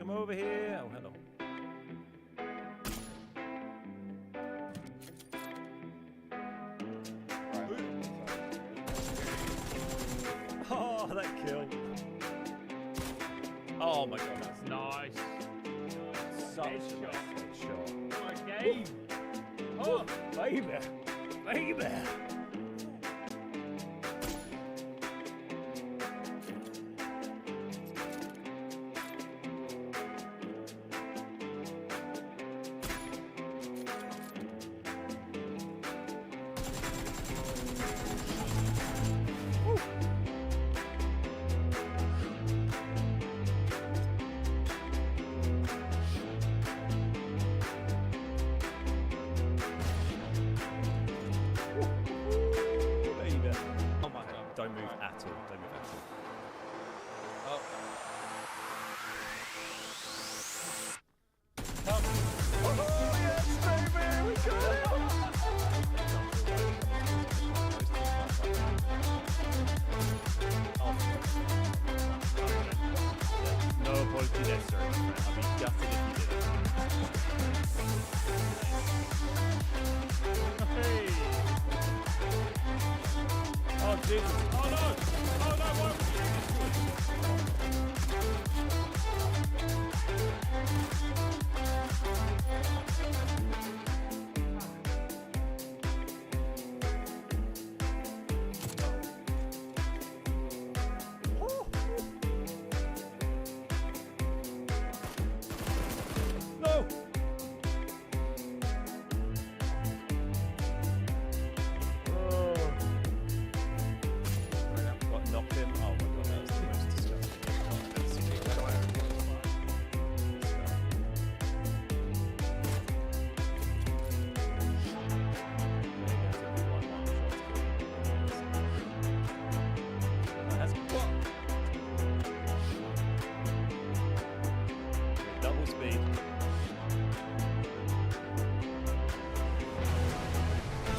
Come over here. Oh, hello. Oh, that kill. Oh my god, that's Nice. such a nice shot. What a game. Oh, baby. Baby. Don't move at all. Don't move at all. Oh. Come. Oh, yes, baby! We got it! No apology necessary. I'll be gutted if you did it. Hey! Oh, Jesus. Oh no! Oh no! Why would you do this No! What knocked him? Oh my god, that was the most disgusting. That's what? Double speed.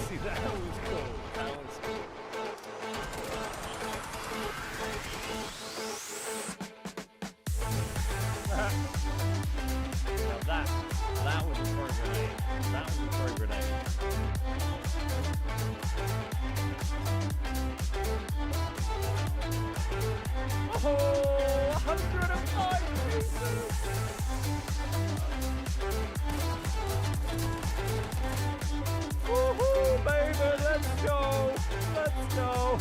See, that was cool. That was cool. Now that was a pro grenade. That was a pro grenade. Oh, 105 pieces! Woohoo, baby, let's go! Let's go!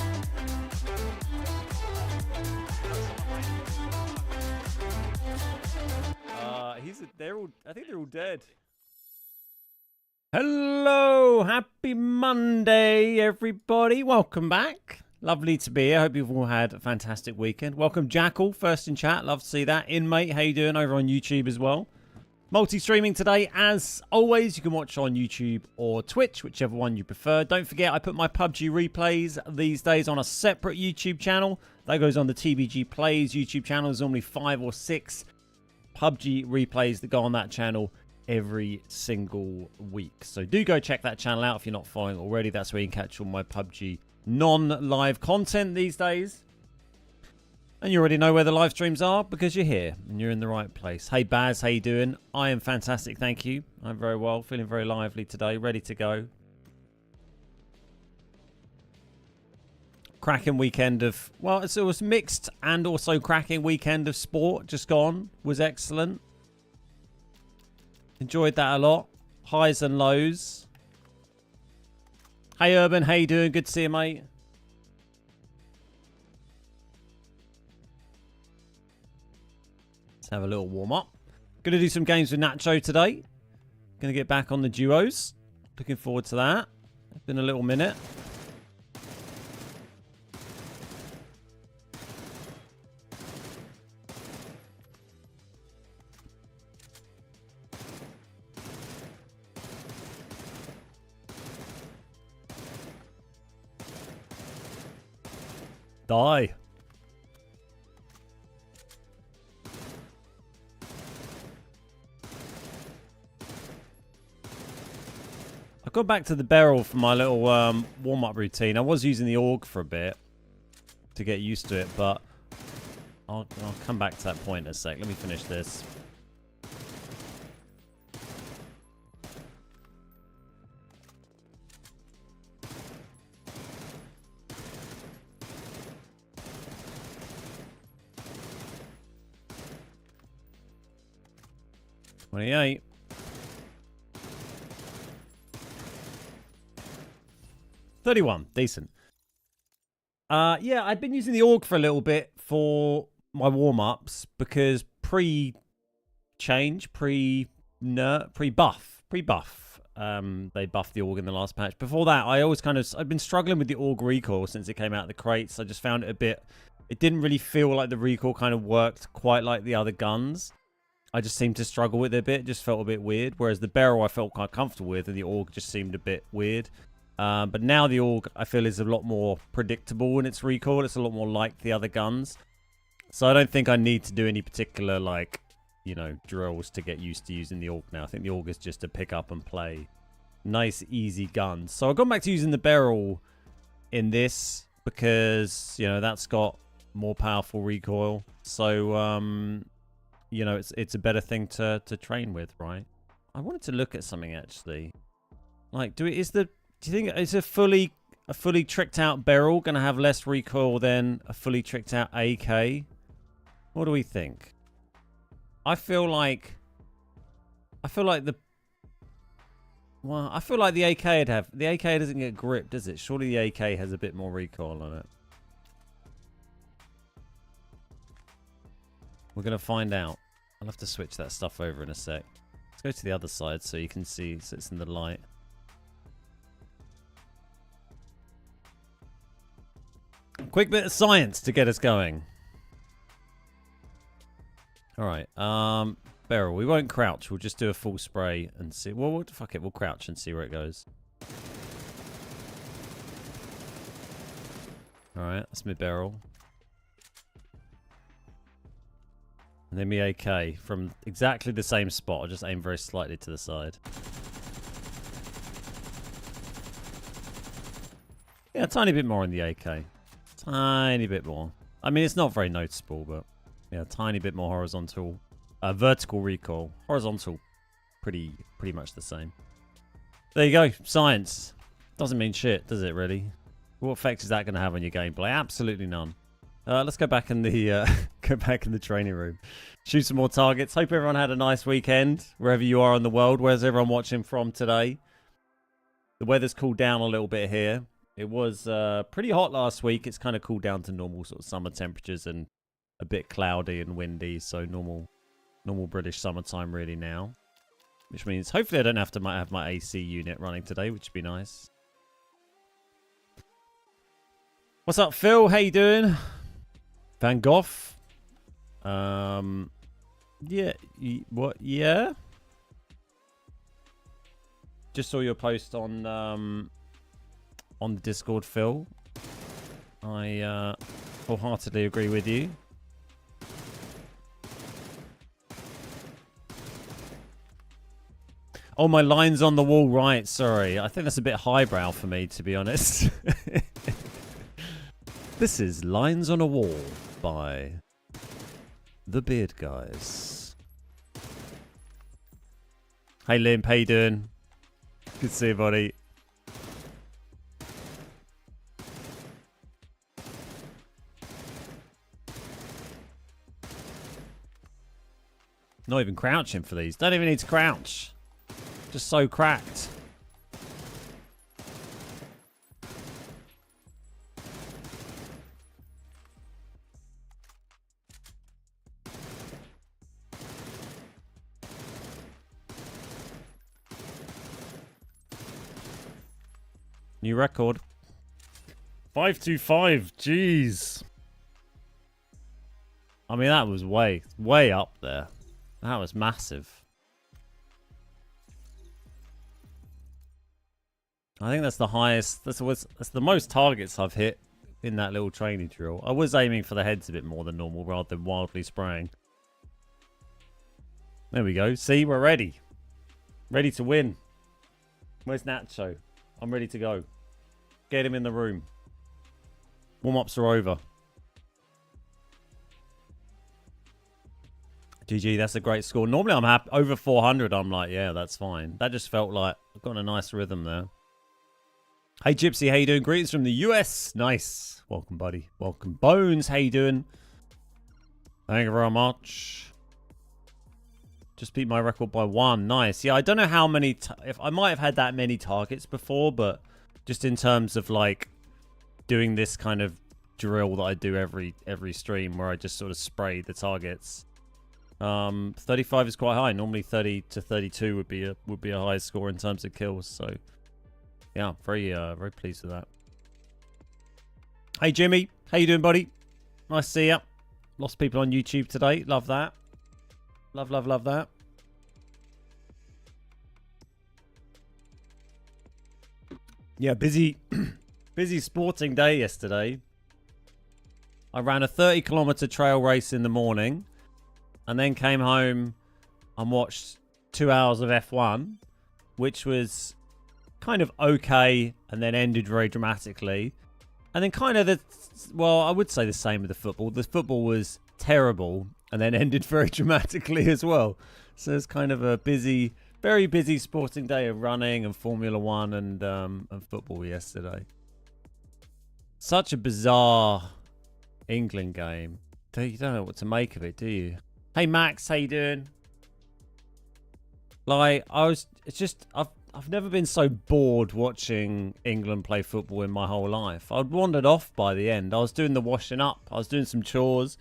I think they're all dead. Hello, happy Monday, everybody. Welcome back. Lovely to be here. Hope you've all had a fantastic weekend. Welcome, Jackal, first in chat. Love to see that. Inmate, how you doing? Over on YouTube as well. Multi-streaming today, as always. You can watch on YouTube or Twitch, whichever one you prefer. Don't forget, I put my PUBG replays these days on a separate YouTube channel. That goes on the TBG Plays YouTube channel. There's normally 5 or 6 PUBG replays that go on that channel every single week. So do go check that channel out if you're not following already. That's where you can catch all my PUBG non-live content these days. And you already know where the live streams are because you're here and you're in the right place. Hey Baz, how you doing? I am fantastic, thank you. I'm very well, feeling very lively today, ready to go. Cracking weekend of, well, it was mixed and also cracking weekend of sport just gone. Was excellent. Enjoyed that a lot. Highs and lows. Hey Urban, how you doing? Good to see you, mate. Let's have a little warm up. Gonna do some games with Nacho today. Gonna get back on the duos. Looking forward to that. It's been a little minute. Die. I've gone back to the barrel for my little warm-up routine. I was using the AUG for a bit to get used to it, but I'll come back to that point in a sec. Let me finish this. 28. $31. Decent. Yeah, I've been using the AUG for a little bit for my warm-ups because pre-change, pre-buff, they buffed the AUG in the last patch. Before that, I've been struggling with the AUG recoil since it came out of the crates. I just found it it didn't really feel like the recoil kind of worked quite like the other guns. I just seemed to struggle with it a bit. It just felt a bit weird. Whereas the barrel I felt quite comfortable with, and the AUG just seemed a bit weird. But now the AUG, I feel, is a lot more predictable in its recoil. It's a lot more like the other guns. So I don't think I need to do any particular, like, you know, drills to get used to using the AUG now. I think the AUG is just to pick up and play nice, easy guns. So I've gone back to using the barrel in this because, you know, that's got more powerful recoil. So, you know, it's a better thing to train with, right? I wanted to look at something, actually. Like, do you think is a fully tricked out barrel going to have less recoil than a fully tricked out AK? What do we think? I feel like the AK would have. The AK doesn't get grip, does it? Surely the AK has a bit more recoil on it. We're going to find out. I'll have to switch that stuff over in a sec. Let's go to the other side so you can see, so it's in the light. Quick bit of science to get us going. Alright, barrel. We won't crouch. We'll just do a full spray and see. Well, fuck it. We'll crouch and see where it goes. Alright, that's my barrel. And then my AK from exactly the same spot. I'll just aim very slightly to the side. Yeah, a tiny bit more on the AK. Tiny bit more. I mean, it's not very noticeable, but yeah, a tiny bit more horizontal. Vertical recoil. Horizontal, pretty much the same. There you go. Science. Doesn't mean shit, does it, really? What effect is that going to have on your gameplay? Absolutely none. Let's go back in the training room. Shoot some more targets. Hope everyone had a nice weekend, wherever you are in the world. Where's everyone watching from today? The weather's cooled down a little bit here. It was pretty hot last week. It's kind of cooled down to normal sort of summer temperatures and a bit cloudy and windy. So normal British summertime really now. Which means hopefully I don't have to have my AC unit running today, which would be nice. What's up, Phil? How you doing? Van Gogh? Yeah. What? Yeah? Just saw your post on the Discord, Phil. I wholeheartedly agree with you. Oh, my line's on the wall, right, sorry. I think that's a bit highbrow for me, to be honest. This is Lines on a Wall by the Beard Guys. Hey, Limp, how you doing? Good to see you, buddy. Not even crouching for these. Don't even need to crouch. Just so cracked. New record. 525. Jeez. I mean, that was way up there. That was massive. I think that's the highest. That's the most targets I've hit in that little training drill. I was aiming for the heads a bit more than normal rather than wildly spraying. There we go. See, we're ready. Ready to win. Where's Nacho? I'm ready to go. Get him in the room. Warm-ups are over. GG, that's a great score. Normally I'm happy. Over 400, I'm like, yeah, that's fine. That just felt like I've got a nice rhythm there. Hey, Gypsy, how you doing? Greetings from the US. Nice. Welcome, buddy. Welcome. Bones, how you doing? Thank you very much. Just beat my record by 1. Nice. Yeah, I don't know how many... if I might have had that many targets before, but just in terms of, like, doing this kind of drill that I do every stream where I just sort of spray the targets. 35 is quite high. Normally 30 to 32 would be a high score in terms of kills. So, yeah, very pleased with that. Hey, Jimmy. How you doing, buddy? Nice to see ya. Lots of people on YouTube today. Love that. Love that. Yeah, busy sporting day yesterday. I ran a 30-kilometer trail race in the morning and then came home and watched 2 hours of F1, which was kind of okay and then ended very dramatically. And then kind of I would say the same with the football. The football was terrible and then ended very dramatically as well. So it's kind of a very busy sporting day of running and Formula One and football yesterday. Such a bizarre England game. You don't know what to make of it, do you? Hey Max, how you doing? Like, I've never been so bored watching England play football in my whole life. I'd wandered off by the end. I was doing the washing up. I was doing some chores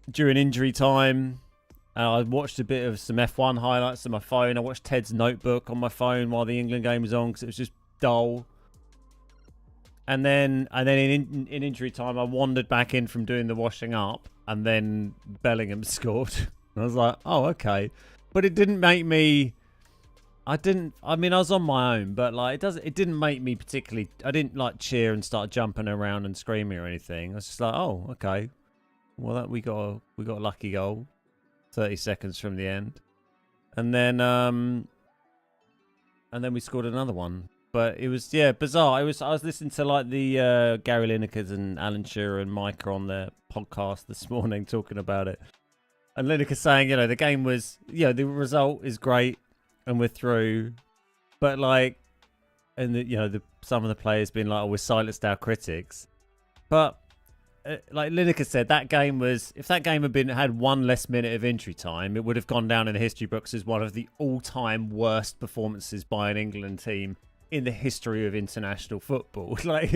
during injury time. I watched a bit of some F1 highlights on my phone. I watched Ted's Notebook on my phone while the England game was on because it was just dull. And then in injury time, I wandered back in from doing the washing up, and then Bellingham scored. I was like, oh, okay. But it didn't make me... I was on my own, but like it didn't make me particularly... I didn't like cheer and start jumping around and screaming or anything. I was just like, oh, okay. Well, we got a lucky goal 30 seconds from the end. And then we scored another one. But it was, yeah, bizarre. I was listening to like the Gary Linekers and Alan Shearer and Micah on their podcast this morning talking about it. And Lineker saying, the game was, the result is great and we're through. But like, and some of the players being like, oh, we silenced our critics. But like Lineker said, that game was, if that game had 1 less minute of injury time, it would have gone down in the history books as one of the all-time worst performances by an England team in the history of international football. Like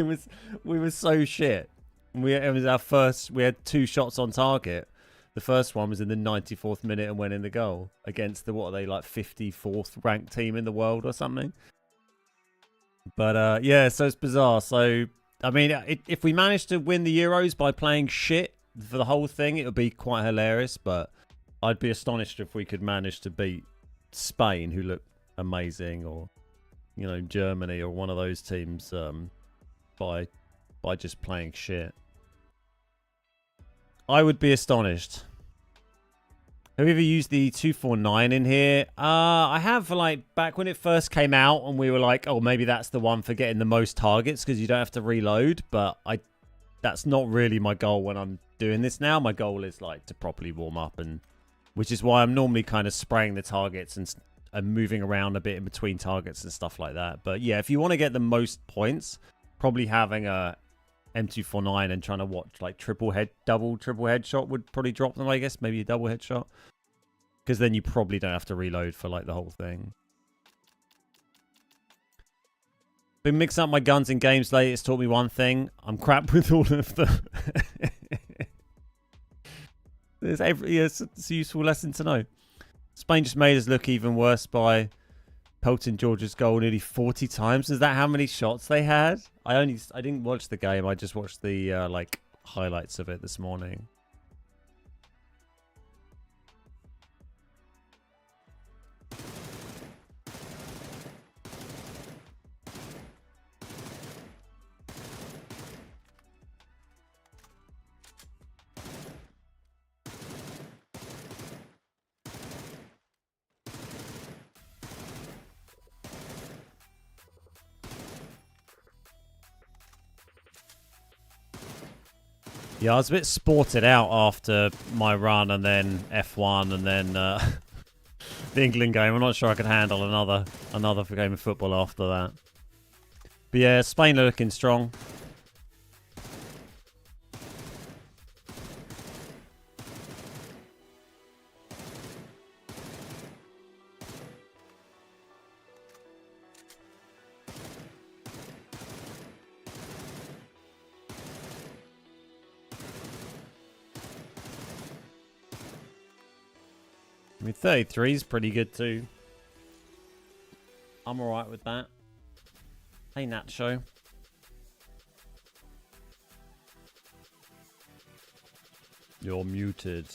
we were so shit. It was our first. We had 2 shots on target. The first one was in the 94th minute and went in the goal against the 54th ranked team in the world or something. But yeah, so it's bizarre. So I mean, if we managed to win the Euros by playing shit for the whole thing, it would be quite hilarious. But I'd be astonished if we could manage to beat Spain, who look amazing, or Germany or one of those teams by just playing shit. I would be astonished. Have you ever used the 249 in here? I have, back when it first came out and we were like, oh, maybe that's the one for getting the most targets because you don't have to reload. But that's not really my goal when I'm doing this now. My goal is to properly warm up, and which is why I'm normally kind of spraying the targets and moving around a bit in between targets and stuff like that. But yeah, if you want to get the most points, probably having a M249 and trying to watch triple headshot would probably drop them, I guess. Maybe a double headshot, because then you probably don't have to reload for the whole thing. Been mixing up my guns in games late. It's taught me one thing: I'm crap with all of them. It's a useful lesson to know. Spain just made us look even worse by pelting Georgia's goal nearly 40 times. Is that how many shots they had? I didn't watch the game. I just watched the highlights of it this morning. Yeah, I was a bit sported out after my run and then F1 and then the England game. I'm not sure I could handle another game of football after that. But yeah, Spain are looking strong. I mean, 33 is pretty good too. I'm alright with that. Hey, Nacho. You're muted.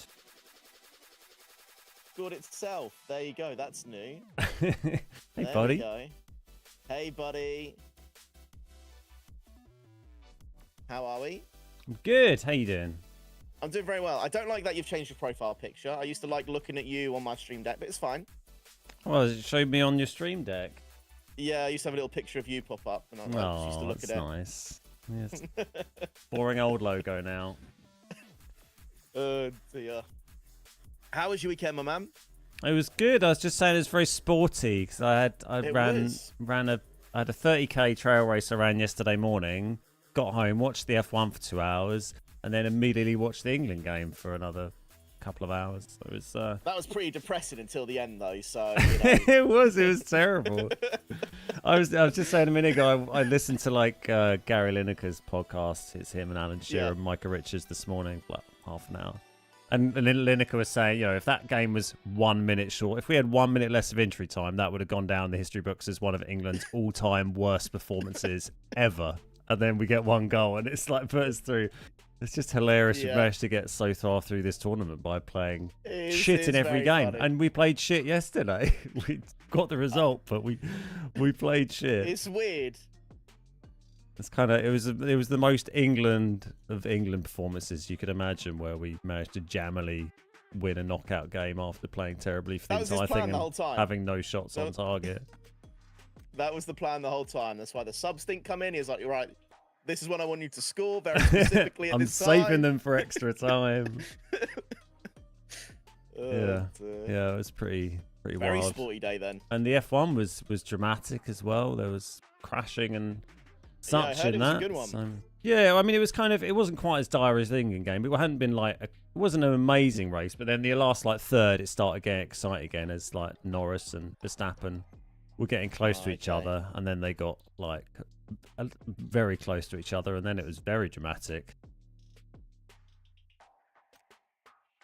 Good itself. There you go. That's new. Hey, There buddy. we go. Hey, buddy. How are we? I'm good. How you doing? I'm doing very well. I don't like that you've changed your profile picture. I used to like looking at you on my stream deck, but it's fine. Well, it showed me on your stream deck. Yeah, I used to have a little picture of you pop up, and I just used to Oh, look that's at it. nice. Yes. Boring old logo now. Dear. How was your weekend, my man? It was good. I was just saying it's very sporty because I It ran was. I had a 30k trail race I ran yesterday morning. Got home, watched the F1 for 2 hours, and then immediately watched the England game for another couple of hours. So it was That was pretty depressing until the end, though. So you know. it was terrible. I was just saying a minute ago. I listened to like Gary Lineker's podcast. It's him and Alan Shearer and Micah Richards this morning for like half an hour. And Lineker was saying, you know, if that game was 1 minute short, if we had 1 minute less of injury time, that would have gone down the history books as one of England's all-time worst performances ever. And then we get one goal, and it's like put us through. It's just hilarious. We managed to get so far through this tournament by playing shit in every game, funny. and we played shit yesterday. We got the result, but we played shit. It's weird. It's kind of it was the most England of England performances you could imagine, where we managed to jammily win a knockout game after playing terribly for the That was his entire plan thing the whole and time. having no shots on target. That was the plan the whole time. That's why the subs didn't come in. He was like, "You're right. This is when I want you to score very specifically at I'm this saving time." them for extra time. Uh, Yeah, it was pretty Very wild. sporty day then. And the F1 was dramatic as well. There was crashing and I such heard in it was a that. good one. So, yeah, I mean, it wasn't quite as dire as the England game. It hadn't been like it wasn't an amazing race, but then the last like third, it started getting exciting again as like Norris and Verstappen were getting close to each other, and then they got like very close to each other, and then it was very dramatic.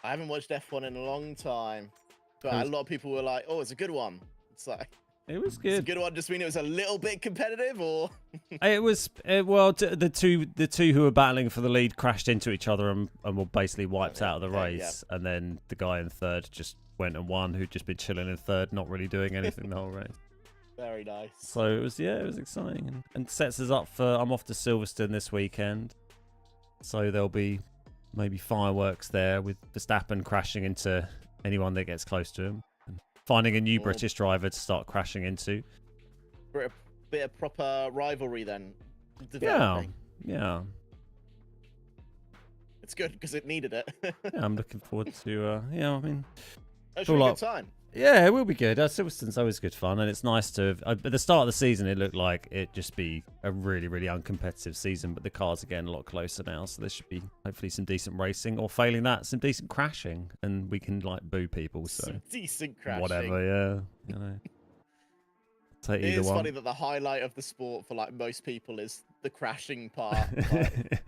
I haven't watched F1 in a long time, but a lot of people were like, "Oh, it's a good one." It's like It was it's a good. good one. Just mean it was a little bit competitive, or It was the two who were battling for the lead crashed into each other and were basically wiped out of the race, and then the guy in third just went and won, who'd just been chilling in third, not really doing anything the whole race. very nice. So it was exciting and sets us up for. I'm off to Silverstone this weekend, so there'll be maybe fireworks there with Verstappen crashing into anyone that gets close to him, and finding a new British driver to start crashing into. Bit of proper rivalry then. Yeah, Developing. yeah. It's good because it needed it. Yeah, I'm looking forward to. I mean. It should be a good time. Yeah, it will be good. Silverstone's always good fun, and it's nice to. At the start of the season, it looked like it'd just be a really, really uncompetitive season, but the cars are getting a lot closer now, so there should be hopefully some decent racing, or failing that, some decent crashing, and we can like boo people. So Some decent crashing. whatever, yeah, you know. Take It either is one. funny that the highlight of the sport for like most people is the crashing part. Like,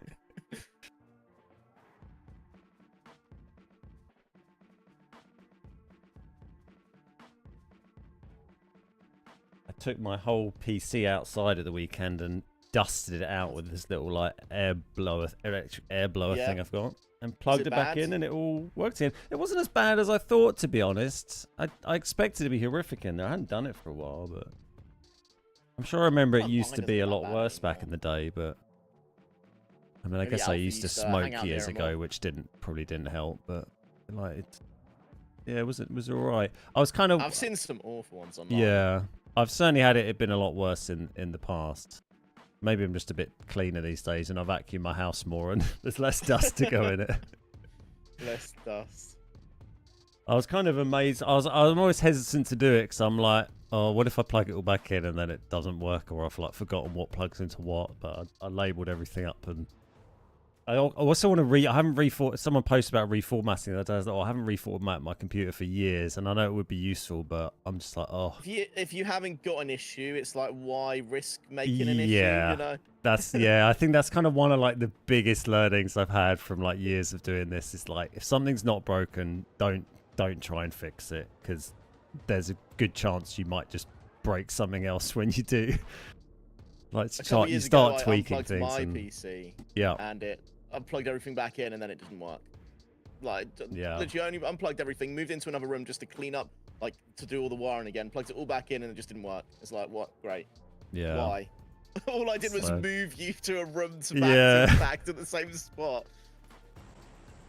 I took my whole PC outside at the weekend and dusted it out with this little like electric air blower Yeah. thing I've got, and plugged it it back bad? in, and it all worked in. It wasn't as bad as I thought, to be honest. I expected it to be horrific in there. I hadn't done it for a while, but I'm sure I remember it Oh, used mine to doesn't be a look lot bad worse back in anymore. the day. But I mean, I Maybe guess I Alfie used to used to hang smoke out years near 'em ago, all. which probably didn't help. But like, it was all right. I was kind of I've seen some awful ones online. yeah. I've certainly had it been a lot worse in the past. Maybe I'm just a bit cleaner these days, and I vacuum my house more, and there's less dust to go in it. Less dust. I was kind of amazed. I'm always hesitant to do it because I'm like, oh, what if I plug it all back in and then it doesn't work, or I've like forgotten what plugs into what. But I labelled everything up, and I also want to I haven't reformatted. Someone posted about reformatting the other day. I was like, oh, I haven't reformatted my computer for years, and I know it would be useful, but I'm just like, oh. If you haven't got an issue, it's like, why risk making an Yeah. issue? You know. That's I think that's kind of one of like the biggest learnings I've had from like years of doing this. Is like, if something's not broken, don't don't try and fix it, because there's a good chance you might just break something else when you do. Like A couple you years start ago, tweaking I unplugged things. my And, PC, yeah, and I plugged everything back in, and then it didn't work. Like, yeah. literally only unplugged everything, moved into another room just to clean up, like, to do all the wiring again, plugged it all back in, and it just didn't work. It's like, what? Great. Yeah. Why? All I did was So- move you to a room to back to the same spot.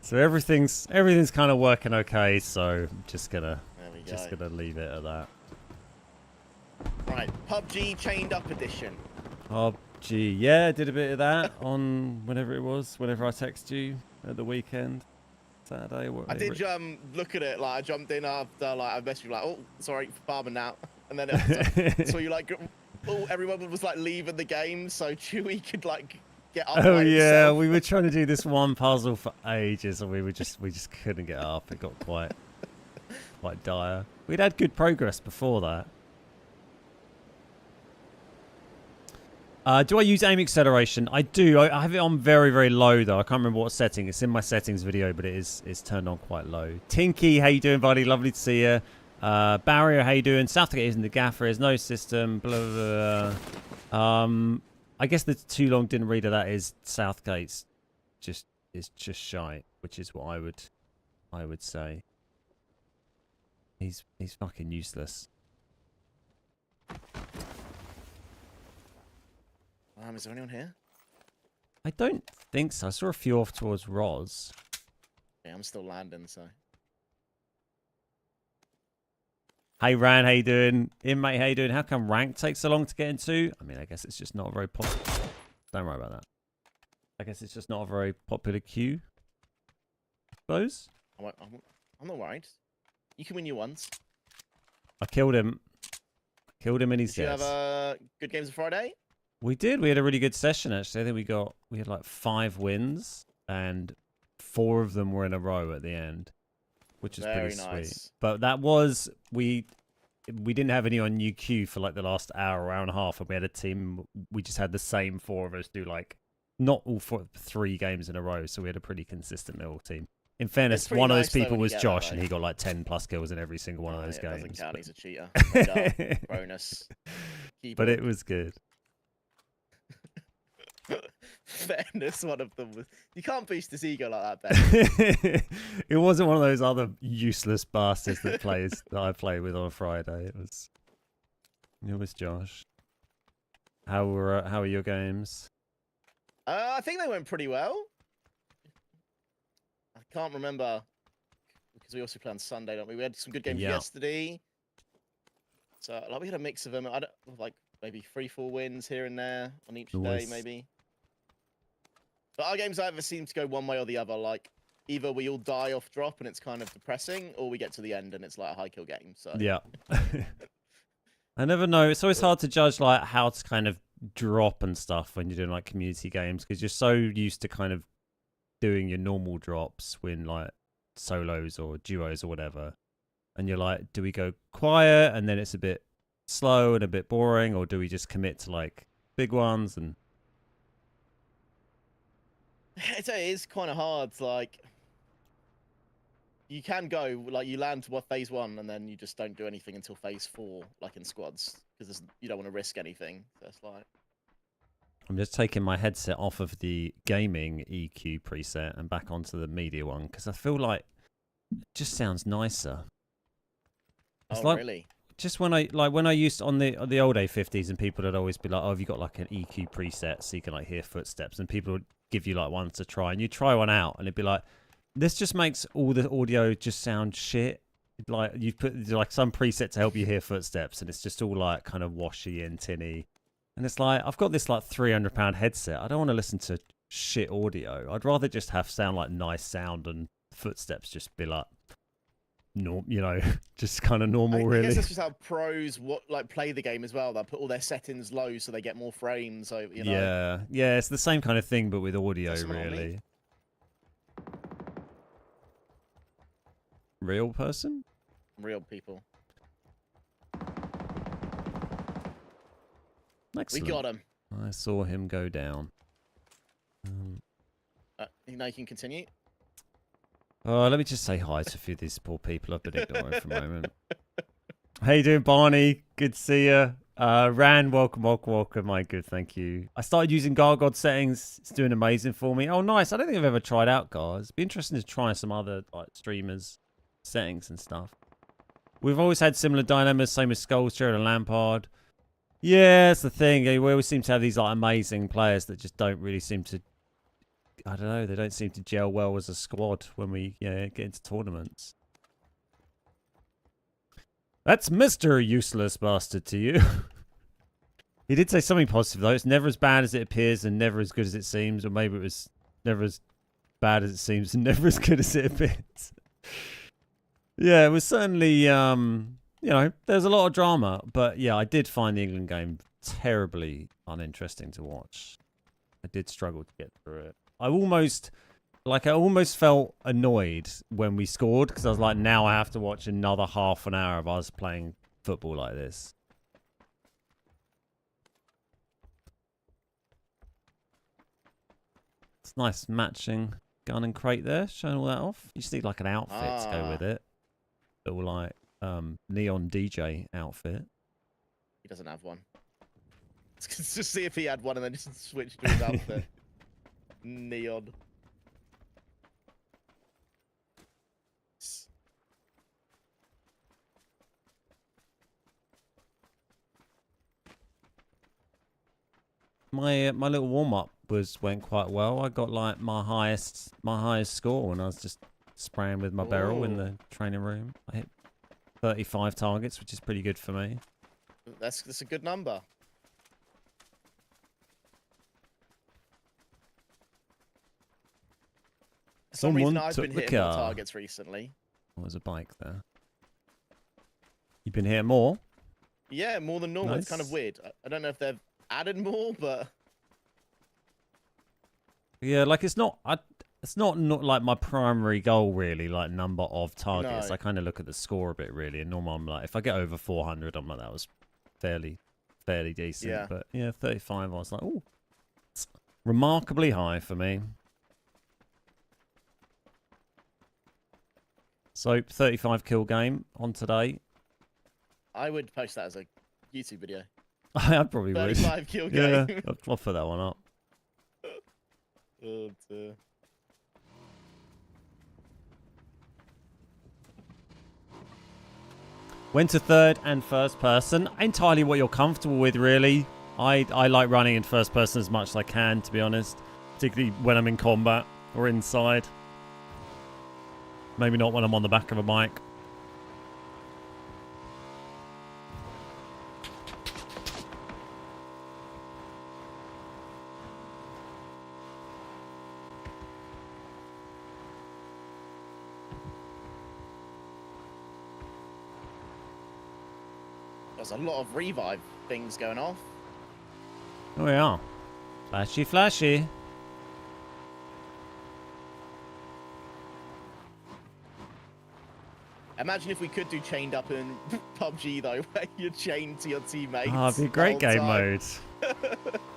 So everything's kind of working okay. So I'm just gonna There we go. leave it at that. Right, PUBG Chained Up Edition. PUBG, yeah, did a bit of that on whenever I text you at the weekend, Saturday. I did look at it, like I jumped in after, like I messaged you like, oh, sorry, farming now, and then it so you like, oh, everyone was like leaving the game so Chewie could like get up. Oh by yeah, himself. we were trying to do this one puzzle for ages, and we just couldn't get up. It got quite dire. We'd had good progress before that. Do I use aim acceleration? I do. I have it on very, very low though. I can't remember what setting. It's in my settings video, but it's turned on quite low. Tinky, how you doing, buddy? Lovely to see you. Barrier, how you doing? Southgate isn't the gaffer. There's no system. Blah, blah, blah. I guess the too long didn't read of that is Southgate's just shite, which is what I would say. He's fucking useless. Is there anyone here? I don't think so. I saw a few off towards Roz. Yeah, I'm still landing, so. Hey Ran, how you doing? Inmate, how you doing? How come rank takes so long to get into? I mean, I guess it's just not a very popular. Don't worry about that. I guess it's just not a very popular queue. I suppose. I'm not worried. You can win you once. I killed him. Killed him and he's Did you dead. have good games on Friday? We did. We had a really good session actually. I think we had like 5 wins and 4 of them were in a row at the end, which is Very pretty nice. sweet. But that was we didn't have any on new queue for like the last hour and a half, and we had a team. We just had the same 4 of us do like not all 3 games in a row, so we had a pretty consistent little team. In fairness, pretty one of those nice, though, people when you was get Josh, that, and though. he got like 10+ kills in every single one of those It games. doesn't count. But- He's a cheater. Bonus. But it was good. Fairness, one of them was. You can't boost his ego like that, Ben. It wasn't one of those other useless bastards that I play with on a Friday. It was Josh. How are your games? I think they went pretty well. I can't remember because we also play on Sunday, don't we? We had some good games Yeah. yesterday. So like we had a mix of them. I don't like maybe 3-4 wins here and there on each day, Nice. maybe. But our games either seem to go one way or the other. Like either we all die off drop and it's kind of depressing, or we get to the end and it's like a high kill game. So Yeah. I never know. It's always hard to judge like how to kind of drop and stuff when you're doing like community games, because you're so used to kind of doing your normal drops when like solos or duos or whatever, and you're like, do we go quiet and then it's a bit slow and a bit boring, or do we just commit to like big ones? And it is kind of hard. Like you can go like you land to phase 1 and then you just don't do anything until phase 4, like in squads, because you don't want to risk anything. That's like. I'm just taking my headset off of the gaming EQ preset and back onto the media one, because I feel like it just sounds nicer. It's Oh like, really? just when I used on the old A50s, and people would always be like, oh, have you got like an EQ preset so you can like hear footsteps, and people would give you like one to try, and you try one out and it'd be like, this just makes all the audio just sound shit. Like you've put like some preset to help you hear footsteps, and it's just all like kind of washy and tinny. And it's like, I've got this like £300 headset. I don't want to listen to shit audio. I'd rather just have sound like nice sound, and footsteps just be like, just kind of normal, I really. guess that's just how pros play the game as well. They'll put all their settings low so they get more frames. So you know. Yeah, it's the same kind of thing, but with audio, Is there someone on me? really. Real person? Real people. Excellent. We got him. I saw him go down. Now you can continue. Oh, let me just say hi to a few of these poor people I've been ignoring for a moment. How you doing, Barney? Good to see you. Ran, welcome. My good, thank you. I started using Gargod settings. It's doing amazing for me. Oh, nice. I don't think I've ever tried out Gar. It'd be interesting to try some other like streamers' settings and stuff. We've always had similar dilemmas, same as Sculpture and Lampard. Yeah, that's the thing. We always seem to have these like amazing players that just don't really seem to. I don't know. They don't seem to gel well as a squad when we get into tournaments. That's Mr. Useless Bastard to you. He did say something positive though. It's never as bad as it appears and never as good as it seems, or maybe it was never as bad as it seems and never as good as it appears. Yeah, it was certainly, you know, there's a lot of drama. But yeah, I did find the England game terribly uninteresting to watch. I did struggle to get through it. I almost felt annoyed when we scored because I was like, now I have to watch another half an hour of us playing football like this. It's nice matching gun and crate there, showing all that off. You just need like an outfit to go with it. Little like neon DJ outfit. He doesn't have one. Let's just see if he had one and then just switch to his outfit. Neon. My little warm up went quite well. I got like my highest score when I was just spraying with my barrel in the training room. I hit 35 targets, which is pretty good for me. That's a good number. For some reason, I've been hitting more targets recently. Oh, there's a bike there. You've been hitting more? Yeah, more than normal. Nice. It's kind of weird. I don't know if they've added more, but yeah, like it's not like my primary goal really, like number of targets. No. I kind of look at the score a bit really, and normally I'm like, if I get over 400, I'm like, that was fairly decent. Yeah. But yeah, 35, I was like, oh, it's remarkably high for me. So 35 kill game on today. I would post that as a YouTube video. I probably would. 35 kill Yeah, game. I'll put that one up. Oh, dear. Went to third and first person. Entirely what you're comfortable with, really. I like running in first person as much as I can, to be honest. Particularly when I'm in combat or inside. Maybe not when I'm on the back of a bike. There's a lot of revive things going off. Oh yeah. Flashy, flashy. Imagine if we could do chained up in PUBG though, where you're chained to your teammates. Oh, it'd be a the great whole game time. mode.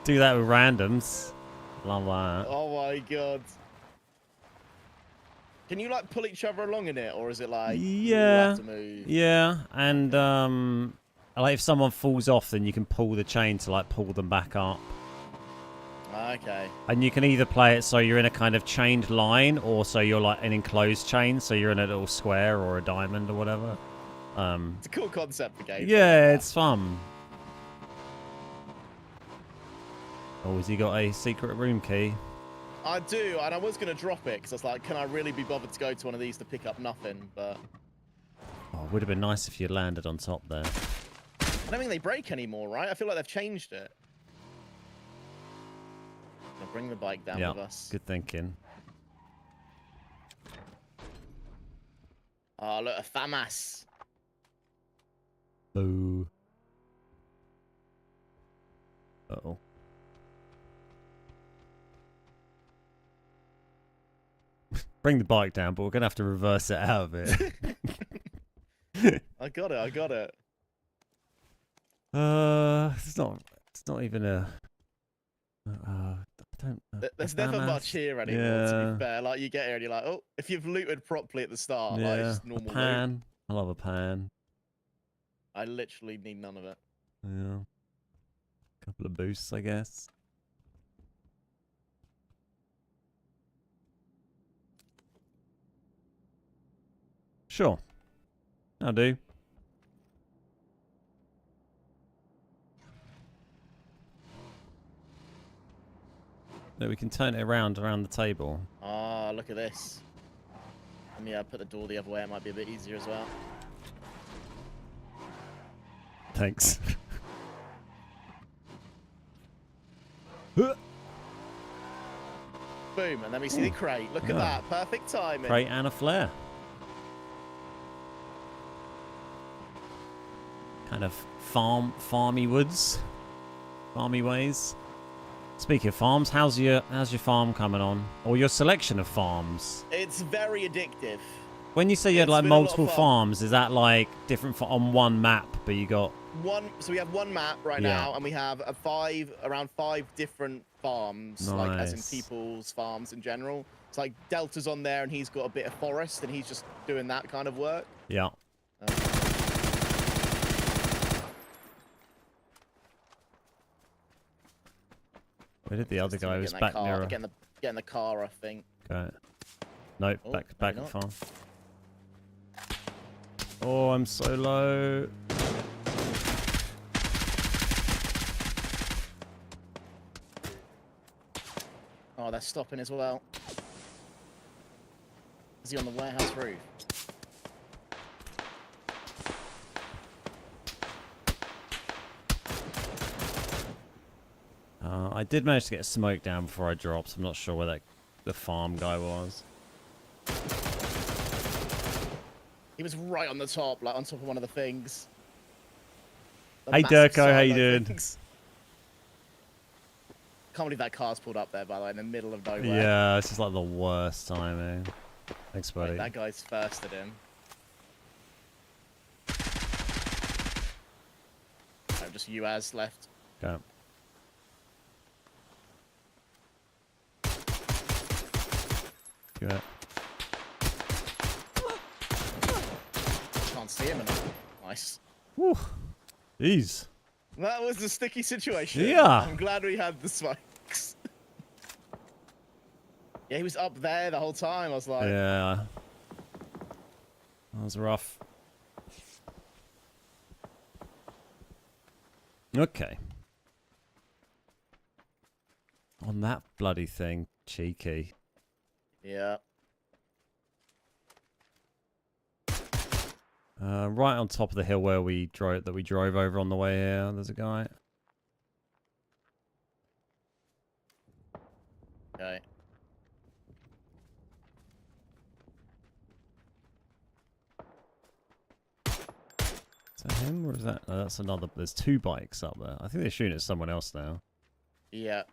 Do that with randoms. Love that. Oh my god. Can you like pull each other along in it, or is it like you all Yeah. have to move? Yeah, and like if someone falls off, then you can pull the chain to like pull them back up. Okay. And you can either play it so you're in a kind of chained line, or so you're like an enclosed chain, so you're in a little square or a diamond or whatever. It's a cool concept for games. Yeah, it's fun. Oh, has he got a secret room key? I do, and I was going to drop it because I was like, can I really be bothered to go to one of these to pick up nothing? But Oh, it would have been nice if you landed on top there. I don't think they break anymore, right? I feel like they've changed it. Now bring the bike down with us. Good thinking. Oh, look, a FAMAS. Boo. Uh-oh. Bring the bike down, but we're going to have to reverse it out of it. I got it. It's not even a... I don't know. There's never much here anymore, to Yeah. be fair. Like, you get here and you're like, oh, if you've looted properly at the start, like, Yeah. it's just A normal loot. pan. I love a pan. I literally need none of it. Yeah. Couple of boosts, I guess. Sure. I'll do. Then we can turn it around the table. Ah, look at this. And yeah, put the door the other way. It might be a bit easier as well. Thanks. Boom, and then we see the crate. Look at Yeah. that. Perfect timing. Crate and a flare. Kind of farmy woods. Farmy ways. Speaking of farms, how's your farm coming on? Or your selection of farms? It's very addictive. When you say you had It's like been a lot of multiple fun. farms, is that like different on one map, but you got So we have one map right Yeah. now, and we have around five different farms, like as in Nice. people's farms in general. It's like Delta's on there, and he's got a bit of forest, and he's just doing that kind of work. yeah. Where did the other guy? He was back near. Getting the car, I think. Okay. Nope, Oh, back maybe at the not. farm. Oh, I'm so low. Oh, they're stopping as well. Is he on the warehouse roof? I did manage to get smoke down before I dropped. I'm not sure where the farm guy was. He was right on the top, like on top of one of the things. The Hey, massive Durko, how you silo doing? things. Can't believe that car's pulled up there, by the way, in the middle of nowhere. Yeah, it's just like the worst timing. Thanks, buddy. Wait, that guy's first at him. No, just UAS left. Okay. Good. Can't see him enough. Nice. Woo. Jeez. That was a sticky situation. Yeah. I'm glad we had the spikes. Yeah, he was up there the whole time. I was like, Yeah. That was rough. Okay. On that bloody thing, cheeky. yeah. Right on top of the hill where we drove over on the way here. There's a guy. Okay. Is that him or is that? No, that's another. There's two bikes up there. I think they're shooting at someone else now. Yeah.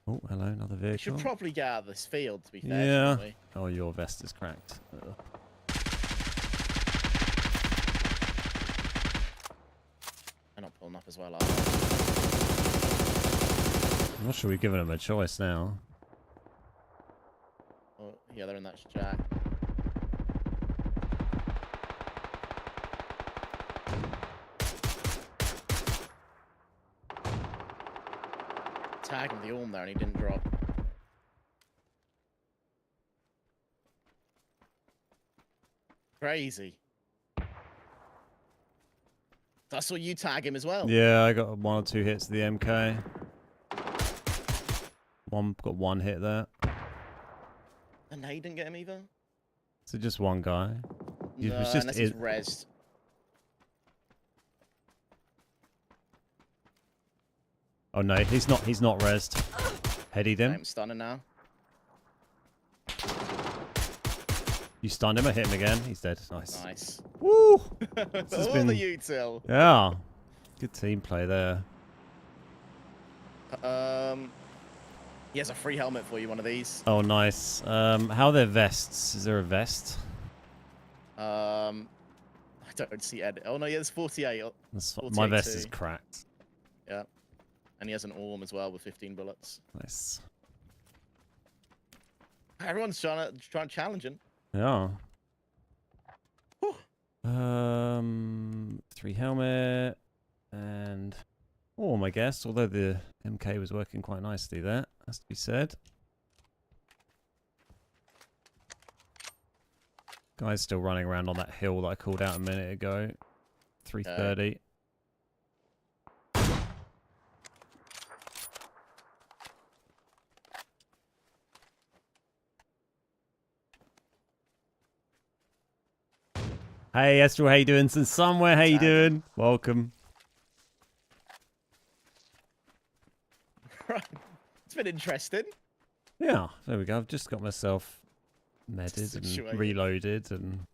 Oh, hello, another We vehicle. should probably get out of this field, to be fair. Yeah. shouldn't we? Oh, your vest is cracked. Ugh. They're not pulling up as well, are they? I'm not sure we've given him a choice now. Oh, yeah, they're in that jack. Tag him the arm there and he didn't drop. Crazy. I saw you tag him as well. Yeah, I got one or two hits to the MK. Got one hit there. And no, you didn't get him either? So just one guy. He No, was just unless he's rezzed. Oh no, he's not rezzed. Headied him. I'm stunning now. You stunned him, I hit him again. He's dead. Nice. Nice. Woo! has All been- the util. Yeah. Good team play there. He has a free helmet for you, one of these. Oh, nice. How are their vests? Is there a vest? I don't see Ed. Oh no, yeah, there's 48. My vest 48 is too. cracked. Yeah. And he has an orm as well with 15 bullets. Nice. Everyone's trying to challenging. Yeah. Whew. 3 helmet and I guess. Although the MK was working quite nicely there, has to be said. Guy's still running around on that hill that I called out a minute ago. 330. Hey Esther, how you doing? Since somewhere, how you doing? Welcome. Right. It's been interesting. Yeah, there we go. I've just got myself medded and Situated. reloaded and...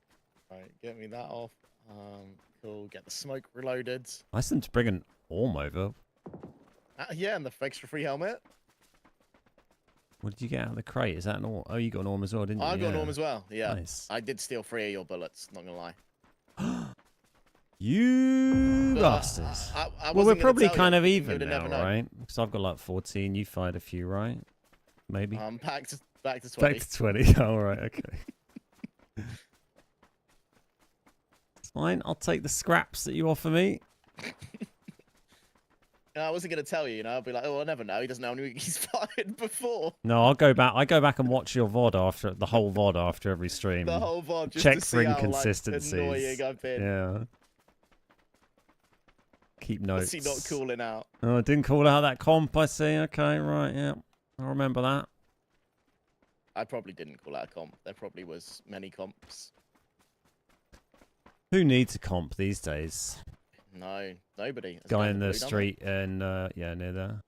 Right, get me that off. Cool. Get the smoke reloaded. I sent to bring an orm over. Yeah, and the extra free helmet. What did you get out of the crate? Is that an orm? Oh, you got an orm as well, didn't you? I got an orm as well. Yeah. Nice. I did steal 3 of your bullets. Not gonna lie. You But, bastard. I Well, we're wasn't gonna probably tell kind you. of You even would've now, never known. right? Because I've got like 14. You fired a few, right? Maybe. Back to 20. Back to 20. All right, okay. It's fine. I'll take the scraps that you offer me. I wasn't gonna tell you. I'll be like, oh, I never know. He doesn't know how many he's fired before. No, I'll go back. I go back and watch your VOD after the whole VOD after every stream. The whole VOD just Check to for see how inconsistencies. like, annoying I've been. Yeah. Keep notes. What's he not calling out? Oh, I didn't call out that comp, I see. Okay, right, yeah. I'll remember that. I probably didn't call out a comp. There probably was many comps. Who needs a comp these days? No, nobody. There's Guy no in the blue, don't they? street and, yeah, near there.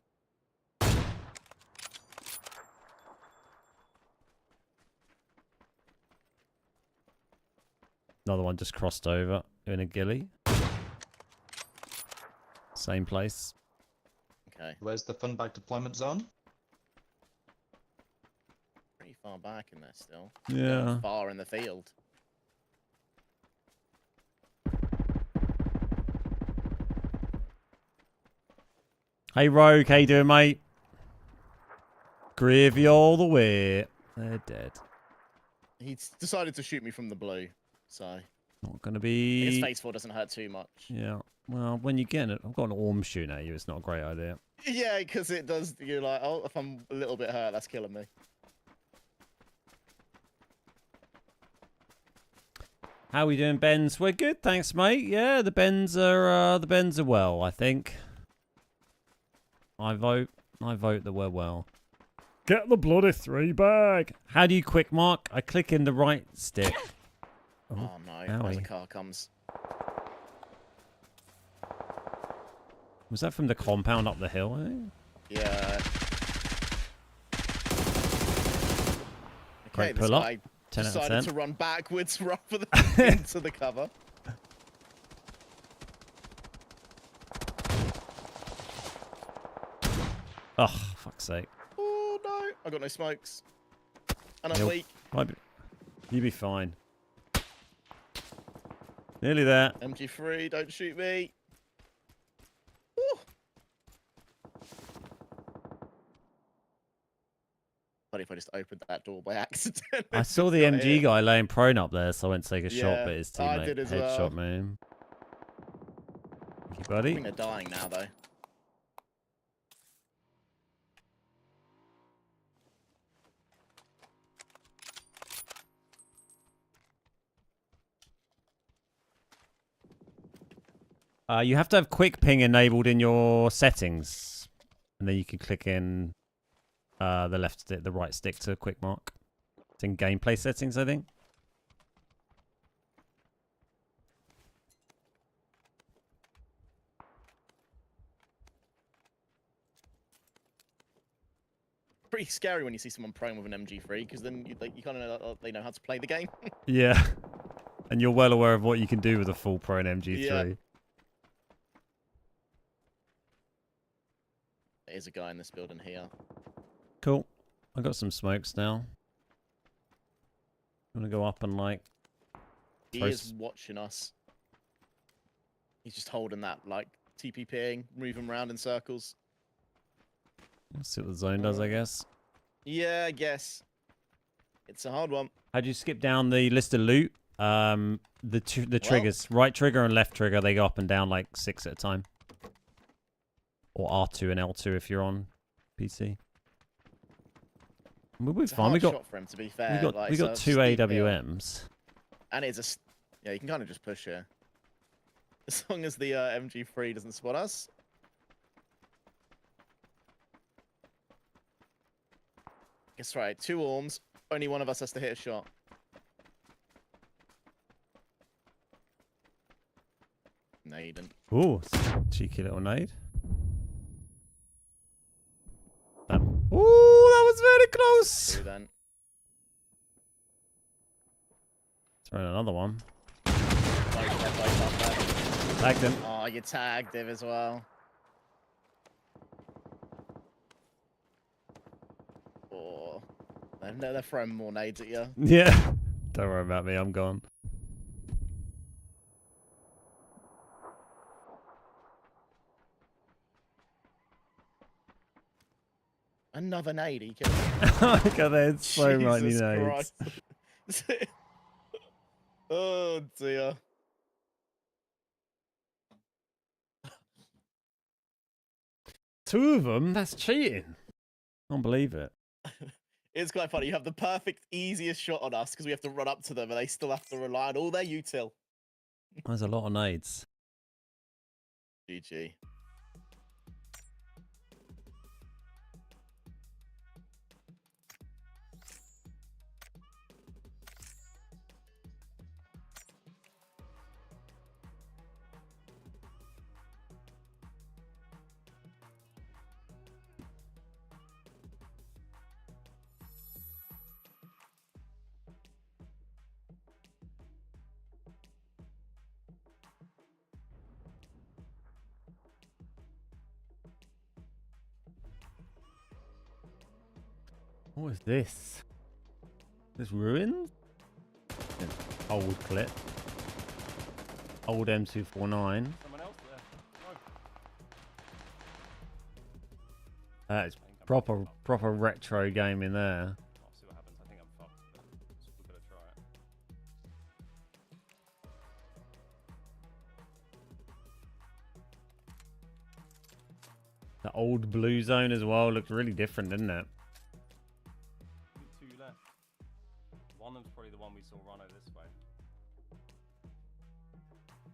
Another one just crossed over in a ghillie. Same place. Okay, Where's the fun bag deployment zone? pretty far back in there still. Yeah. Far in the field. Hey, Rogue, how you doing, mate? Gravy all the way. They're dead. He's decided to shoot me from the blue, so Not gonna his be... phase 4 doesn't hurt too much. Yeah. Well, when you get it, I've got an orm shooting at you. It's not a great idea. Yeah, because it does. You're like, oh, if I'm a little bit hurt, that's killing me. How we doing, Benz? We're good, thanks, mate. Yeah, the Bens are well, I think. I vote that we're well. Get the bloody 3 bag. How do you quick mark? I click in the right stick. Oh, no, as a owie. car comes. Was that from the compound up the hill? Yeah. Great Okay, this pull up. guy 10 out of decided 10. to run backwards rather than into the cover. Oh, fuck's sake. Oh no, I got no smokes. And I'm You'll- weak. You'll be fine. Nearly there. MG3, don't shoot me. Woo. Funny if I just opened that door by accident. I saw the Got MG hit. guy laying prone up there, so I went to take a shot, Yeah, but his I teammate did as headshot well. me. Thank you, I buddy. think they're dying now, though. You have to have quick ping enabled in your settings, and then you can click in the left stick, the right stick to quick mark. It's in gameplay settings, I think. Pretty scary when you see someone prone with an MG3, because then you kind of know that they know how to play the game. Yeah, and you're well aware of what you can do with a full prone MG3. Yeah. There's a guy in this building here. Cool. I got some smokes now. I'm gonna go up and like. He throw is watching us. He's just holding that, like, TPPing, moving around in circles. See what the zone does, I guess. Yeah, I guess. It's a hard one. How'd you skip down the list of loot? The triggers, right trigger and left trigger, they go up and down like 6 at a time. Or R2 and L2 if you're on PC. We're It's a fine. hard shot for him, to be fair. We got 2 AWMs. And it's a... Yeah, you can kind of just push here. As long as the MG3 doesn't spot us. That's right. 2 orms. Only one of us has to hit a shot. Naden. Ooh, cheeky little nade. Ooh, that was very close. Through then. Throwing another one. Both up there. Tagged him. Oh, you tagged him as well. Oh, they're throwing more nades at you. Yeah. Don't worry about me. I'm gone. Another nade, he killed him. Oh my god, there's so many Jesus nades. Christ. Oh dear. Two of them? That's cheating. Can't believe it. It's quite funny. You have the perfect, easiest shot on us because we have to run up to them and they still have to rely on all their util. There's a lot of nades. GG. What is this? This ruins? Old clip. Old M249. Someone else there. No. That is proper retro game in there. I'll see what happens. I think I'm fucked, but we're gonna try it. The old blue zone as well looked really different, didn't it? Two left. One of them's probably the one we saw run over this way.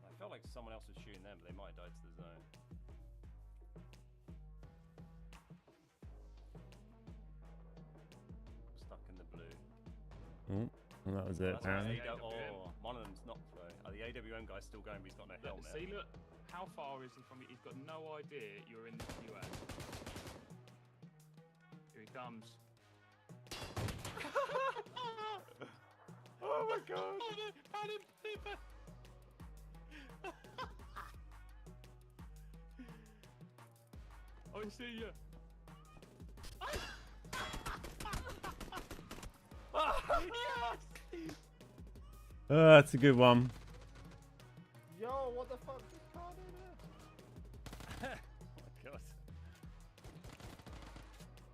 I felt like someone else was shooting them, but they might have died to the zone. Stuck in the blue. Oh, and that was it, That's apparently. oh, one of them's not though. The AWM guy's still going, but he's got no helmet. See, look, how far is he from you? He's got no idea you're in the US. Here he comes. Oh my god! I see you. Oh, that's a good one. Yo, what the fuck is this car doing here? Oh my god.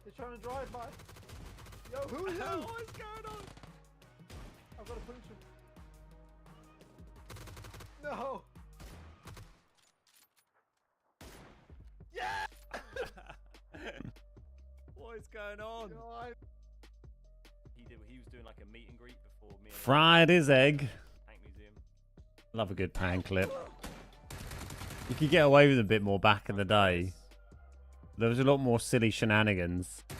They're trying to drive by. Yo, who are you? What is going on? I've got to punch him. No. Yeah. What is going on? Yo, I... He was doing like a meet and greet before me. And Fried his egg. Tank Museum. Love a good pan clip. You could get away with a bit more back in the day. There was a lot more silly shenanigans. What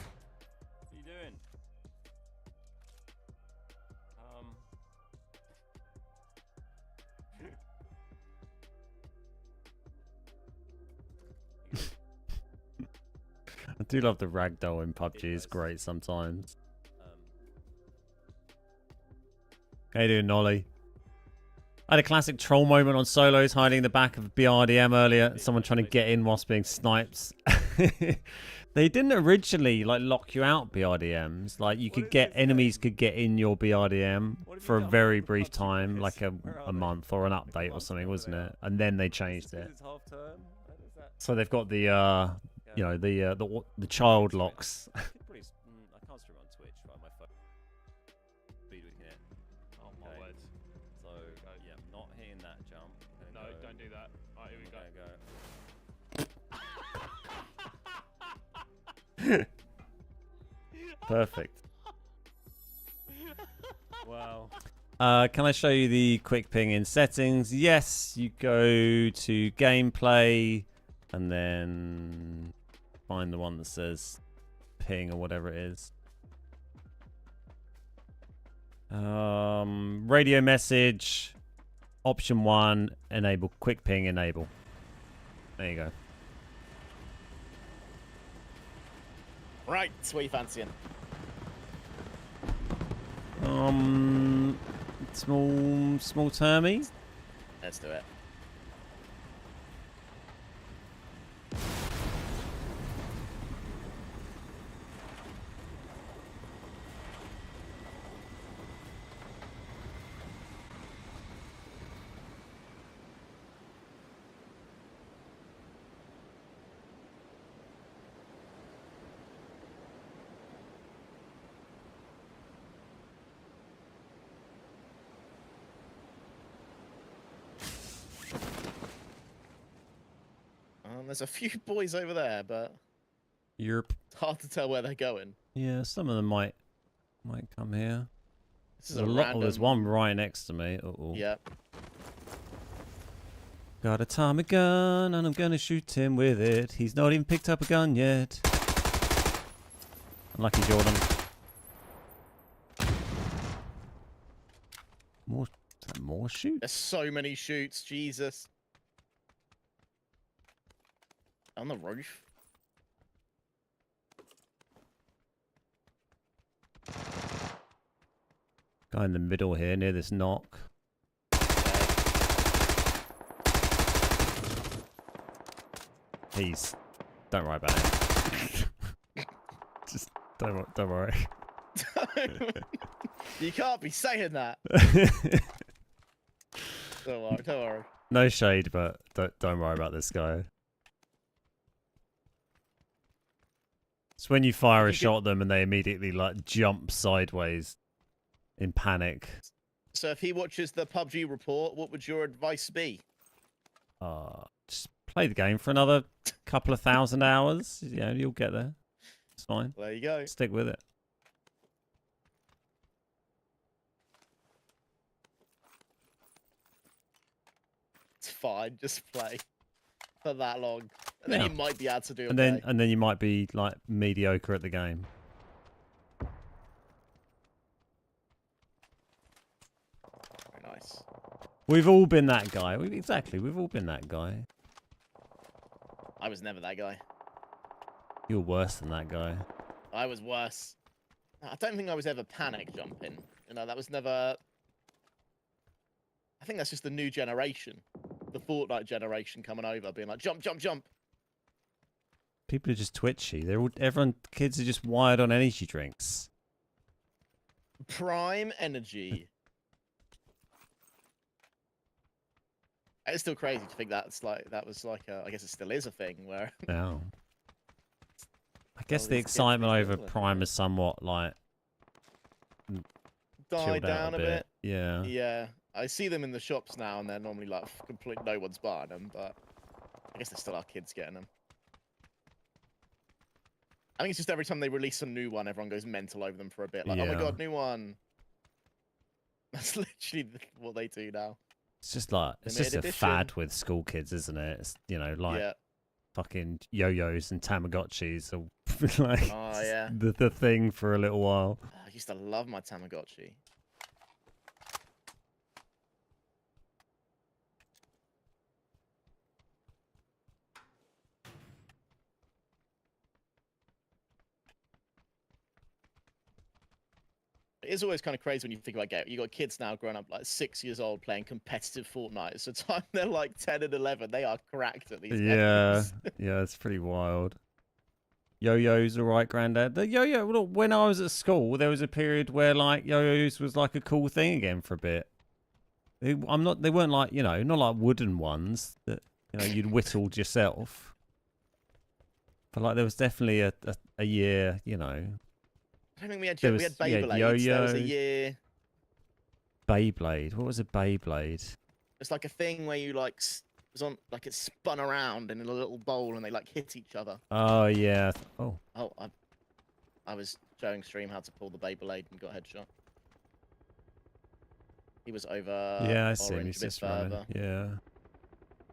are you doing? I do love the ragdoll in PUBG. It's great sometimes. How you doing, Nolly? I had a classic troll moment on solos hiding in the back of BRDM earlier. Someone trying to get in whilst being sniped. They didn't originally like lock you out BRDMs. Like you could get enemies could get in your BRDM for a very brief time, like a month or an update or something, wasn't it? And then they changed it. It's half term. So they've got the you know the child locks. I can't stream on Twitch right on my phone. Perfect. Wow. Can I show you the quick ping in settings? Yes, you go to gameplay and then find the one that says ping or whatever it is. Radio message, option 1, enable quick ping, enable. There you go. Right, what are you fancying? Small termy. Let's do it. There's a few boys over there, but Europe. it's hard to tell where they're going. Yeah, some of them might come here. This is There's a a lot. random... Oh, there's one right next to me. Uh-oh. Yeah. Got a Tommy gun and I'm gonna shoot him with it. He's not even picked up a gun yet. Unlucky Jordan. More shoot. There's so many shoots, Jesus. On the roof. Guy in the middle here near this knock. He's. Don't worry about it. Just don't worry. You can't be saying that. Don't worry. No shade, but don't worry about this guy. It's when you fire a shot at them and they immediately like jump sideways in panic. So if he watches the PUBG report, what would your advice be? Just play the game for another couple of 1,000 hours. Yeah, you'll get there. It's fine. There you go. Stick with it. It's fine. Just play for that long, and then Yeah. you might be able to do. And then you might be like mediocre at the game. Very nice. We've all been that guy. Exactly. We've all been that guy. I was never that guy. You're worse than that guy. I was worse. I don't think I was ever panic jumping. You know, that was never. I think that's just the new generation, the Fortnite generation coming over, being like, jump, jump, jump. People are just twitchy. Kids are just wired on energy drinks. Prime energy. It's still crazy to think that was like I guess it still is a thing where. No. I guess Well, the these kids excitement think over they're Prime is somewhat like died chilled down out a bit. Yeah. Yeah, I see them in the shops now, and they're normally like complete. No one's buying them, but I guess there still are kids getting them. I think it's just every time they release a new one, everyone goes mental over them for a bit. Like, oh my Yeah. god, new one. That's literally what they do now. It's just like it's Limited just a edition. fad with school kids, isn't it? It's, like Yeah. fucking yo-yos and Tamagotchis are like Oh yeah. the thing for a little while. I used to love my Tamagotchi. It is always kind of crazy when you think about it. You got kids now growing up like 6 years old playing competitive Fortnite. So time they're like 10 and 11, they are cracked at these Yeah, games. yeah, it's pretty wild. Yo-yos, all right, Grandad. The yo-yo. Look, when I was at school, there was a period where like yo-yos was like a cool thing again for a bit. They weren't like not like wooden ones that you'd whittled yourself. But like there was definitely a year, I don't think we had There we had was- yeah, Beyblades. There was yo-yo. a year. Beyblade. What was a Beyblade? It's like a thing where you like was on like it spun around in a little bowl and they like hit each other. Oh yeah. Oh. Oh, I was showing stream how to pull the Beyblade and got a headshot. He was over Yeah, I see him. orange He's a bit just running. further. Yeah.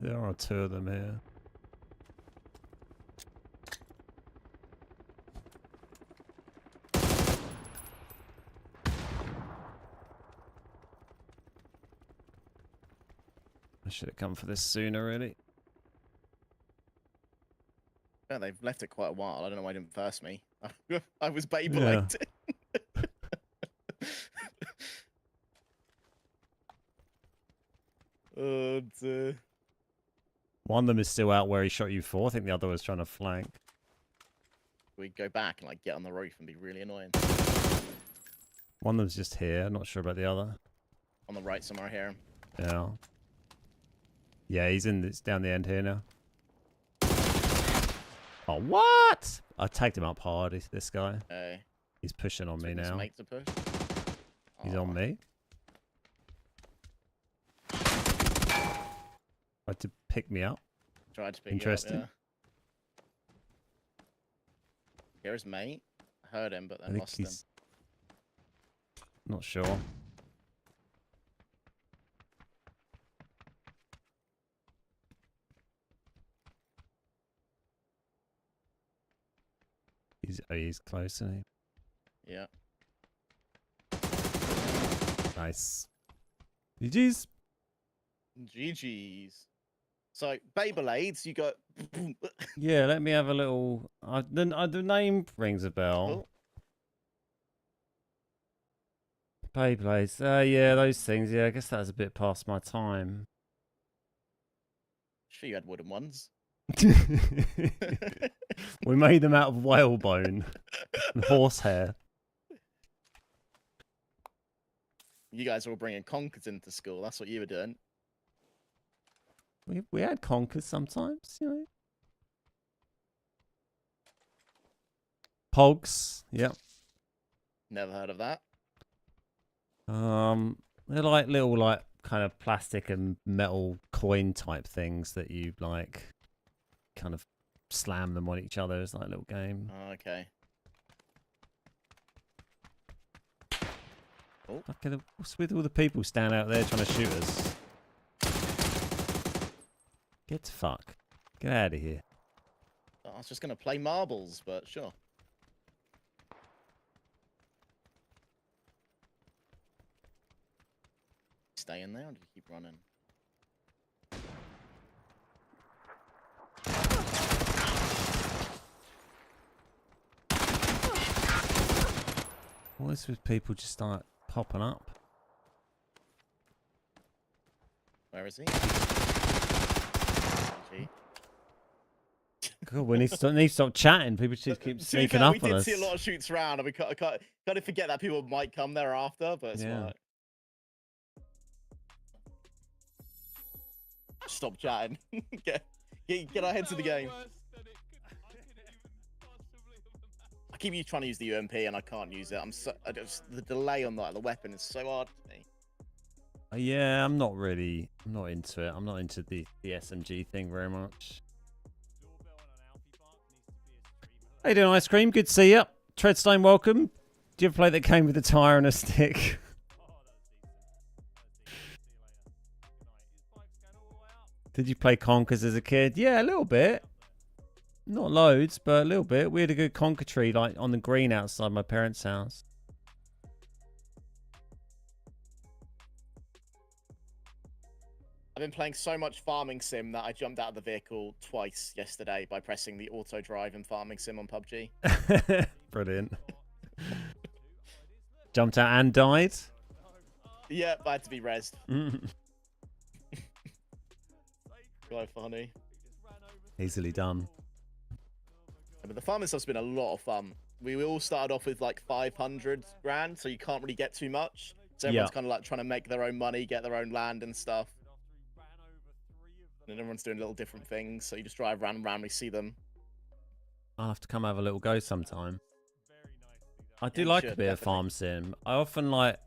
There are 2 of them here. I should have come for this sooner, really. Yeah, they've left it quite a while. I don't know why they didn't first me. I was Beyblade. Oh dear. One of them is still out where he shot you for. I think the other was trying to flank. We go back and like get on the roof and be really annoying. One of them's just here. Not sure about the other. On the right somewhere here. Yeah. Yeah, he's in. It's down the end here now. Oh, what? I tagged him up hard. This guy. He's pushing on me now. Make the push. He's on me. Tried to pick me up. Tried to pick Interesting. You up, yeah. Here's mate. I heard him, but I then think lost him. he's not sure. He's close, isn't he? Yeah. Nice. GG's. GG's. So Beyblades, you got. Yeah, let me have a little. The name rings a bell. Oh. Beyblades. Yeah, those things. Yeah, I guess that was a bit past my time. Sure, you had wooden ones. We made them out of whalebone and horsehair. You guys are all bringing conkers into school. That's what you were doing. We had conkers sometimes, you know. Pogs, yep. Never heard of that. They're like little like kind of plastic and metal coin type things that you like kind of slam them on each other. It's like a little game. Oh, okay. Oh. Okay, what's with all the people standing out there trying to shoot us? Get the fuck. Get out of here. I was just going to play marbles, but sure. Stay in there or do you keep running? What is with people just start popping up? Where is he? God, we need to stop chatting. People just keep sneaking up on us. We did see a lot of shoots around, and we kind of forget that people might come there after, but it's fine. Stop chatting. get our heads in the game. I keep trying to use the UMP and I can't use it. The delay on that, the weapon is so hard for me. Yeah, I'm not into it. I'm not into the SMG thing very much. How you doing, Ice Cream? Good to see you. Treadstone, welcome. Do you ever play that game with a tyre and a stick? Did you play Conkers as a kid? Yeah, a little bit. Not loads, but a little bit. We had a good conker tree like on the green outside my parents' house. I've been playing so much farming sim that I jumped out of the vehicle twice yesterday by pressing the auto drive in farming sim on Pubg. Brilliant. Jumped out and died? Yeah, I had to be rezzed. Quite funny. Easily done. But the farming stuff's been a lot of fun. We all started off with like 500 grand, so you can't really get too much. So everyone's kind of like trying to make their own money, get their own land and stuff. And everyone's doing little different things, so you just drive around and randomly see them. I'll have to come have a little go sometime. I do like a bit of farm sim. I often like...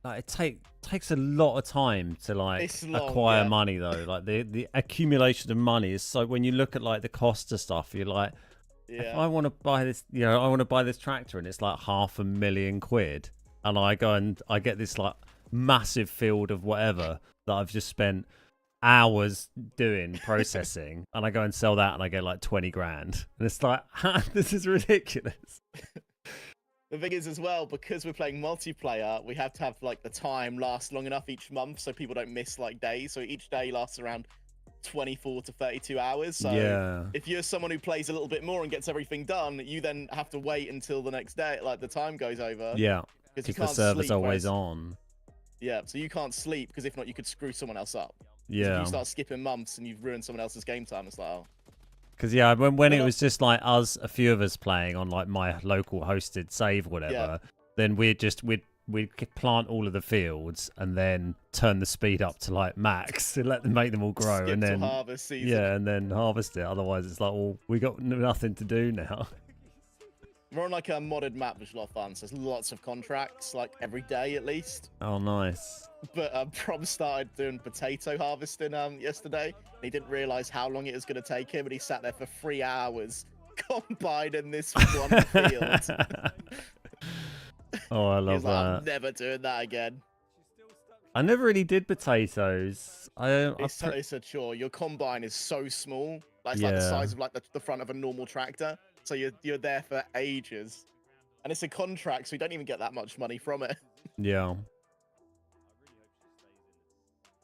like it takes a lot of time to like It's long, acquire yeah. money though. Like the accumulation of money is so when you look at like the cost of stuff, you're like, if I want to buy this, I want to buy this tractor and it's like £500,000, and I go and I get this like massive field of whatever that I've just spent hours doing processing, and I go and sell that and I get like 20 grand, and it's like, this is ridiculous. The thing is as well, because we're playing multiplayer, we have to have like the time last long enough each month so people don't miss like days. So each day lasts around 24 to 32 hours. So Yeah. if you're someone who plays a little bit more and gets everything done, you then have to wait until the next day, like the time goes over. Yeah, because you because the can't server's sleep, always whereas- on. Yeah, so you can't sleep because if not, you could screw someone else up. 'Cause if Yeah. you start skipping months and you've ruined someone else's game time, it's like, oh. Because yeah, when it Well, was just like us, a few of us playing on like my local hosted save, whatever, then we'd plant all of the fields and then turn the speed up to like max to make them all grow, Skip and till then harvest season. yeah, and then harvest it. Otherwise, it's like, well, we got nothing to do now. We're on like a modded map, which is a lot of fun. So there's lots of contracts, like every day at least. Oh, nice. But Prom started doing potato harvesting yesterday. And he didn't realize how long it was going to take him, and he sat there for 3 hours combining this one field. Oh, I He love was like, I'm that. never doing that again. I never really did potatoes. It's a chore. Your combine is so small. Like, it's like the Yeah. size of like the front of a normal tractor. So you're there for ages. And it's a contract, so you don't even get that much money from it. Yeah.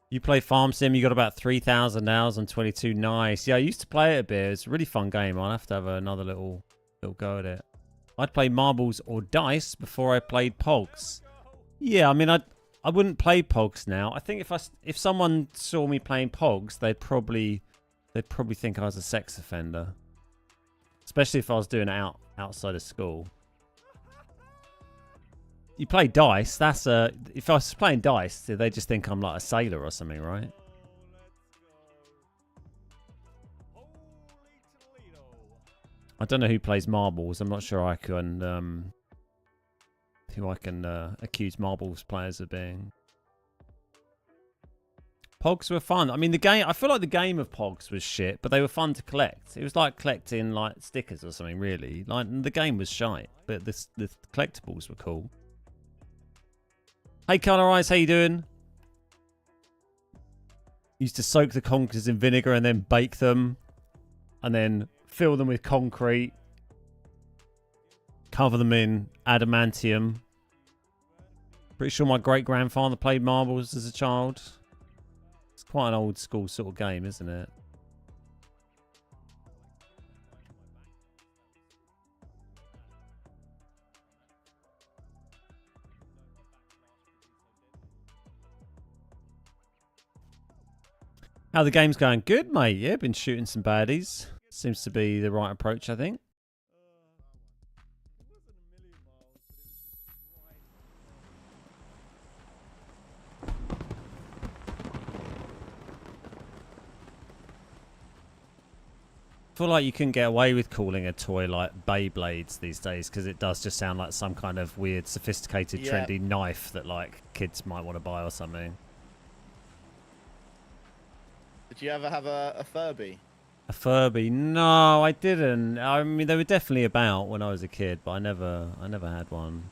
You play Farm Sim, you got about 3,000 hours on 22. Nice. Yeah, I used to play it a bit. It's a really fun game. I'll have to have another little go at it. I'd play marbles or dice before I played Pogs. Yeah, I mean, I wouldn't play Pogs now. I think if someone saw me playing Pogs, they'd probably think I was a sex offender. Especially if I was doing it outside of school. You play dice, if I was playing dice, they just think I'm like a sailor or something, right? I don't know who plays marbles. I'm not sure I can who I can accuse marbles players of being. Pogs were fun. I mean, I feel like the game of Pogs was shit, but they were fun to collect. It was like collecting like stickers or something, really. Like the game was shite, but the collectibles were cool. Hey, Colour Eyes, how you doing? Used to soak the conkers in vinegar and then bake them, and then fill them with concrete, cover them in adamantium. Pretty sure my great-grandfather played marbles as a child. It's quite an old school sort of game, isn't it? How the game's going? Good, mate. Yeah, been shooting some baddies. Seems to be the right approach, I think. I feel like you can get away with calling a toy like Beyblades these days because it does just sound like some kind of weird, sophisticated, Yeah. trendy knife that like kids might want to buy or something. Did you ever have a Furby? A Furby? No, I didn't. I mean, they were definitely about when I was a kid, but I never had one.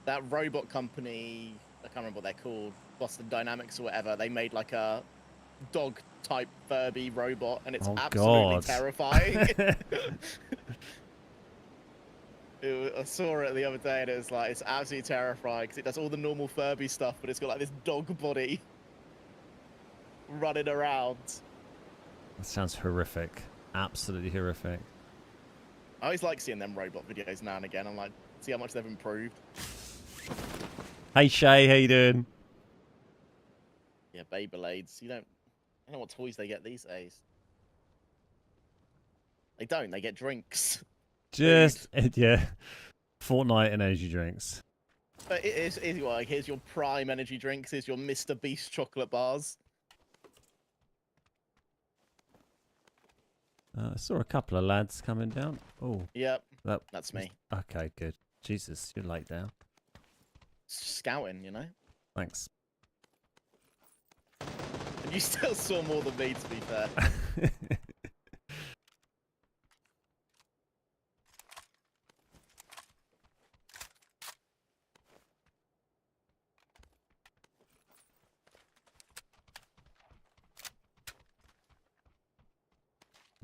That robot company, I can't remember what they're called, Boston Dynamics or whatever, they made like a dog-type Furby robot, and it's Oh, absolutely God. terrifying. I saw it the other day, and it was like, it's absolutely terrifying, because it does all the normal Furby stuff, but it's got like this dog body running around. That sounds horrific. Absolutely horrific. I always like seeing them robot videos now and again. I'm like, see how much they've improved. Hey Shay, how you doing? Yeah, Beyblades. I don't know what toys they get these days. They don't. They get drinks. Just yeah, Fortnite and energy drinks. But it is like, here's your Prime energy drinks. Here's your Mr. Beast chocolate bars. I saw a couple of lads coming down. Oh, Yep, that, that's me. okay, good. Jesus, you're late now. Scouting, you know. Thanks. And you still saw more than me, to be fair.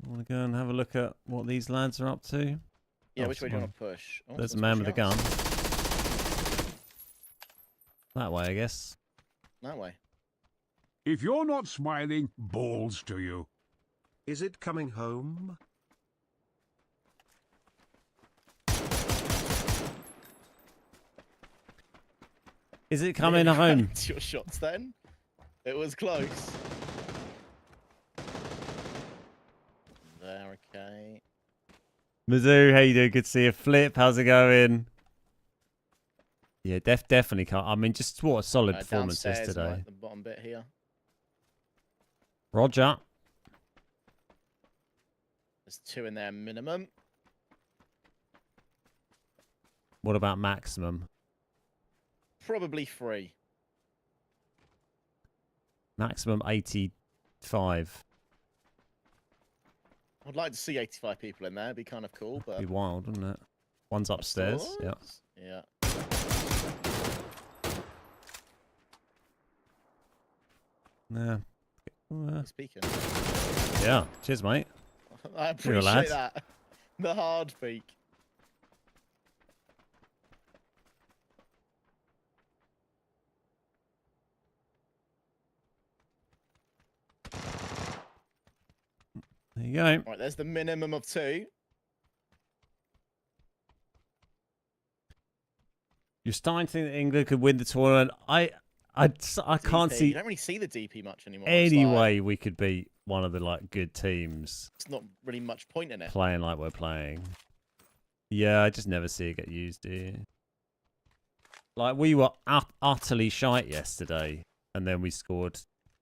I want to go and have a look at what these lads are up to. Yeah, Oh, which way do you someone- want to push? Oh, There's a someone's man with a pushing gun. us. That way, I guess. That way. If you're not smiling, balls to you. Is it coming home? Is it coming Yeah, home? to your shots then. It was close. There, okay. Mizzou, how you doing? Good to see you. Flip, how's it going? Yeah, definitely can't. I mean, just what a solid performance Downstairs, yesterday. like the bottom bit here. Roger. There's 2 in there minimum. What about maximum? Probably 3. Maximum 85. I'd like to see 85 people in there. It'd be kind of cool, but Be wild, wouldn't it? One's upstairs. Yeah. Yeah. Yeah. Speaking. Yeah. Cheers, mate. I You're a lad. appreciate that. The hard peak. There you go. Right, there's the minimum of 2. You're starting to think that England could win the tournament. I can't DP. see You don't really see the DP much anymore. any It's like, way we could beat one of the like good teams it's not really much point in it. playing like we're playing. Yeah, I just never see it get used, do you? Like we were utterly shite yesterday, and then we scored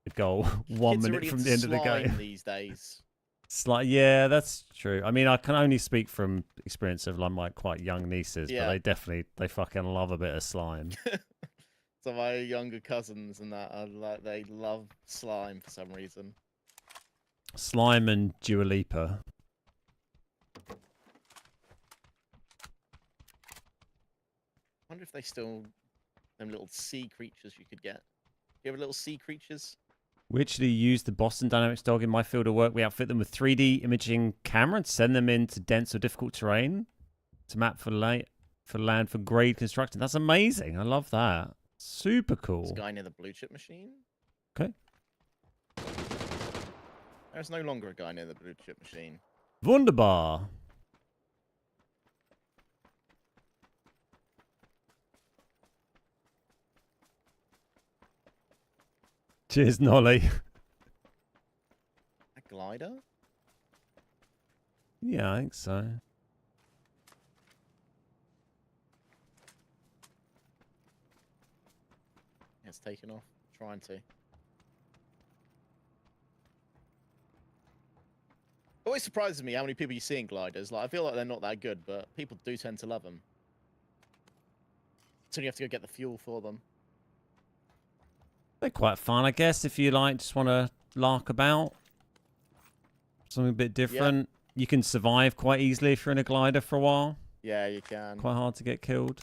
a goal 1 Kids are minute really from into the end of the slime game. these days. It's like, yeah, that's true. I mean, I can only speak from experience of like my quite young nieces, Yeah. but they fucking love a bit of slime. So my younger cousins and that are like they love slime for some reason. Slime and Dua Lipa. I wonder if they still them little sea creatures you could get. You have little sea creatures? We actually use the Boston Dynamics dog in my field of work. We outfit them with 3D imaging camera and send them into dense or difficult terrain to map for land for grade construction. That's amazing. I love that. Super There's cool. a guy near the blue chip machine. Okay. There's no longer a guy near the blue chip machine. Wunderbar. Cheers, Nolly. A glider? Yeah, I think so. Yeah, it's taken off. Trying to. Always surprises me how many people you see in gliders. Like I feel like they're not that good, but people do tend to love them. So you have to go get the fuel for them. They're quite fun, I guess, if you like just want to lark about. Something a bit different. You can survive quite easily if you're in a glider for a while. Yeah, you can. Quite hard to get killed.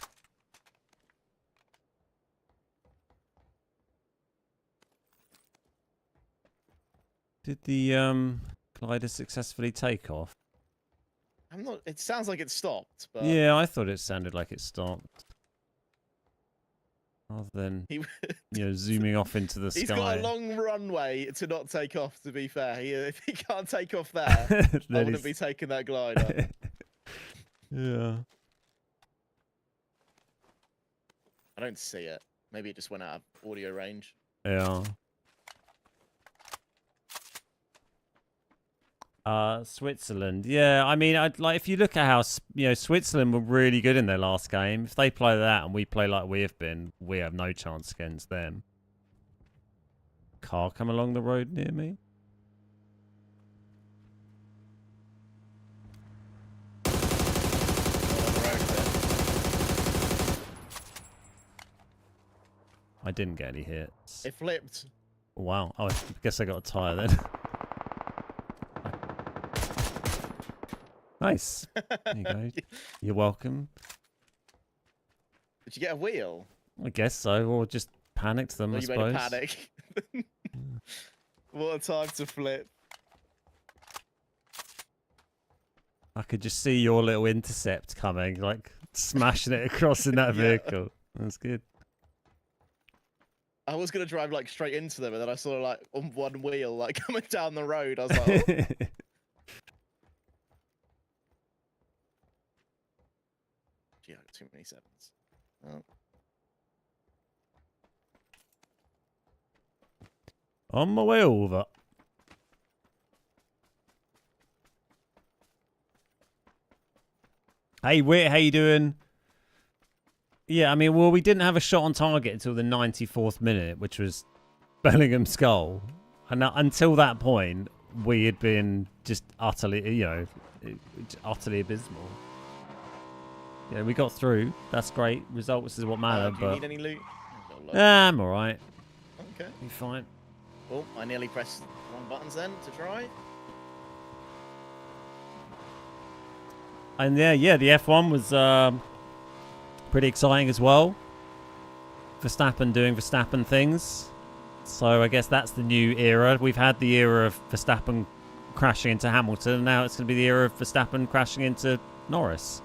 Did the glider successfully take off? I'm not. It sounds like it stopped, but Yeah, I thought it sounded like it stopped. Rather than he, zooming off into the he's sky. got a long runway to not take off. To be fair, if he can't take off there, I Then wouldn't he's- be taking that glider. Yeah. I don't see it. Maybe it just went out of audio range. Yeah. Switzerland. Yeah, I mean, if you look at how Switzerland were really good in their last game. If they play that and we play like we have been, we have no chance against them. Car come along the road near me. Not on the road a bit. I didn't get any hits. It flipped. Wow. Oh, I guess I got a tyre then. Nice. There you go. You're welcome. Did you get a wheel? I guess so, or just panicked them, Or I you suppose. made a panic? What a time to flip. I could just see your little intercept coming, like smashing it across in that Yeah. vehicle. That's good. I was gonna drive like straight into them, and then I saw like on one wheel like coming down the road. I was like, oh. Gee, I got too many sevens. Oh. On my way over. Hey, Whit, how you doing? Yeah, I mean, well, we didn't have a shot on target until the 94th minute, which was Bellingham's goal. And until that point, we had been just utterly, utterly abysmal. Yeah, we got through. That's great. Results is what matter, Do you but need any loot? I'm all right. Okay. Be fine. Oh, I nearly pressed the wrong buttons then to try. And yeah, the F1 was pretty exciting as well. Verstappen doing Verstappen things. So I guess that's the new era. We've had the era of Verstappen crashing into Hamilton, and now it's going to be the era of Verstappen crashing into Norris.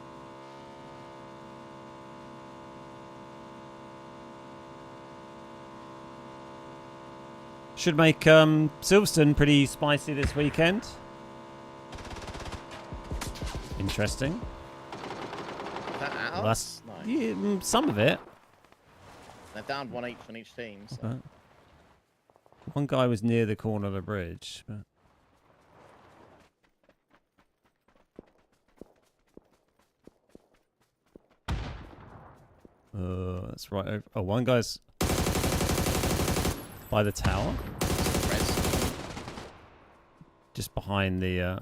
Should make Silverstone pretty spicy this weekend. Interesting. Is that at Well, us? that's No. yeah, some of it. They're down 1 each on each team. So. One guy was near the corner of the bridge. But... that's right over. Oh, one guy's by the tower. Just behind the...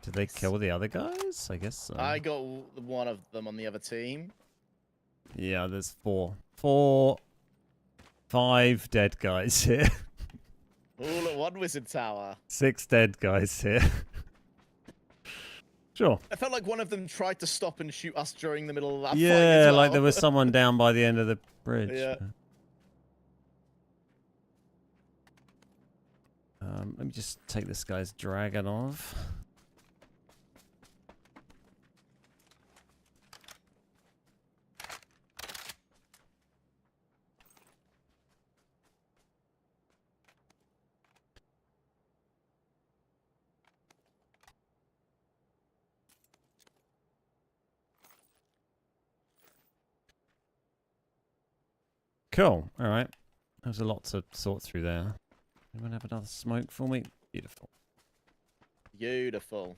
Did they kill the other guys? I guess so. I got one of them on the other team. Yeah, there's 5 dead guys here. All at one wizard tower. 6 dead guys here. Sure. I felt like one of them tried to stop and shoot us during the middle of that fight Yeah, as well. like there was someone down by the end of the bridge. Yeah. Let me just take this guy's dragon off. Cool. All right. There's a lot to sort through there. Anyone have another smoke for me? Beautiful. Beautiful.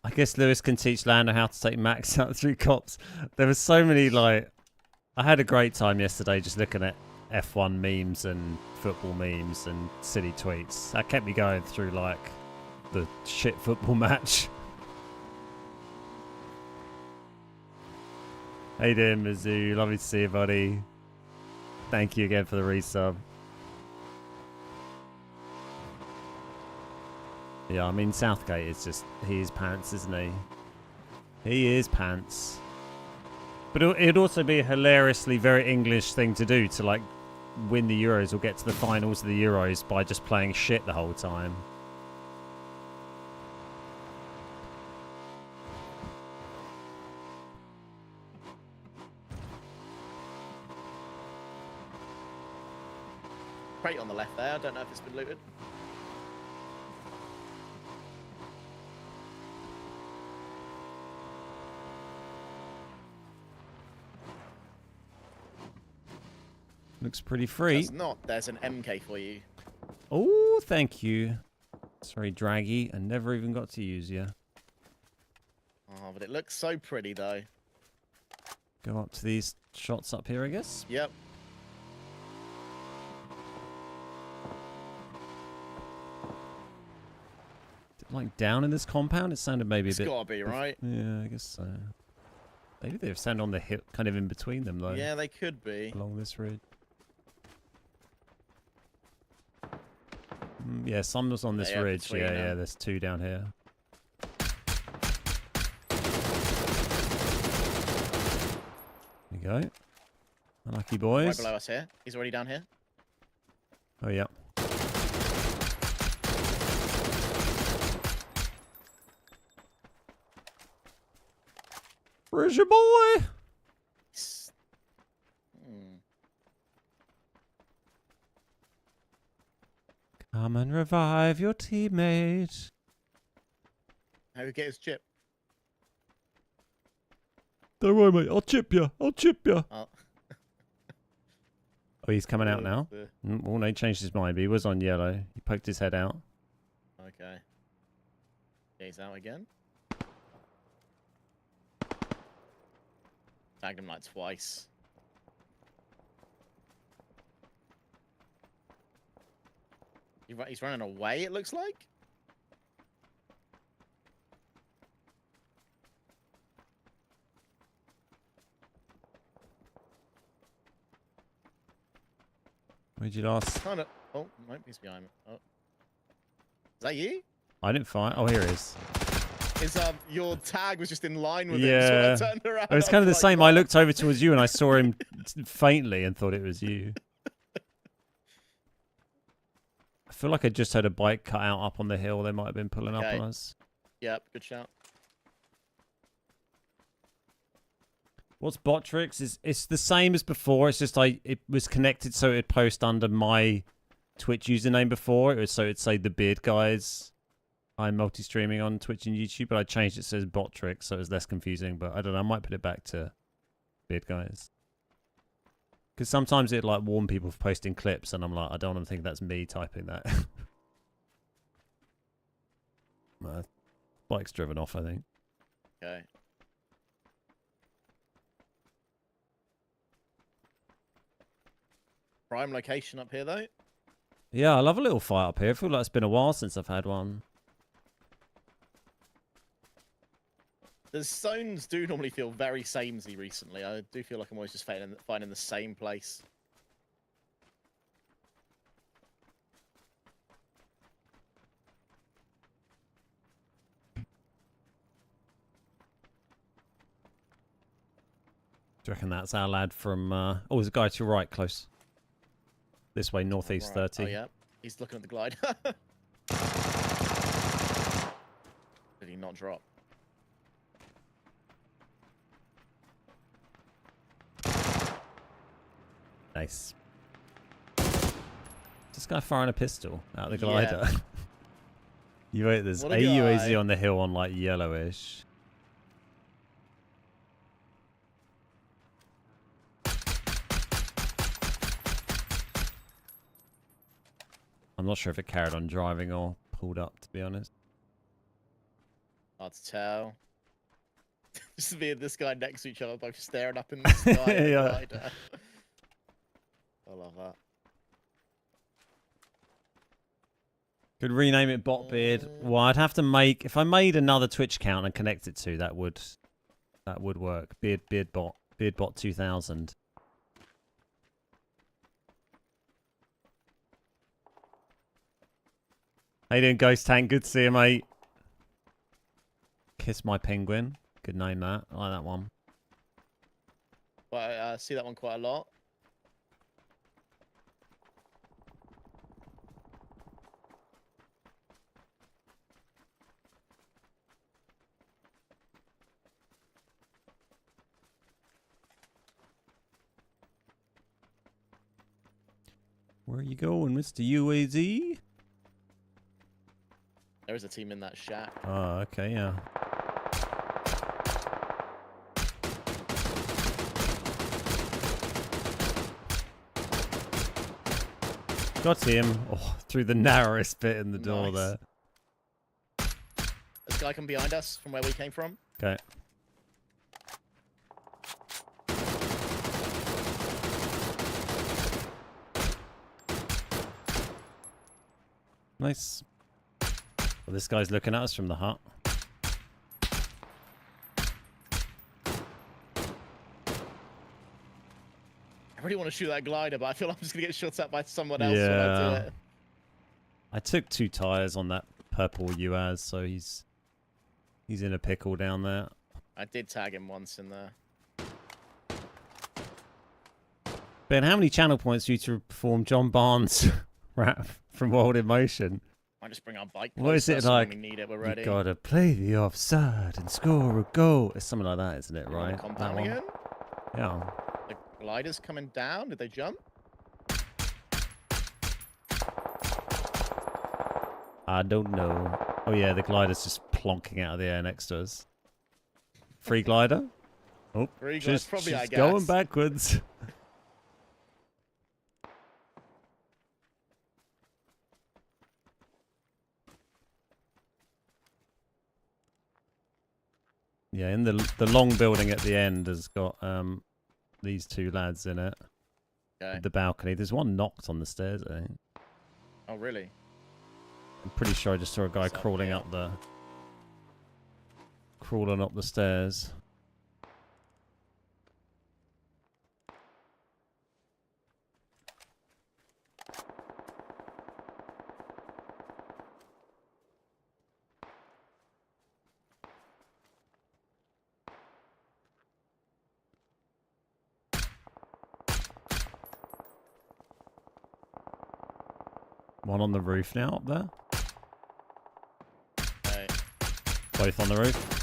I guess Lewis can teach Lando how to take Max out through cops. There were so many, like... I had a great time yesterday just looking at F1 memes and football memes and silly tweets. That kept me going through, like, the shit football match. How you doing, Mizzou? Lovely to see you, buddy. Thank you again for the resub. Yeah, I mean, Southgate is just... He is pants, isn't he? He is pants. But it'd also be a hilariously very English thing to do to, like, win the Euros or get to the finals of the Euros by just playing shit the whole time. Crate on the left there. I don't know if it's been looted. Looks pretty free. That's not. There's an MK for you. Oh, thank you. Sorry, Draggy. I never even got to use you. of it. It looks so pretty, though. Go up to these shots up here, I guess. Yep. Like down in this compound, it sounded maybe a It's bit. gotta be, right? Yeah, I guess so. Maybe they've sound on the hill, kind of in between them though. Yeah, they could be. Along this ridge. Yeah, some was on this Yeah, ridge. between Yeah, them. yeah. There's two down here. There you go. Unlucky Right boys. below us here. He's already down here. Oh yeah. Where's your boy? Come and revive your teammate. How we get his chip? Don't worry, mate. I'll chip you. I'll chip you. Oh. Oh, he's coming out now. The- Oh, no, he changed his mind, but he was on yellow. He poked his head out. Okay. Yeah, he's out again. Tagged him like twice. He's running away, it looks like. Where'd you last? Kind of. Oh, nope, he's behind me. Oh. Is that you? I didn't find. Oh, here he is. Is your tag was just in line with Yeah. him, so I turned around. It was I kind of the like, same. "What?" I looked over towards you and I saw him faintly and thought it was you. I feel like I just had a bike cut out up on the hill. They might have been pulling up Okay. on us. Yep, good shout. What's bot tricks? It's the same as before. It's just it was connected so it'd post under my Twitch username before. It was so it'd say the Beard Guys. I'm multi-streaming on Twitch and YouTube, but I changed it so it says bot tricks, so it was less confusing. But I don't know. I might put it back to Beard Guys because sometimes it like warn people for posting clips, and I'm like, I don't want to think that's me typing that. Bike's driven off, I think. Okay. Prime location up here, though. Yeah, I love a little fight up here. I feel like it's been a while since I've had one. The zones do normally feel very samey recently. I do feel like I'm always just finding the same place. Do you reckon that's our lad from... Oh, there's a guy to your right, close. This way, northeast Right. 30. Oh, yeah. He's looking at the glide. Did he not drop? Nice. This guy firing a pistol out of the Yeah. glider. You wait, there's What a a UAZ guy. on the hill on like yellowish. I'm not sure if it carried on driving or pulled up, to be honest. Hard to tell. Just me and this guy next to each other, both staring up in the sky. at the Yeah. glider. I love that. Could rename it Botbeard. Well, I'd have to make... If I made another Twitch account and connect it to, that would work. Beardbot 2000. How you doing, Ghost Tank? Good to see you, mate. Kiss My Penguin. Good name, that. I like that one. But I see that one quite a lot. Where are you going, Mr. UAZ? There is a team in that shack. Oh, okay, yeah. Got him. Oh, through the narrowest bit in the door Nice. there. This guy come behind us from where we came from. Okay. Nice. Well, this guy's looking at us from the hut. I really want to shoot that glider, but I feel I'm just gonna get shot at by someone else when I do Yeah. it. I took 2 tires on that purple UAZ, so he's in a pickle down there. I did tag him once in there. Ben, how many channel points do you to perform John Barnes' rap from World in Motion? I just bring our bike. What is it closer, so when like? we need it, we're ready. You gotta play the offside and score a goal. It's something like that, isn't it? You want Right? the That compound one? again? Yeah. The gliders coming down. Did they jump? I don't know. Oh yeah, the glider's just plonking out of the air next to us. Free glider? Oh, Free glider's just, probably, I just going guess. backwards. Yeah, in the long building at the end has got these 2 lads in it. Okay. With the balcony. There's one knocked on the stairs, I think. Oh really? I'm pretty sure I just saw a guy What's up crawling here? up the stairs. One on the roof now up there. Okay. Both on the roof.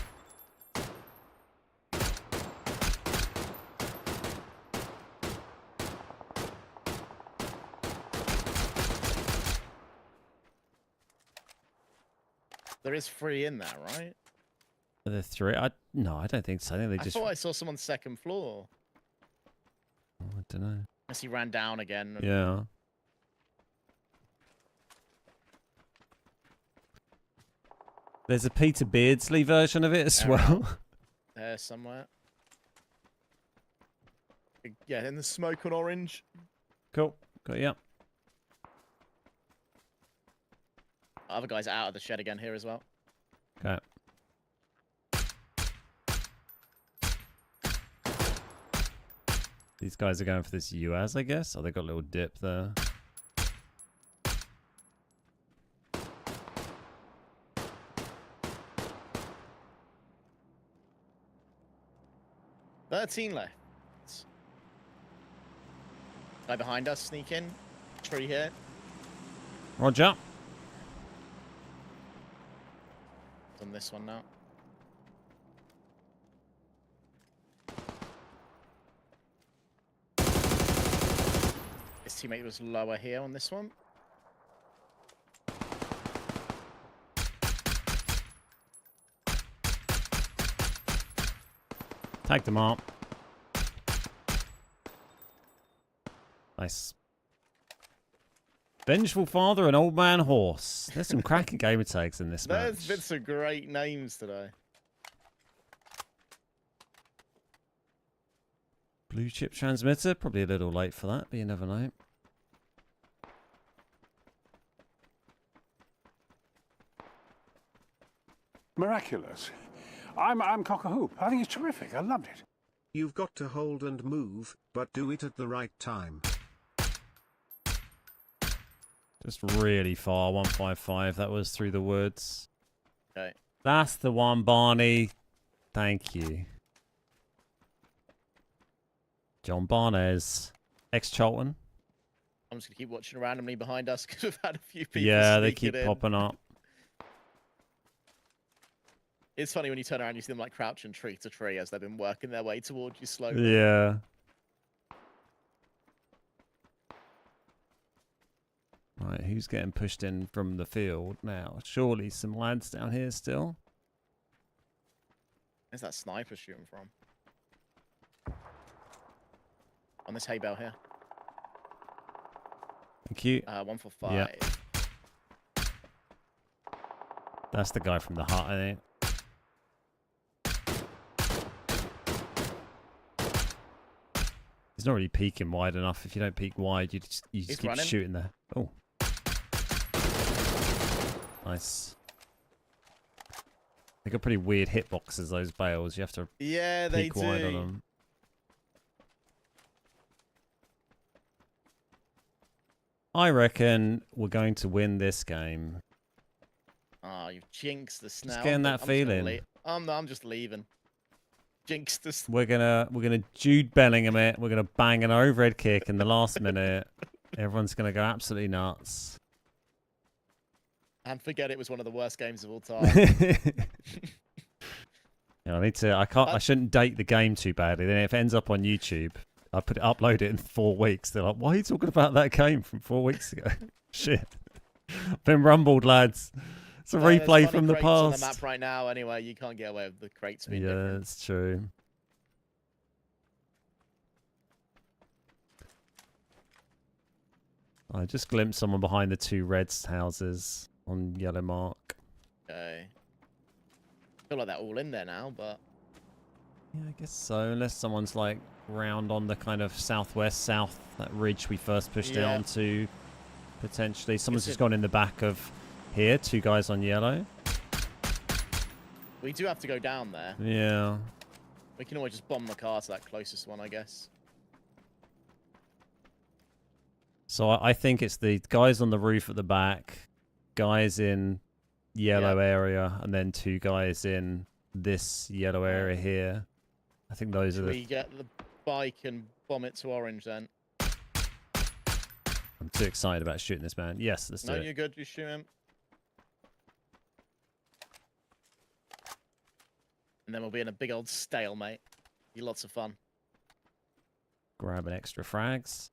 There is 3 in there, right? Are there 3? No, I don't think so. I think they I just. thought I saw someone second floor. Oh, I don't know. Unless he ran down again. Yeah. There's a Peter Beardsley version of it as There well. There somewhere. Yeah, in the smoke on orange. Cool. Got you. Other guy's out of the shed again here as well. Okay. These guys are going for this UAS, I guess. Oh, they got a little dip there. $13 left. Guy behind us, sneak in. Tree here. Roger. On this one now. His teammate was lower here on this one. Tag them up. Nice. Vengeful Father and Old Man Horse. There's some cracking gamer tags in this There's match. been some great names today. Blue chip transmitter. Probably a little late for that, but you never know. Miraculous. I'm cock-a-hoop. I think it's terrific. I loved it. You've got to hold and move, but do it at the right time. Just really far. 155. That was through the woods. Okay. That's the one, Barney. Thank you. John Barnes. Ex-Charlton. I'm just going to keep watching randomly behind us because we've had a few people Yeah, they sneaking keep in. popping up. It's funny when you turn around, you see them like crouching tree to tree as they've been working their way towards you slowly. Yeah. Right, who's getting pushed in from the field now? Surely some lads down here still. Where's that sniper shooting from? On this hay bale here. Thank you. 145. Yeah. That's the guy from the hut, I think. He's not really peeking wide enough. If you don't peek wide, you just He's keep running. shooting there. Oh. Nice. They got pretty weird hitboxes, those bales. You have to Yeah, they peek wide on do. them. I reckon we're going to win this game. Oh, you've jinxed the snap. getting that feeling. I'm just leaving. Jinxed the We're gonna Jude Bellingham it. We're gonna bang an overhead kick in the last minute. Everyone's gonna go absolutely nuts. and forget it was one of the worst games of all time. Yeah, I shouldn't date the game too badly. Then if it ends up on YouTube, upload it in 4 weeks. They're like, why are you talking about that game from 4 weeks ago? Shit. Been rumbled, lads. It's a replay from the crates past. on the map right now, anyway. You can't get away with the crates being different. Yeah, it's true. I just glimpsed someone behind the 2 red houses on yellow mark. Okay. I feel like they're all in there now, but... Yeah, I guess so. Unless someone's like round on the kind of southwest south, that ridge we first pushed down to, potentially. Someone's just gone in the back of here. 2 guys on yellow. We do have to go down there. Yeah. We can always just bomb the car to that closest one, I guess. So I think it's the guys on the roof at the back, guys in yellow area, and then 2 guys in this yellow area here. I think those are the... We get the bike and bomb it to orange then. I'm too excited about shooting this man. Yes, let's do it. No, you're good. You shoot him. And then we'll be in a big old stalemate. Be lots of fun. Grab an extra frags.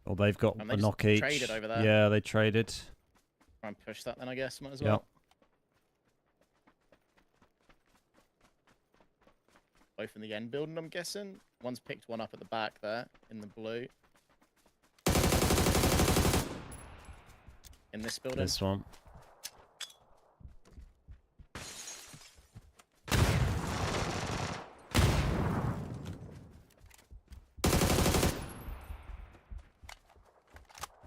Well, they've got a knock each. Traded over there. Yeah, they traded. Try and push that then, I guess. Might as well. Both in the end building, I'm guessing. One's picked one up at the back there in the blue. In this building. This one.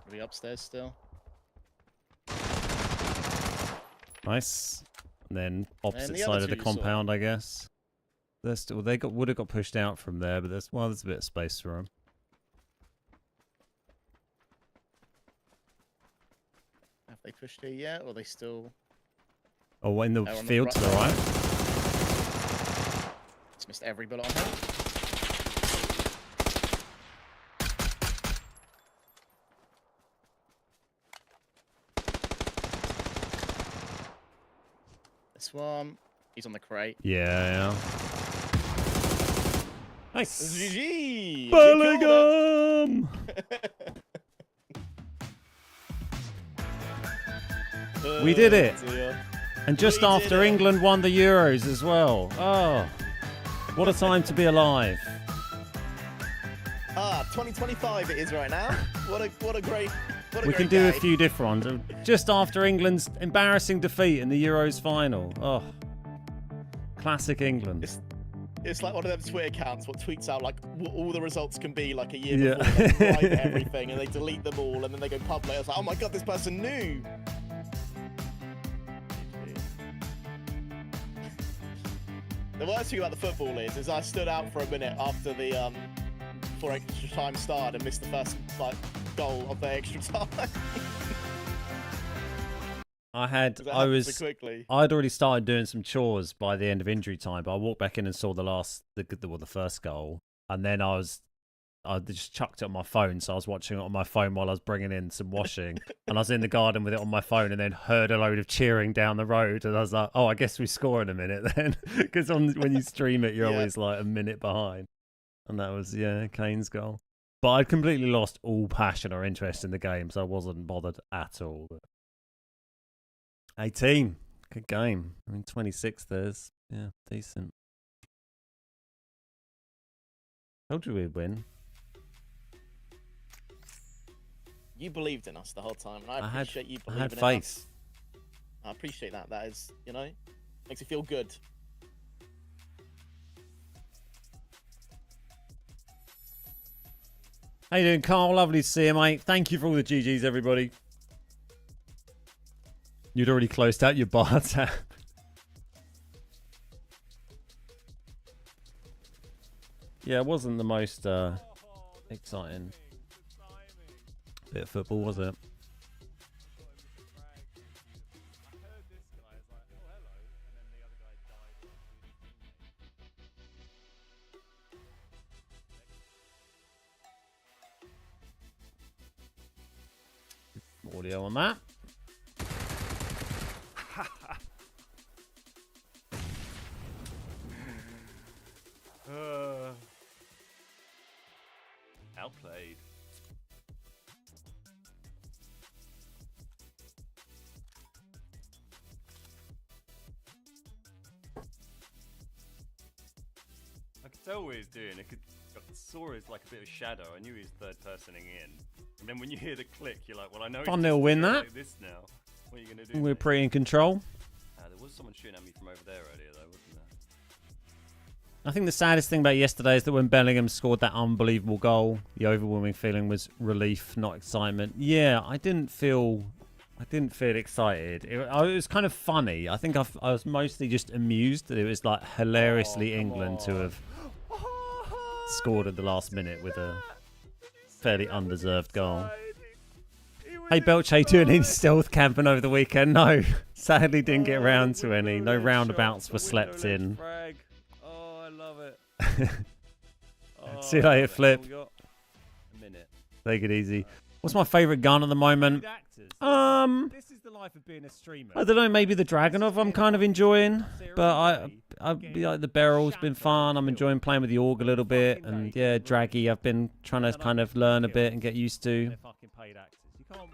Are we upstairs still? Nice. And then opposite the side other of the 2 you saw. compound, I guess. They're still, would have got pushed out from there, but there's a bit of space for them. Have they pushed here yet, or are they still... Oh, in the on the field to the right. right. Just missed every bullet on him. This one, he's on the crate. Yeah. Nice. GG! Bellingham! We did it. And just We after did it. England won the Euros as well. Oh, what a time to be alive. 2025 it is right now. What a great We can do a few different ones. Just after England's embarrassing defeat in the Euros final. Oh, classic England. It's like one of them Twitter accounts what tweets out like what all the results can be like a year Yeah. before they private everything and they delete them all and then they go public. It's like, oh my god, this person knew. The worst thing about the football is I stood out for a minute after the before extra time started and missed the first goal of the extra time. I'd already started doing some chores by the end of injury time, but I walked back in and saw the first goal, and then I just chucked it on my phone, so I was watching it on my phone while I was bringing in some washing, and I was in the garden with it on my phone, and then heard a load of cheering down the road, and I was like, oh, I guess we score in a minute then, because when you stream it, you're always like a minute behind, and that was Kane's goal. But I'd completely lost all passion or interest in the game, so I wasn't bothered at all. But 18. Good game. I mean, 26 there's. Yeah, decent. Told you we'd win. You believed in us the whole time, and I I had appreciate you I believing had in faith. us. I appreciate that. That is, you know, makes you feel good. How you doing, Carl? Lovely to see you, mate. Thank you for all the GGs, everybody. You'd already closed out your bar tab. Yeah, it wasn't the most exciting bit of football, was it? Audio on that. Outplayed. I could tell what he was doing. I saw it like a bit of shadow. I knew he was third personing in. And then when you hear the click, you're like, well, I know Fun he's little just win going that. like this now. What are you going to do? We're mate? pretty in control. There was someone shooting at me from over there earlier, though, wasn't there? I think the saddest thing about yesterday is that when Bellingham scored that unbelievable goal, the overwhelming feeling was relief, not excitement. Yeah, I didn't feel excited. It was kind of funny. I think I was mostly just amused that it was like hilariously England to have scored at the last minute with a fairly undeserved goal. Hey Belch, how you doing? Any stealth camping over the weekend? No, sadly didn't get around to any. No roundabouts were slept in. Oh, I love it. See you later, Flip. A minute. Take it easy. What's my favourite gun at the moment? This is the life of being a streamer. I don't know, maybe the Dragonov I'm kind of enjoying, but I like the barrel's been fun. I'm enjoying playing with the AUG a little bit, and yeah, Draggy I've been trying to kind of learn a bit and get used to. They're fucking paid actors. You can't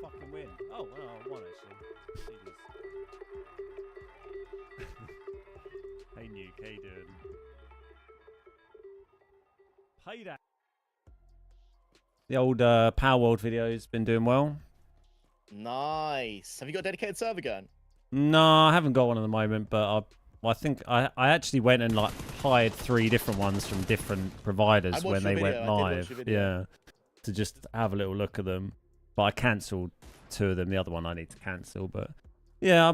fucking win. Oh, well, I won actually. Hey, Nuke, how you doing? Paid actors. The old Palworld video's been doing well. Nice. Have you got a dedicated server going? No, I haven't got one at the moment, but I think I actually went and like hired 3 different ones from different providers when they went live. Yeah, to just have a little look at them. But I cancelled 2 of them. The other one I need to cancel. But yeah,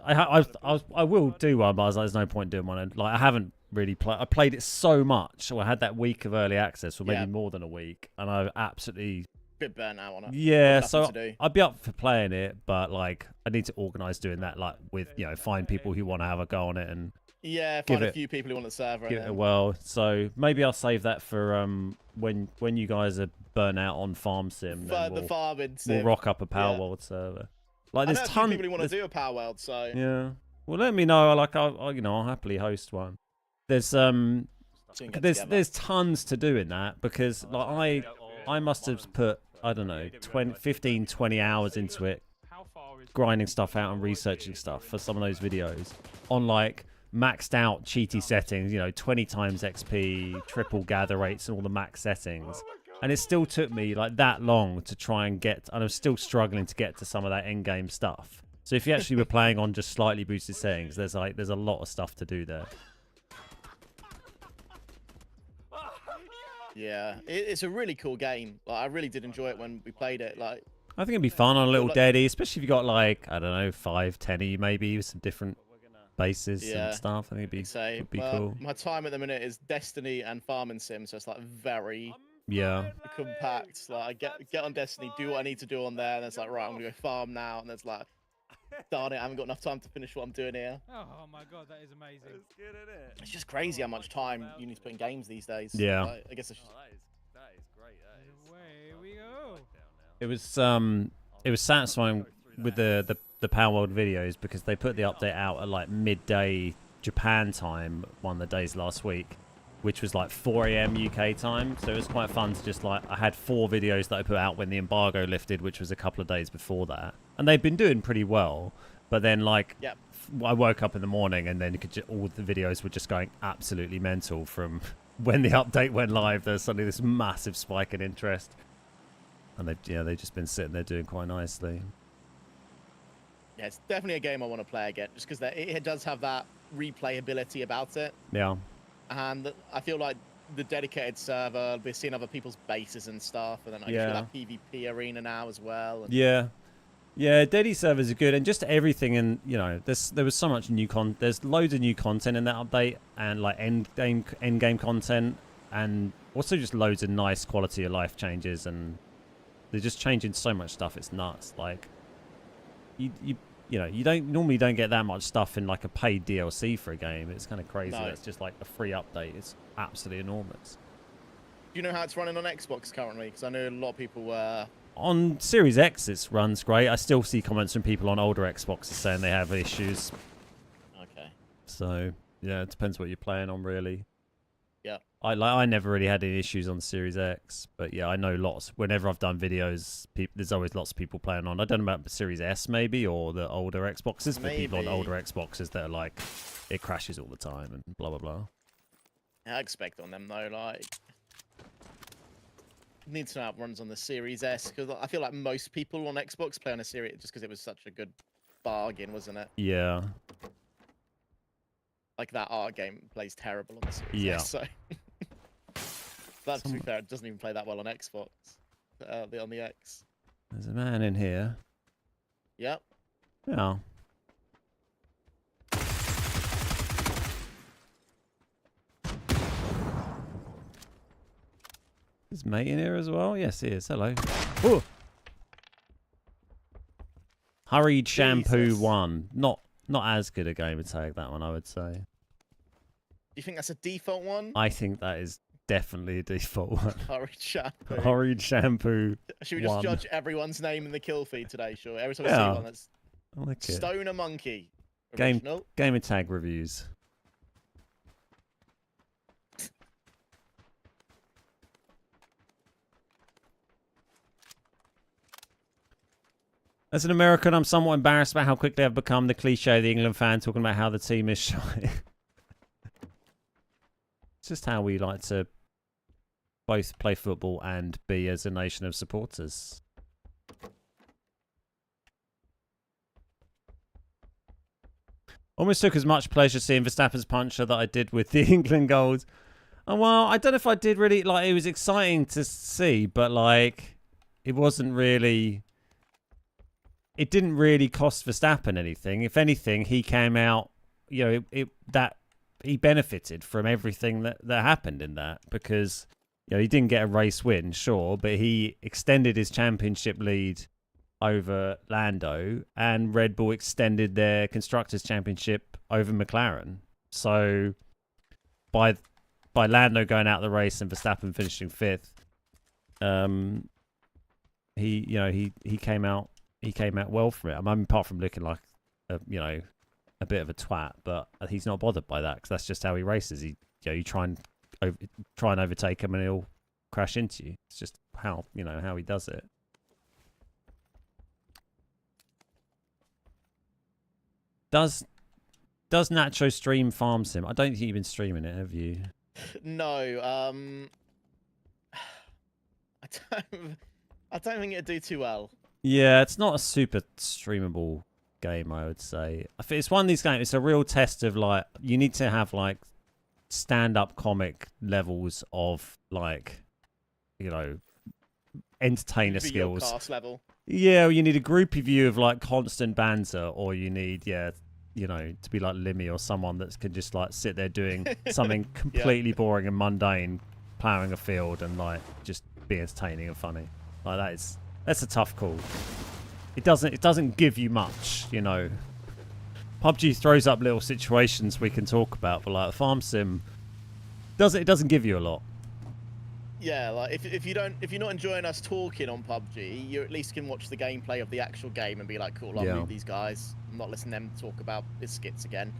I will do one, but I was like, there's no point doing one. Like I haven't really played. I played it so much, so I had that week of early access, or maybe more than a week, and I absolutely Bit burnt out on it. yeah. So I'd be up for playing it, but like I need to organise doing that, like with find people who want to have a go on it and Yeah, find a few people who want the server. give it a whirl. So maybe I'll save that for when you guys are burnt out on Farm Sim. Then the farming sim. we'll rock up a Palworld server. Like I there's know tons. people who want to do a Palworld, so Yeah. Well, let me know. Like I'll happily host one. There's there's tons to do in that because like I must have put I don't know 15 20 hours into it, grinding stuff out and researching stuff for some of those videos on like maxed out cheaty settings, 20 times XP, triple gather rates and all the max settings. And it still took me like that long to try and get, and I'm still struggling to get to some of that end game stuff. So if you actually were playing on just slightly boosted settings, there's a lot of stuff to do there. yeah, it's a really cool game. Like I really did enjoy it when we played it. Like I think it'd be fun on a little daddy, especially if you got like, I don't know, 5, 10 maybe with some different bases and stuff. I think it'd be cool. My time at the minute is Destiny and Farming Sim, so it's like very compact. Like I get on Destiny, do what I need to do on there, and it's like right, I'm gonna go farm now, and it's like, darn it, I haven't got enough time to finish what I'm doing here. Oh my god, that is amazing. That's good, isn't it? It's just crazy how much time you need to put in games these days. Yeah. Like, I guess it's just... that is great. Away we go. It was satisfying with the Palworld videos because they put the update out at like midday Japan time one of the days last week, which was like 4 AM UK time. So it was quite fun to just like, I had 4 videos that I put out when the embargo lifted, which was a couple of days before that. And they've been doing pretty well. But then like, I woke up in the morning and then all the videos were just going absolutely mental from when the update went live. There's suddenly this massive spike in interest. and they've just been sitting there doing quite nicely. Yeah, it's definitely a game I want to play again, just because it does have that replayability about it. Yeah. And I feel like the dedicated server, we're seeing other people's bases and stuff, and then I feel that PvP arena now as well. And... Yeah, Daddy servers are good, and just everything, and there was so much new there's loads of new content in that update, and like end game content, and also just loads of nice quality of life changes, and they're just changing so much stuff. It's nuts. Like you normally don't get that much stuff in like a paid DLC for a game. It's kind of crazy. No. It's just like a free update. It's absolutely enormous. Do you know how it's running on Xbox currently? Because I know a lot of people were... On Series X, it runs great. I still see comments from people on older Xboxes saying they have issues. Okay. So, yeah, it depends what you're playing on, really. Yeah. I never really had any issues on the Series X, but yeah, I know lots. Whenever I've done videos, there's always lots of people playing on. I don't know about the Series S maybe, or the older Xboxes, but people on older Xboxes that are like, it crashes all the time and blah, blah, blah. I expect on them, though, like... Need to know how it runs on the Series S, because I feel like most people on Xbox play on a Series just because it was such a good bargain, wasn't it? Yeah. Like that art game plays terrible on the Series S, so... But to be fair, it doesn't even play that well on Xbox. On the X. There's a man in here. Yep. Yeah. Is mate in here as well? Yes, he is. Hello. Ooh. Hurried Shampoo Jesus. 1. Not as good a gamer tag, that one, I would say. Do you think that's a default one? I think that is definitely a default one. Hurried Shampoo. Hurried Shampoo. Should we just 1. judge everyone's name in the kill feed today, sure? Every time I Yeah. see one that's I like it. Stoner Monkey. Game- Original. Gamer tag reviews. As an American, I'm somewhat embarrassed about how quickly I've become the cliche of the England fan talking about how the team is shy. It's just how we like to both play football and be as a nation of supporters. Almost took as much pleasure seeing Verstappen's puncher that I did with the England goals. Oh, well, I don't know if I did really... Like, it was exciting to see, but, like, it wasn't really... It didn't really cost Verstappen anything. If anything, he came out... You know, he benefited from everything that happened in that, because, you know, he didn't get a race win, sure, but he extended his championship lead over Lando, and Red Bull extended their Constructors' Championship over McLaren. So by Lando going out the race and Verstappen finishing 5th, he came out well from it. I mean, apart from looking like a bit of a twat, but he's not bothered by that, because that's just how he races. You try and overtake him and he'll crash into you. It's just how he does it. Does Nacho stream Farm Sim? I don't think you've been streaming it, have you? No, I don't think it'd do too well. Yeah, it's not a super streamable game, I would say. I think it's one of these games. It's a real test of, like, you need to have, like, stand-up comic levels of, like, entertainer Be skills. your cast level. Yeah, well, you need a groupie view of, like, constant banter, or you need, to be like Limmy or someone that can just, like, sit there doing something completely boring and mundane, ploughing a field, and, like, just be entertaining and funny. Like, that's a tough call. It doesn't give you much, PUBG throws up little situations we can talk about, but, like, Farm Sim it doesn't give you a lot. Yeah, like if you're not enjoying us talking on PUBG, you at least can watch the gameplay of the actual game and be like, cool, I'll move these guys. I'm not listening to them talk about biscuits again.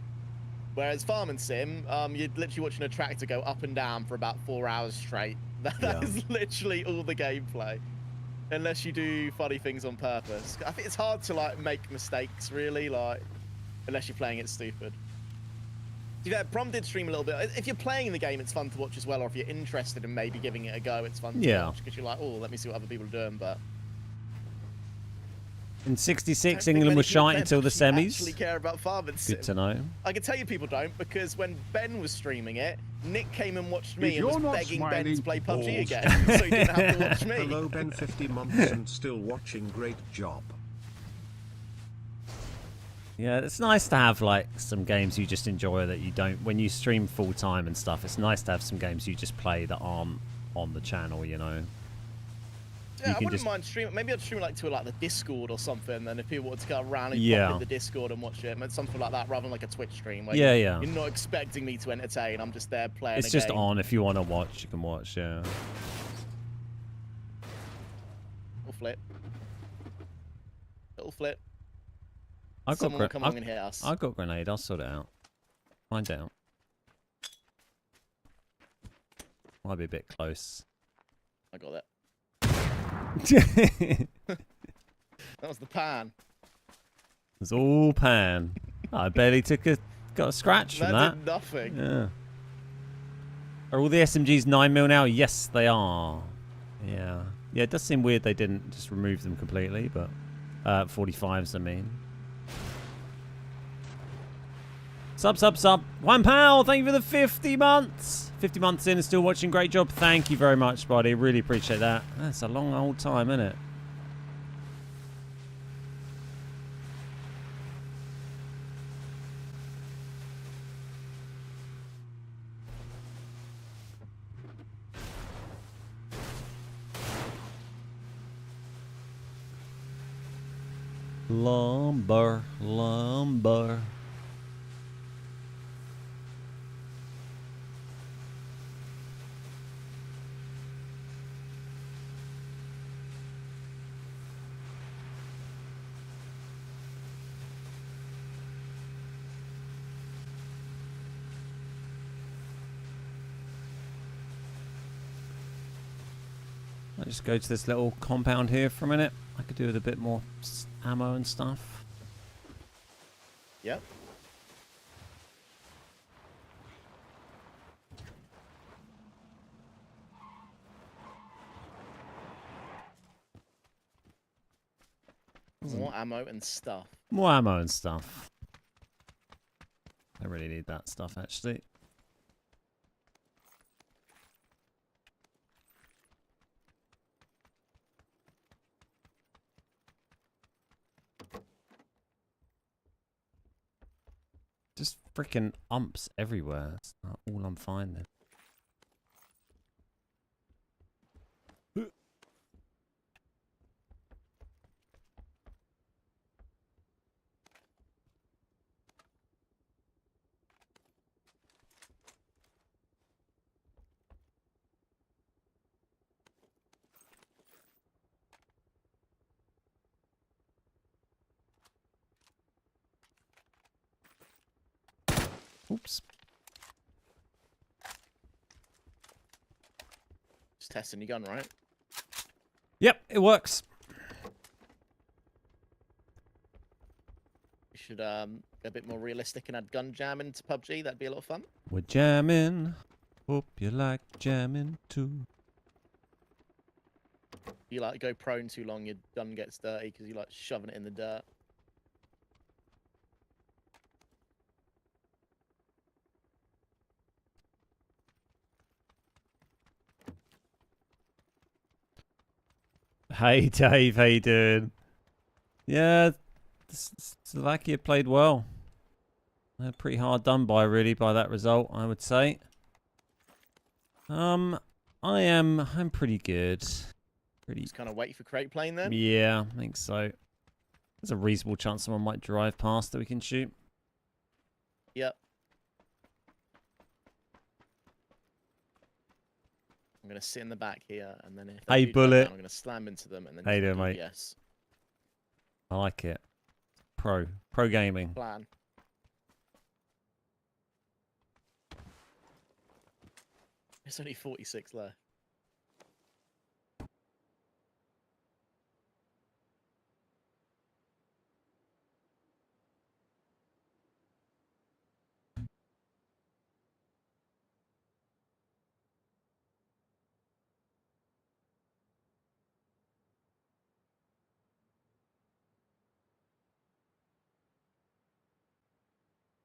Whereas Farm and Sim, you're literally watching a tractor go up and down for about 4 hours straight. That is literally all the gameplay, unless you do funny things on purpose. I think it's hard to, like, make mistakes, really, like, unless you're playing it stupid. Yeah, Prom did stream a little bit. If you're playing the game, it's fun to watch as well, or if you're interested in maybe giving it a go, it's fun to watch because you're like, oh, let me see what other people are doing. But In '66, think England many was people shite then until the actually semis. care about farming sim. Good to know. I can tell you people don't, because when Ben was streaming it, Nick came and watched me If and was you're not begging Ben smiling, to play PUBG balls. again, so he didn't have to watch me. Hello Ben, 50 months and still watching. Great job. Yeah, it's nice to have like some games you just enjoy that you don't when you stream full time and stuff. It's nice to have some games you just play that aren't on the channel, you know. Yeah, I wouldn't mind streaming. Maybe I'd stream like to like the Discord or something. And if people wanted to go around and pop in the Discord and watch it, something like that, rather than like a Twitch stream. Where you're not expecting me to entertain. I'm just there playing. It's just on. If you want to watch, you can watch. Yeah. Little flip. Little flip. I Someone will come along and hit us. I got grenade. I'll sort it out. Find out. Might be a bit close. I got that. That was the pan. It was all pan. I barely got a scratch from that. Did nothing. Yeah. Are all the SMGs 9mm now? Yes, they are. Yeah. Yeah, it does seem weird they didn't just remove them completely, but 45s, I mean. Sub. £1. Thank you for the 50 months. 50 months in and still watching. Great job. Thank you very much, buddy. Really appreciate that. That's a long old time, isn't it? Lumber. I'll just go to this little compound here for a minute. I could do with a bit more ammo and stuff. Yep. More ammo and stuff. More ammo and stuff. I really need that stuff, actually. Just freaking umps everywhere. That's not all I'm finding. Oops. Just testing your gun, right? Yep, it works. You should go a bit more realistic and add gun jamming to PUBG. That'd be a lot of fun. We're jamming. Hope you like jamming too. You like go prone too long, your gun gets dirty because you like shoving it in the dirt. Hey Dave, how you doing? Yeah, Slovakia played well. They're pretty hard done by, really, by that result, I would say. I'm pretty good. Just kind of wait for crate plane then. Yeah, I think so. There's a reasonable chance someone might drive past that we can shoot. Yep. I'm gonna sit in the back here, and then if they Hey, do drive Bullet. down, I'm gonna slam into them, and then How you just doing, mate? Yes. I like it. Pro gaming. Plan. There's only 46 left.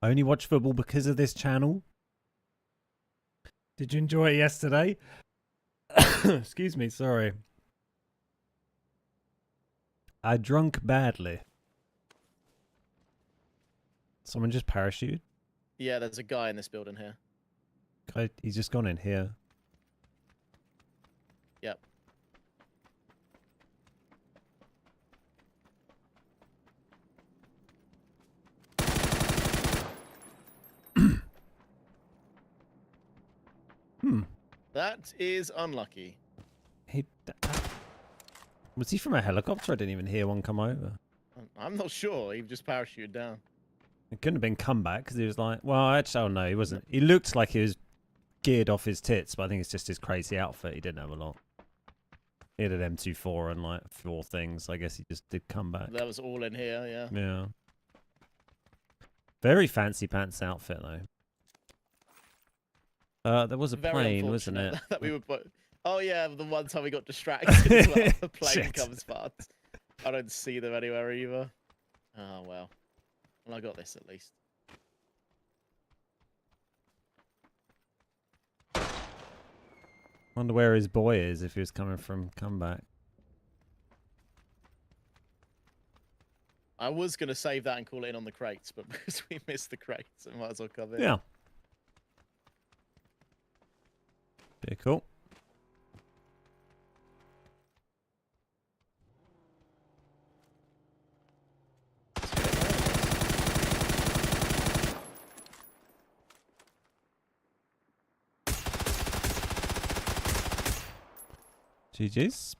I only watch football because of this channel. Did you enjoy it yesterday? Excuse me, sorry. I drunk badly. Someone just parachuted? Yeah, there's a guy in this building here. He's just gone in here. Yep. That is unlucky. Was he from a helicopter? I didn't even hear one come over. I'm not sure. He just parachuted down. It couldn't have been comeback because he was like, well, actually, oh no, he wasn't. He looked like he was geared off his tits, but I think it's just his crazy outfit. He didn't have a lot. He had an M24 and like 4 things. I guess he just did come back. That was all in here, yeah. Yeah. Very fancy pants outfit though. There was a Very plane, wasn't it? unfortunate that we were oh yeah, the one time we got distracted as well. The plane Shit. comes past. I don't see them anywhere either. Oh well. Well, I got this at least. Wonder where his boy is if he was coming from comeback. I was gonna save that and call it in on the crates, but because we missed the crates, I might as well come in. Yeah. Pretty cool. GG's.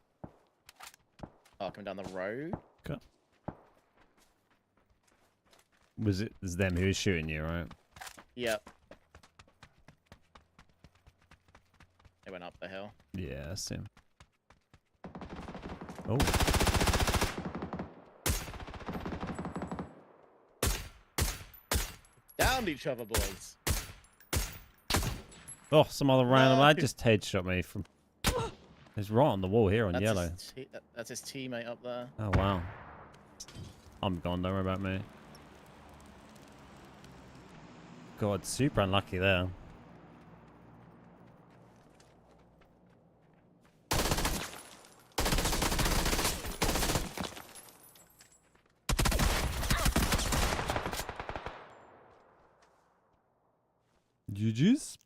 Oh, coming down the road. Okay. Was it them who was shooting you, right? Yep. They went up the hill. Yeah, that's him. Oh. Downed each other, boys. Oh, some other random No. lad just headshot me from. It's right on the wall here on yellow. That's his teammate up there. Oh wow. I'm gone. Don't worry about me. God, super unlucky there. GG's.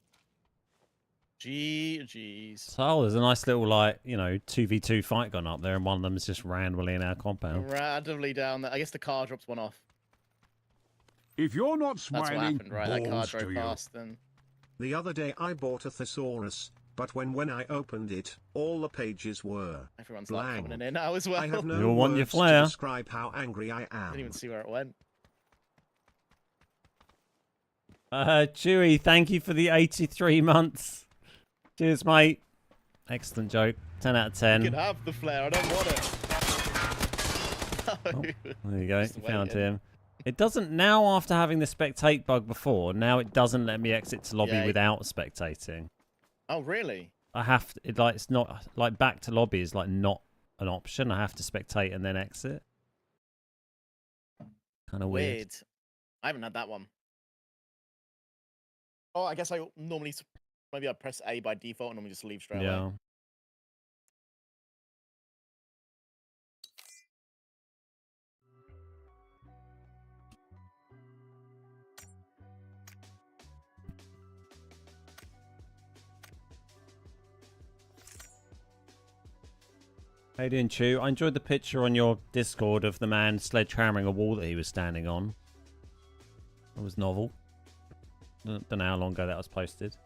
GG's. So there's a nice little, like, you know, 2v2 fight gone up there, and one of them is just randomly in our compound. Randomly down there. I guess the car drops one off. If you're not That's what smiling, happened, right? That car balls drove to you. past and... The other day I bought a thesaurus, but when I opened it, all the pages were Everyone's like blank. coming in now as well. I have no You'll want your words flair. to describe how angry I am. Didn't even see where it went. Chewy, thank you for the 83 months. Cheers, mate. Excellent joke. 10 out of 10. You can have the flare. I don't want it. Oh, there you go. Just You found waiting. him. It doesn't now, after having the spectate bug before, now it doesn't let me exit to lobby Yeah. without spectating. Oh, really? I have to, it's not, like, back to lobby is, like, not an option. I have to spectate and then exit. Kind of weird. I haven't had that one. Oh, I guess I normally... Maybe I press A by default and then we just leave straight Yeah. away. How you doing, Chew? I enjoyed the picture on your Discord of the man sledgehammering a wall that he was standing on. It was novel. Don't know how long ago that was posted.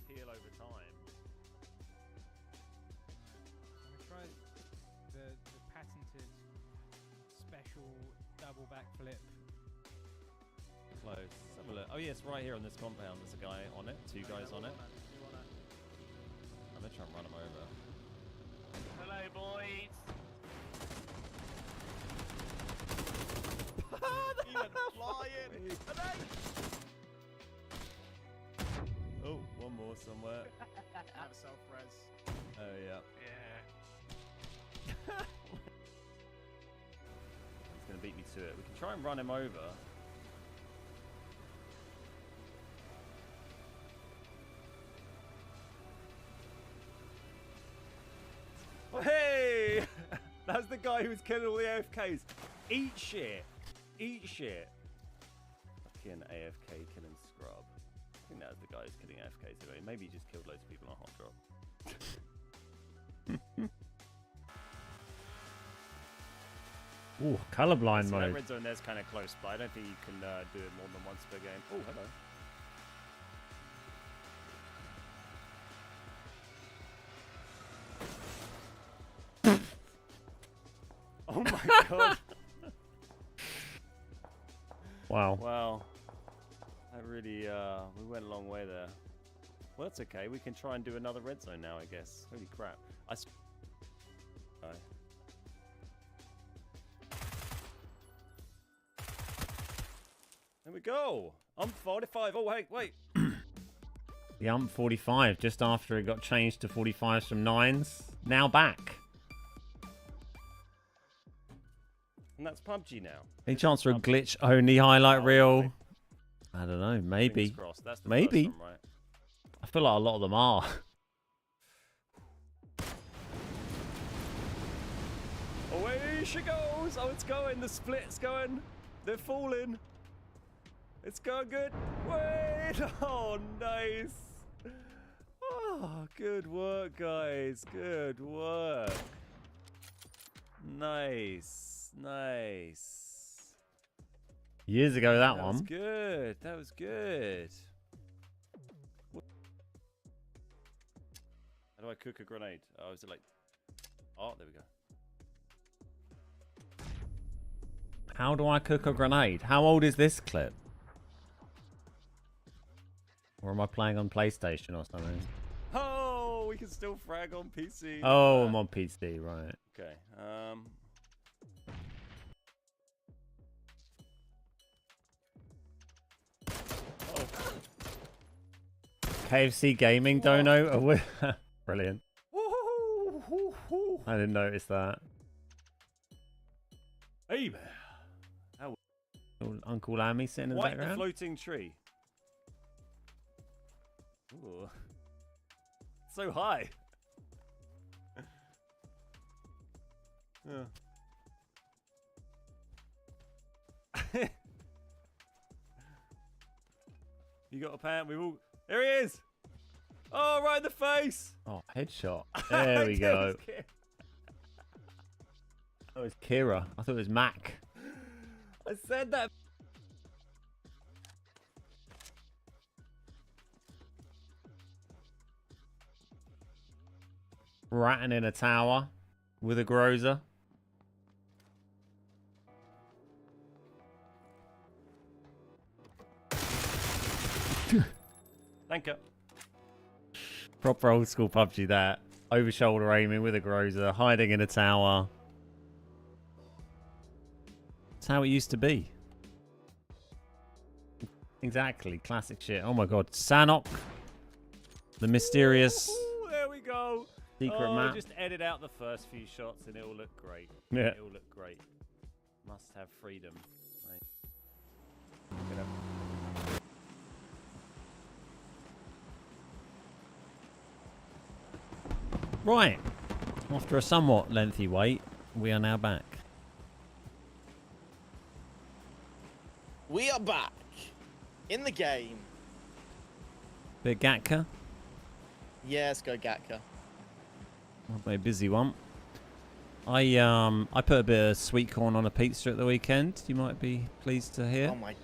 Heal over time. I'm gonna try the patented special double backflip. Close. Let's have a look. Oh yes, right here on this compound. There's a guy on it. 2 guys on it. I'm gonna try and run him over. Hello, boys. He went flying. Oh, one more somewhere. Have self-res. Oh yeah. Yeah. He's going to beat me to it. We can try and run him over. Oh, hey! That's the guy who was killing all the AFKs. Eat shit. Eat shit. Fucking AFK killing scrub. I think that was the guy who's killing AFKs anyway. Maybe he just killed loads of people on hot drop. Ooh, colorblind So that mode. red zone there's kind of close, but I don't think you can do it more than once per game. Oh, hello. Oh my god. Wow. Wow. That really, we went a long way there. Well, that's okay. We can try and do another red zone now, I guess. Holy crap. There we go. I'm 45. Oh, wait. The UMP 45, just after it got changed to 45s from 9s. Now back. And that's PUBG now. Any chance for a glitch-only highlight reel? Right. I don't know. Maybe. Fingers crossed. That's the Maybe. first one, right? I feel like a lot of them are. Away she goes. Oh, it's going. The split's going. They're falling. It's going good. Wait. Oh, nice. Oh, good work, guys. Good work. Nice. Nice. Years ago, that That one. was good. That was good. How do I cook a grenade? Oh, is it like... Oh, there we go. How do I cook a grenade? How old is this clip? Or am I playing on PlayStation or something? Oh, we can still frag on PC. Oh, I'm on PC, right. Okay. KFC Gaming Dono. Oh, brilliant. Woo-hoo-hoo-hoo-hoo. I didn't notice that. Hey, man. Little Uncle Lammy sitting in the White the background. floating tree. Ooh. So high. Yeah. You got a pan? We all. There he is. Oh, right in the face. Oh, headshot. There we go. Oh, it's Kira. I thought it was Mac. I said that. Ratting in a tower with a grozer. Thank you. Proper old school PUBG that. Over shoulder aiming with a grozer, hiding in a tower. It's how it used to be. Exactly, classic shit. Oh my god, Sanok. The mysterious Ooh, there we go. secret map. Just edit out the first few shots and it'll look great. Yeah. It'll look great. Must have freedom. Right. Right. After a somewhat lengthy wait, we are now back. We are back in the game. Bit Gatka. Yeah, let's go Gatka. Not a busy one. I put a bit of sweet corn on a pizza at the weekend. You might be pleased to hear. Oh my,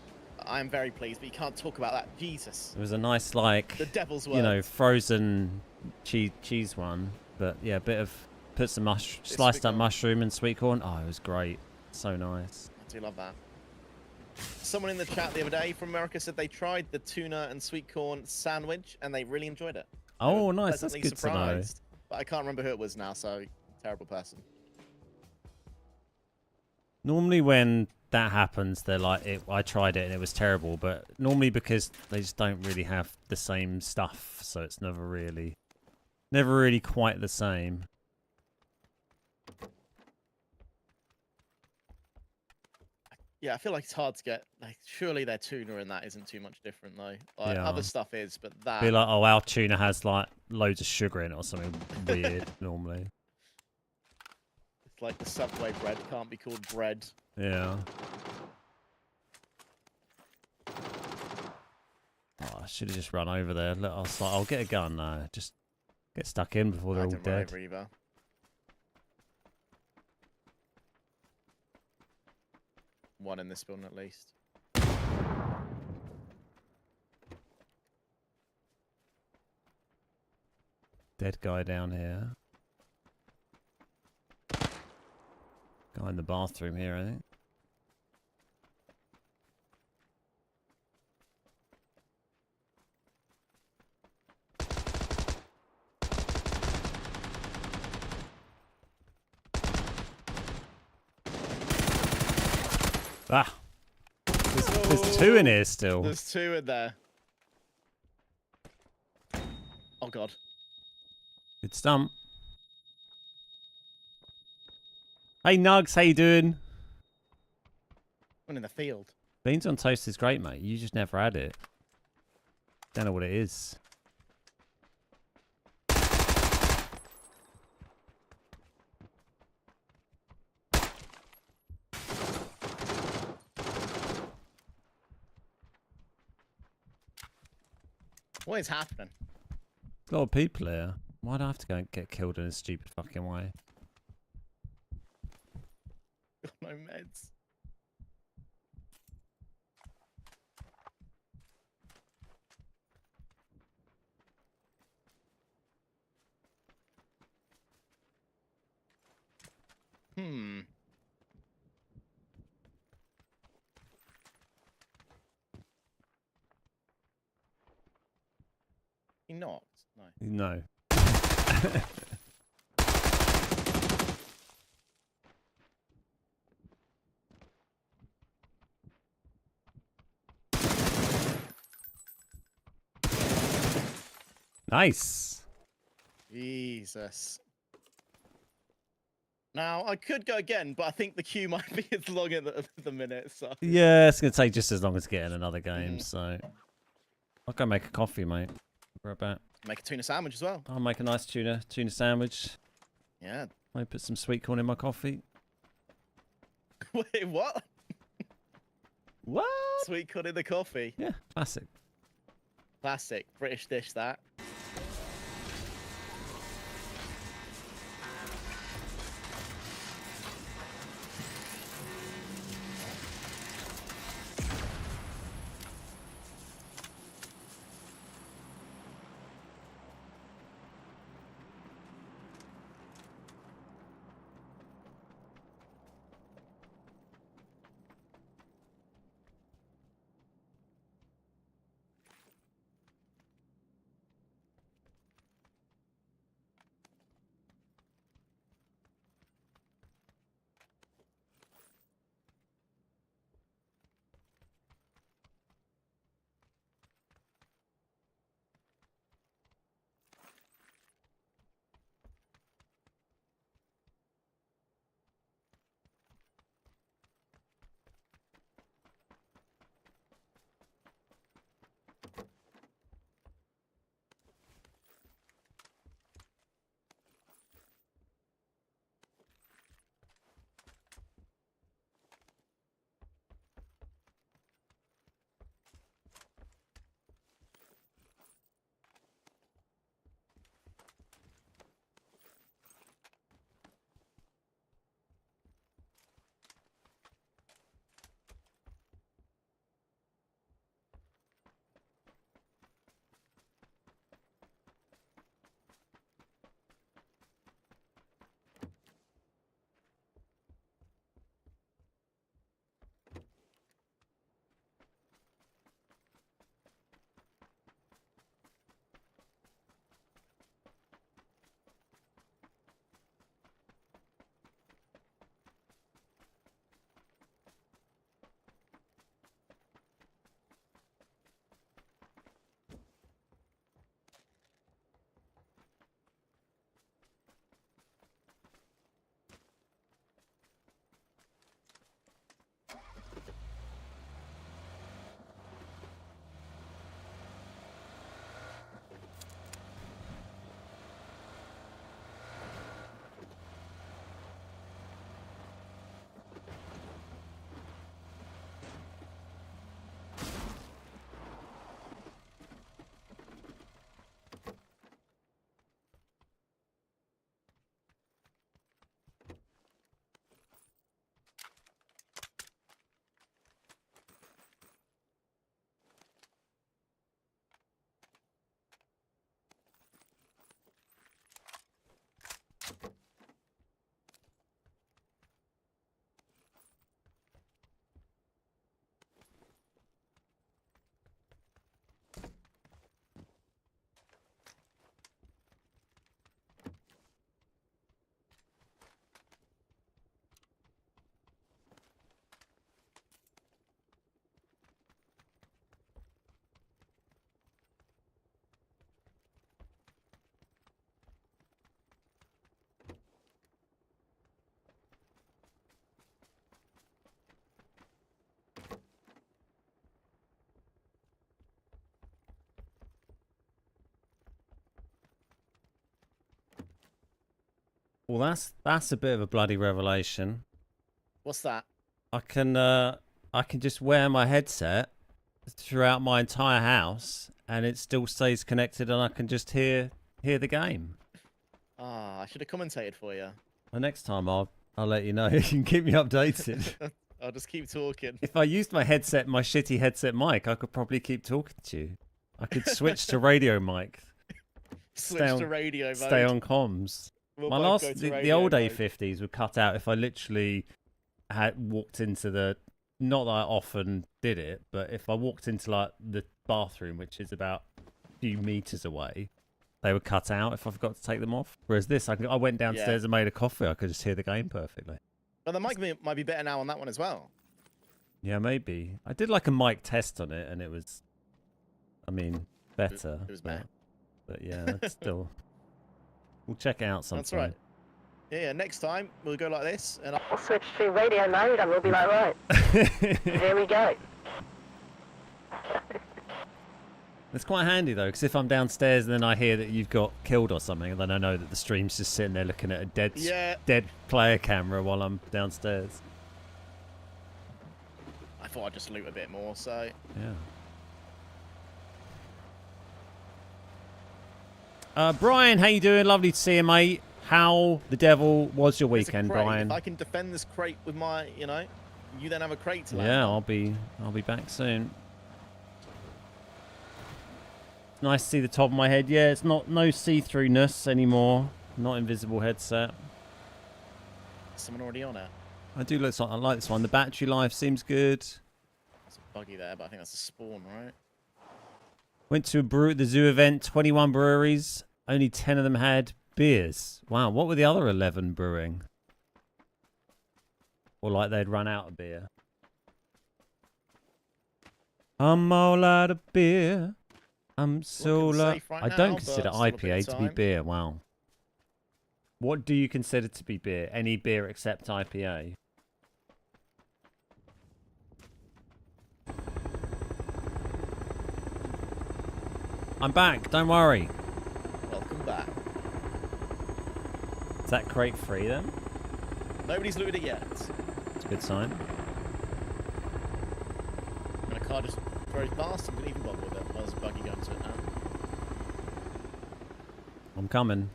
I'm very pleased, but you can't talk about that. Jesus. It was a nice, like, The devil's word. you know, frozen cheese one. But yeah, a bit of put some sliced up corn. mushroom and sweet corn. Oh, it was great. So nice. I do love that. Someone in the chat the other day from America said they tried the tuna and sweet corn sandwich and they really enjoyed it. They Oh, were nice. That's pleasantly good to know. surprised. But I can't remember who it was now, so terrible person. Normally when that happens, they're like, I tried it and it was terrible. But normally because they just don't really have the same stuff, so it's never really quite the same. Yeah, I feel like it's hard to get. Like, surely their tuna in that isn't too much different though. Like Yeah. other stuff is, but that. Be like, oh, our tuna has like loads of sugar in it or something weird normally. It's like the Subway bread can't be called bread. Yeah. Oh, I should have just run over there. Look, I was like, I'll get a gun. No, just get stuck in before they're I all didn't run dead. over either. One in this building at least. Dead guy down here. Guy in the bathroom here, I think. Ah! There's two in here still. There's two in there. Oh god. Good stump. Hey Nugs, how you doing? One in the field. Beans on toast is great, mate. You just never had it. Don't know what it is. What is happening? A lot of people here. Why do I have to go and get killed in a stupid fucking way? Got no meds. Hmm. He knocked. No. No. Nice. Jesus. Now, I could go again, but I think the queue might be as long at the minute, so... Yeah, it's going to take just as long as getting another game, Mhm. so... I'll go make a coffee, mate. Right back. Make a tuna sandwich as well. I'll make a nice tuna sandwich. Yeah. I'll put some sweet corn in my coffee. Wait, what? What? Sweet corn in the coffee. Yeah, classic. Classic. British dish, that. Well, that's a bit of a bloody revelation. What's that? I can just wear my headset throughout my entire house, and it still stays connected, and I can just hear the game. Ah, I should have commentated for you. The next time I'll let you know. You can keep me updated. I'll just keep talking. If I used my headset, my shitty headset mic, I could probably keep talking to you. I could switch to radio mic. Switch to radio mode. Stay on comms. We'll My both last, go to the radio old mode. A50s would cut out if I literally had walked into the, not that I often did it, but if I walked into like the bathroom, which is about a few meters away, they would cut out if I forgot to take them off. Whereas this, I went downstairs and made a coffee. I could just hear the game perfectly. But the mic might be better now on that one as well. Yeah, maybe. I did like a mic test on it, and it was, I mean, better. It was better. But yeah, it's still. We'll check it out sometime. That's right. Yeah, next time we'll go like this, and I'll switch to radio mode and we'll be like, right, here we go. It's quite handy though, because if I'm downstairs and then I hear that you've got killed or something, and then I know that the stream's just sitting there looking at a dead player camera while I'm downstairs. I thought I'd just loot a bit more, so... Yeah. Brian, how you doing? Lovely to see you, mate. How the devil was your There's a weekend, crate. Brian? If I can defend this crate with my, you know, you then have a crate to land. Yeah, I'll be back soon. Nice to see the top of my head. Yeah, it's no see-throughness anymore. Not invisible headset. Someone already on it. I do look. I like this one. The battery life seems good. There's a buggy there, but I think that's a spawn, right? Went to the zoo event. 21 breweries. Only 10 of them had beers. Wow, what were the other 11 brewing? Or like they'd run out of beer. I'm all out of beer. I'm so low. I don't consider IPA to be beer. Wow. What do you consider to be beer? Any beer except IPA? I'm back. Don't worry. Welcome back. Is that crate free then? Nobody's looted it yet. It's a good sign. And a car just drove past and didn't even bother with it. Well, there's a buggy going to it now. I'm coming.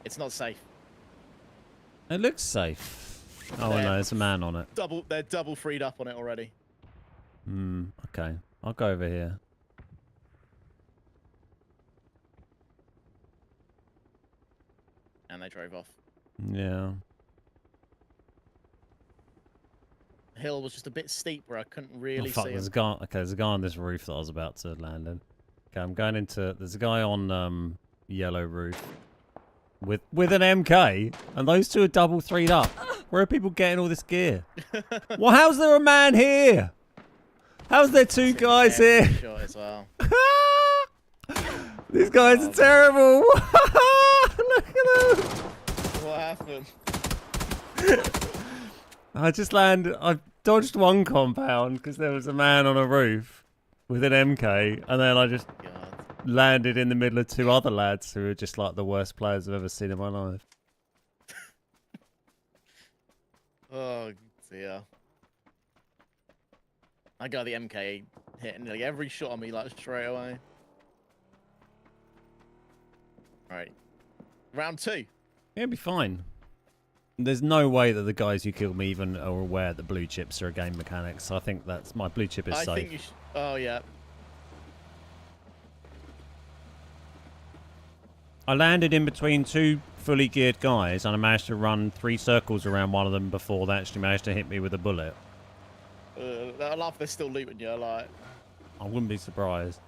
It's not safe. It looks safe. Oh no, there's a man on it. They're double freed up on it already. Okay. I'll go over here. And they drove off. Yeah. The hill was just a bit steep where I couldn't really fuck, see there's a him. guy. Okay, there's a guy on this roof that I was about to land in. Okay, I'm going into. There's a guy on yellow roof with an MK, and those two are double threed up. Where are people getting all this gear? Well, how's there a man here? How's there two guys here? Shot as well. These guys are terrible. Look at them. What happened? I just landed. I dodged one compound because there was a man on a roof with an MK, and then I just landed in the middle of two other lads who are just like the worst players I've ever seen in my life. Oh dear. I got the MK hitting like every shot on me like straight away. Alright. Round 2. Yeah, it'll be fine. There's no way that the guys who killed me even are aware that blue chips are a game mechanic, so I think that's my blue chip is safe. I think you should. Oh yeah. I landed in between two fully geared guys, and I managed to run 3 circles around one of them before they actually managed to hit me with a bullet. I laugh they're still looting you, like. I wouldn't be surprised.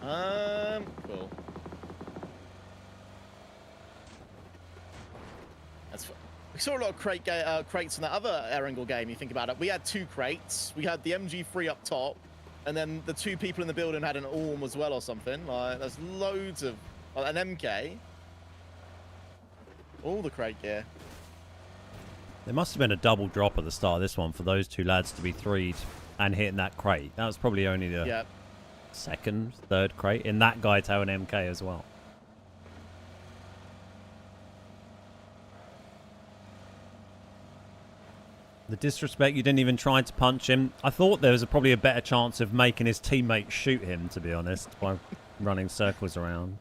Cool. That's fun. We saw a lot of crates in that other Erangel game, you think about it. We had 2 crates. We had the MG3 up top, and then the 2 people in the building had an Orm as well or something. Like, there's loads of... an MK. All the crate gear. There must have been a double drop at the start of this one for those two lads to be threed and hitting that crate. That was probably only the second, third crate. In that guy to an MK as well. The disrespect, you didn't even try to punch him. I thought there was probably a better chance of making his teammate shoot him, to be honest, by running circles around.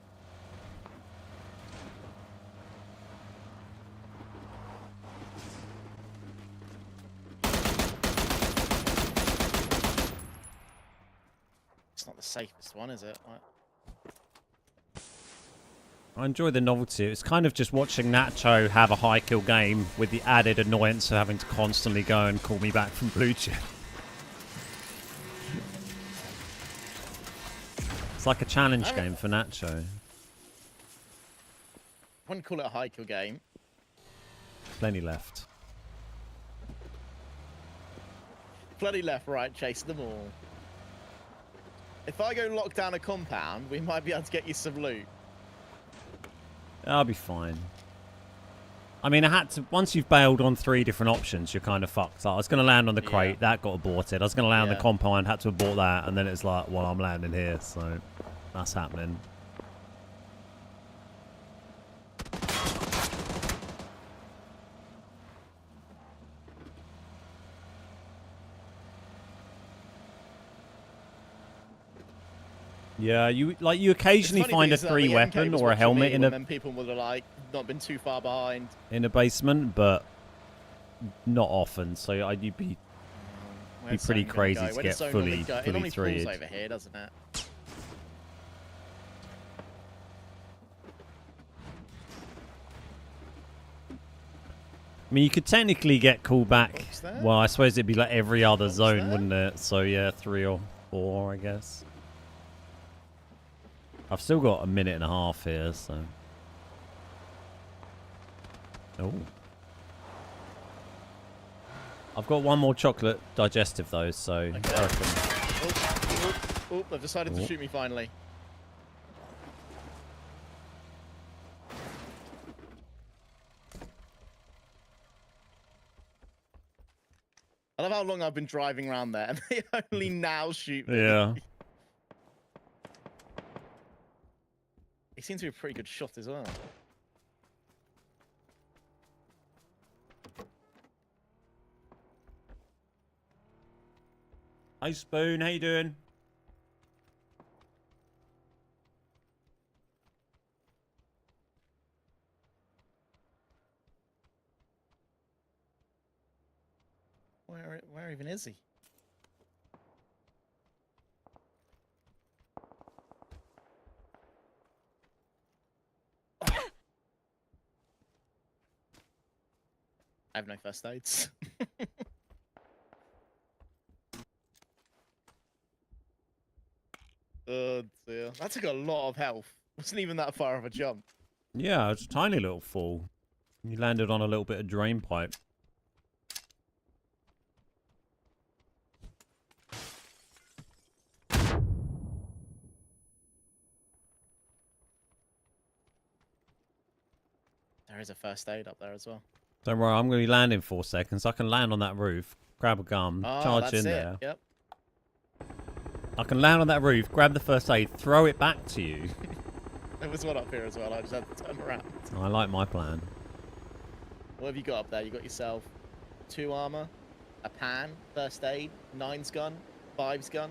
It's not the safest one, is it? Like... I enjoy the novelty. It's kind of just watching Nacho have a high kill game with the added annoyance of having to constantly go and call me back from blue chip. It's like a challenge game for Nacho. I wouldn't call it a high kill game. Plenty left. Plenty left, right, chasing them all. If I go lock down a compound, we might be able to get you some loot. I'll be fine. I mean, I had to... Once you've bailed on 3 different options, you're kind of fucked. Like, I was going to land on the crate. That got aborted. I was going to land on the compound. Had to abort that. And then it's like, well, I'm landing here. So, that's happening. Yeah, you occasionally find a 3 weapon or a helmet in a... And then people would have, like, not been too far behind. In a basement, but not often. So you'd be pretty crazy to get fully 3'd. It only falls over here, doesn't it? I mean, you could technically get called back. Well, I suppose it'd be like every other zone, wouldn't it? So yeah, 3 or 4, I guess. I've still got a minute and a half here, so... Oh. I've got one more chocolate digestive, though, so... Okay. I reckon... Oh, they've decided to shoot me, finally. I love how long I've been driving around there, and they only now shoot me. Yeah. He seems to be a pretty good shot as well. Hey Spoon, how you doing? Where even is he? I have no first aids. Oh dear. That took a lot of health. Wasn't even that far of a jump. Yeah, it's a tiny little fall. You landed on a little bit of drain pipe. There is a first aid up there as well. Don't worry, I'm going to be landing 4 seconds. I can land on that roof, grab a gun, charge in there. Yep. I can land on that roof, grab the first aid, throw it back to you. There was one up here as well. I just had to turn around. I like my plan. What have you got up there? You got yourself 2 armor, a pan, first aid, 9's gun, 5's gun.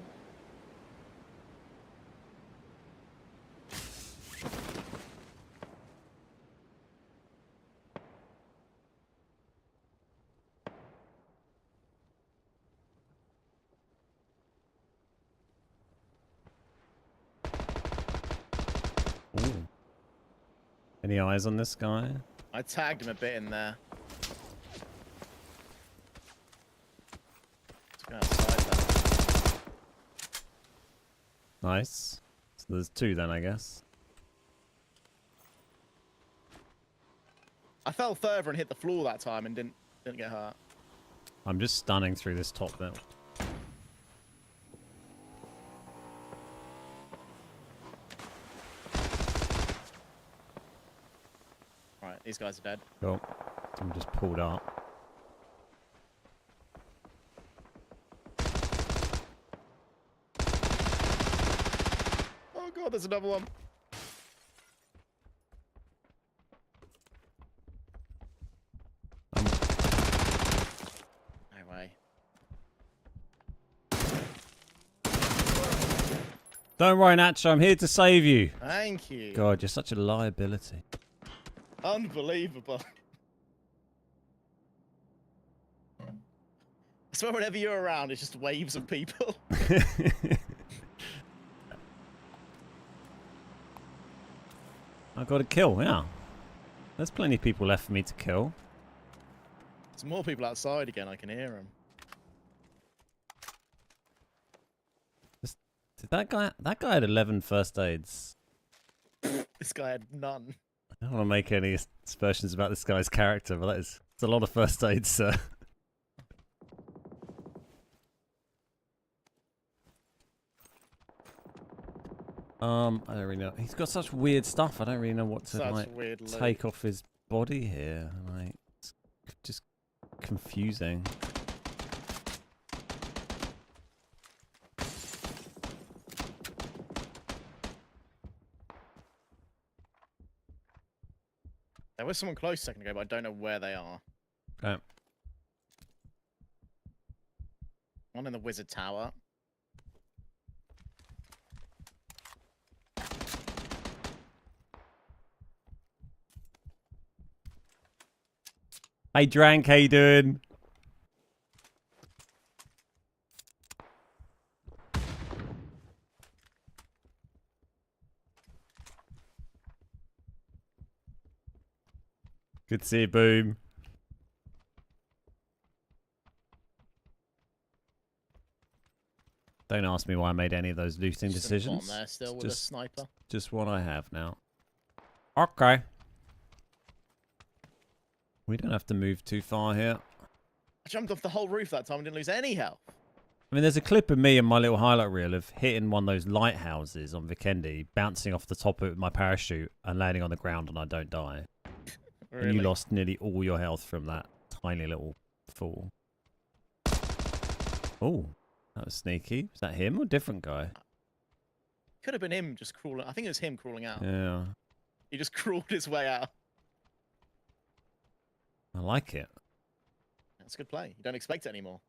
Ooh. Any eyes on this guy? I tagged him a bit in there. Let's go outside that. Nice. So there's 2 then, I guess. I fell further and hit the floor that time and didn't get hurt. I'm just stunning through this top bit. Right, Alright, these guys are dead. Cool. Someone just pulled up. Oh god, there's another one. No way. Don't worry, Nacho. I'm here to save you. Thank you. God, you're such a liability. Unbelievable. I swear whenever you're around, it's just waves of people. I got a kill, yeah. There's plenty of people left for me to kill. There's more people outside again, I can hear them. Did that guy had 11 first aids. This guy had none. I don't want to make any aspersions about this guy's character, but it's a lot of first aids, sir. I don't really know. He's got such weird stuff. I don't really know what to like take off his body here. Like, it's just confusing. There was someone close a second ago, but I don't know where they are. Okay. One in the wizard tower. Hey Drank, how you doing? Good to see you, Boom. Don't ask me why I made any of those looting decisions. There still with a sniper. Just what I have now. Okay. We don't have to move too far here. I jumped off the whole roof that time and didn't lose any health. I mean, there's a clip of me in my little highlight reel of hitting one of those lighthouses on Vikendi, bouncing off the top of my parachute and landing on the ground, and I don't die. Really? And you lost nearly all your health from that tiny little fall. Oh, that was sneaky. Was that him or a different guy? Could have been him just crawling. I think it was him crawling out. Yeah. He just crawled his way out. I like it. That's a good play. You don't expect it anymore.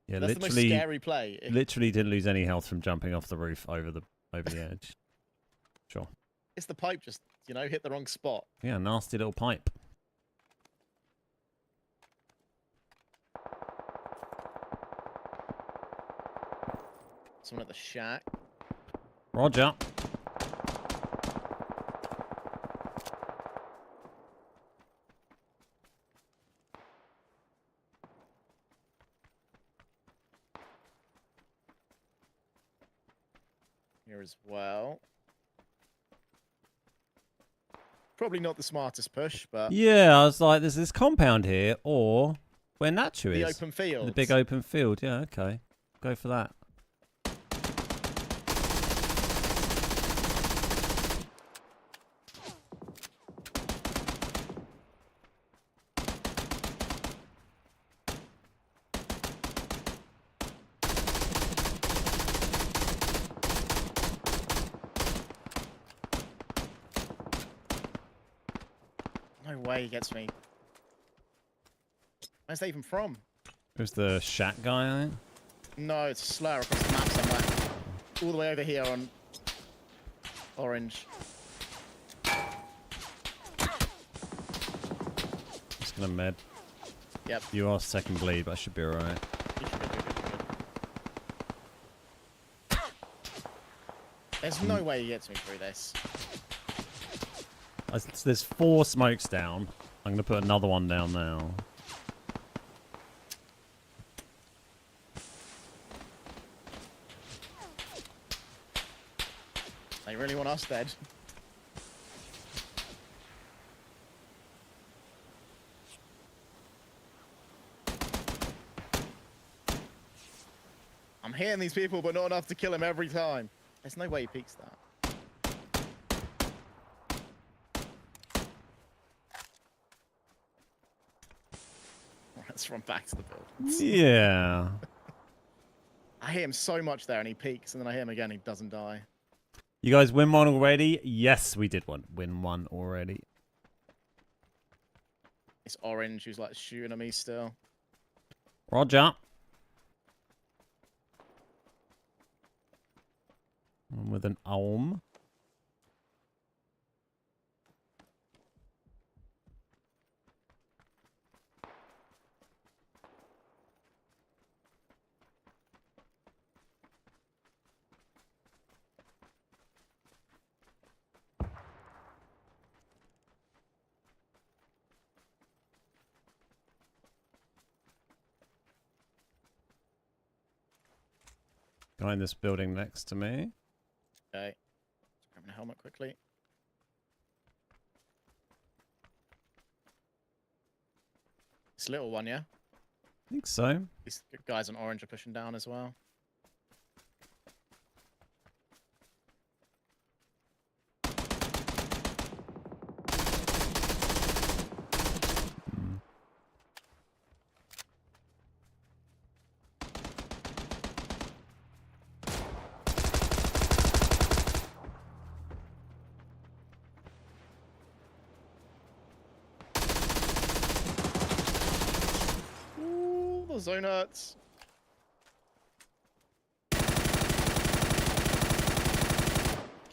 Yeah, that's literally, the most scary play. Literally didn't lose any health from jumping off the roof over the edge. Sure. It's the pipe just, you know, hit the wrong spot. Yeah, nasty little pipe. Someone at the shack. Roger. Here as well. Probably not the smartest push, but... Yeah, I was like, there's this compound here, or where Nacho is. The open field. The big open field, yeah, okay. Go for that. No way he gets me. Where's that even from? Who's the shack guy, I think? No, it's a slur across the map somewhere. All the way over here on orange. Just gonna med. Yep. You are second bleed, but I should be alright. You should be good. There's no way he gets me through this. There's 4 smokes down. I'm gonna put another one down now. They really want us dead. I'm hitting these people, but not enough to kill him every time. There's no way he peeks that. Let's run back to the build. Yeah. I hear him so much there, and he peaks, and then I hear him again. He doesn't die. You guys win one already? Yes, we did win one already. It's Orange who's like shooting at me still. Roger. With an ohm. Guy in this building next to me. Okay. Let's grab my helmet quickly. This little one, yeah? I think so. These guys on Orange are pushing down as well. Ooh, the zone hurts.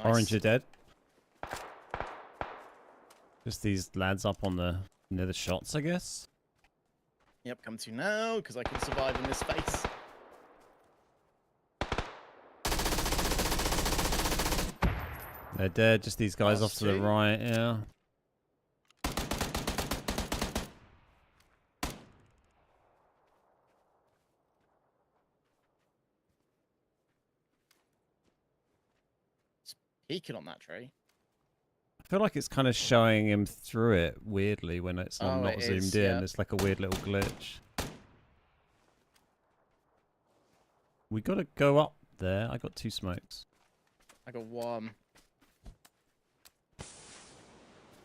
Orange are dead. Just these lads up on the near the shots, I guess. Yep, come to now, because I can survive in this space. They're dead. Just these guys off to the right. Yeah. It's peeking on that tree. I feel like it's kind of showing him through it weirdly when it's Oh, not it zoomed is, in. yeah. It's like a weird little glitch. We got to go up there. I got 2 smokes. I got one.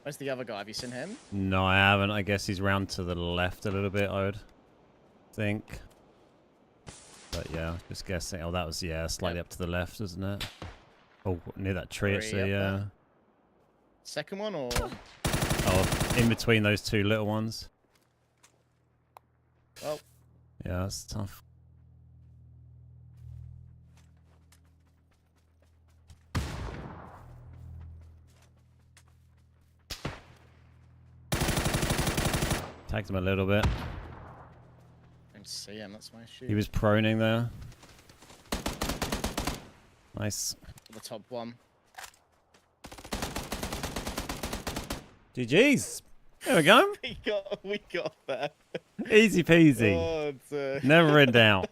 Where's the other guy? Have you seen him? No, I haven't. I guess he's round to the left a little bit, I would think. But yeah, just guessing. Oh, that was, yeah, slightly up to the left, isn't it? Oh, near that tree, Tree actually, up yeah. there. Second one or? Oh, in between those 2 little ones. Oh. Yeah, that's tough. Tagged him a little bit. Don't see him, that's my issue. He was proning there. Nice. The top one. GG's. There we go. we got there. Easy peasy. God, Never in doubt.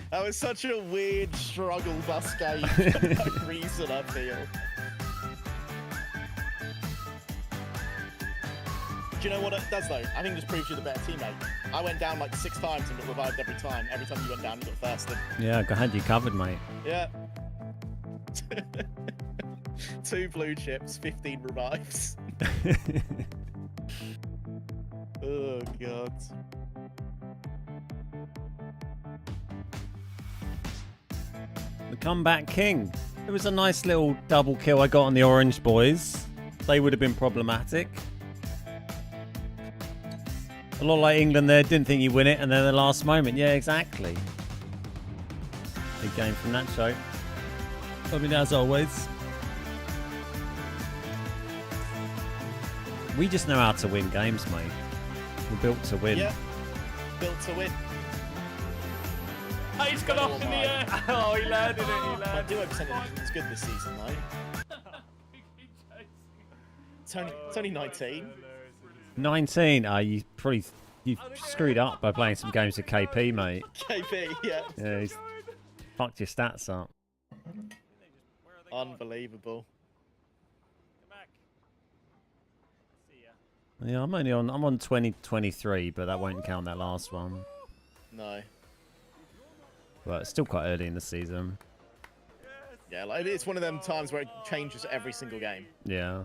that was such a weird struggle bus game for no reason, I feel. Do you know what it does though? I think it just proves you're the better teammate. I went down like 6 times and got revived every time. Every time you went down, you got thirsted. Yeah, I had you covered, mate. Yeah. 2 blue chips, 15 revives. Oh god. The comeback king. It was a nice little double kill I got on the orange boys. They would have been problematic. A lot like England there, didn't think you win it, and then the last moment. Yeah, exactly. Big game from that show. I mean, as always. We just know how to win games, mate. We're built to win. Yeah. Built to win. Oh, he's got off in the air. Oh, he landed it. He My landed duo percentage is good this season though. It's only 19. 19. You screwed up by playing some games with KP, mate. KP, yeah. Yeah, he's fucked your stats up. Unbelievable. Yeah, I'm on 2023, but that won't count that last one. No. But it's still quite early in the season. Yeah, like it's one of them times where it changes every single game. Yeah.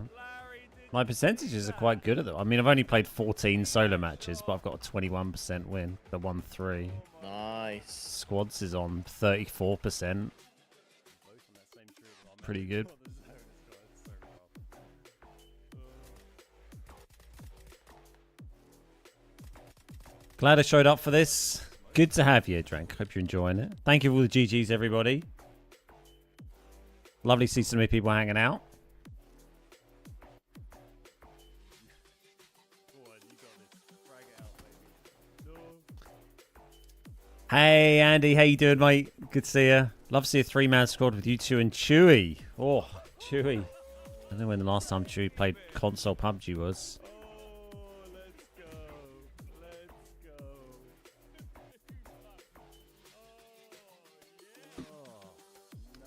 My percentages are quite good at them. I mean, I've only played 14 solo matches, but I've got a 21% win. The 1-3. Nice. Squads is on 34%. Pretty good. Glad I showed up for this. Good to have you, Drank. Hope you're enjoying it. Thank you for all the GGs, everybody. Lovely to see so many people hanging out. Hey, Andy. How you doing, mate? Good to see you. Love to see a 3-man squad with you two and Chewy. Oh, Chewy. I don't know when the last time Chewy played console PUBG was.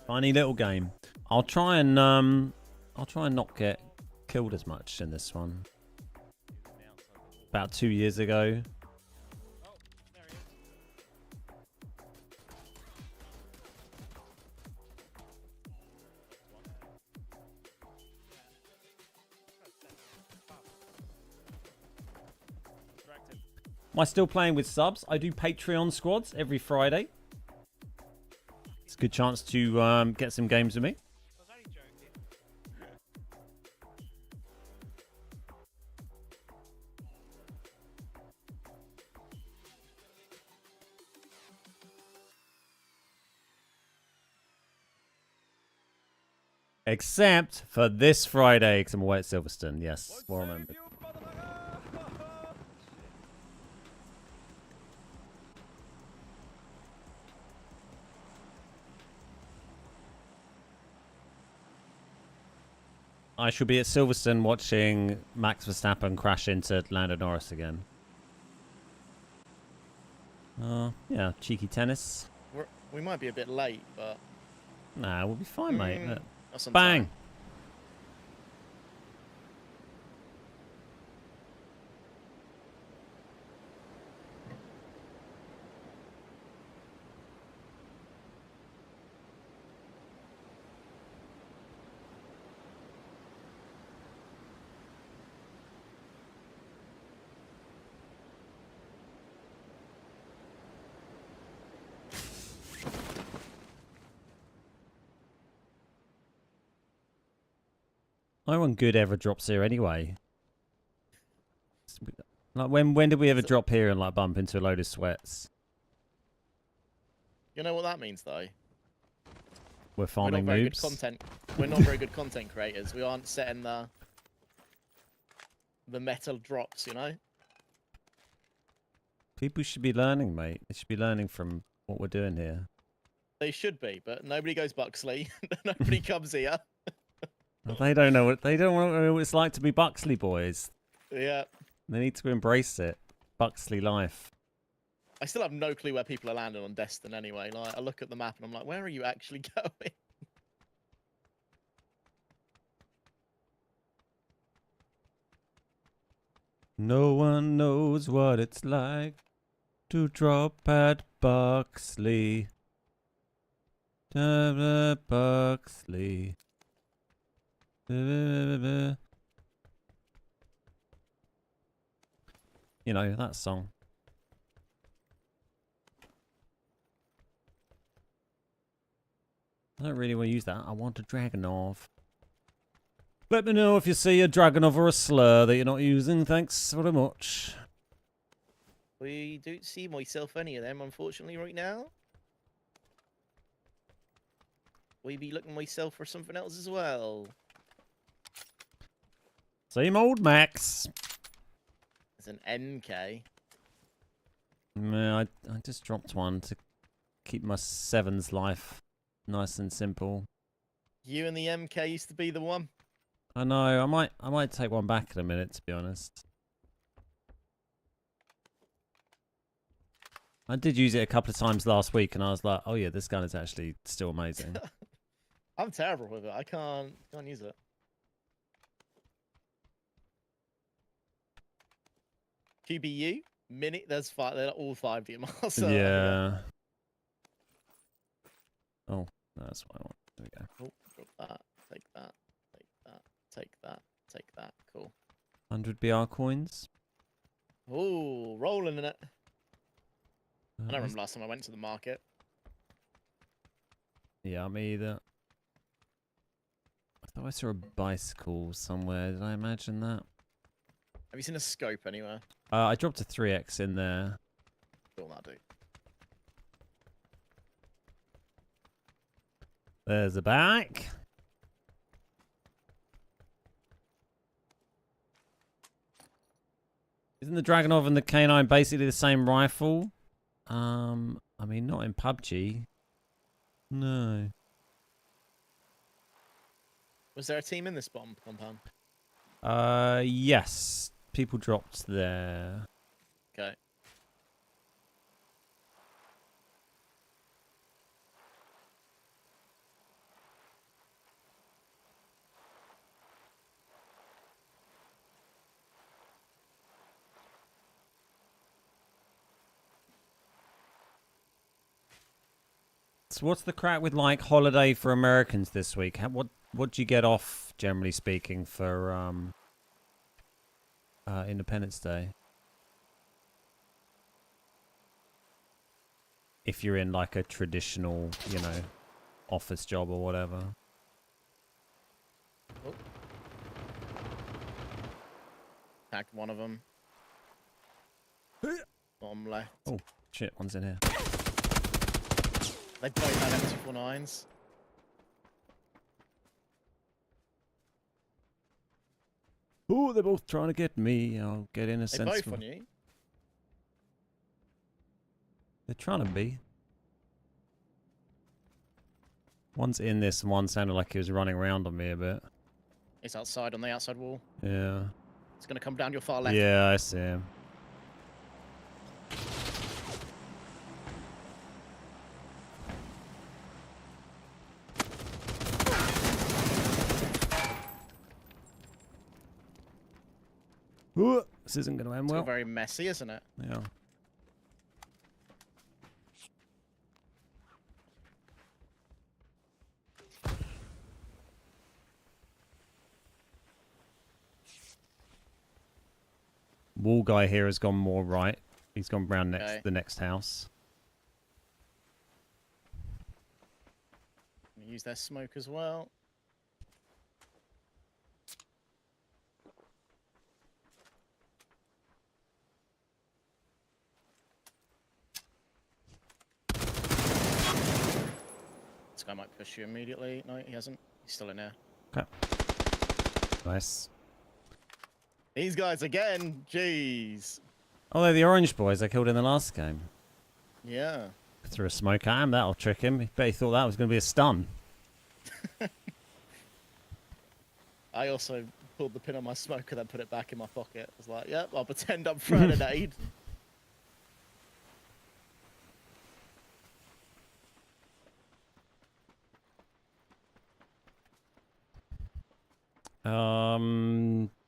Funny little game. I'll try and not get killed as much in this one. About 2 years ago. Am I still playing with subs? I do Patreon squads every Friday. It's a good chance to get some games with me. Except for this Friday, because I'm away at Silverstone. Yes, well remembered. I shall be at Silverstone watching Max Verstappen crash into Lando Norris again. Yeah, cheeky tennis. We might be a bit late, but... Nah, we'll be fine, mate. Look. Bang! Time. No one good ever drops here anyway. Like when did we ever drop here and like bump into a load of sweats? You know what that means, though? We're farming We're not very noobs. good content. We're not very good content creators. We aren't setting the metal drops, you know? People should be learning, mate. They should be learning from what we're doing here. They should be, but nobody goes Buxley. Nobody comes here. Well, they don't know what it's like to be Buxley boys. Yeah. They need to embrace it. Buxley life. I still have no clue where people are landing on Destin anyway. Like, I look at the map and I'm like, where are you actually going? No one knows what it's like to drop at Buxley. Buxley. You know, that song. I don't really want to use that. I want a Dragonov. Let me know if you see a Dragonov or a slur that you're not using. Thanks very much. We don't see myself any of them, unfortunately, right now. We be looking myself for something else as well. Same old Max. It's an MK. Yeah, I just dropped one to keep my sevens life nice and simple. You and the MK used to be the one. I know. I might take one back in a minute, to be honest. I did use it a couple of times last week, and I was like, "Oh yeah, this gun is actually still amazing." I'm terrible with it. I can't use it. QBU, Mini. There's 5. They're all 5 DMR. So, yeah. Oh, that's what I want. There we go. Oh, drop that. Take that. Take that. Take that. Take that. Cool. 100 BR coins. Ooh, rolling in it. I don't remember last time I went to the market. Yeah, me either. I thought I saw a bicycle somewhere. Did I imagine that? Have you seen a scope anywhere? I dropped a 3x in there. Cool, that'll do. There's the back. Isn't the Dragonov and the K9 basically the same rifle? I mean, not in PUBG. No. Was there a team in this bomb compound? Yes. People dropped there. Okay. So what's the crack with like holiday for Americans this week? What do you get off, generally speaking, for Independence Day? If you're in like a traditional, you know, office job or whatever. Oh. Tagged one of them. Bomb left. Oh shit, one's in here. They both had M249s. Oh, they're both trying to get me. I'll get in a They sense. both on you. They're trying to be. One's in this, and one sounded like he was running around on me a bit. It's outside on the outside wall. Yeah. It's gonna come down your far left. Yeah, I see him. Ooh, this isn't going to end It's all well. very messy, isn't it? Yeah. Wall guy here has gone more right. He's gone round next Okay. the next house. Use their smoke as well. This guy might push you immediately. No, he hasn't. He's still in there. Okay. Nice. These guys again. Jeez. Oh, they're the orange boys I killed in the last game. Yeah. Threw a smoke at him. That'll trick him. He bet he thought that was going to be a stun. I also pulled the pin on my smoke and then put it back in my pocket. I was like, yep, I'll pretend I'm throwing an aid.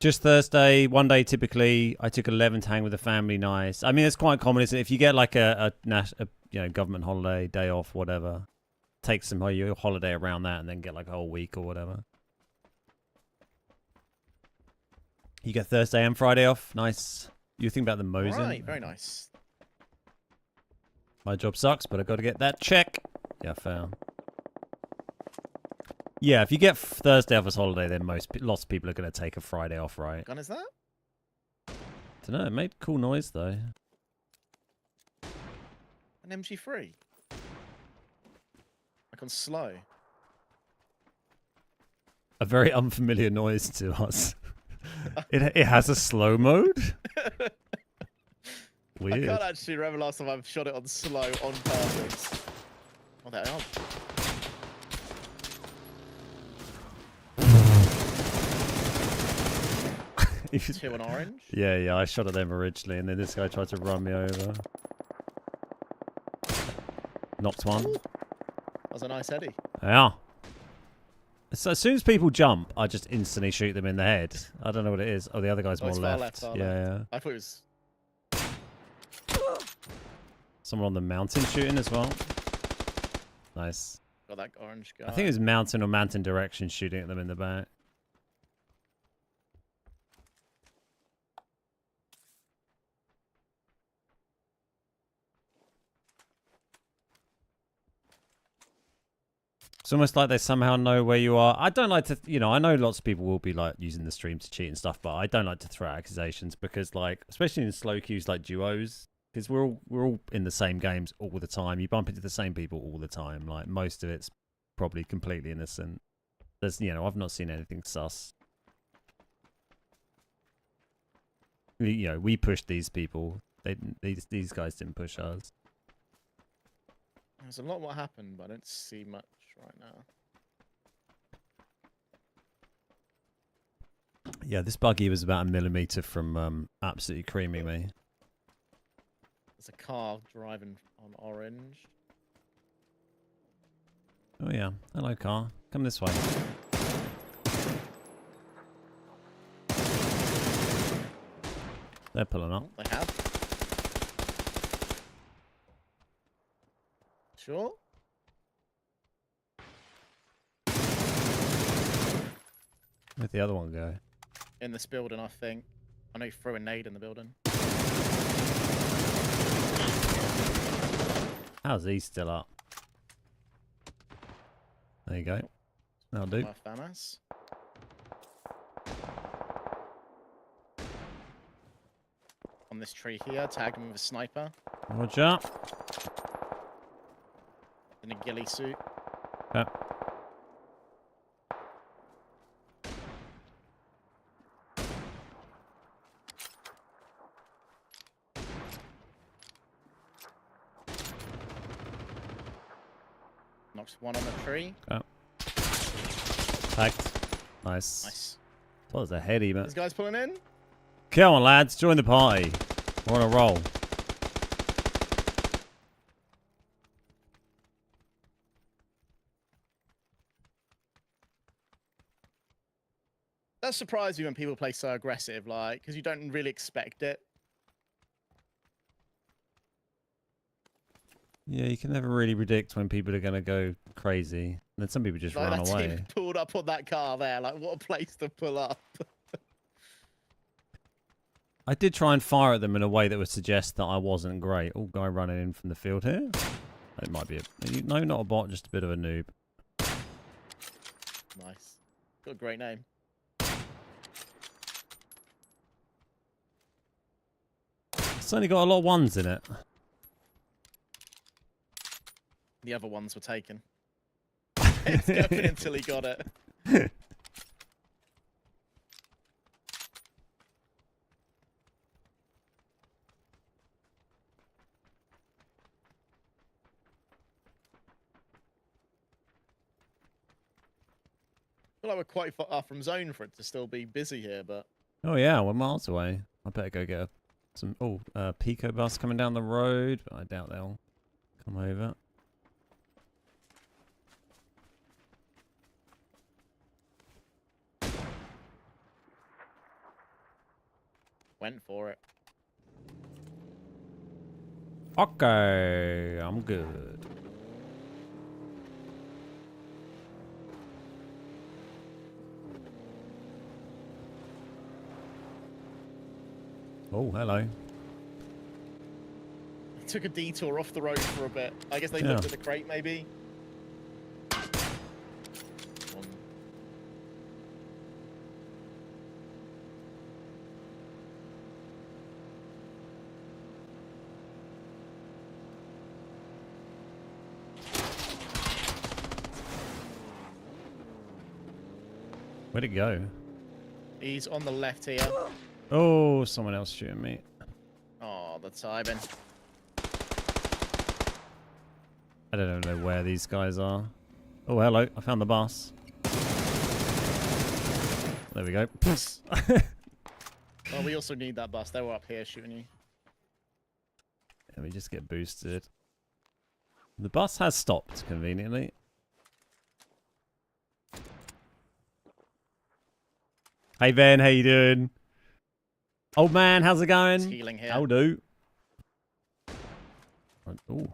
Just Thursday, one day typically. I took 11 hang with the family. Nice. I mean, it's quite common, isn't it? If you get like a government holiday, day off, whatever, take some your holiday around that, and then get like a whole week or whatever. You get Thursday and Friday off. Nice. You think about the Mosin? Right, very nice. My job sucks, but I got to get that check. Yeah, fair. Yeah, if you get Thursday off as holiday, then lots of people are going to take a Friday off, right? What gun is that? Don't know. It made cool noise though. An MG3. Like on slow. A very unfamiliar noise to us. It has a slow mode. Weird. I can't actually remember last time I've shot it on slow on purpose. Oh, there they are. Two on orange. Yeah, I shot at them originally, and then this guy tried to run me over. Knocked one. That was a nice Eddie. Yeah. So as soon as people jump, I just instantly shoot them in the head. I don't know what it is. Oh, the other guy's more it's left. far left. Yeah. I thought it was. Someone on the mountain shooting as well. Nice. Got that orange guy. I think it was mountain or mountain direction shooting at them in the back. It's almost like they somehow know where you are. I don't like to, you know, I know lots of people will be like using the stream to cheat and stuff, but I don't like to throw out accusations because, like, especially in slow queues like duos, because we're all in the same games all the time. You bump into the same people all the time. Like, most of it's probably completely innocent. There's, you know, I've not seen anything sus. You know, we pushed these people. These guys didn't push us. There's a lot what happened, but I don't see much right now. Yeah, this buggy was about a millimeter from absolutely creaming me. There's a car driving on orange. Oh yeah, hello car. Come this way. They're pulling up. They have. Sure. Where'd the other one go? In this building, I think. I know you threw a nade in the building. How's he still up? There you go. That'll do. FAMAS. On this tree here, tag him with a sniper. Roger. In a ghillie suit. Yeah. Knocks one on the tree. Oh. Tagged. Nice. Nice. That was a heady, man. This guy's pulling in. Come on, lads. Join the party. We're on a roll. That surprises me when people play so aggressive, like, because you don't really expect it. Yeah, you can never really predict when people are going to go crazy. And then some people just Like run that away. team pulled up on that car there. Like, what a place to pull up. I did try and fire at them in a way that would suggest that I wasn't great. Oh, guy running in from the field here. It might be a... No, not a bot, just a bit of a noob. Nice. Got a great name. It's only got a lot of ones in it. The other ones were taken. It's going until he got it. I feel like we're quite far from zone for it to still be busy here, but... Oh yeah, we're miles away. I better go get some... Oh, Pico bus coming down the road, but I doubt they'll come over. Went for it. Okay, I'm good. Oh, hello. Took a detour off the road for a bit. I guess they looked at the crate, maybe. Where'd it go? He's on the left here. Oh, someone else shooting me. Oh, the timing. I don't know where these guys are. Oh, hello. I found the bus. There we go. Oh, we also need that bus. They were up here shooting you. Let me just get boosted. The bus has stopped, conveniently. Hey, Ben. How you doing? Old man, how's it going? It's healing here. How do? Oh.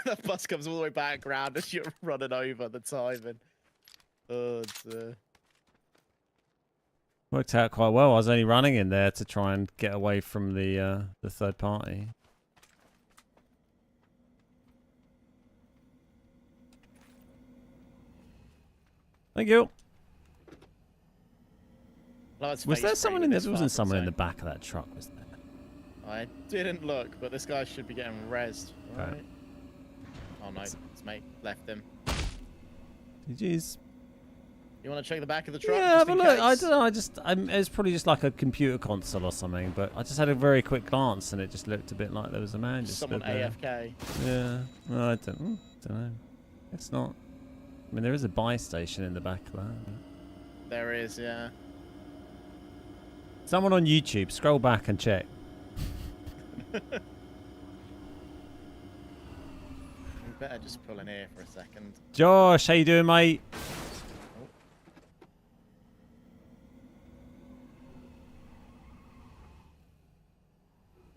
That bus comes all the way back around as you're running over the timing. Oh, it's, Worked out quite well. I was only running in there to try and get away from the third party. Thank you. Well, it's Was phase there three someone with in there? this There wasn't fast, someone in so- the back of that truck, was there? I didn't look, but this guy should be getting rezzed. Okay. Right. Oh no, his mate left him. GG's. You want to check the back of the truck? Yeah, just but in look, case? I don't know. It was probably just like a computer console or something. But I just had a very quick glance, and it just looked a bit like there was a man just Someone stood there. AFK. Yeah, well, I don't know. It's not. I mean, there is a buy station in the back of that. There is, yeah. Someone on YouTube, scroll back and check. We better just pull in here for a second. Josh, how you doing, mate?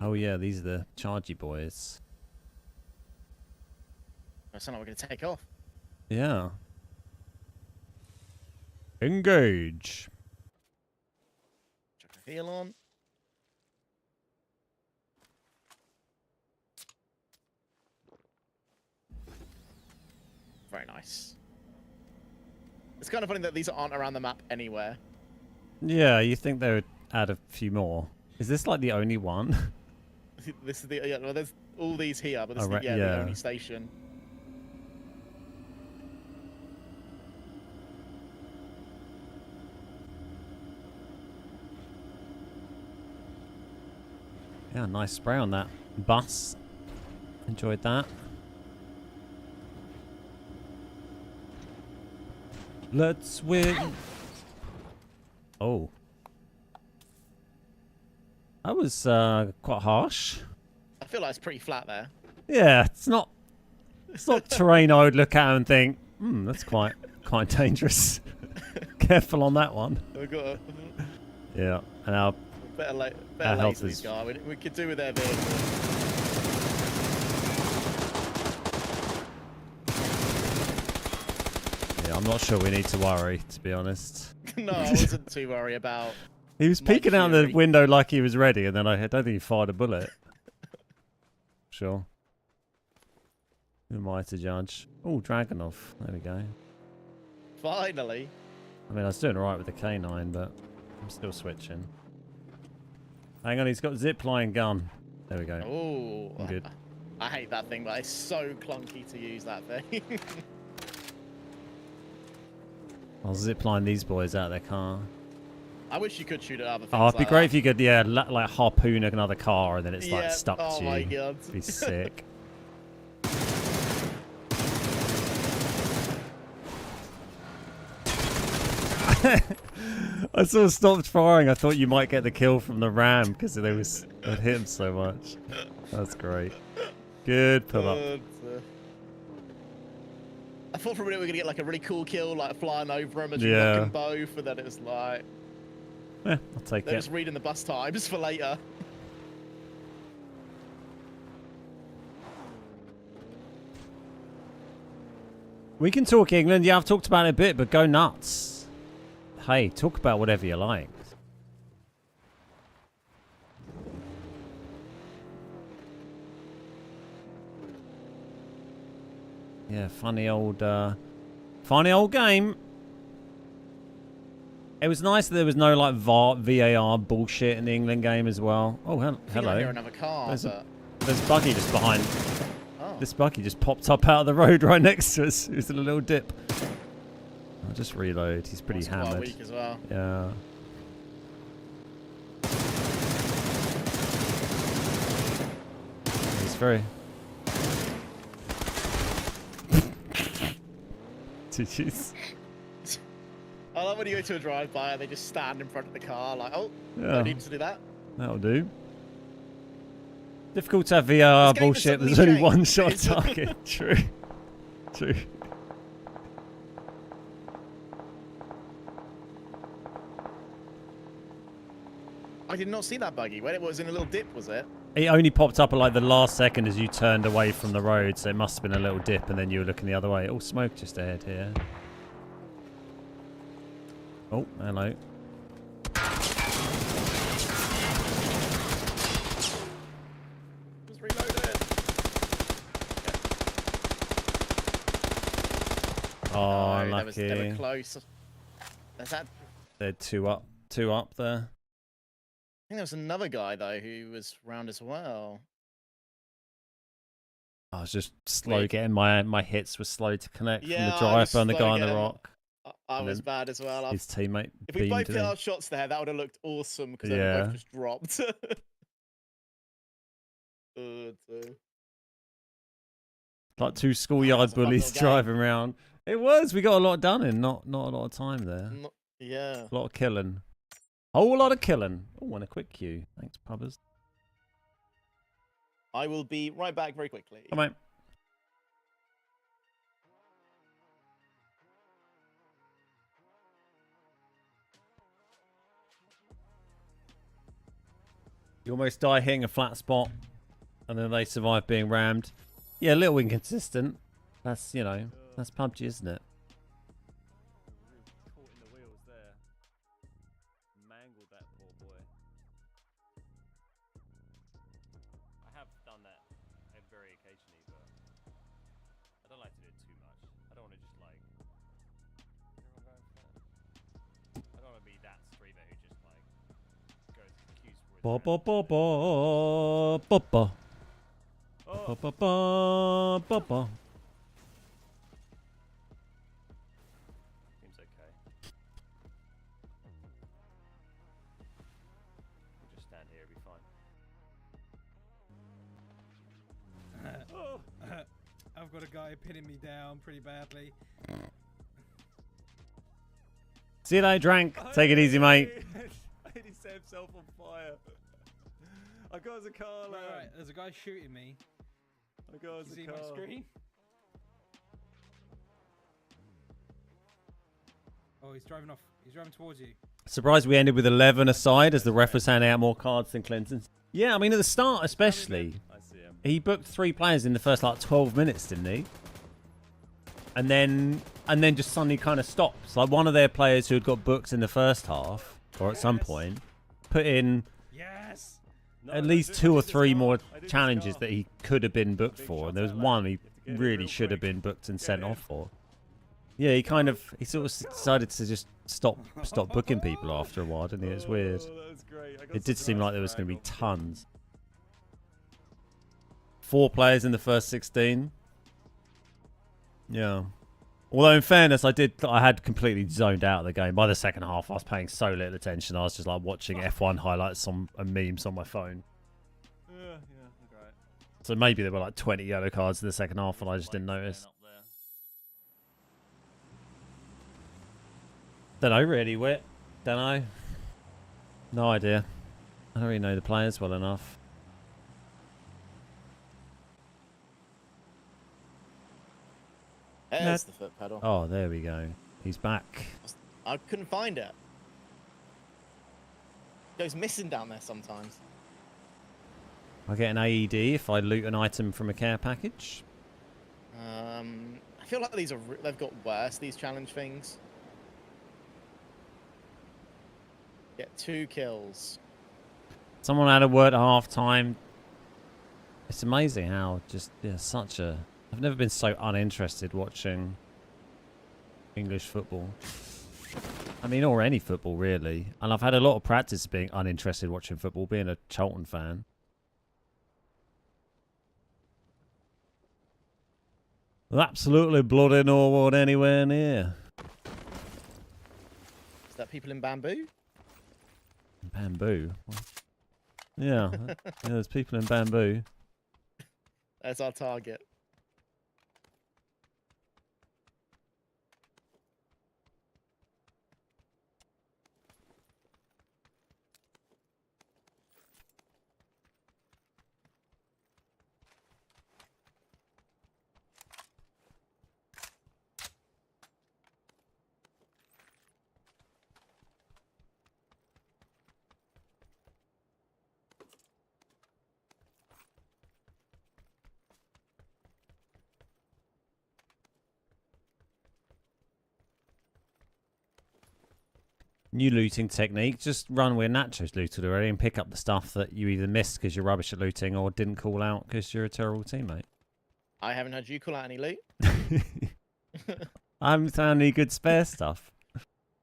Oh yeah, these are the chargy boys. I sound like we're going to take off. Yeah. Engage. Chuck a heel on. Very nice. It's kind of funny that these aren't around the map anywhere. Yeah, you think they would add a few more. Is this like the only one? This is the yeah. Well, there's all these here, but this is right, the yeah. only station. Yeah, nice spray on that bus. Enjoyed that. Let's win. Oh. That was quite harsh. I feel like it's pretty flat there. Yeah, it's not terrain I would look at and think, that's quite dangerous. Careful on that one. We've got a Yeah, and our better Our late health to these is- guys. We could do with their vehicle. yeah, I'm not sure we need to worry, to be honest. No, I wasn't too worried about. He was Mike peeking out the Fury. window like he was ready, and then I don't think he fired a bullet. Sure. Who am I to judge? Oh, Dragonov. There we go. Finally. I mean, I was doing alright with the K9, but I'm still switching. Hang on, he's got zipline gun. There we go. Oh, I'm good. I hate that thing, but it's so clunky to use that thing. I'll zipline these boys out of their car. I wish you could shoot at other things. Oh, it'd be like great that. if you could, yeah, like harpoon another car and then it's like Yeah, stuck oh to you. my God. It'd be sick. I sort of stopped firing. I thought you might get the kill from the ram because it hit him so much. That's great. Good pull up. I thought for a minute we were gonna get like a really cool kill, like flying over them and Yeah. knocking them both, and then it was like Yeah, I'll take they're it. just reading the bus times for later. We can talk England. Yeah, I've talked about it a bit, but go nuts. Hey, talk about whatever you like. Yeah, funny old game. It was nice that there was no like VAR bullshit in the England game as well. Oh, I think I hello. hear another car, There's but There's Buggy just behind. oh. This Buggy just popped up out of the road right next to us. It was in a little dip. I'll just reload. He's pretty That's quite hammered. weak as well. Yeah. He's very... Jeez. I love when you go to a drive-by and they just stand in front of the car, like, oh, Yeah. no need to do that. That'll do. Difficult to have VR This game has bullshit. There's suddenly only one changed. shot It's- target. True. True. I did not see that buggy. When it was in a little dip, was it? It only popped up at like the last second as you turned away from the road, so it must have been a little dip and then you were looking the other way. Oh, smoke just ahead here. Oh, hello. Just reload it. Oh, No, lucky. they were close. There's that. They're two up there. I think there was another guy though who was round as well. I was just slow Wait. getting my hits were slow to connect from Yeah, the I was driver and the slow guy on the getting- rock. I And was then bad as well. His teammate If we beamed both hit in. our shots there, that would have looked awesome because they Yeah. both just dropped. Oh, dear. Like two That schoolyard was a fun bullies little game. driving around. It was. We got a lot done in not a lot of time there. Yeah. A lot of killing. A whole lot of killing. Oh, and a quick queue. Thanks, pubbers. I will be right back very quickly. Come on. You almost die hitting a flat spot, and then they survive being rammed. Yeah, a little inconsistent. That's, you know, that's PUBG, isn't it? Caught in the wheels there. Mangled that poor boy. I have done that very occasionally, but I don't like to do it too much. I don't want to just like. I don't want to be that streamer who just like goes to queues for Ba ba ba ba ba ba. Ba ba ba ba ba. Seems okay. We'll just stand here, it'll be fine. I've got a guy pinning me down pretty badly. See you later, Drank. Take it easy, mate. He set himself on fire. I got us a car, lad. Right, there's a guy shooting me. I got us You a see car. my screen? Oh, he's driving off. He's driving towards you. Surprised we ended with 11 aside as the ref was handing out more cards than Clinton's. Yeah, I mean, at the start especially, I see him. he booked 3 players in the first, like, 12 minutes, didn't he? And then just suddenly kind of stopped. Like, one of their players who had got booked in the first half, or at some point, put in Yes! No, at I least did- 2 I or did 3 this more car. I did this challenges car. that he could have been booked Big for. And shots there was out, one lad. he You have to get it really real should have quick. been booked and Get sent in. off for. Yeah, he sort of decided to just stop booking people after a while, didn't he? It's weird. Oh, that was great. I got It did such a seem nice like there was going to be frag off. tons. 4 players in the first 16. Yeah. Although in fairness, I had completely zoned out of the game. By the second half, I was paying so little attention. I was just like watching F1 highlights and memes on my phone. Yeah, okay. So maybe there were like 20 yellow cards in the second half and I just didn't notice. Don't know really, Wit. Don't know. No idea. I don't really know the players well enough. There's the foot pedal. Oh, there we go. He's back. I couldn't find it. It goes missing down there sometimes. I get an AED if I loot an item from a care package. I feel like these they've got worse, these challenge things. Get 2 kills. Someone had a word at half time. It's amazing how just such a. I've never been so uninterested watching English football. I mean, or any football really. And I've had a lot of practice being uninterested watching football, being a Charlton fan. Absolutely bloody no one anywhere near. Is that people in bamboo? Bamboo. Yeah, there's people in bamboo. That's our target. New looting technique. Just run where Nacho's looted already and pick up the stuff that you either missed because you're rubbish at looting or didn't call out because you're a terrible teammate. I haven't had you call out any loot. I haven't found any good spare stuff.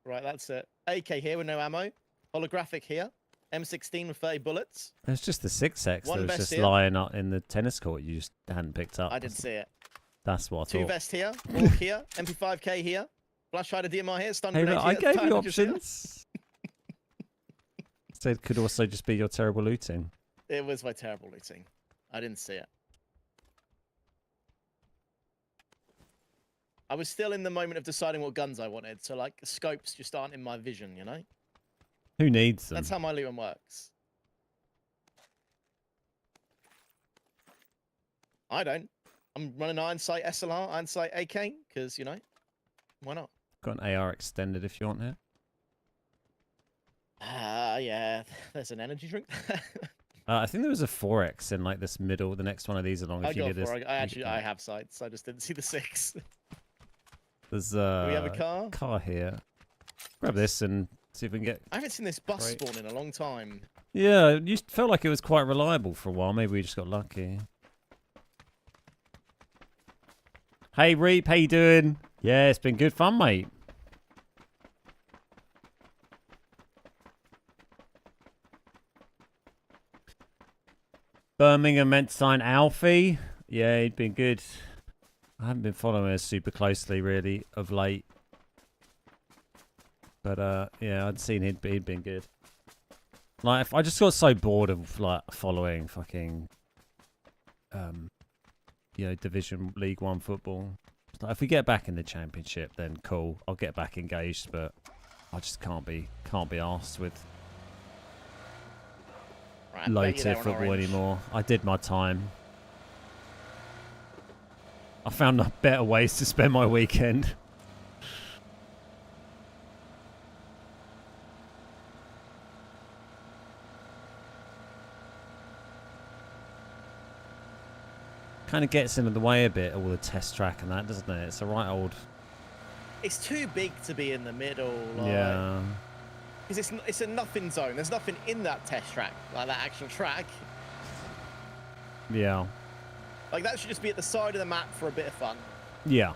Right, that's it. AK here with no ammo. Holographic here. M16 with 30 bullets. It's just the 6X One that was vest just here. lying up in the tennis court you just hadn't picked up. I didn't see it. That's what I Two thought. vest here. Walk here. MP5K here. Flash hider DMR here. Stun Hey, grenade look, here. I gave Tire you dodgers here. options. Said could also just be your terrible looting. It was my terrible looting. I didn't see it. I was still in the moment of deciding what guns I wanted, so like scopes just aren't in my vision, you know? Who needs them? That's how my looting works. I don't. I'm running iron sight SLR, iron sight AK, because, you know, why not? Got an AR extended if you want it. Yeah, there's an energy drink. I think there was a 4X in like this middle, the next one of these along. If I you got need this, four. I have sights. I just didn't see the 6. there's Do we have a car? car here. Grab this and see if we can get. I haven't seen this bus Great. spawn in a long time. Yeah, you felt like it was quite reliable for a while. Maybe we just got lucky. Hey Reap, how you doing? Yeah, it's been good fun, mate. Birmingham meant to sign Alfie. Yeah, he'd been good. I haven't been following us super closely, really, of late. But, yeah, I'd seen he'd been good. Like, I just got so bored of, like, following fucking, you know, Division League 1 football. Like, if we get back in the Championship, then cool. I'll get back engaged, but I just can't be arsed with Right, low bet you tier they're on football orange. anymore. I did my time. I found better ways to spend my weekend. Kind of gets in the way a bit, all the test track and that, doesn't it? It's a right old. It's too big to be in the middle. Like, Yeah. Because it's a nothing zone. There's nothing in that test track, like that actual track. Yeah. Like that should just be at the side of the map for a bit of fun. Yeah.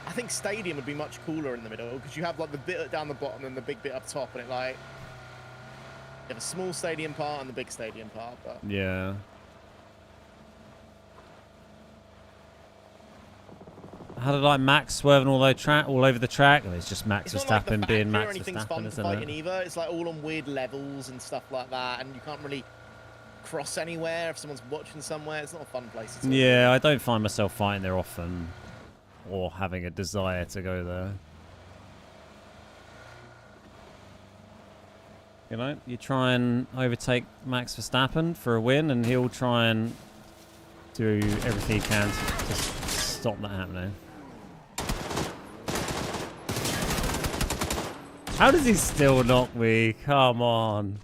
I think stadium would be much cooler in the middle because you have like the bit down the bottom and the big bit up top, and it like you have a small stadium part and the big stadium part. But Yeah. How did like Max swerving all over the track? And it's just Max it's not like the Verstappen being factory or Max anything's Verstappen, fun to isn't fight in it? either. It's like all on weird levels and stuff like that, and you can't really cross anywhere if someone's watching somewhere. It's not a fun place at all. Yeah, I don't find myself fighting there often, or having a desire to go there. You know, you try and overtake Max Verstappen for a win, and he'll try and do everything he can to stop that happening. How does he still knock me? Come on.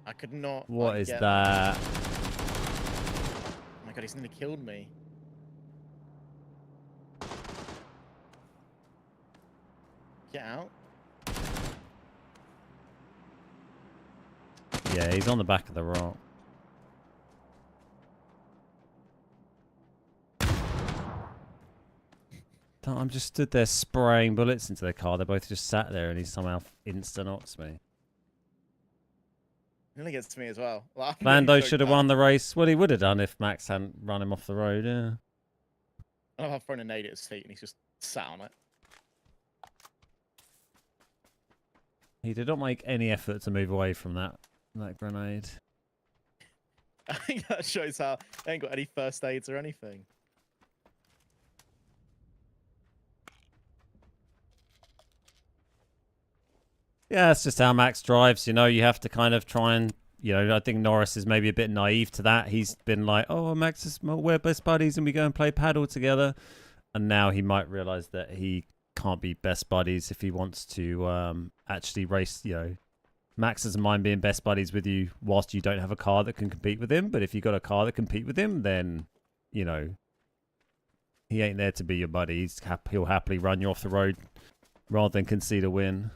I could not. What like, is get that? Oh my god, he's nearly killed me. Get out. Yeah, he's on the back of the rock. I'm just stood there spraying bullets into their car. They both just sat there, and he somehow insta-knocks me. Nearly gets to me as well. Like, I'm Lando really should have choked up. won the race. Well, he would have done if Max hadn't run him off the road, yeah. I've thrown a nade at his feet and he's just sat on it. He did not make any effort to move away from that grenade. I think that shows how they ain't got any first aids or anything. Yeah, that's just how Max drives. You know, you have to kind of try and, you know, I think Norris is maybe a bit naive to that. He's been like, oh, Max is, we're best buddies and we go and play paddle together. And now he might realize that he can't be best buddies if he wants to actually race, you know. Max doesn't mind being best buddies with you whilst you don't have a car that can compete with him. But if you got a car that can compete with him, then, you know, he ain't there to be your buddy. He'll happily run you off the road rather than concede a win.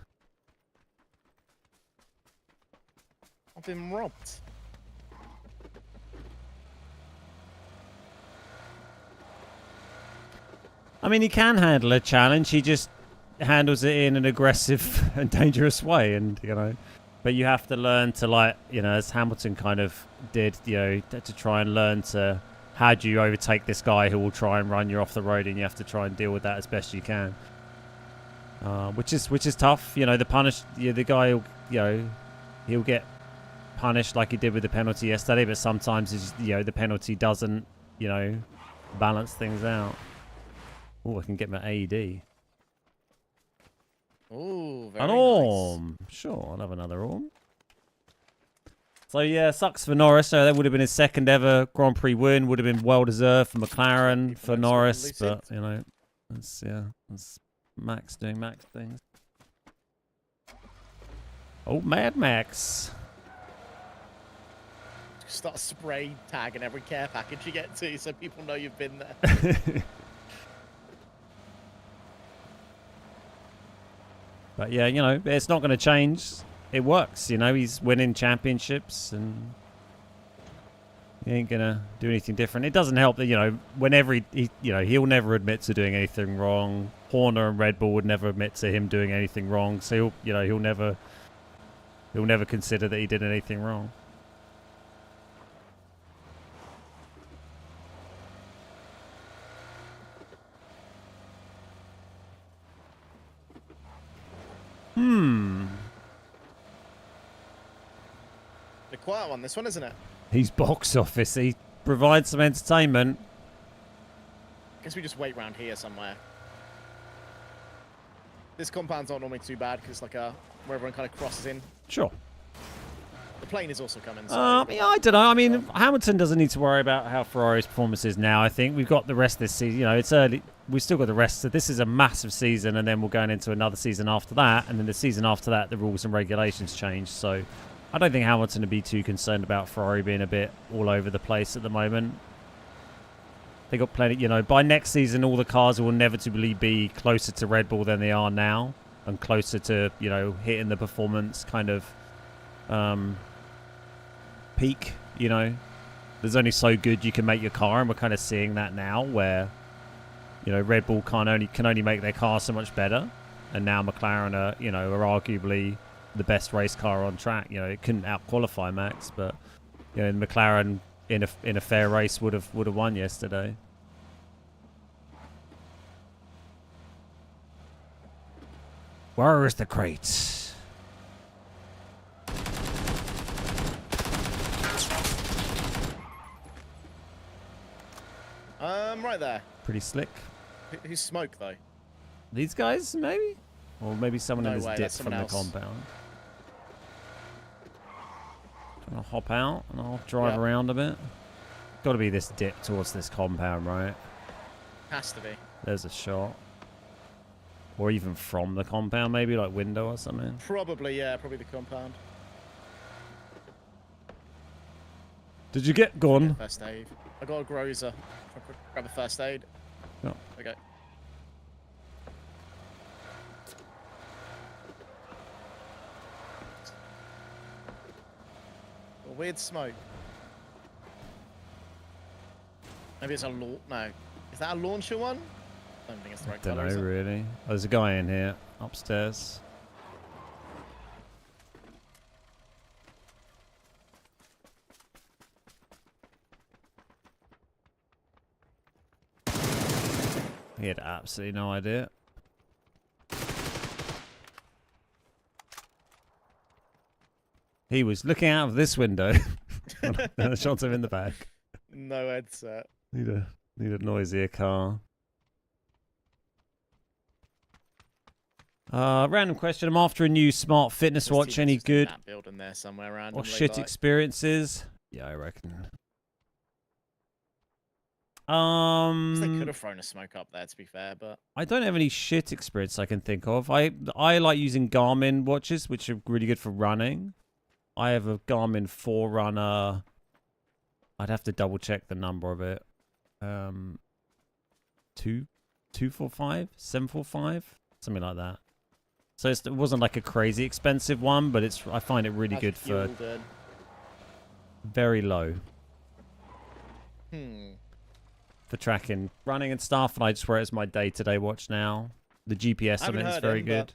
I've been robbed. I mean, he can handle a challenge. He just handles it in an aggressive and dangerous way, and but you have to learn to, like, as Hamilton kind of did, to try and learn to how do you overtake this guy who will try and run you off the road, and you have to try and deal with that as best you can. Which is tough. The guy he'll get punished like he did with the penalty yesterday, but sometimes the penalty doesn't balance things out. Oh, I can get my AED. Oh, very An nice. orm. Sure, I'll have another orm. So yeah, sucks for Norris. So that would have been his second ever Grand Prix win. Would have been well deserved for McLaren, for Norris, but that's Max doing Max things. Oh, Mad Max. Start spray tagging every care package you get to, so people know you've been there. But yeah, it's not going to change. It works, he's winning championships, and he ain't going to do anything different. It doesn't help that, whenever he'll never admit to doing anything wrong. Horner and Red Bull would never admit to him doing anything wrong, so he'll never consider that he did anything wrong. The quiet one, this one, isn't it? He's box office. He provides some entertainment. Guess we just wait round here somewhere. This compound's not normally too bad because it's like where everyone kind of crosses in. Sure. The plane is also coming. So yeah, I don't know. I mean, Hamilton doesn't need to worry about how Ferrari's performance is now. I think we've got the rest of this season. It's early. We've still got the rest. So this is a massive season, and then we're going into another season after that, and then the season after that, the rules and regulations change. So I don't think Hamilton would be too concerned about Ferrari being a bit all over the place at the moment. They got plenty. By next season, all the cars will inevitably be closer to Red Bull than they are now, and closer to hitting the performance kind of peak. There's only so good you can make your car, and we're kind of seeing that now, where Red Bull can only make their car so much better, and now McLaren are arguably the best race car on track. It couldn't out-qualify Max, but McLaren in a fair race would have won yesterday. Where is the crate? right there. Pretty slick. Who's smoke though? These guys, maybe? Or maybe someone No in this way, dip that's from someone the else. compound. I'll hop out and I'll drive Yeah. around a bit. Got to be this dip towards this compound, right? Has to be. There's a shot. Or even from the compound, maybe like window or something. Probably, yeah, probably the compound. Did you get gone? First aid. I got a Grozer. Grab a first aid. No. Okay. A weird smoke. Maybe it's a launch. No. Is that a launcher one? I don't think it's the right Don't colour, know, is it? really. Oh, there's a guy in here, upstairs. He had absolutely no idea. He was looking out of this window. And I shot him in the back. No headset. Need a noisier car. Random question. I'm after a new smart fitness This watch. team Any is just in good that building there somewhere or randomly, shit like. experiences? Yeah, I reckon. 'Cause they could have thrown a smoke up there, to be fair, but I don't have any shit experience I can think of. I like using Garmin watches, which are really good for running. I have a Garmin Forerunner. I'd have to double check the number of it. 245, 745, something like that. So it wasn't like a crazy expensive one, but I find it really how's good fuel for doing? very low. for tracking running and stuff, and I just wear it as my day-to-day watch now. The GPS on it is very good.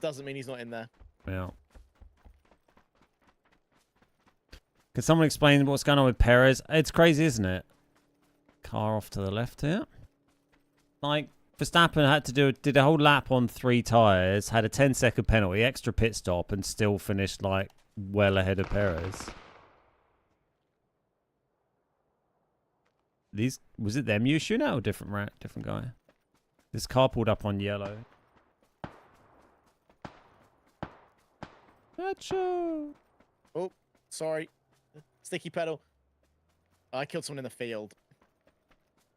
Doesn't mean he's not in there. Yeah. Can someone explain what's going on with Perez? It's crazy, isn't it? Car off to the left here. Like, Verstappen had to did a whole lap on 3 tyres, had a 10-second penalty, extra pit stop, and still finished, like, well ahead of Perez. Was it them you were shooting at or different guy? This car pulled up on yellow. Nacho! Oh, sorry. Sticky pedal. I killed someone in the field.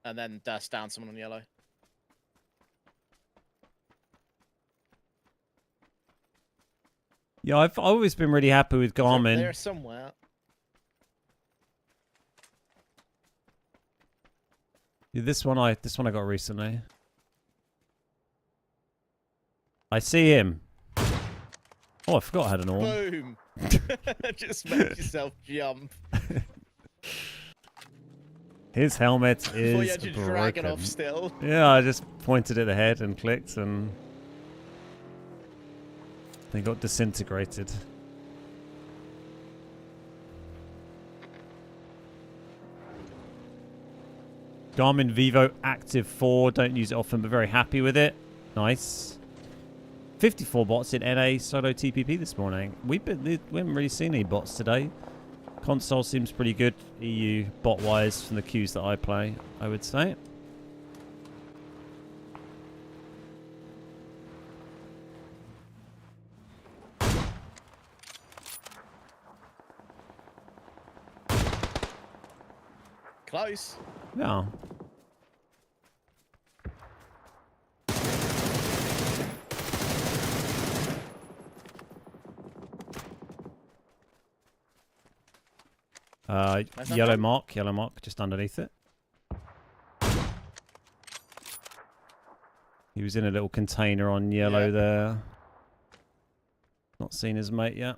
And then dashed down someone on yellow. Yeah, I've always been really happy with Garmin. They're somewhere. Yeah, this one I got recently. I see him. Oh, I forgot I had an arm. Boom! Just make yourself jump. His helmet Before is you had to drag it off still. Yeah, I just pointed at the head and clicked, and they got disintegrated. Garmin Vivo Active 4. Don't use it often, but very happy with it. Nice. 54 bots in NA solo TPP this morning. We haven't really seen any bots today. Console seems pretty good, EU bot-wise, from the queues that I play, I would say. Close. Yeah. Yellow mark, just underneath it. He was in a little container on yellow there. Not seen his mate yet.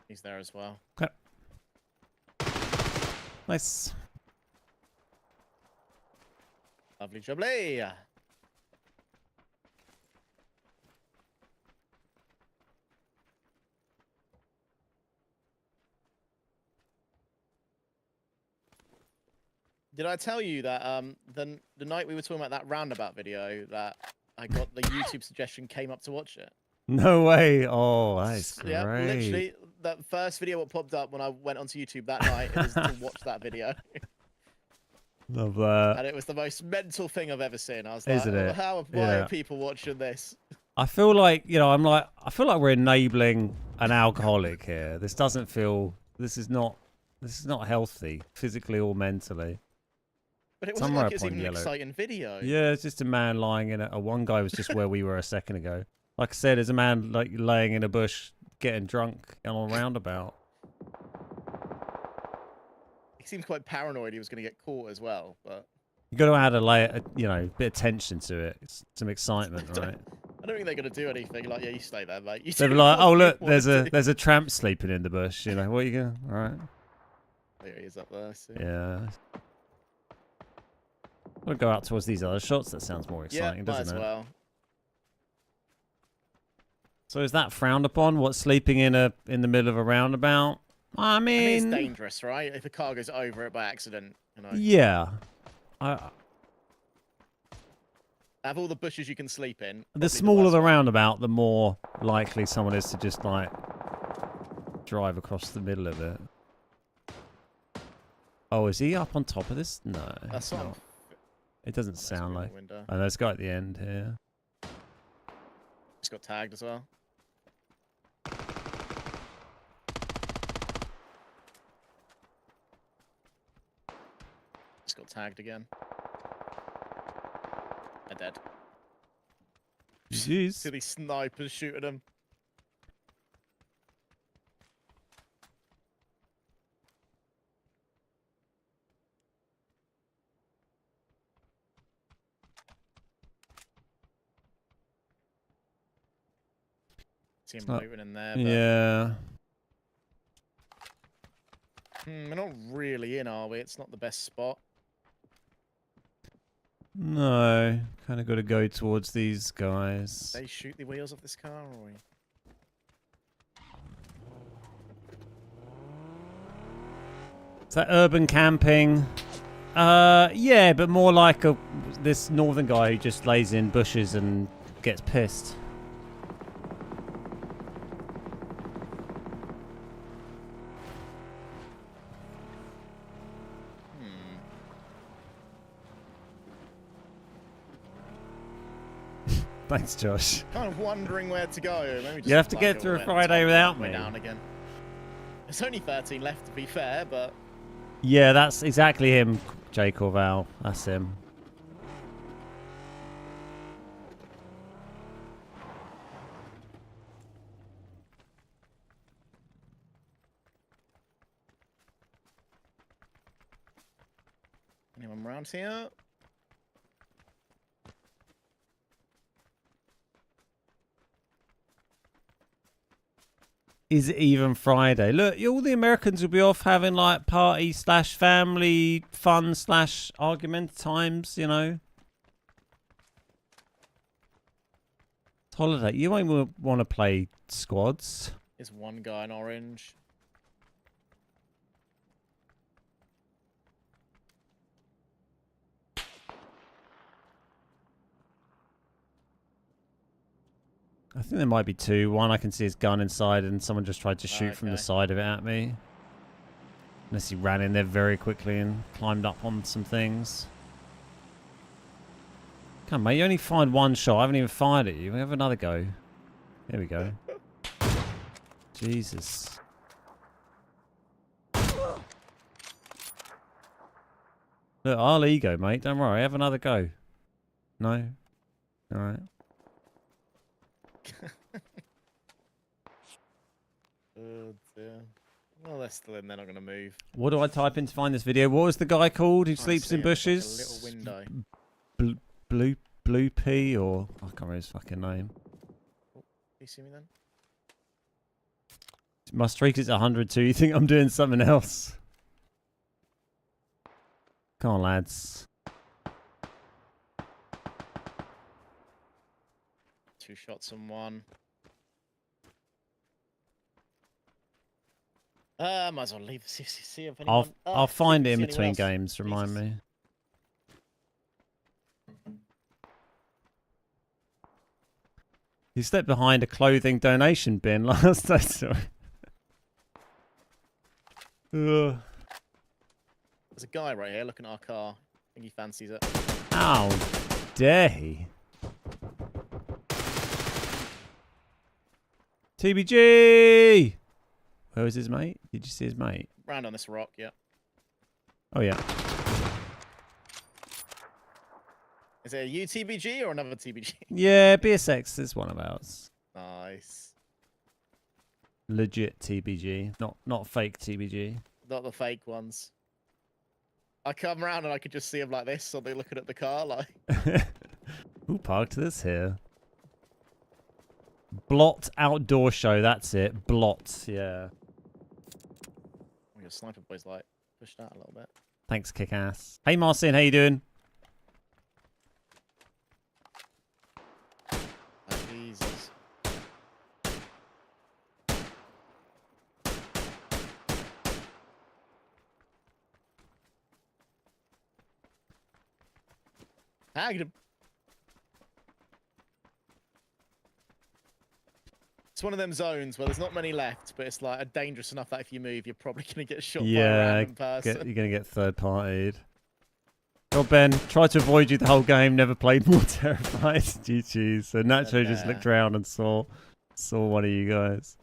He's there as well. Okay. Nice. Lovely jubbly. Did I tell you that the night we were talking about that roundabout video that I got the YouTube suggestion came up to watch it? No way. Oh, that's great. Yeah, literally that first video what popped up when I went onto YouTube that night was to watch that video. Love that. And it was the most mental thing I've ever seen. I was Isn't like, it? why are people watching this? I feel like, I feel like we're enabling an alcoholic here. This is not healthy, physically or mentally. But it wasn't like it was even an exciting video. Yeah, it's just a man lying in a one guy was just where we were a second ago. Like I said, there's a man like laying in a bush getting drunk on a roundabout. He seemed quite paranoid he was going to get caught as well, but You got to add a bit of tension to it. Some excitement, right? I don't think they're going to do anything. Like, yeah, you stay there, mate. You They'll be like, oh look, there's a tramp sleeping in the bush. What are you going? All right. There he is up there. See? Yeah. We'll go out towards these other shots. That sounds more exciting, doesn't it? Well. So is that frowned upon? What, sleeping in the middle of a roundabout? I mean, it's dangerous, right? If a car goes over it by accident, Yeah. Have all the bushes you can sleep in. The smaller the roundabout, the more likely someone is to just like drive across the middle of it. Oh, is he up on top of this? No. That's not. It doesn't sound like. Oh, there's a guy at the end here. Just got tagged as well. Just got tagged again. I'm dead. Jeez. See these snipers shooting him. See him not- moving in there. But... Yeah. We're not really in, are we? It's not the best spot. No. Kind of got to go towards these guys. They shoot the wheels off this car, or we? Is that urban camping? Yeah, but more like this northern guy who just lays in bushes and gets pissed. Thanks, Josh. Kind of wondering where to go. Maybe just You have to like get a through a bit Friday top, without way me. down again. There's only 13 left, to be fair, but Yeah, that's exactly him, Jake or Val. That's him. anyone around here? Is it even Friday? Look, all the Americans will be off having like party / family fun / argument times, you know. It's holiday. You won't want to play squads. There's one guy in orange. I think there might be two. One, I can see his gun inside, and someone just tried to shoot from the Okay. side of it at me. Unless he ran in there very quickly and climbed up on some things. Come on, mate. You only fired one shot. I haven't even fired at you. We have another go. There we go. Jesus. Look, I'll ego, mate. Don't worry. Have another go. No? Alright. Oh dear. Well, they're still in. They're not going to move. What do I type in to find this video? What was the guy called who Can't sleeps see in him, it's like a bushes? little window. Blue P or I can't remember his fucking name. You see me then? My streak is 102. You think I'm doing something else? Come on, lads. 2 shots on one. Might as well leave. See if anyone. I'll find it in see between anyone else. games. Remind Jesus. me. He stepped behind a clothing donation bin last time. Sorry. Ugh. There's a guy right here looking at our car. I think he fancies it. How dare he? TBG! Where was his mate? Did you see his mate? Round on this rock, yeah. Oh, yeah. Is it a UTBG or another TBG? Yeah, BSX is one of ours. Nice. Legit TBG, not fake TBG. Not the fake ones. I come around and I could just see him like this, so they're looking at the car like. Who parked this here? Blot Outdoor Show, that's it. Blot, yeah. Oh, your sniper boy's like pushed out a little bit. Thanks, kick-ass. Hey, Marcin, how you doing? Oh, Jesus. Tagged him. It's one of them zones where there's not many left, but it's like dangerous enough that if you move, you're probably going to get shot by a Yeah, random person. you're going to get third-partied. God, Ben, tried to avoid you the whole game, never played more terrified. GG. So Nacho just looked around and saw one of you guys.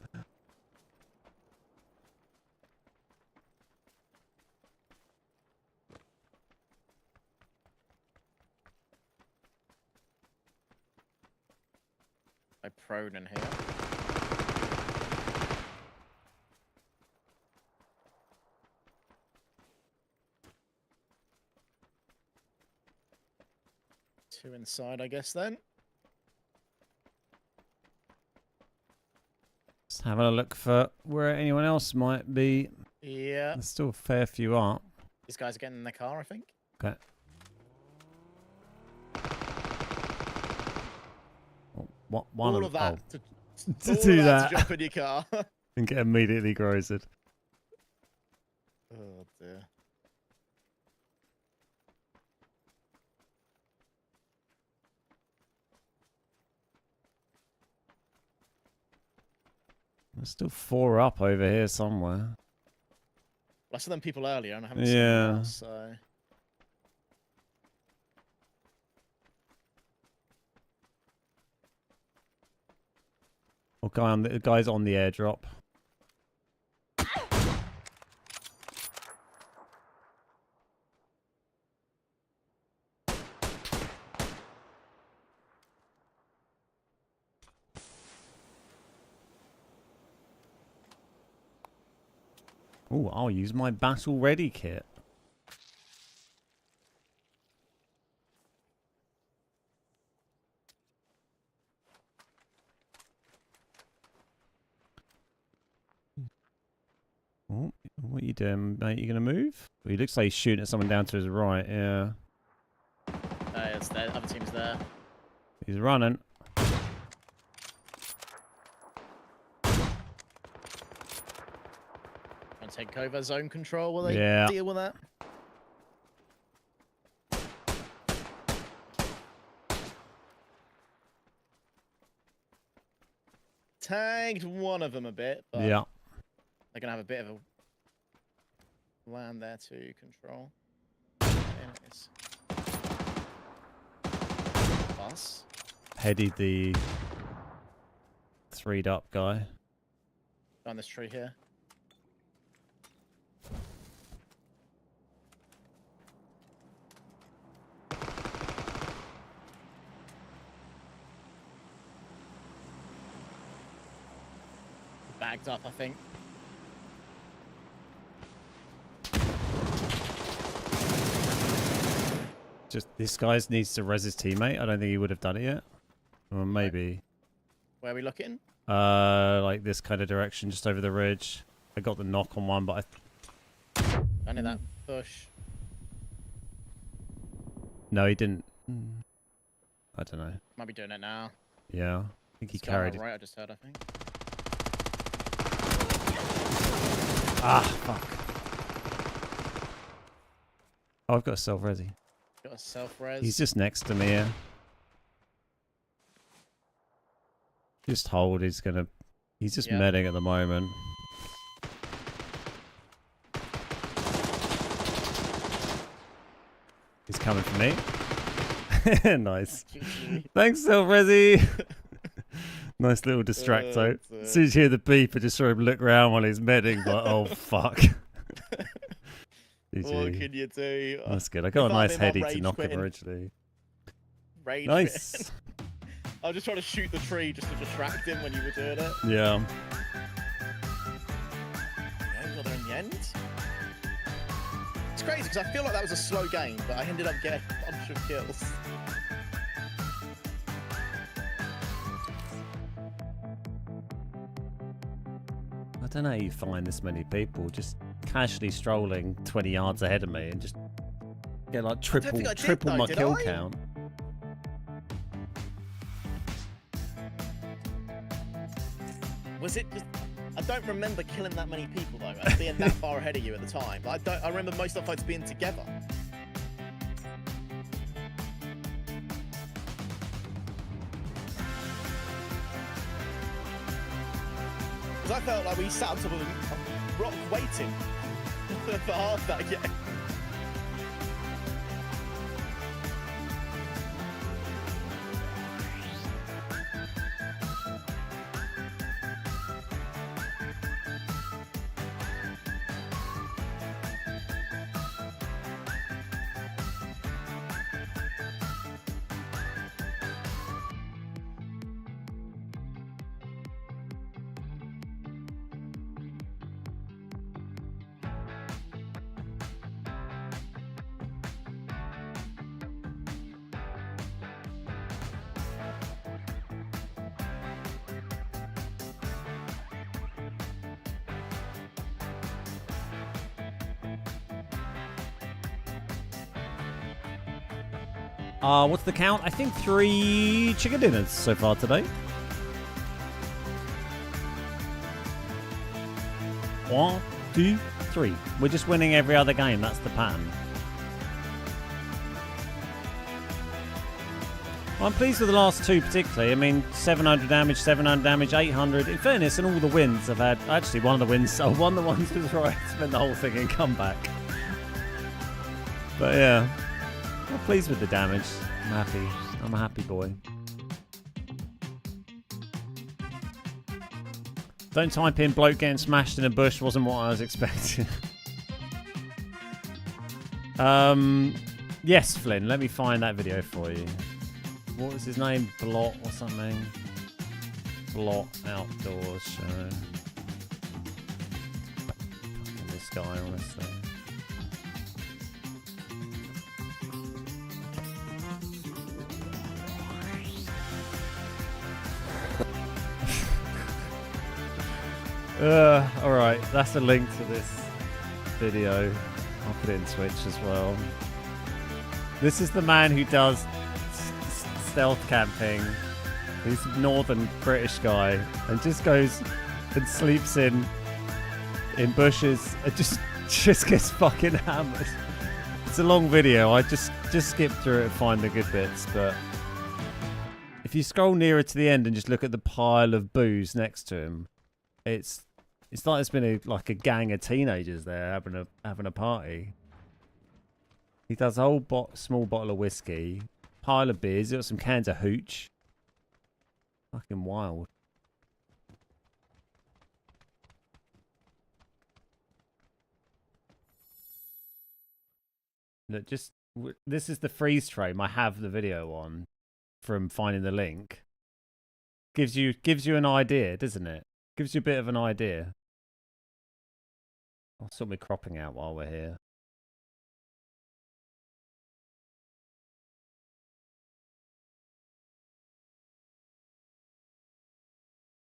I prone in here. Two inside, I guess, then. having a look for where anyone else might be. Yeah. There's still a fair few up. These guys are getting in their car, I think. Okay. What one All of that to to all do of that to jump in your car. and get immediately grossed. Oh dear. There's still 4 up over here somewhere. I saw them people earlier, and I haven't seen them else, so. Well, the guy's on the airdrop. Oh, I'll use my battle ready kit. Oh, what are you doing, mate? You gonna move? Well, he looks like he's shooting at someone down to his right. Yeah. It's there. Other team's there. He's running. And take over zone control. Will they Yeah. deal with that? Tagged one of them a bit, but Yeah. they're gonna have a bit of a land there to control. There it is. Bus. Headed the 3'd up guy. Down this tree here. Bagged up, I think. Just this guy needs to res his teammate. I don't think he would have done it yet. Or maybe. Where are we looking? Like this kind of direction, just over the ridge. I got the knock on one, but Only that bush. no, he didn't. I don't know. Might be doing it now. Yeah, I think he It's going carried it. right, I just heard, I think. Ah, fuck. Oh, I've got a self-resi. Got a self-res. He's just next to me here. Just hold, he's just Yeah. medding at the moment. He's coming for me. Nice. Thanks, self-resi. Nice little distracto. As soon as you hear the beep, I just sort of look around while he's medding, but oh fuck. What can you do? That's good. I got a If I'm nice in my heady to rage knock him quitting. originally. Rage Nice. I was just trying to shoot the tree just to distract him when you were doing it. Yeah. Yeah, got there in the end. It's crazy because I feel like that was a slow game, but I ended up getting a bunch of kills. I don't know how you find this many people just casually strolling 20 yards ahead of me and just get like triple think I did, triple though, my did kill I? count. Was it just... I don't remember killing that many people though, and being that far ahead of you at the time. I remember most of the fights being together. Because I felt like we sat on top of a rock waiting for half that game. What's the count? I think 3 chicken dinners so far today. 1, 2, 3. We're just winning every other game. That's the pattern. Well, I'm pleased with the last 2 particularly. I mean, 700 damage, 700 damage, 800. In fairness, and all the wins I've had. Actually, one of the wins, one of the ones was right. Spent the whole thing in comeback. But yeah, I'm pleased with the damage. I'm happy. I'm a happy boy. Don't type in bloke getting smashed in a bush. Wasn't what I was expecting. Yes, Flynn. Let me find that video for you. What was his name? Blot or something? Blot Outdoors Show. Fucking this guy, honestly. Alright, that's a link to this video. I'll put it in Twitch as well. This is the man who does stealth camping. He's a northern British guy and just goes and sleeps in bushes and just gets fucking hammered. It's a long video. I just skip through it and find the good bits, but if you scroll nearer to the end and just look at the pile of booze next to him, it's like there's been like a gang of teenagers there having a party. He does a whole small bottle of whiskey, pile of beers, he's got some cans of hooch. Fucking wild. Look, this is the freeze frame I have the video on from finding the link. Gives you an idea, doesn't it? Gives you a bit of an idea. I'll sort my cropping out while we're here.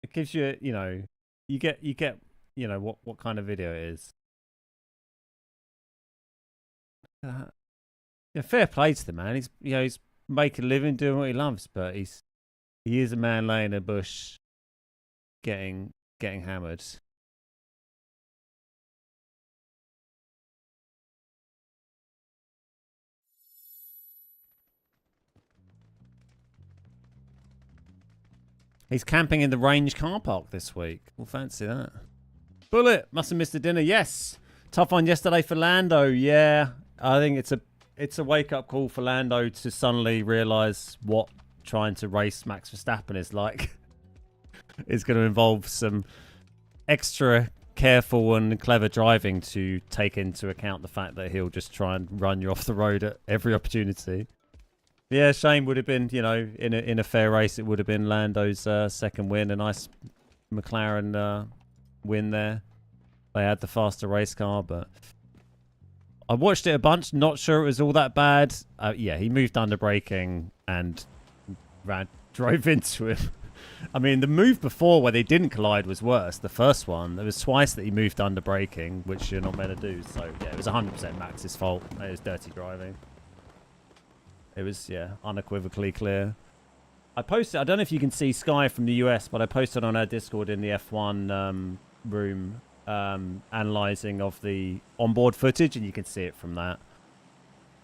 It gives you, you get, what kind of video it is. Yeah, fair play to the man. He's making a living, doing what he loves, but he is a man laying in a bush, getting hammered. He's camping in the range car park this week. We'll fancy that. Bullet, must have missed the dinner. Yes. Tough one yesterday for Lando. Yeah. I think it's a wake-up call for Lando to suddenly realise what trying to race Max Verstappen is like. It's going to involve some extra careful and clever driving to take into account the fact that he'll just try and run you off the road at every opportunity. Yeah, shame would have been, in a fair race, it would have been Lando's second win. A nice McLaren win there. They had the faster race car, but I watched it a bunch. Not sure it was all that bad. Yeah, he moved under braking and drove into him. I mean, the move before where they didn't collide was worse. The first one, there was twice that he moved under braking, which you're not meant to do. So yeah, it was 100% Max's fault. It was dirty driving. It was, yeah, unequivocally clear. I posted, I don't know if you can see Sky from the US, but I posted on our Discord in the F1 room, analysing of the onboard footage, and you can see it from that.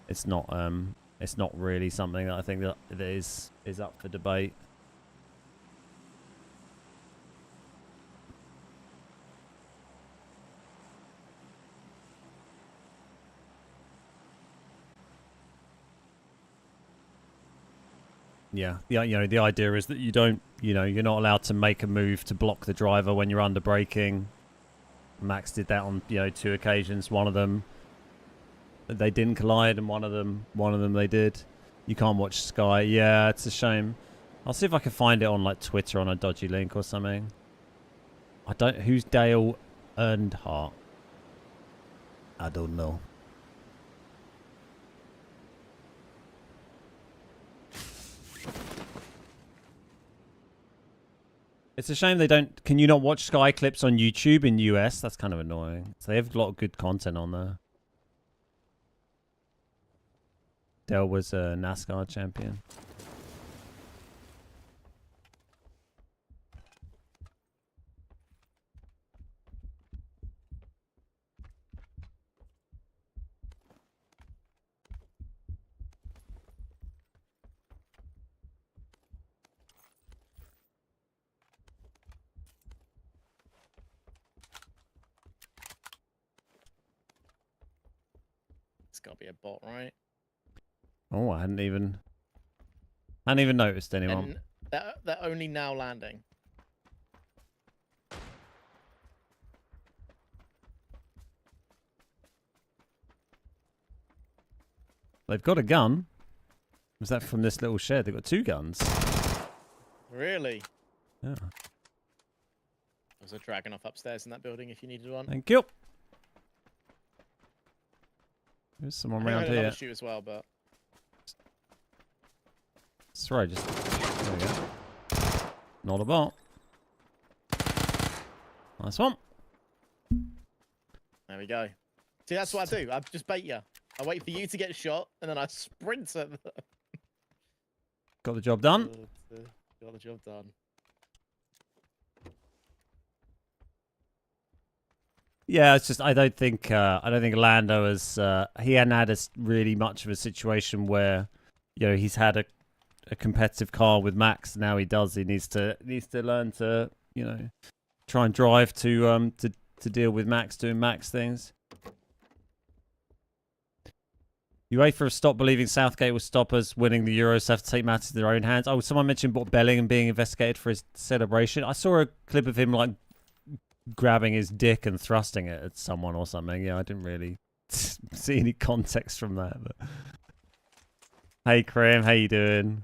It's not really something that I think that is up for debate. Yeah, the idea is that you don't, you're not allowed to make a move to block the driver when you're under braking. Max did that on, 2 occasions. One of them, they didn't collide, and one of them they did. You can't watch Sky. Yeah, it's a shame. I'll see if I can find it on like Twitter on a dodgy link or something. Who's Dale Earnhardt? I don't know. It's a shame they don't... Can you not watch Sky clips on YouTube in US? That's kind of annoying. So they have a lot of good content on there. Dell was a NASCAR champion. It's got to be a bot, right? Oh, I hadn't even noticed anyone. And they're only now landing. They've got a gun. Was that from this little shed? They've got 2 guns. Really? Yeah. There's a dragon off upstairs in that building if you needed one. Thank you. There's someone I think I around had another here. shoot as well, but Sorry, just there we go. Not a bot. Nice one. there we go. See, that's what I do. I just bait you. I wait for you to get shot, and then I sprint at them. Got the job done. Got the job done. Yeah, it's just I don't think Lando has he hadn't had really much of a situation where, you know, he's had a competitive car with Max. Now he does. He needs to learn to, you know, try and drive to deal with Max doing Max things. UEFA have stopped believing Southgate will stop us winning the Euros. Have to take matters in their own hands. Oh, someone mentioned Bellingham being investigated for his celebration. I saw a clip of him like grabbing his dick and thrusting it at someone or something. Yeah, I didn't really see any context from that. But... Hey, Krim, how you doing?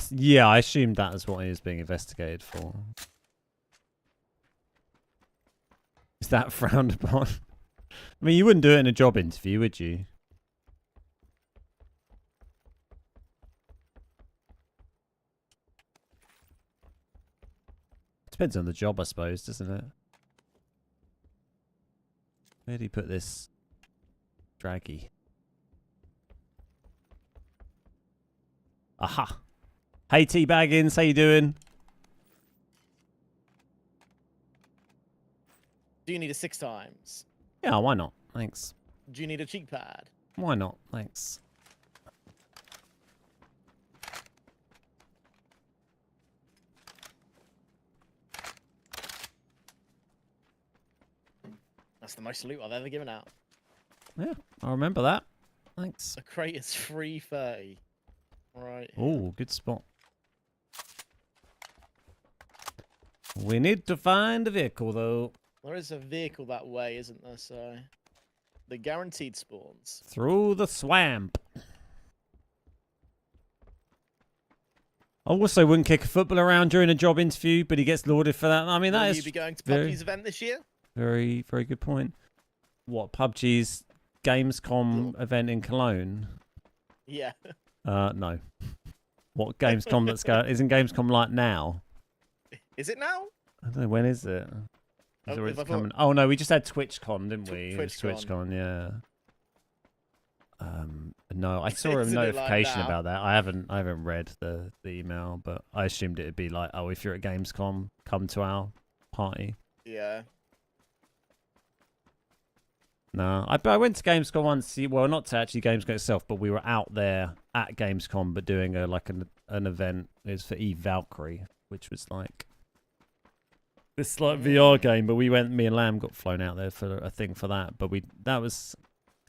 Yeah, I assumed that is what he is being investigated for. Is that frowned upon? I mean, you wouldn't do it in a job interview, would you? Depends on the job, I suppose, doesn't it? Where do you put this draggy? Aha! Hey, T-Baggins, how you doing? Do you need a 6 times? Yeah, why not? Thanks. Do you need a cheek pad? Why not? Thanks. That's the most loot I've ever given out. Yeah, I remember that. Thanks. A crate is 330. Right. Oh, good spot. We need to find a vehicle, though. There is a vehicle that way, isn't there? So, the guaranteed spawns. Through the swamp. I also wouldn't kick a football around during a job interview, but he gets lauded for that. I mean, that Will is you be going to very, Pubg's event this year? very, very good point. What, PUBG's Gamescom event in Cologne? Yeah. No. What Gamescom that's going? Isn't Gamescom like now? Is it now? I don't know, when is it? Is Oh, it if I thought- coming? Oh no, we just had TwitchCon, didn't we? It was TwitchCon. TwitchCon, yeah. No, I saw a Isn't it like notification now? about that. I haven't read the email, but I assumed it'd be like, oh, if you're at Gamescom, come to our party. Yeah. No, I went to Gamescom once. Well, not to actually Gamescom itself, but we were out there at Gamescom, but doing an event. It was for Eve Valkyrie, which was like this like VR game. But we went. Me and Lamb got flown out there for a thing for that. But that was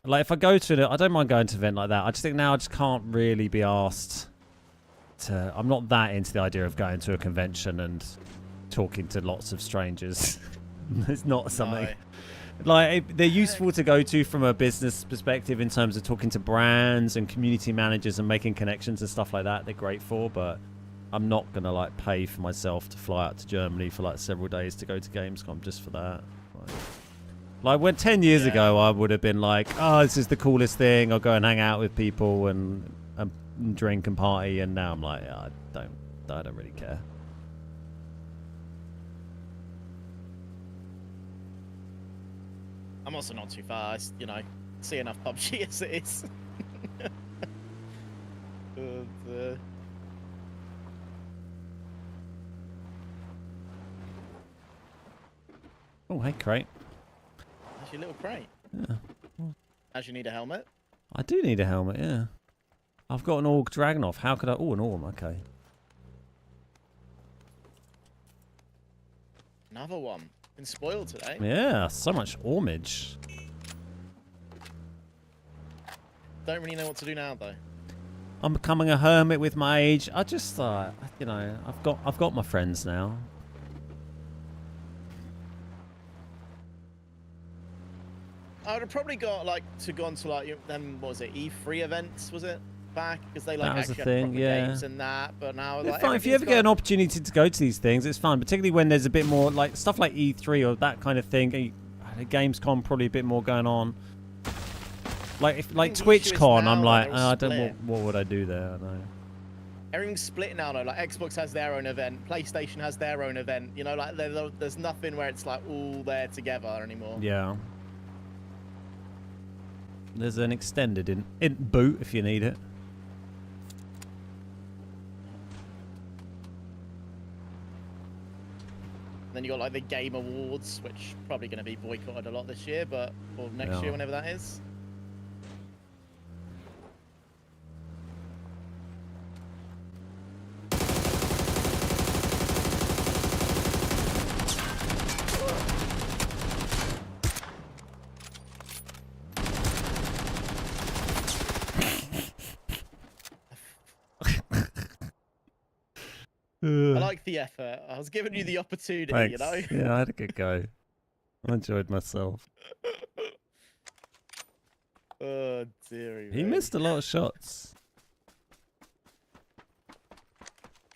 like, if I go to I don't mind going to an event like that. I just think now I just can't really be asked to. I'm not that into the idea of going to a convention and talking to lots of strangers. It's not something. No. Like, they're useful to go to from a business perspective in terms of talking to brands and community managers and making connections and stuff like that. They're great for, but I'm not going to, like, pay for myself to fly out to Germany for, like, several days to go to Gamescom just for that. Like when 10 years ago, I would have been like, oh, this is the coolest thing. I'll go and hang out with people and drink and party. And now I'm like, I don't I don't really care. I'm also not too fast, you know. See enough PUBG as it is. But, Oh, hey, crate. that's your little crate. Yeah. As you need a helmet. I do need a helmet, yeah. I've got an Org Dragunov. How could I... Oh, an Orm, okay. Another one. Been spoiled today. Yeah, so much Ormage. Don't really know what to do now, though. I'm becoming a hermit with my age. I just thought, you know, I've got my friends now. I would have probably got like to go on to like them. What was it? E3 events was it back? Because they like That was actually the had thing, proper yeah. games and that. But now It's like fine if you ever everything's get an got- opportunity to go to these things. It's fine, particularly when there's a bit more like stuff like E3 or that kind of thing. Gamescom probably a bit more going on. Like if like think the issue is TwitchCon, now I'm that like, they're all I don't. split. What would I do there? I don't know. Everything's split now though. Like Xbox has their own event, PlayStation has their own event. You know, like there's nothing where it's like all there together anymore. Yeah. There's an extended in boot if you need it. Then you got like the Game Awards, which probably going to be boycotted a lot this year, but or next Yeah. year, whenever that is. I like the effort. I was giving you the opportunity, Thanks. you know? Yeah, I had a good go. I enjoyed myself. Oh, dearie. He me. missed a lot of shots.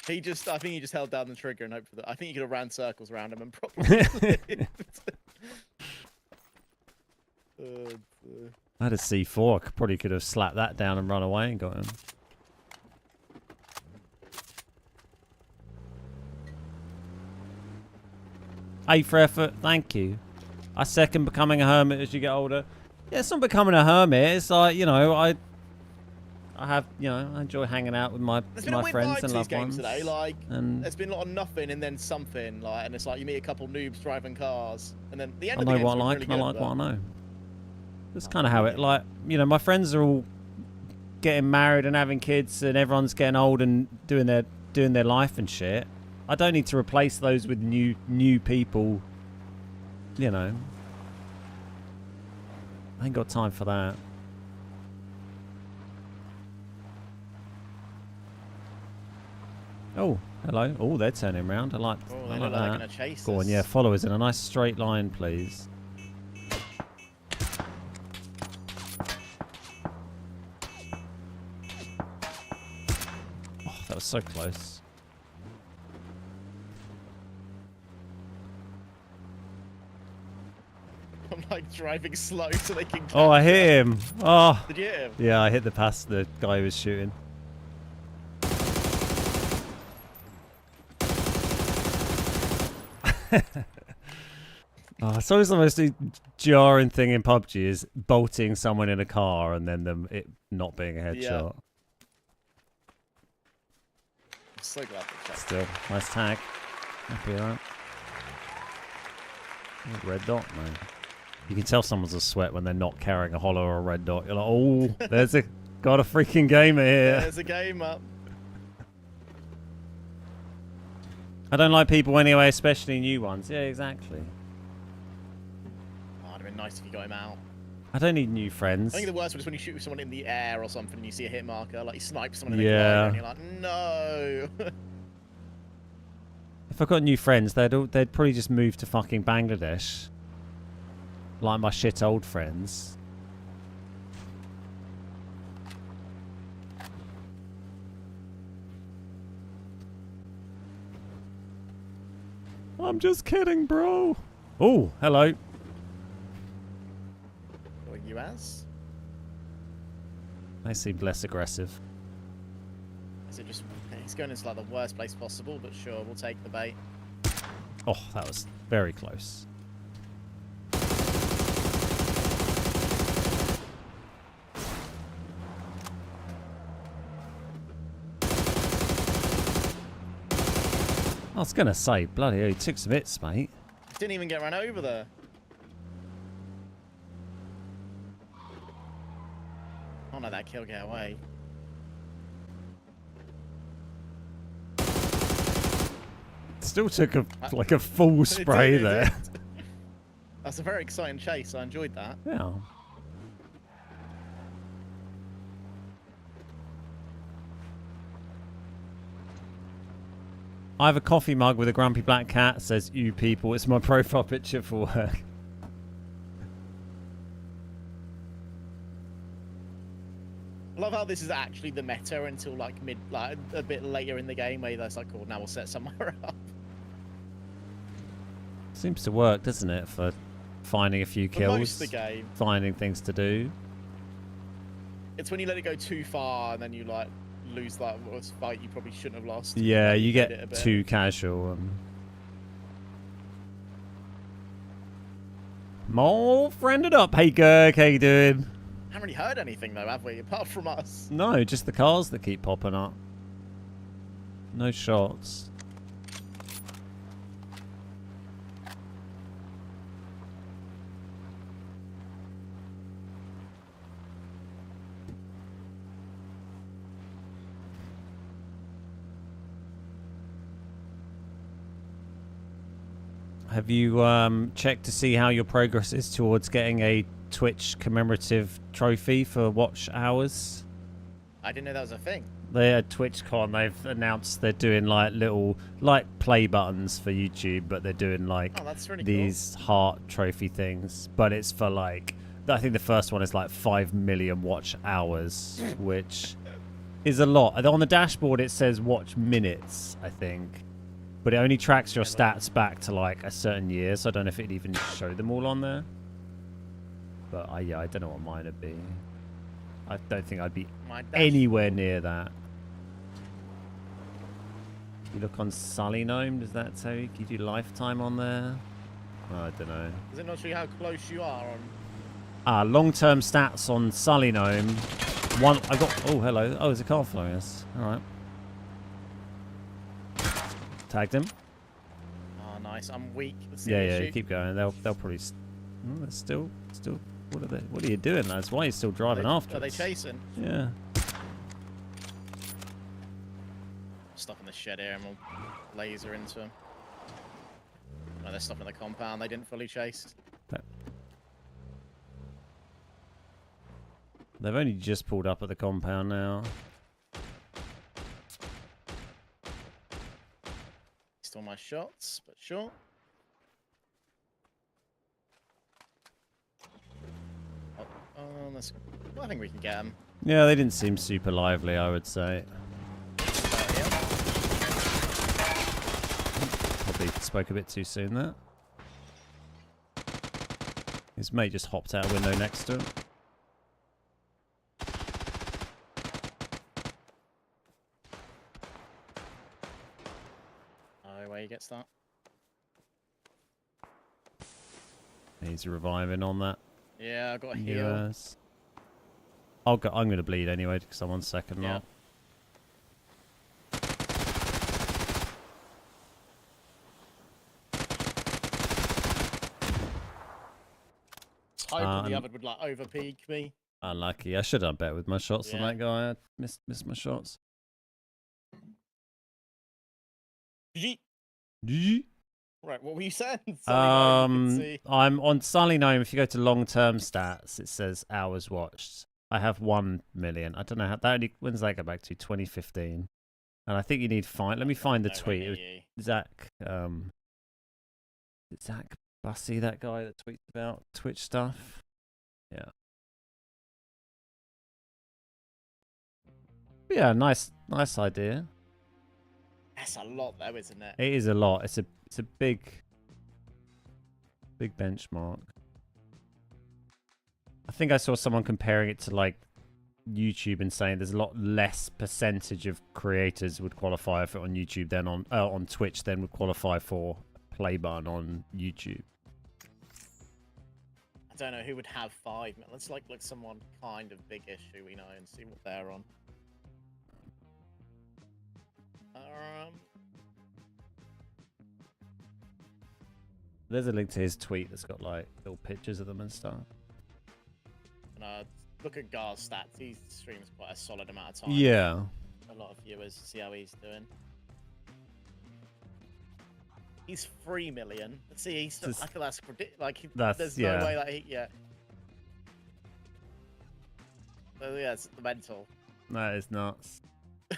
I think he just held down the trigger and hoped for that. I think he could have ran circles around him and probably lived. Oh, dear. I had a C4. I probably could have slapped that down and run away and got him. A for effort. Thank you. I second becoming a hermit as you get older. Yeah, it's not becoming a hermit. It's like, you know, I have, you know, I enjoy hanging out with my There's been a weird friends vibe and to these loved games ones. today. Like, And there's been a lot of nothing and then something. Like, and it's like you meet a couple noobs driving cars, and then the end I of the know game's what I been like really and I good, like but- what I know. That's kind of how it, like, you know, my friends are all getting married and having kids and everyone's getting old and doing their life and shit. I don't need to replace those with new people, you know. I ain't got time for that. Oh, hello. Oh, they're turning around. I like, Oh, I they like look like they're that. gonna chase Go on, us. yeah, follow us in a nice straight line, please. Oh, that was so close. I'm like driving slow so they can. Oh, I hit him. Oh, Did you hit him? yeah, I hit the guy who was shooting. Oh, it's always the most jarring thing in PUBG is bolting someone in a car and then it not being a headshot. I'm so glad they checked. Still, nice tag. Happy with that. Oh, red dot, man. You can tell someone's a sweat when they're not carrying a hollow or a red dot. You're like, oh, got a freaking gamer here. There's a game up. I don't like people anyway, especially new ones. Yeah, exactly. Oh, it'd have been nice if you got him out. I don't need new friends. I think the worst one is when you shoot someone in the air or something and you see a hit marker, like you snipe someone in the Yeah. glider and you're like, no. If I got new friends, they'd probably just move to fucking Bangladesh. Like my shit old friends. I'm just kidding, bro. Oh, hello. Or you as? They seemed less aggressive. Is it just? He's going into like the worst place possible, but sure, we'll take the bait. Oh, that was very close. I was gonna say, bloody hell, he took some hits, mate. Didn't even get run over there. Oh no, that kill get away. Still took a full spray It there. did. That's a very exciting chase. I enjoyed that. Yeah. I have a coffee mug with a grumpy black cat. Says, "You people, it's my profile picture for work." I love how this is actually the meta until like a bit later in the game, where that's like, cool, now we'll set somewhere up. Seems to work, doesn't it, for finding a few For kills, most of the game, finding things to do. it's when you let it go too far and then you like lose like a fight you probably shouldn't have lost. Yeah, Like, you did it a get bit. too casual. More friended up. Hey, Gurk, how you doing? Haven't really heard anything though, have we? Apart from us. No, just the cars that keep popping up. No shots. Have you checked to see how your progress is towards getting a Twitch commemorative trophy for watch hours? I didn't know that was a thing. They at TwitchCon, they've announced they're doing like little like play buttons for YouTube, but they're doing like Oh, that's really these heart trophy things. But it's for like, I think the first one is like 5 million watch hours, which is a lot. On the dashboard it says watch minutes, I think. But it only tracks your stats back to like a certain year, so I don't know if it'd even show them all on there. But yeah, I don't know what mine would be. I don't think I'd be anywhere near that. You look on Sully Gnome, does that tell you? Can you do lifetime on there? Oh, I don't know. Does it not show you how close you are on? Long-term stats on Sully Gnome. One, I got. Oh, hello. Oh, there's a car following us. All right. Tagged him. Oh, nice. I'm weak. Yeah, keep going. They'll probably. They're still. What are you doing, lads? Why are you still driving after us? Are they us? chasing? Yeah. Stop in the shed here and we'll laser into them. No, they're stopping the compound. They didn't fully chase. They've only just pulled up at the compound now. Stole my shots, but sure. Let's. Well, I think we can get them. Yeah, they didn't seem super lively, I would say. Probably spoke a bit too soon there. His mate just hopped out a window next to him. Oh, where he gets that? He's reviving on that. Yeah, I got a heal. Yes. I'm going to bleed anyway because I'm on second now. Hoping the other would like over peak me. Unlucky. I should have done better with my shots on that guy. I missed my shots. GG. Right, what were you saying? I'm on Sully Gnome. If you go to long-term stats, it says hours watched. I have 1 million. I don't know how that only. When does that go back to? 2015. And I think you need find. Let me find the tweet. Zach. Zach Bussy, that guy that tweets about Twitch stuff. Yeah. Yeah, nice idea. That's a lot, though, isn't it? It is a lot. It's a big benchmark. I think I saw someone comparing it to like YouTube and saying there's a lot less percentage of creators would qualify for it on YouTube than on Twitch than would qualify for play button on YouTube. I don't know who would have 5 million. Let's like look someone kind of big-ish who we know and see what they're on. There's a link to his tweet that's got like little pictures of them and stuff. Look at Gar's stats. He streams quite a solid amount of time. Yeah. A lot of viewers. See how he's doing. He's 3 million. Let's see, he's still, I feel that's there's no way that he So yeah, it's mental. That is nuts.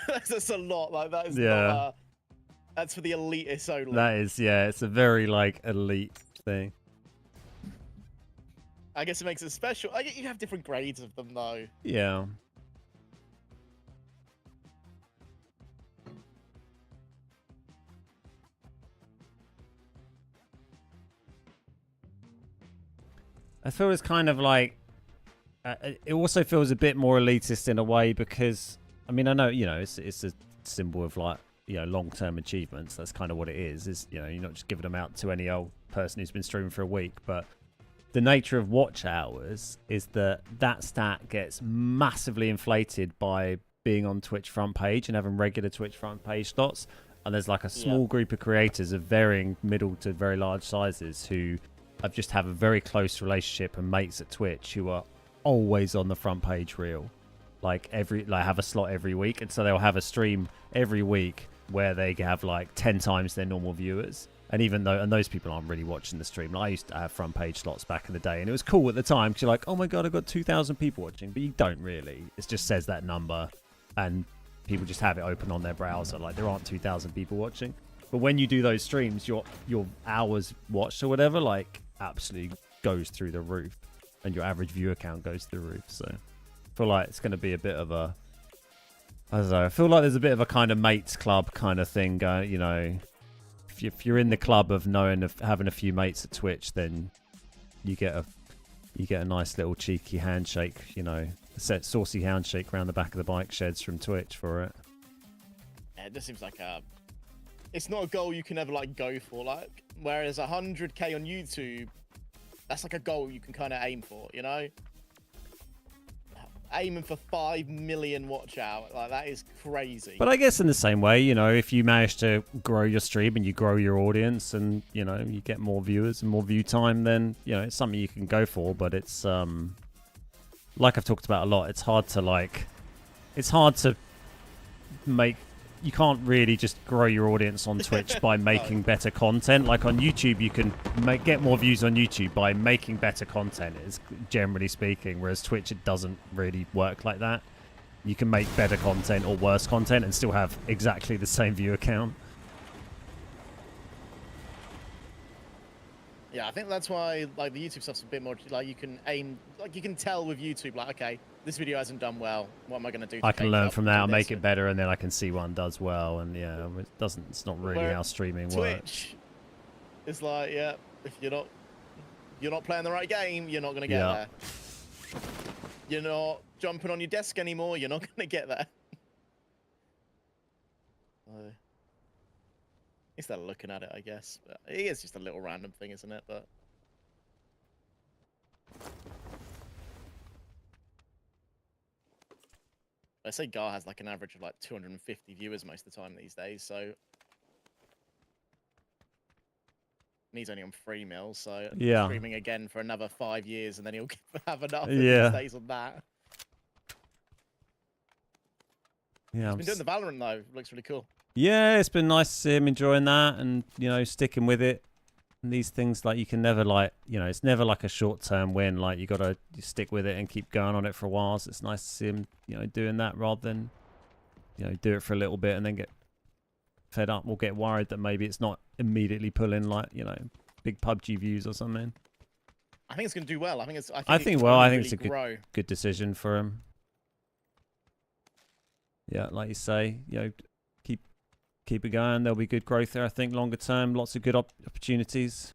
That's a lot. Like that is not. That's for the elitists only. That is, yeah. It's a very like elite thing. I guess it makes it special. You have different grades of them though. Yeah. I feel it's kind of like it also feels a bit more elitist in a way because I mean I know it's a symbol of like long-term achievements. That's kind of what it is you're not just giving them out to any old person who's been streaming for a week, but the nature of watch hours is that stat gets massively inflated by being on Twitch front page and having regular Twitch front page slots, and there's like a small group of creators of varying middle to very large sizes who have a very close relationship and mates at Twitch who are always on the front page reel, have a slot every week, and so they'll have a stream every week where they have like 10 times their normal viewers. And those people aren't really watching the stream. I used to have front page slots back in the day, and it was cool at the time because you're like, oh my god, I've got 2,000 people watching, but you don't really. It just says that number, and people just have it open on their browser. Like there aren't 2,000 people watching. But when you do those streams, your hours watched or whatever, like absolutely goes through the roof, and your average viewer count goes through the roof. So I feel like it's going to be a bit of a, I don't know. I feel like there's a bit of a kind of mates club kind of thing going. If you're in the club of having a few mates at Twitch, then you get a nice little cheeky handshake, a saucy handshake around the back of the bike sheds from Twitch for it. Yeah, it just seems like it's not a goal you can ever like go for, like whereas 100k on YouTube, that's like a goal you can kind of aim for, aiming for 5 million watch hours, like that is crazy. But I guess in the same way, if you manage to grow your stream and you grow your audience and you get more viewers and more view time, then it's something you can go for. But it's like I've talked about a lot, it's hard to make. You can't really just grow your audience on Twitch by making better content. Like on YouTube, you can get more views on YouTube by making better content, is generally speaking. Whereas Twitch, it doesn't really work like that. You can make better content or worse content and still have exactly the same viewer count. Yeah, I think that's why like the YouTube stuff's a bit more like you can aim, like you can tell with YouTube, like okay, this video hasn't done well. What am I going to do? I can learn from that. I'll make it better, and then I can see one does well. And yeah, it's not really how streaming works. Twitch is like, yeah, if you're not playing the right game, you're not going to get there. You're not jumping on your desk anymore. You're not going to get there. At least they're looking at it, I guess. But it is just a little random thing, isn't it? But I say Gar has like an average of like 250 viewers most of the time these days, so and he's only on 3 mil, so streaming again for another 5 years, and then he'll have enough if he stays on that. Yeah, he's been doing the Valorant though. It looks really cool. Yeah, it's been nice to see him enjoying that and, sticking with it. And these things, like, you can never, it's never like a short-term win. Like, you got to stick with it and keep going on it for a while. So it's nice to see him, doing that rather than, do it for a little bit and then get fed up or get worried that maybe it's not immediately pulling, like, big PUBG views or something. I think it's going to do well. I think it's a good decision for him. Yeah, like you say, keep it going. There'll be good growth there, I think, longer term. Lots of good opportunities.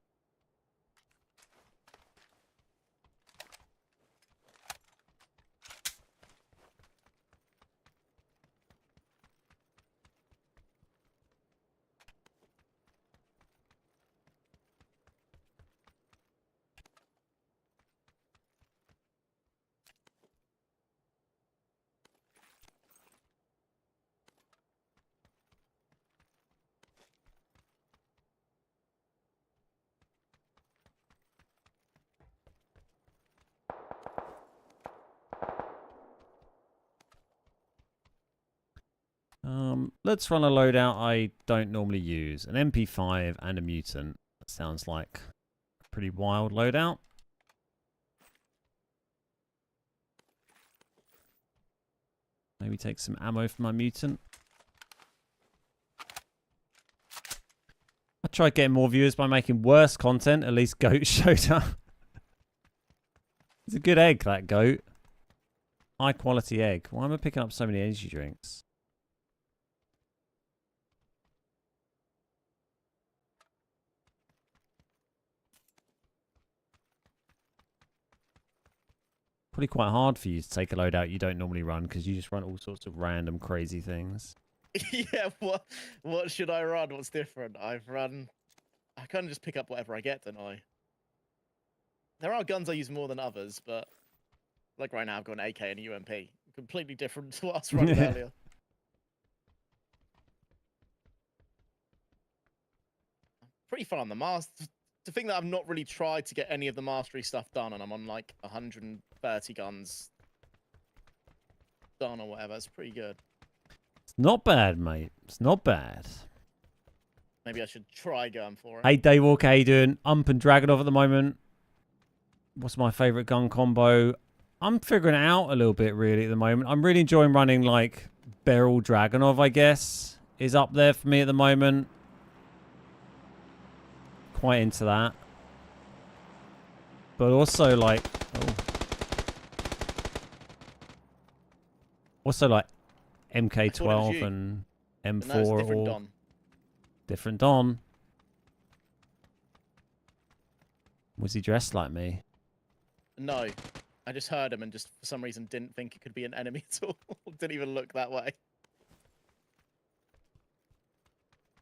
Let's run a loadout I don't normally use. An MP5 and a mutant. That sounds like a pretty wild loadout. Maybe take some ammo for my mutant. I tried getting more viewers by making worse content. At least Goat showed up. It's a good egg, that goat. High quality egg. Why am I picking up so many energy drinks? Probably quite hard for you to take a load out you don't normally run because you just run all sorts of random crazy things. Yeah, what should I run? What's different? I kind of just pick up whatever I get, don't I? There are guns I use more than others, but like right now I've got an AK and a UMP. Completely different to what I was running earlier. Pretty fun on the master. To think that I've not really tried to get any of the mastery stuff done, and I'm on like 130 guns done or whatever. It's pretty good. It's not bad, mate. It's not bad. Maybe I should try going for it. Hey, Daywalker, how you doing? Ump and Dragonov at the moment. What's my favourite gun combo? I'm figuring it out a little bit, really, at the moment. I'm really enjoying running, like, Beryl Dragonov, I guess, is up there for me at the moment. Quite into that. But also, like... Oh. Also, like, MK12 and M4 no, it's a different or... Don. Different Don. Was he dressed like me? No. I just heard him and just for some reason didn't think it could be an enemy at all. Didn't even look that way.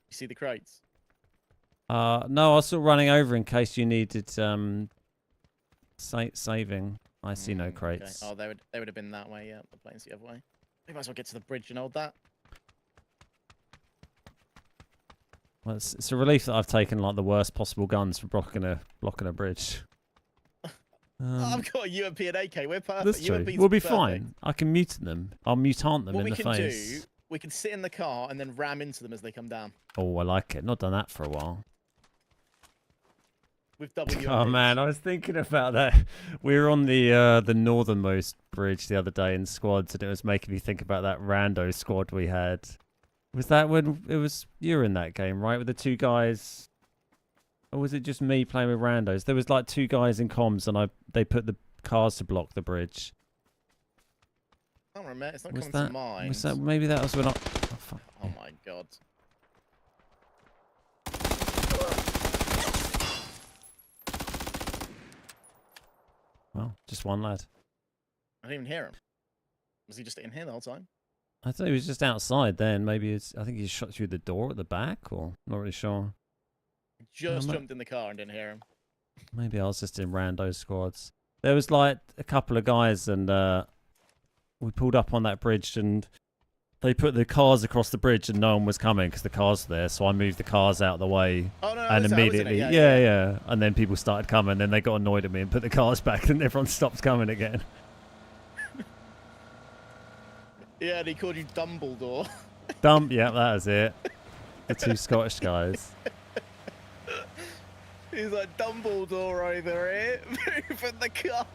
You see the crates? No, I was sort of running over in case you needed saving. I see no crates. Okay. Oh, they would have been that way, yeah. The plane's the other way. We might as well get to the bridge and hold that. Well, it's a relief that I've taken like the worst possible guns for blocking a bridge. I've got a UMP and AK. We're perfect. That's true. UMP's We'll be perfect. fine. I can mutant them. I'll mutant them What in we the can face. do, we can sit in the car and then ram into them as they come down. Oh, I like it. Not done that for a while. With double UMPs. Oh man, I was thinking about that. We were on the northernmost bridge the other day in squads, and it was making me think about that rando squad we had. Was that when it was you were in that game, right? With the two guys, or was it just me playing with randos? There was like two guys in comms, and they put the cars to block the bridge. I don't remember. It's not Was coming that? to mind. Was that maybe that was when I? Oh, fuck. Oh my god. Well, just one lad. I didn't even hear him. Was he just in here the whole time? I thought he was just outside then. Maybe I think he shot through the door at the back, or not really sure. Just jumped in the car and didn't hear him. Maybe I was just in rando squads. There was like a couple of guys, and we pulled up on that bridge, and they put the cars across the bridge, and no one was coming because the cars were there. So I moved the cars out of the way, Oh no, and that's how, isn't it? immediately, yeah, and then people started coming. Then they got annoyed at me and put the cars back, and everyone stopped coming again. Yeah, and he called you Dumbledore. Yeah, that was it. The two Scottish guys. He's like, Dumbledore over here, moving the cars.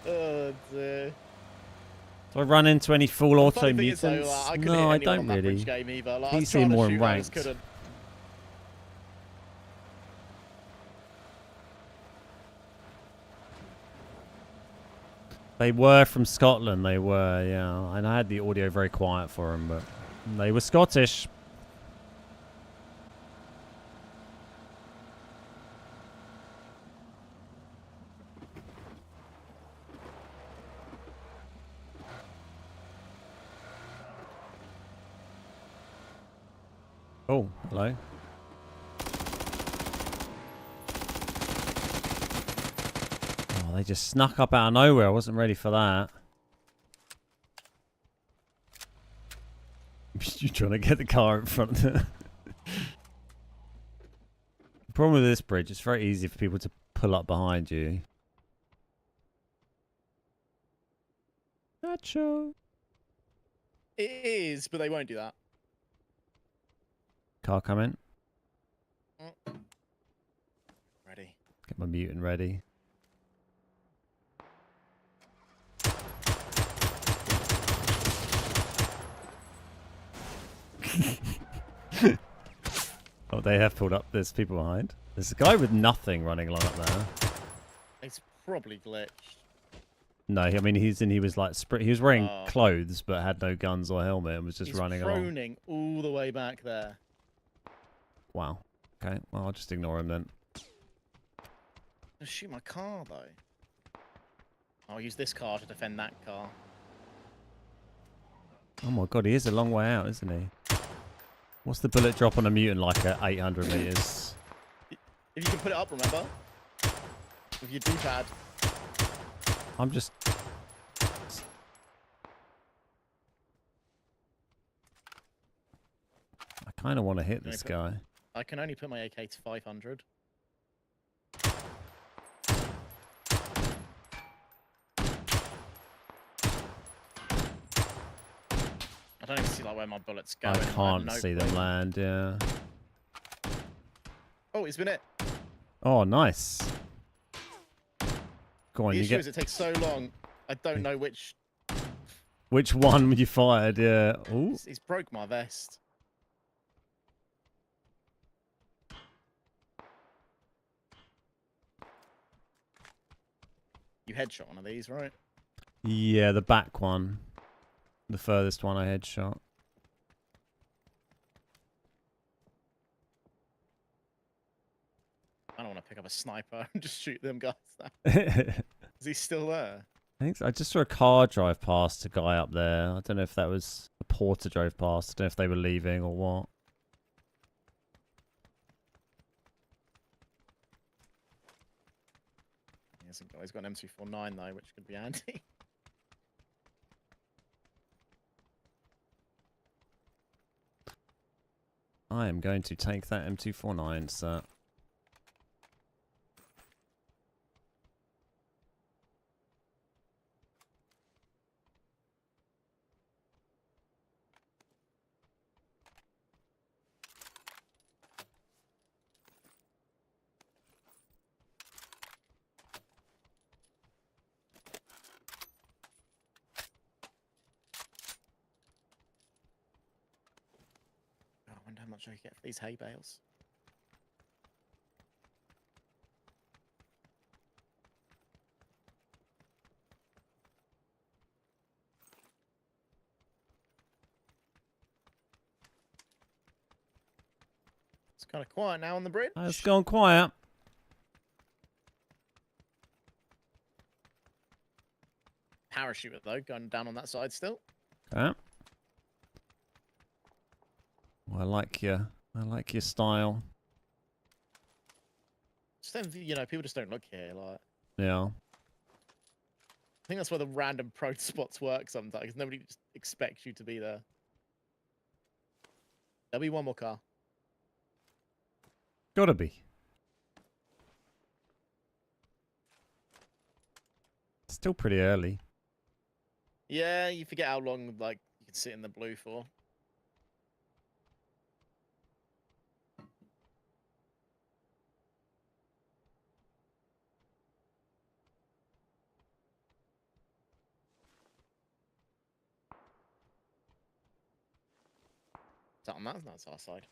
Oh dear. Do I run into any full auto Funny thing is, though, mutants? I couldn't No, hit I anyone don't on that really. bridge game either. Like, I You was see trying to more in shoot, I just ranked. couldn't. They were from Scotland, they were, yeah. And I had the audio very quiet for them, but they were Scottish. Oh, hello. Oh, they just snuck up out of nowhere. I wasn't ready for that. You're trying to get the car in front of them. The problem with this bridge, it's very easy for people to pull up behind you. Nacho. It is, but they won't do that. Car coming. Ready. Get my mutant ready. Oh, they have pulled up. There's people behind. There's a guy with nothing running along up there. It's probably glitched. No, I mean he was like he was wearing Oh. clothes but had no guns or helmet and was just He's running along. proning all the way back there. Wow. Okay, well I'll just ignore him then. I'll shoot my car though. I'll use this car to defend that car. Oh my god, he is a long way out, isn't he? What's the bullet drop on a mutant like at 800 meters? If you can put it up, remember? With your D-pad. I'm just... I kind of want to hit this guy. I can only put my AK to 500. I don't even see like where my bullets go. I can't see them land, yeah. Oh, it's been it. Oh, nice. Go on, The you issue get... is it takes so long. I don't know which. Which one you fired, yeah. Ooh. He's broke my vest. You headshot one of these, right? Yeah, the back one. The furthest one I headshot. I don't want to pick up a sniper and just shoot them guys. I Is he still there? think so. I just saw a car drive past a guy up there. I don't know if that was a porter drove past. I don't know if they were leaving or what. He's got an M249 though, which could be handy. I am going to take that M249, sir. I wonder how much I get for these hay bales. It's kind of quiet now on the bridge. It's gone quiet. Parachuter though, going down on that side still. Okay. Well, I like your style. Just don't, you know, people just don't look here. Like, Yeah. I think that's where the random pro spots work sometimes. 'Cause nobody just expects you to be there. There'll be one more car. Gotta be. Still pretty early. Yeah, you forget how long like you can sit in the blue for. Is that on that? That's our side.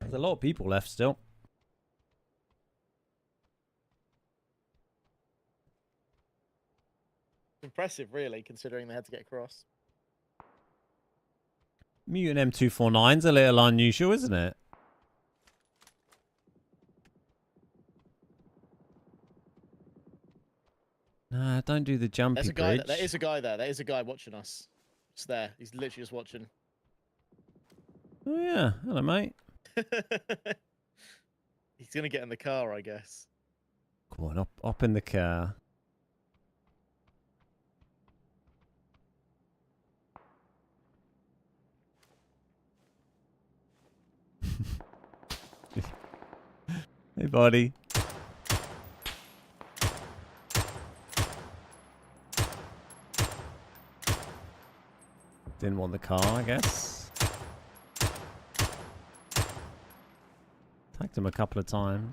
There's a lot of people left still. Impressive, really, considering they had to get across. Mutant M249's a little unusual, isn't it? Nah, don't do the jumpy There's a guy. bridge. There is a guy there. There is a guy watching us. Just there. He's literally just watching. Oh yeah, hello mate. He's gonna get in the car, I guess. Come on, up in the car. Hey buddy. Didn't want the car, I guess. Tagged him a couple of times.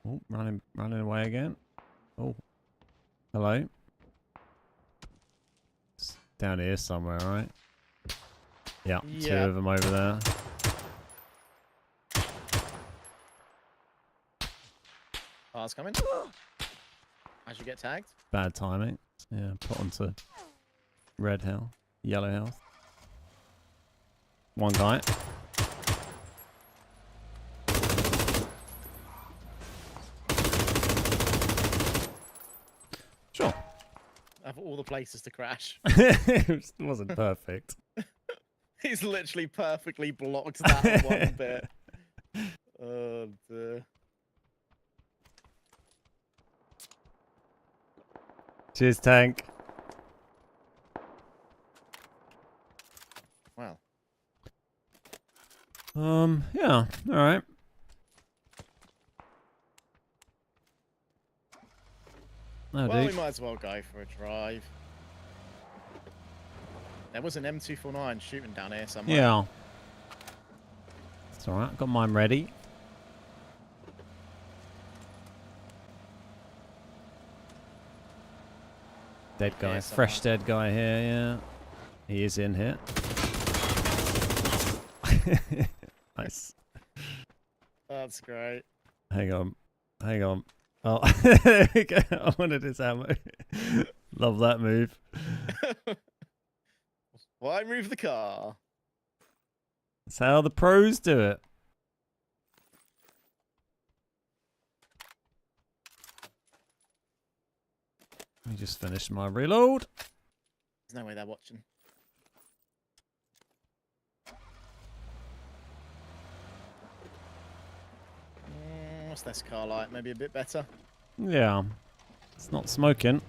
Oh, running away again. Oh, hello. It's down here somewhere, right? Yeah, two of them over there. Car's coming. As you get tagged. Bad timing. Yeah, put onto red health, yellow health. One guy. Sure. Of all the places to crash. It wasn't perfect. He's literally perfectly blocked that one bit. Oh dear. Cheers, tank. Wow. Yeah, all right. Oh, Well, we dude. might as well go for a drive. There was an M249 shooting down here somewhere. Yeah. It's all right. Got mine ready. Dead guy. Here Fresh dead guy here, yeah. He is in here. Nice. That's great. Hang on. Hang on. Oh, there we go. I wanted his ammo. Love that move. Why move the car? That's how the pros do it. Let me just finish my reload. There's no way they're watching. What's this car like? Maybe a bit better? Yeah. It's not smoking.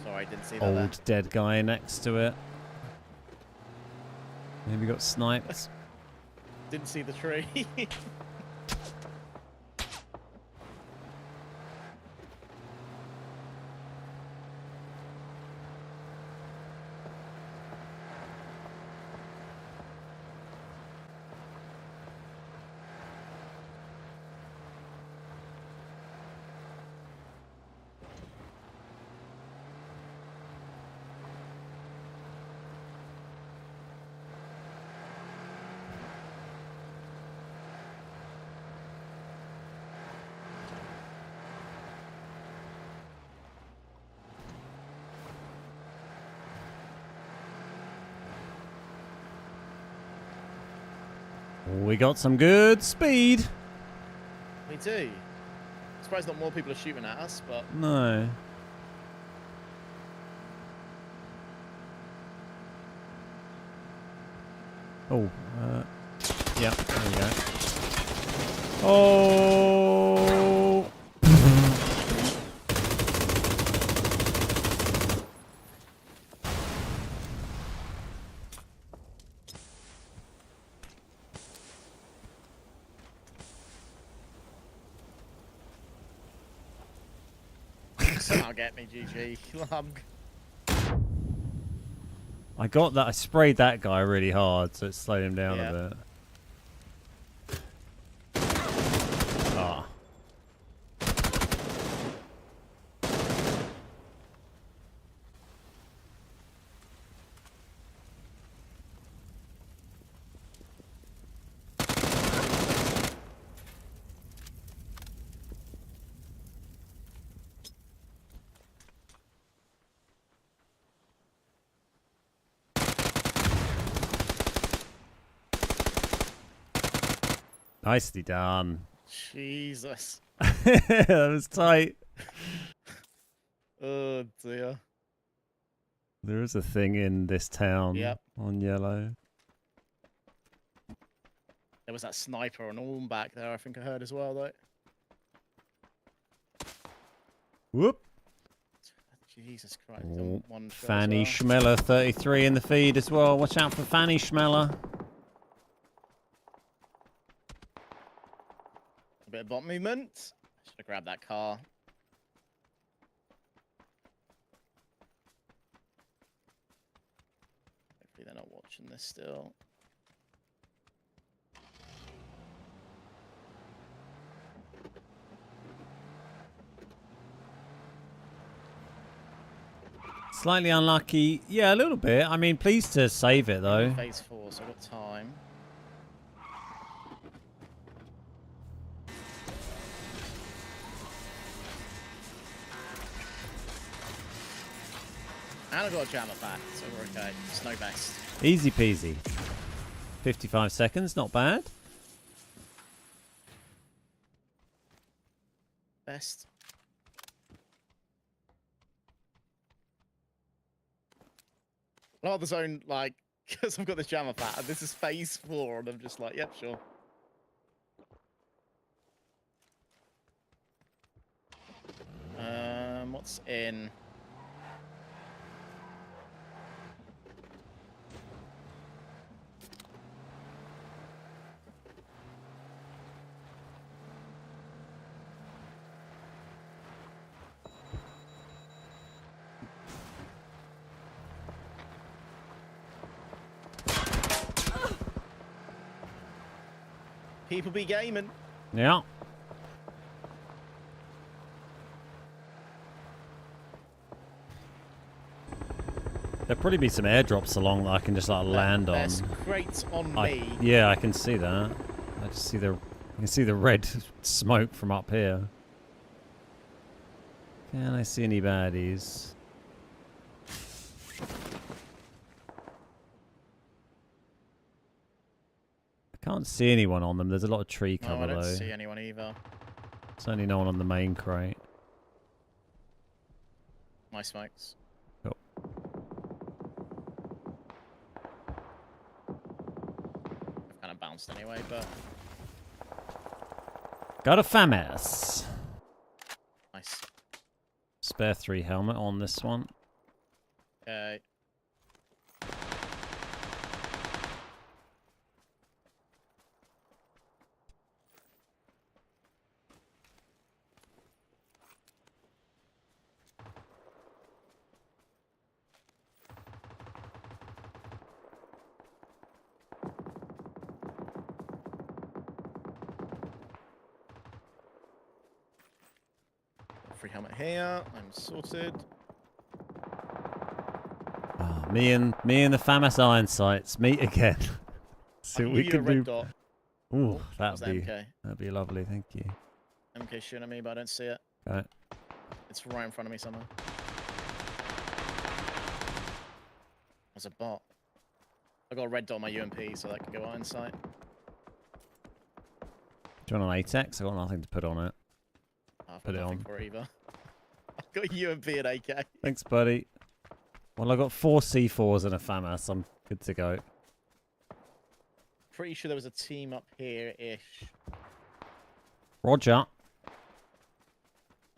Sorry, didn't see that. Old dead guy next to it. Maybe got sniped. Didn't see the tree. We got some good speed. Me too. Surprised not more people are shooting at us, but No. Oh, yeah, there we go. Oh! somehow get me, GG. I got that. I sprayed that guy really hard, so it slowed him down Yeah. a bit. Ah. Nicely done. Jesus. That was tight. Oh dear. There is a thing in this town Yep. on yellow. There was that sniper on all back there, I think I heard as well, though. Whoop. Jesus Christ. Oh, One shot as Fanny well. Schmeller, 33 in the feed as well. Watch out for Fanny Schmeller. A bit of bot movement. Should have grabbed that car. Hopefully they're not watching this still. Slightly unlucky. Yeah, a little bit. I mean, pleased to save it, though. Phase 4, so I've got time. And I've got a jammer back, so we're okay. Snow vest. Easy peasy. 55 seconds, not bad. Best. Oh, the zone, like, because I've got this jammer pack, and this is phase 4, and I'm just like, yep, sure. What's in? People be gaming. Yeah. There'll probably be some airdrops along that I can just like land on. There's crates on me. Yeah, I can see that. I just see I can see the red smoke from up here. Can I see any baddies? I can't see anyone on them. There's a lot of tree cover No, I don't though. see anyone either. Certainly no one on the main crate. My smokes. Cool. I've kind of bounced anyway, but Got a FAMAS. nice. Spare 3 helmet on this one. Okay. Free helmet here. I'm sorted. Oh, me and the FAMAS iron sights meet again. See what we You a can red do. dot. Ooh, That was that'd MK. be lovely. Thank you. MK shooting at me, but I don't see it. Okay. It's right in front of me somewhere. There's a bot. I got a red dot on my UMP, so that can go iron sight. Do you want an ATEX? I got nothing to put on it. I've Put got it nothing on. for either. I've got a UMP and AK. Thanks, buddy. Well, I got 4 C4s and a FAMAS. I'm good to go. Pretty sure there was a team up here-ish. Roger.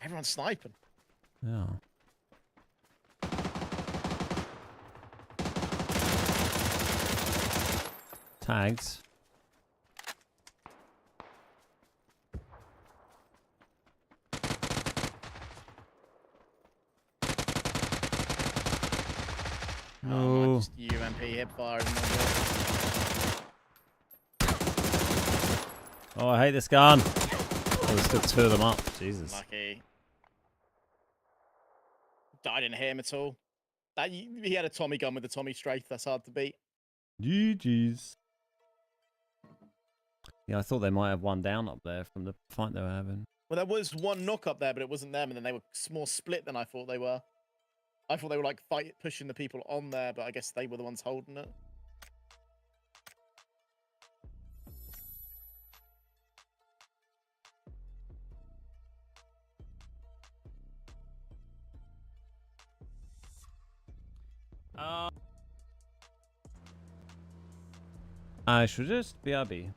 Everyone's sniping. Yeah. Tags. No. Just UMP hipfire. Oh, I hate this gun. Oh, there's still 2 of them up. Jesus. Lucky. I didn't hear him at all. He had a Tommy gun with a Tommy Strafe. That's hard to beat. GG's. Yeah, I thought they might have one down up there from the fight they were having. Well, there was one knock up there, but it wasn't them, and then they were more split than I thought they were. I thought they were like pushing the people on there, but I guess they were the ones holding it. I should just BRB.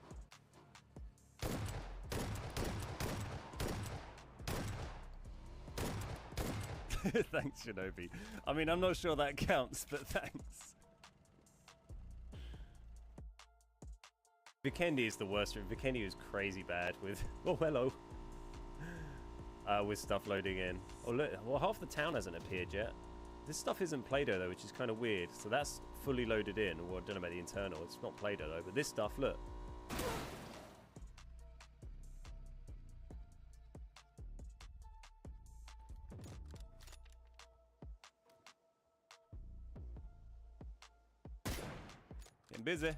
Thanks, Shinobi. I mean, I'm not sure that counts, but thanks. Vikendi is the worst. Vikendi was crazy bad with... Oh, hello. With stuff loading in. Oh, look. Well, half the town hasn't appeared yet. This stuff isn't Play-Doh, though, which is kind of weird. So that's fully loaded in. Well, I don't know about the internal. It's not Play-Doh, though. But this stuff, look. Getting busy.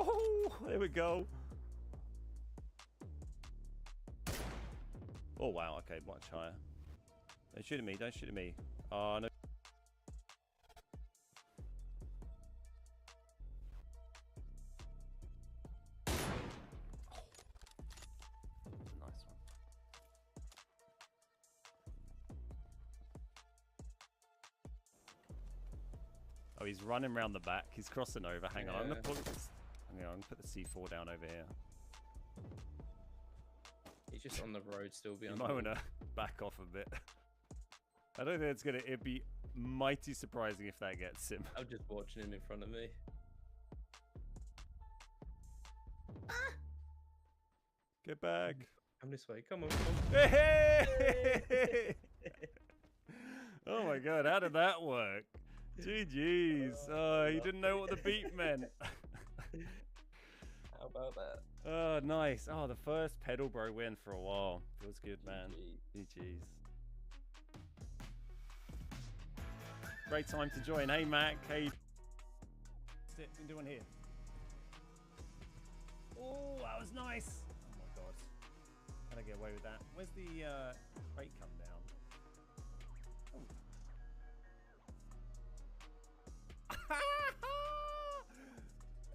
Oh, there we go. Oh, wow. Okay, much higher. Don't shoot at me. Don't shoot at me. Oh, no. Nice one. Oh, he's running around the back. He's crossing over. Hang on. I'm going to put this. I'm going to put the C4 down over here. He's just on the road still You behind. might want to back off a bit. I don't think it's going to... It'd be mighty surprising if that gets him. I'm just watching him in front of me. Get back. Come this way. Come on. Come on. Hey! Oh my god, how did that work? GG's. Oh, he didn't know what the beat meant. How about that? Oh, nice. Oh, the first pedal bro win for a while. Feels good, man. GG's. Great time to join. Hey, Mac. Hey. What's it been doing here? Oh, that was nice. Oh my god. Can I get away with that? Where's the crate come down? Oh.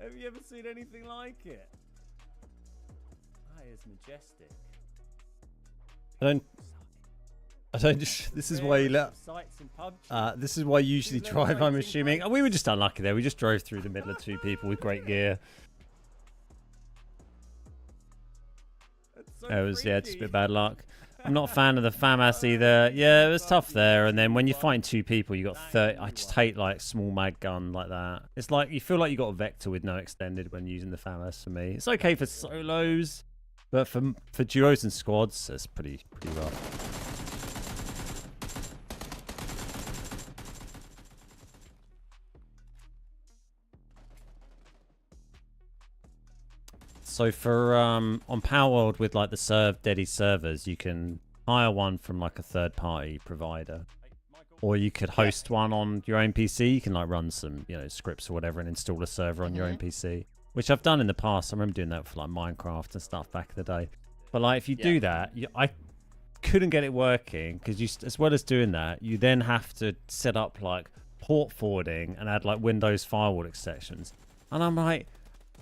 Have you ever seen anything like it? That is majestic. I don't just, this is why you let, Sites in Pubg. this is why you usually drive, I'm assuming. Oh, we were just unlucky there. We just drove through the middle of two people with great gear. So It was, yeah, just a freaky. bit bad luck. I'm not a fan of the FAMAS either. Yeah, it was tough there. And then when you're fighting two people, you got 30. I just hate like small mag gun like that. It's like you feel like you got a vector with no extended when using the FAMAS for me. It's okay for solos, but for duos and squads, it's pretty rough. So for on Palworld with like the Deddy servers, you can hire one from like a third-party provider, or you could host one on your own PC. You can like run some scripts or whatever and install a server on your own PC, which I've done in the past. I remember doing that for like Minecraft and stuff back in the day. But like if you do that, I couldn't get it working because you, as well as doing that, you then have to set up like port forwarding and add like Windows firewall extensions, and I'm like.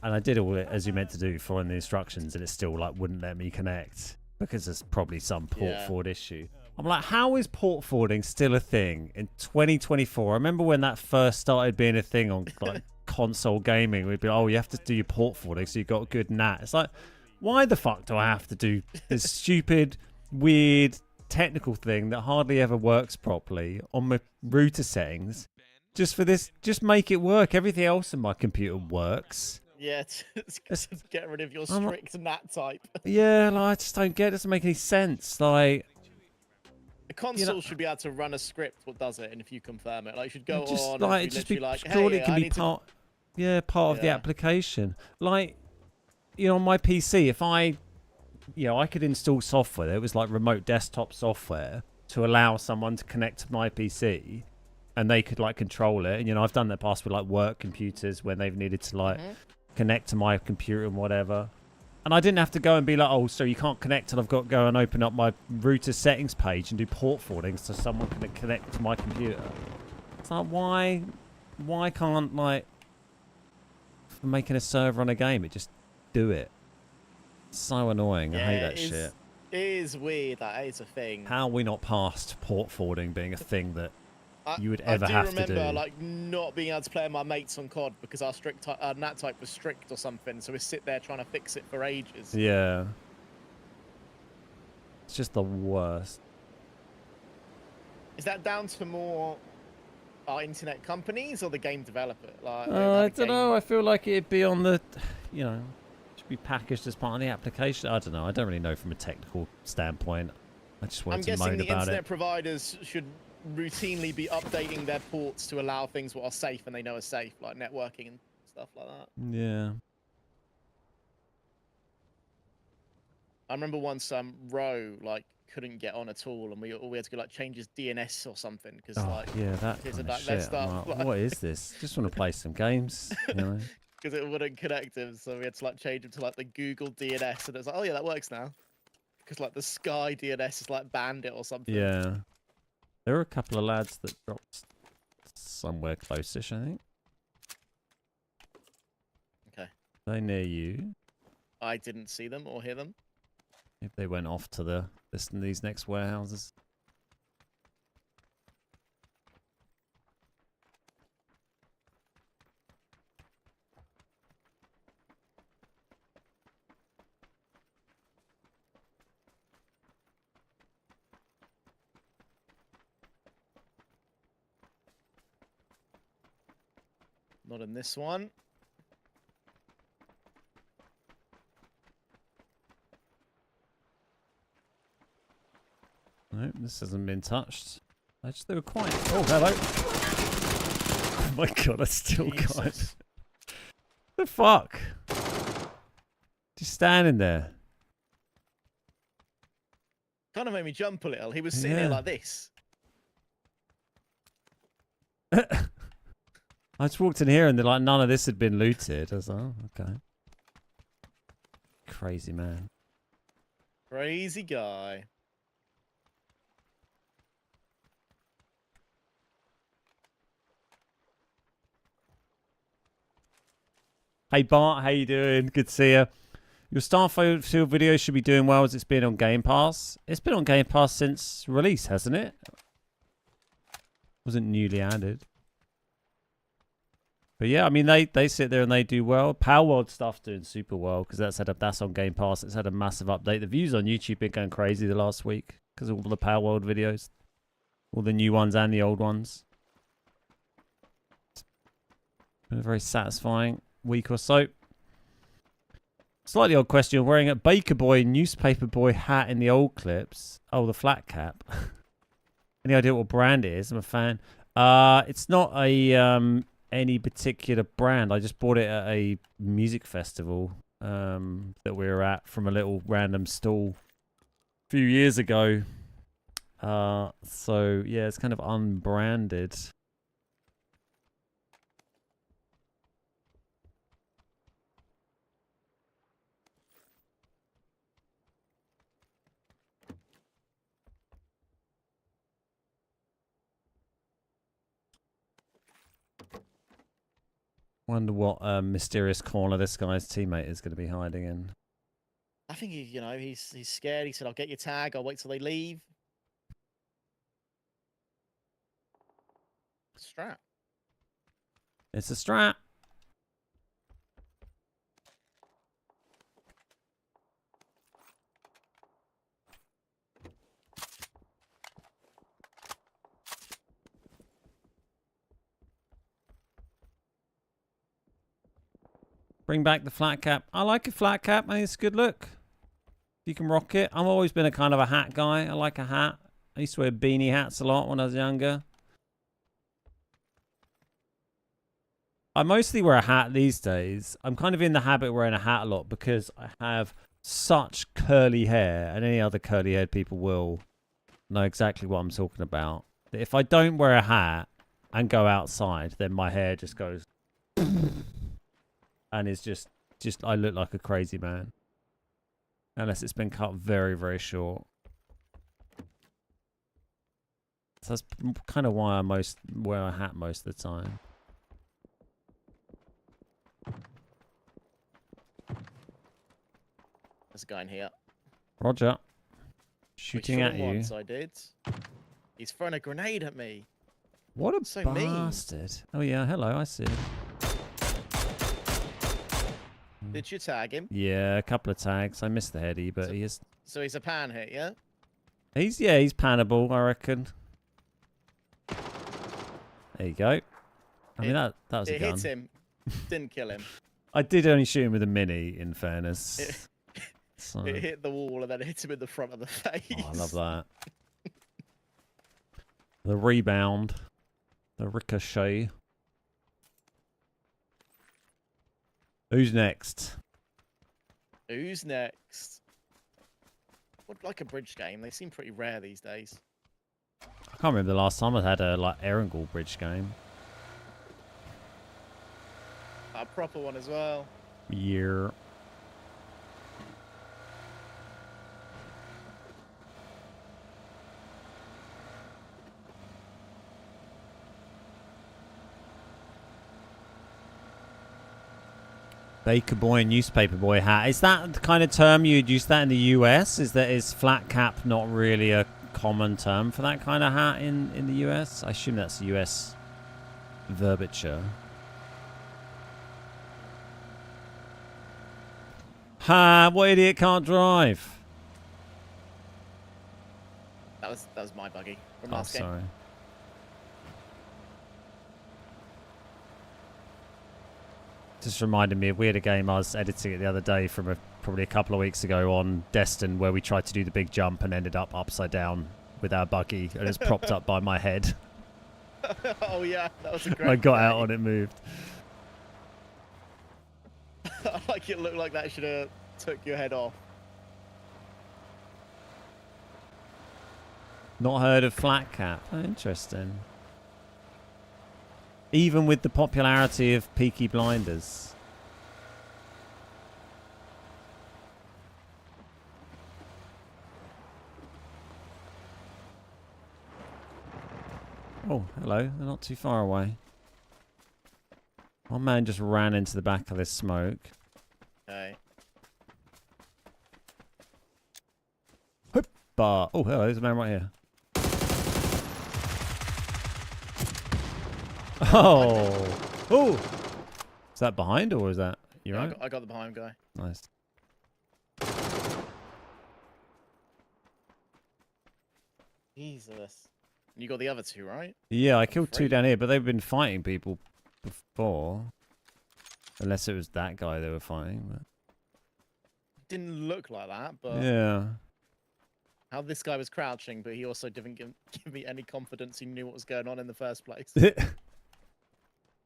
And I did all it as you meant to do, following the instructions, and it still like wouldn't let me connect because there's probably some port forward issue. I'm like, how is port forwarding still a thing in 2024? I remember when that first started being a thing on like console gaming. We'd be like, oh, you have to do your port forwarding so you've got good NAT. It's like, why the fuck do I have to do this stupid, weird, technical thing that hardly ever works properly on my router settings? Just for this, just make it work. Everything else in my computer works. Yeah, to get rid of your strict NAT type. Yeah, like, I just don't get it. It doesn't make any sense. Like, a console should be able to run a script what does it, and if you confirm it, like, should go just on. like, and just be be like, surely hey, it can I be need to... part of the application. Like, on my PC, if I could install software. It was like remote desktop software to allow someone to connect to my PC, and they could like control it. And I've done that past with like work computers when they've needed to like. Connect to my computer and whatever, and I didn't have to go and be like, oh, so you can't connect, and I've got to go and open up my router settings page and do port forwarding so someone can connect to my computer. It's like, why can't, like, for making a server on a game, it just do it? It's so annoying. I hate that shit. It is weird. That is a thing. How are we not past port forwarding being a thing that you would I ever have to do? I do remember like not being able to play with my mates on COD because our NAT type was strict or something. So we sit there trying to fix it for ages. Yeah. It's just the worst. Is that down to more our internet companies or the game developer? Like, I don't know. I feel like it'd be on the, you know, should be packaged as part of the application. I don't know. I don't really know from a technical standpoint. I just wanted to moan I'm guessing the about internet it. providers should routinely be updating their ports to allow things what are safe and they know are safe, like networking and stuff like that. Yeah. I remember once Row like couldn't get on at all, and we had to go like change his DNS or something because like yeah, that because kind of of that shit. stuff. I'm like, what is this? Just want to play some games, you know? Because it wouldn't connect him, so we had to like change him to like the Google DNS, and it was like, oh yeah, that works now. Because like the Sky DNS is like Bandit or something. Yeah. There were a couple of lads that dropped somewhere close-ish, I think. Okay. Are they near you? I didn't see them or hear them. If they went off to these next warehouses. Not in this one. No, this hasn't been touched. They were quite. Oh, hello. Oh my god, I still got it. The fuck? Just standing there. Kind of made me jump a little. He was sitting there like this. I just walked in here and they're like, none of this had been looted. I was like, oh, okay. Crazy man. Crazy guy. Hey Bart, how you doing? Good to see you. Your Starfield video should be doing well as it's been on Game Pass. It's been on Game Pass since release, hasn't it? Wasn't newly added. But yeah, I mean they sit there and they do well. Palworld stuff doing super well because that's on Game Pass. It's had a massive update. The views on YouTube been going crazy the last week because of all the Palworld videos, all the new ones and the old ones. It's been a very satisfying week or so. Slightly odd question. Wearing a Baker Boy newspaper boy hat in the old clips. Oh, the flat cap. Any idea what brand it is? I'm a fan. It's not a any particular brand. I just bought it at a music festival that we were at from a little random stall a few years ago. So yeah, it's kind of unbranded. Wonder what mysterious corner this guy's teammate is going to be hiding in. I think he's scared. He said, "I'll get your tag. I'll wait till they leave." Strap. It's a strat. Bring back the flat cap. I like a flat cap. I think it's a good look. You can rock it. I've always been a kind of a hat guy. I like a hat. I used to wear beanie hats a lot when I was younger. I mostly wear a hat these days. I'm kind of in the habit of wearing a hat a lot because I have such curly hair, and any other curly haired people will know exactly what I'm talking about. That if I don't wear a hat and go outside, then my hair just goes and it's just I look like a crazy man. Unless it's been cut very, very short. So that's kind of why I wear a hat most of the time. There's a guy in here. Roger. Shooting shot at him you. Once I did. He's throwing a grenade at me. What a So mean. bastard. Oh yeah, hello, I see him. Did you tag him? Yeah, a couple of tags. I missed the heady, but he is... So he's a pan hit, yeah? He's pannable, I reckon. There you go. I mean, that was a It gun. hit him. Didn't kill him. I did only shoot him with a mini, in fairness. So- It hit the wall and then it hit him in the front of the face. Oh, I love that. The rebound. The ricochet. Who's next? Who's next? Would like a bridge game. They seem pretty rare these days. I can't remember the last time I had a Erangel bridge game. A proper one as well. Yeah. Baker boy and newspaper boy hat. Is that the kind of term you'd use that in the US? Is flat cap not really a common term for that kind of hat in the US? I assume that's US verbiage. Ha! What idiot can't drive? That was my buggy from Oh, last game. sorry. Just reminded me of we had a game I was editing it the other day from probably a couple of weeks ago on Destin where we tried to do the big jump and ended up upside down with our buggy and it's propped up by my head. Oh yeah, that was a great. I got out and it moved. Like it looked like that should have took your head off. Not heard of flat cap. Oh, interesting. Even with the popularity of Peaky Blinders. Oh, hello. They're not too far away. One man just ran into the back of this smoke. Okay. But oh, hello. There's a man right here. Oh. Oh. Is that behind or is that you Yeah, right? I got the behind guy. Nice. Jesus. And you got the other two, right? Yeah, I killed two Three. down here, but they've been fighting people before. Unless it was that guy they were fighting. But... Didn't look like that, but yeah. how this guy was crouching, but he also didn't give me any confidence he knew what was going on in the first place.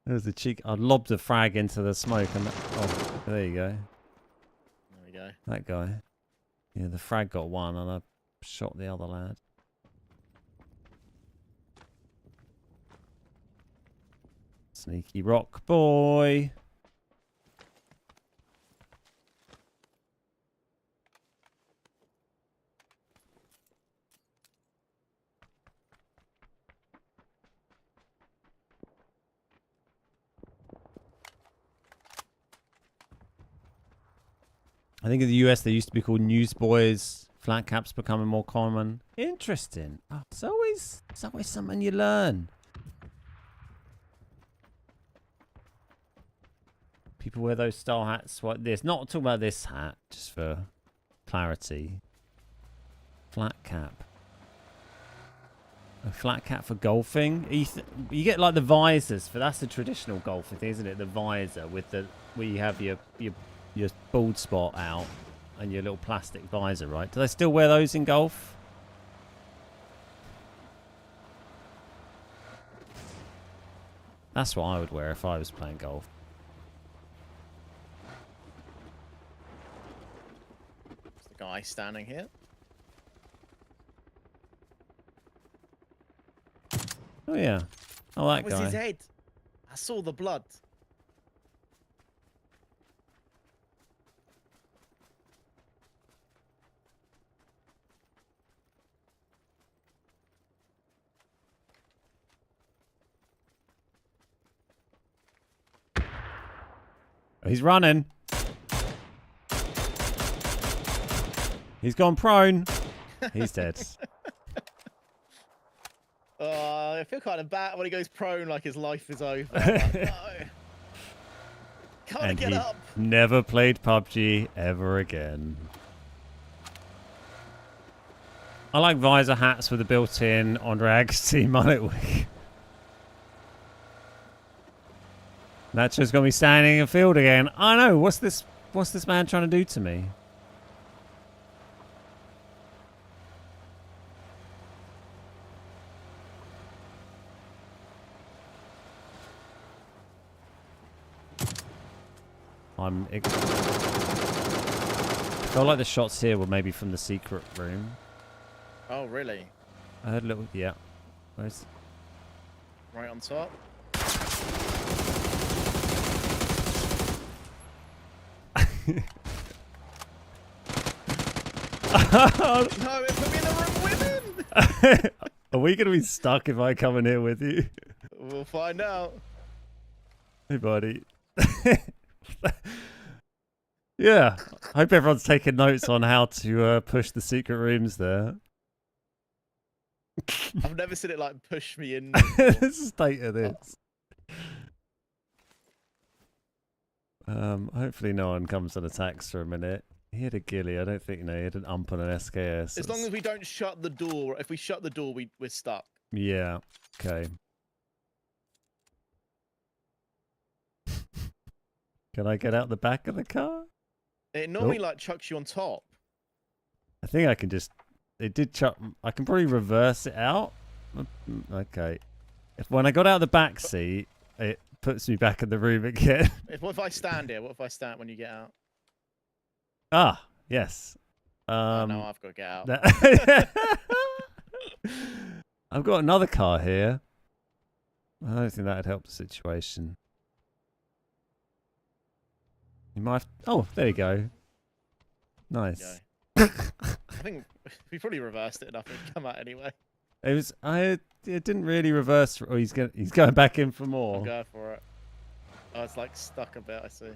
There's the cheek. I lobbed a frag into the smoke and oh, there you go. There we go. That guy. Yeah, the frag got one and I shot the other lad. Sneaky rock boy. I think in the US they used to be called newsboys. Flat caps becoming more common. Interesting. Oh, it's always something you learn. People wear those style hats like this. Not talking about this hat, just for clarity. Flat cap. A flat cap for golfing. You get like the visors for that's the traditional golfing thing, isn't it? The visor with the where you have your bald spot out and your little plastic visor, right? Do they still wear those in golf? That's what I would wear if I was playing golf. There's the guy standing here. Oh yeah. Oh, that That was guy. his head. I saw the blood. He's running. He's gone prone. He's dead. Oh, I feel kind of bad when he goes prone, like his life is over. I'm like, no. Can't And get he up. never played PUBG ever again. I like visor hats with the built-in on Rags Team mullet wig. Nacho's gonna be standing in the field again. I know. What's this man trying to do to me? I felt like the shots here were maybe from the secret room. Oh, really? I heard a little. Yeah. Where's? Right on top. No, it put me in the room with him! Are we going to be stuck if I come in here with you? We'll find out. Hey, buddy. Yeah. I hope everyone's taking notes on how to push the secret rooms there. I've never seen it like push me in. This is the state of this. Hopefully no one comes and attacks for a minute. He had a ghillie. I don't think, no, he had an ump on an SKS. As long as we don't shut the door. If we shut the door, we're stuck. Yeah. Okay. Can I get out the back of the car? It normally like chucks you on top. I think I can just... It did chuck... I can probably reverse it out. Okay. When I got out of the back seat, it puts me back in the room again. What if I stand here? What if I stand when you get out? Ah, yes. Oh, no, I've got to get out. I've got another car here. I don't think that'd help the situation. You might have... Oh, there you go. Nice. I think we probably reversed it enough to come out anyway. It was... It didn't really reverse... Oh, he's going back in for more. I'll go for it. Oh, it's like stuck a bit, I see.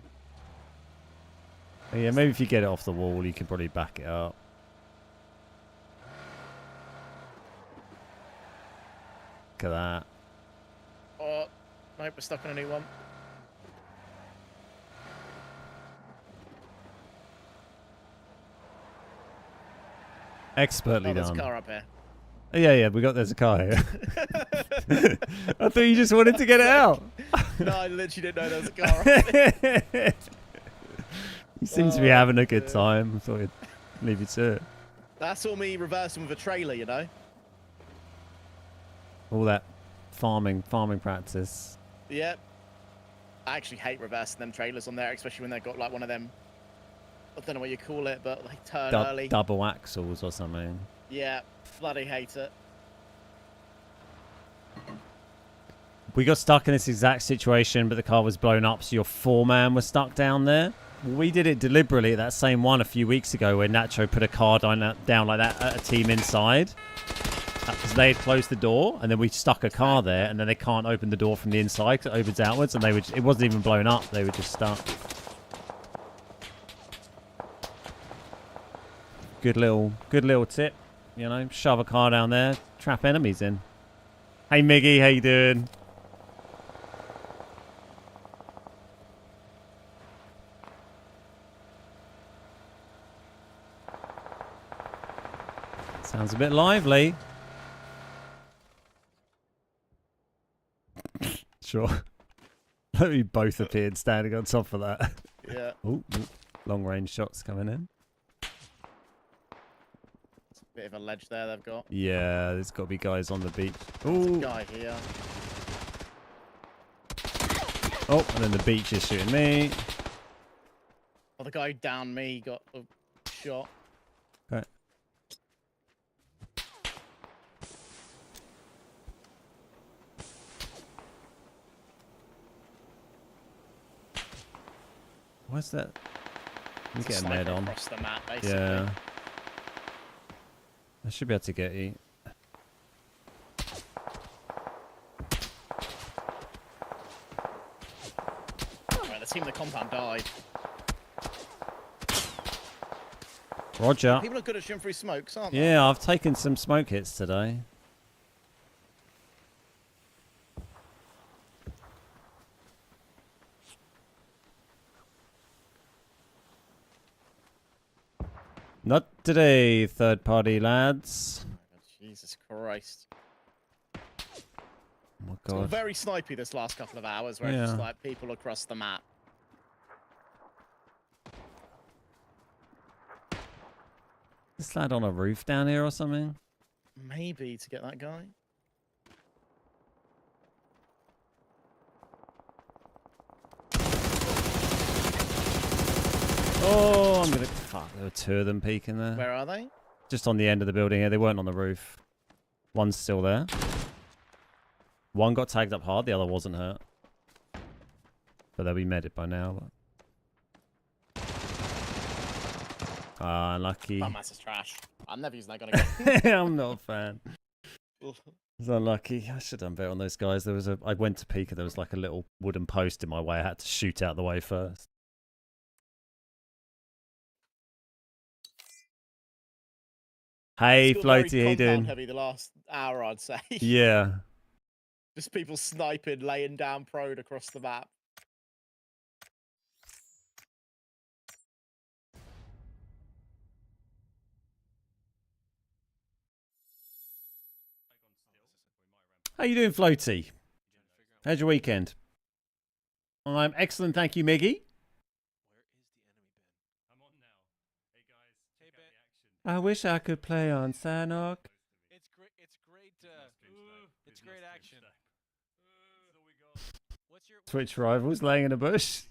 Oh, yeah, maybe if you get it off the wall, you can probably back it up. Look at that. Oh, nope, we're stuck on a new one. Expertly there's done. a car up here. Oh, yeah, there's a car here. I thought you just wanted to get it out. No, I literally didn't know there was a car up here. You seem to be having a good time. I thought I'd leave you to it. That's all me reversing with a trailer, you know? All that farming practice. Yep. I actually hate reversing them trailers on there, especially when they've got like one of them, I don't know what you call it, but they turn early. Double axles or something. Yeah, bloody hate it. We got stuck in this exact situation, but the car was blown up, so your foreman was stuck down there. We did it deliberately at that same one a few weeks ago where Nacho put a car down like that at a team inside. Because they had closed the door, and then we stuck a car there, and then they can't open the door from the inside because it opens outwards, and it wasn't even blown up. They were just stuck. Good little tip, you know, shove a car down there, trap enemies in. Hey Miggy, how you doing? Sounds a bit lively. Sure. We both appeared standing on top of that. Yeah. Ooh, long range shots coming in. Bit of a ledge there they've got. Yeah, there's got to be guys on the beach. There's Ooh. a guy here. Oh, and then the beach is shooting me. Oh, the guy who downed me got a shot. Okay. What's that? You It's get a sniper med on. across the map, basically. Yeah. I should be able to get you. Right, the team in the compound died. Roger. People are good at shooting through smokes, aren't they? Yeah, I've taken some smoke hits today. Not today, third party lads. Oh, Jesus Christ. Oh my It's got god. very snipey this last couple of hours, where it's Yeah. just like people across the map. This lad on a roof down here or something? Maybe to get that guy. Oh, I'm gonna. Fuck, there were two of them peeking there. Where are they? Just on the end of the building here. They weren't on the roof. One's still there. One got tagged up hard, the other wasn't hurt. But they'll be medded by now. Ah, unlucky. Oh, that's trash. I'm never using that gun again. I'm not a fan. It's unlucky. I should have done better on those guys. There was a. I went to peek and there was like a little wooden post in my way. I had to shoot out the way first. Hey, It's got very Floaty, how you compound doing? heavy the last hour, I'd say. Yeah. Just people sniping, laying down prone across the map. How you doing, Floaty? How's your weekend? I'm excellent, thank you, Miggy. I wish I could play on Sanok. It's great. It's great action. What's your Twitch rivals laying in a bush.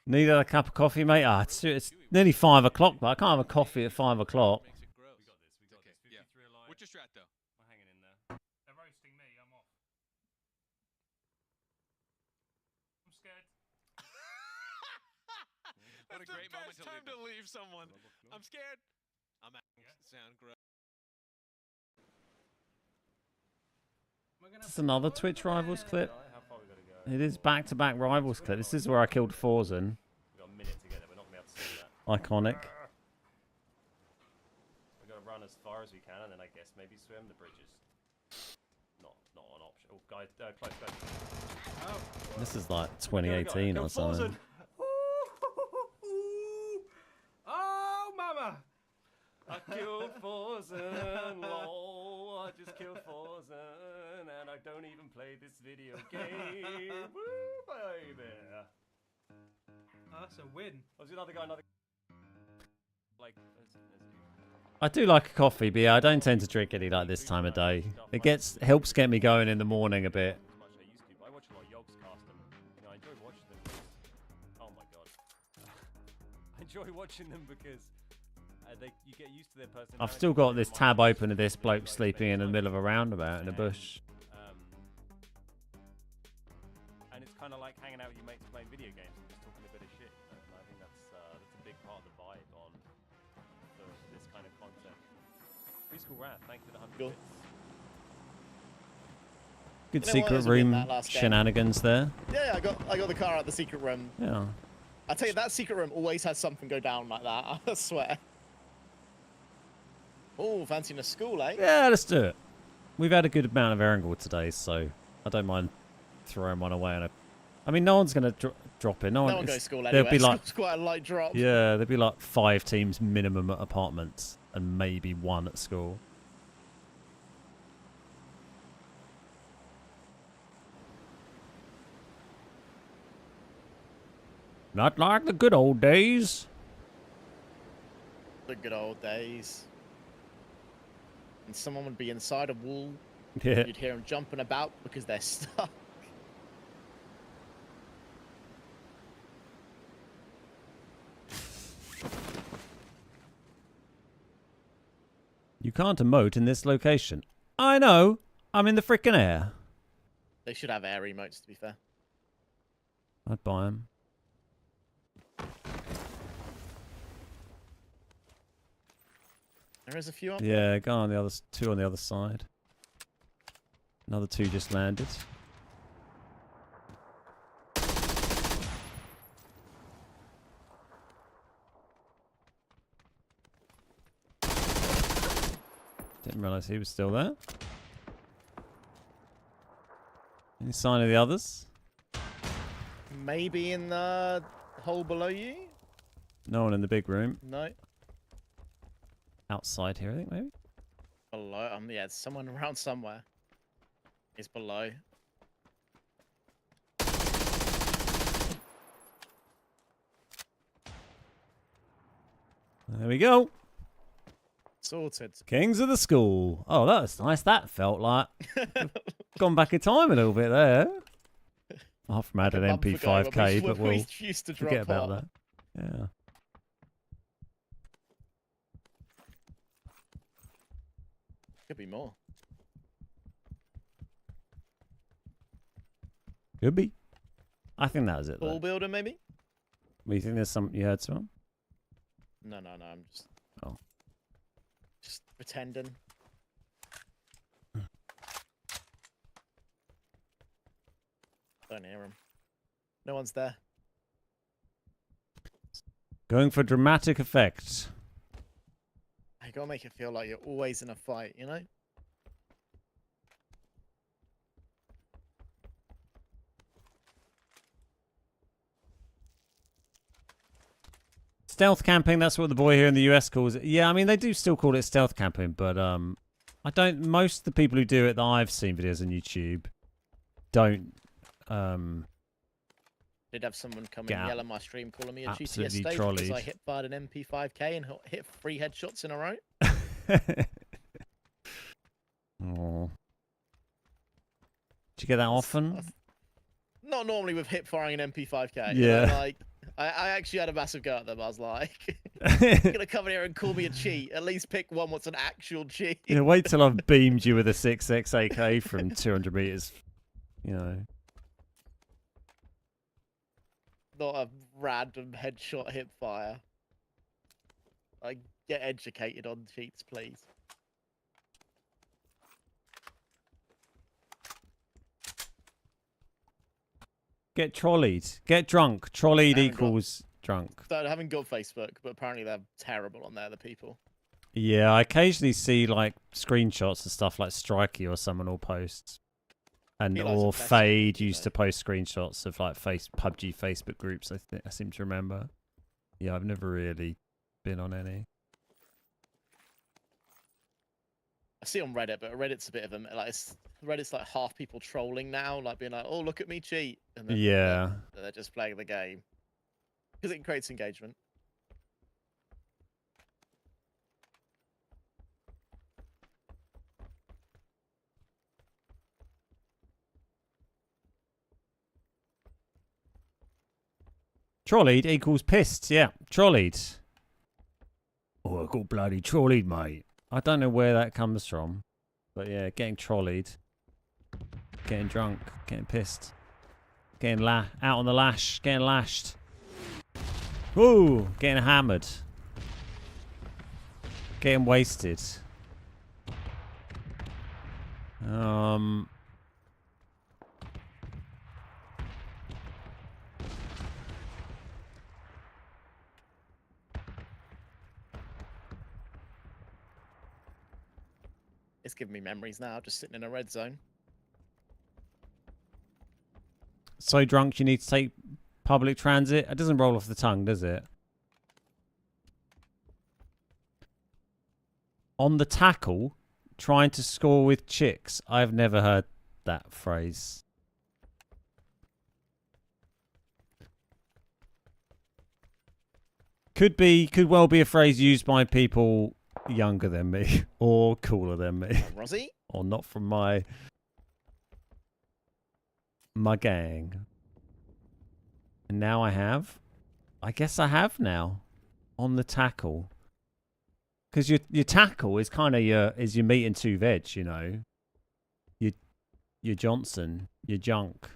Need a cup of coffee, mate? Ah, it's nearly 5 o'clock, but I can't have a coffee at 5 o'clock. makes it gross? We got this. Yeah. What's your strat though? We're hanging in there. They're roasting me. I'm off. I'm scared. What a great moment to leave someone. I'm scared. I'm out. Sound gross. It's another Twitch rivals clip. It is back-to-back rivals clip. This is where I killed Forzen. We've got a minute to get there. We're not going to be able to see that. Iconic. We've got to run as far as we can, and then I guess maybe swim the bridges. Not an option. Oh, guys, close. This is like 2018 or something. Oh, mama! I killed Forzen, lol. I just killed Forzen, and I don't even play this video game. Woo, baby! Oh, that's a win. Was another guy, like, I do like a coffee, but yeah, I don't tend to drink any like this time of day. It helps get me going in the morning a bit. as much as I used to, but I watch a lot of Yogs cast them. You know, I enjoy watching them. Oh my god. I enjoy watching them because you get used to their personality. I've still got this tab open of this bloke sleeping in the middle of a roundabout in a bush. And it's kind of like hanging out with your mates playing video games and just talking a bit of shit. And I think that's a big part of the vibe on this kind of content. Preschool Rat, thank you for the 100 Cool. bits. Good You know what, secret there's a win room that last game. shenanigans there. Yeah, I got the car out the secret room. Yeah. I tell you, that secret room always has something go down like that. I swear. Oh, fancying a school, eh? Yeah, let's do it. We've had a good amount of Erangel today, so I don't mind throwing one away. I mean, no one's going to drop in. No one one goes school There'll anyway. be like, School's quite a light drop. yeah, there'll be like 5 teams minimum at apartments and maybe 1 at school. Not like the good old days. The good old days. And someone would be inside a wall. Yeah. You'd hear them jumping about because they're stuck. You can't emote in this location. I know. I'm in the frickin' air. They should have air emotes, to be fair. I'd buy them. There is a few up. Yeah, go on the other 2 on the other side. Another 2 just landed. Didn't realise he was still there. Any sign of the others? Maybe in the hole below you? No one in the big room. No. Outside here, I think, maybe? Below? Yeah, it's someone around somewhere. It's below. There we go. Sorted. Kings of the school. Oh, that was nice. That felt like gone back in time a little bit there. Apart from adding MP5K, but we'll forget about that. Yeah. Could be more. Could be. I think that was it. Ball builder, maybe? Well, you think there's some? You heard some? No. I'm just. Oh. Just pretending. Don't hear him. No one's there. Going for dramatic effect. You gotta make it feel like you're always in a fight, you know? Stealth camping, that's what the boy here in the US calls it. Yeah, I mean, they do still call it stealth camping, but I don't, most of the people who do it that I've seen videos on YouTube don't, Did have someone come and yell at my stream calling me a GTS stage trolleyed. because I hit fired an MP5K and hit 3 headshots in a row. Oh. Do you get that often? Not normally with hip firing an MP5K. Yeah. You know, like, I actually had a massive go at them. I was like, you're going to come in here and call me a cheat. At least pick one what's an actual cheat. You know, wait till I've beamed you with a 6x AK from 200 meters. You know. Not a random headshot hip fire. Like, get educated on cheats, please. Get trolleyed. Get drunk. Trolleyed equals drunk. So I haven't got Facebook, but apparently they're terrible on there, the people. Yeah, I occasionally see like screenshots and stuff like Strikey or someone will post. And or Fade used to post screenshots of like PUBG Facebook groups, I seem to remember. Yeah, I've never really been on any. I see on Reddit, but Reddit's a bit of a like Reddit's like half people trolling now, like being like, "Oh, look at me cheat," and then yeah, they're just playing the game because it creates engagement. Trolleyed equals pissed. Yeah, trolleyed. Oh, I got bloody trolleyed, mate. I don't know where that comes from, but yeah, getting trolleyed, getting drunk, getting pissed, getting out on the lash, getting lashed. Woo, getting hammered, getting wasted. It's giving me memories now, just sitting in a red zone. So drunk you need to take public transit? It doesn't roll off the tongue, does it? On the tackle, trying to score with chicks. I've never heard that phrase. Could well be a phrase used by people younger than me or cooler than me. Rosie? Or not from my gang. And now I guess I have now on the tackle. Because your tackle is kind of your meat and 2 veg, you know. Your Johnson, your junk.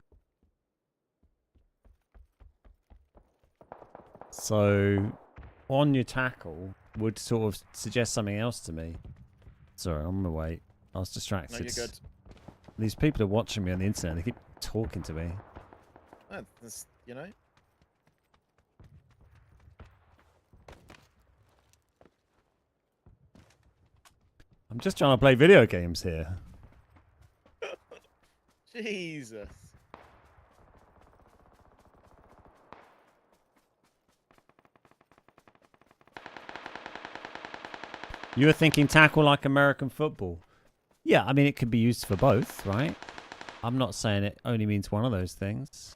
So on your tackle would sort of suggest something else to me. Sorry, I'm gonna wait. I was distracted. No, you're good. These people are watching me on the internet. They keep talking to me. Oh, this, you know. I'm just trying to play video games here. Jesus. You were thinking tackle like American football. Yeah, I mean, it could be used for both, right? I'm not saying it only means one of those things.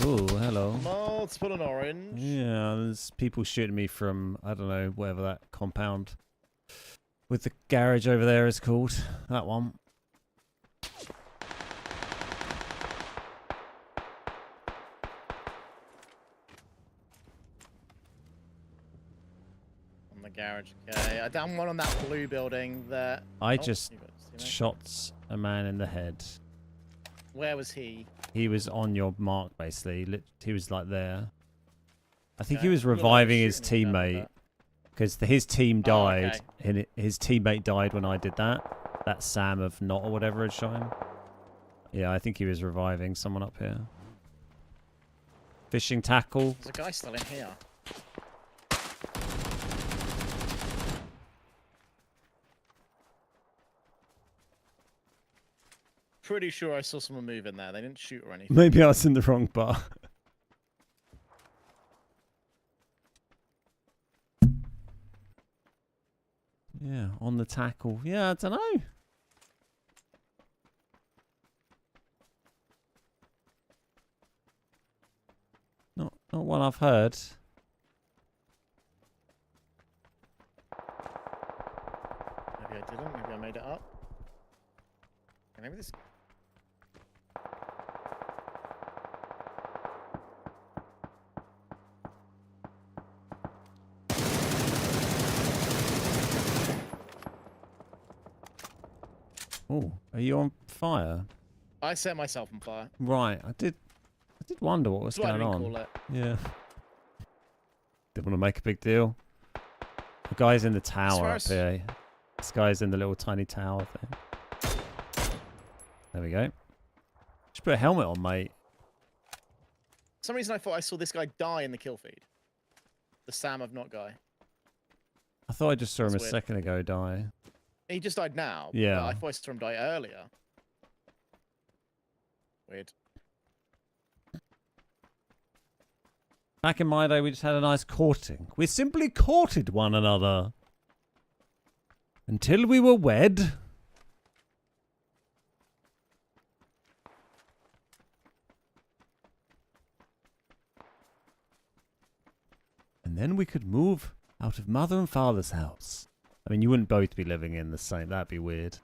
Oh, hello. Multiple and orange. Yeah, there's people shooting me from, I don't know, whatever that compound with the garage over there is called. That one. On the garage. Okay, I down one on that blue building there. I just shot a man in the head. Where was he? He was on your mark, basically. He was like there. I think Okay. he was Looked like reviving he his was shooting me down teammate because his team Oh, died. okay. And his teammate died when I did that. That Sam of Not or whatever had shot him. Yeah, I think he was reviving someone up here. Fishing tackle. There's a guy still in here. Pretty sure I saw someone move in there. They didn't shoot or anything. Maybe I was in the wrong bar. Yeah, on the tackle. Yeah, I don't know. Not one I've heard. Maybe I didn't. Maybe I made it up. Okay, maybe this. Oh, are you on fire? I set myself on fire. Right, I did wonder what was That's why I going didn't on. call it. Yeah. Didn't want to make a big deal. The guy's in the tower up as- here. This guy's in the little tiny tower thing. There we go. Just put a helmet on, mate. For some reason I thought I saw this guy die in the kill feed. The Sam of Not guy. I thought I just saw him That's a weird. second ago die. He just died now. Yeah. But I thought I saw him die earlier. Weird. Back in my day, we just had a nice courting. We simply courted one another. Until we were wed. And then we could move out of mother and father's house. I mean, you wouldn't both be living in the same. That'd be weird.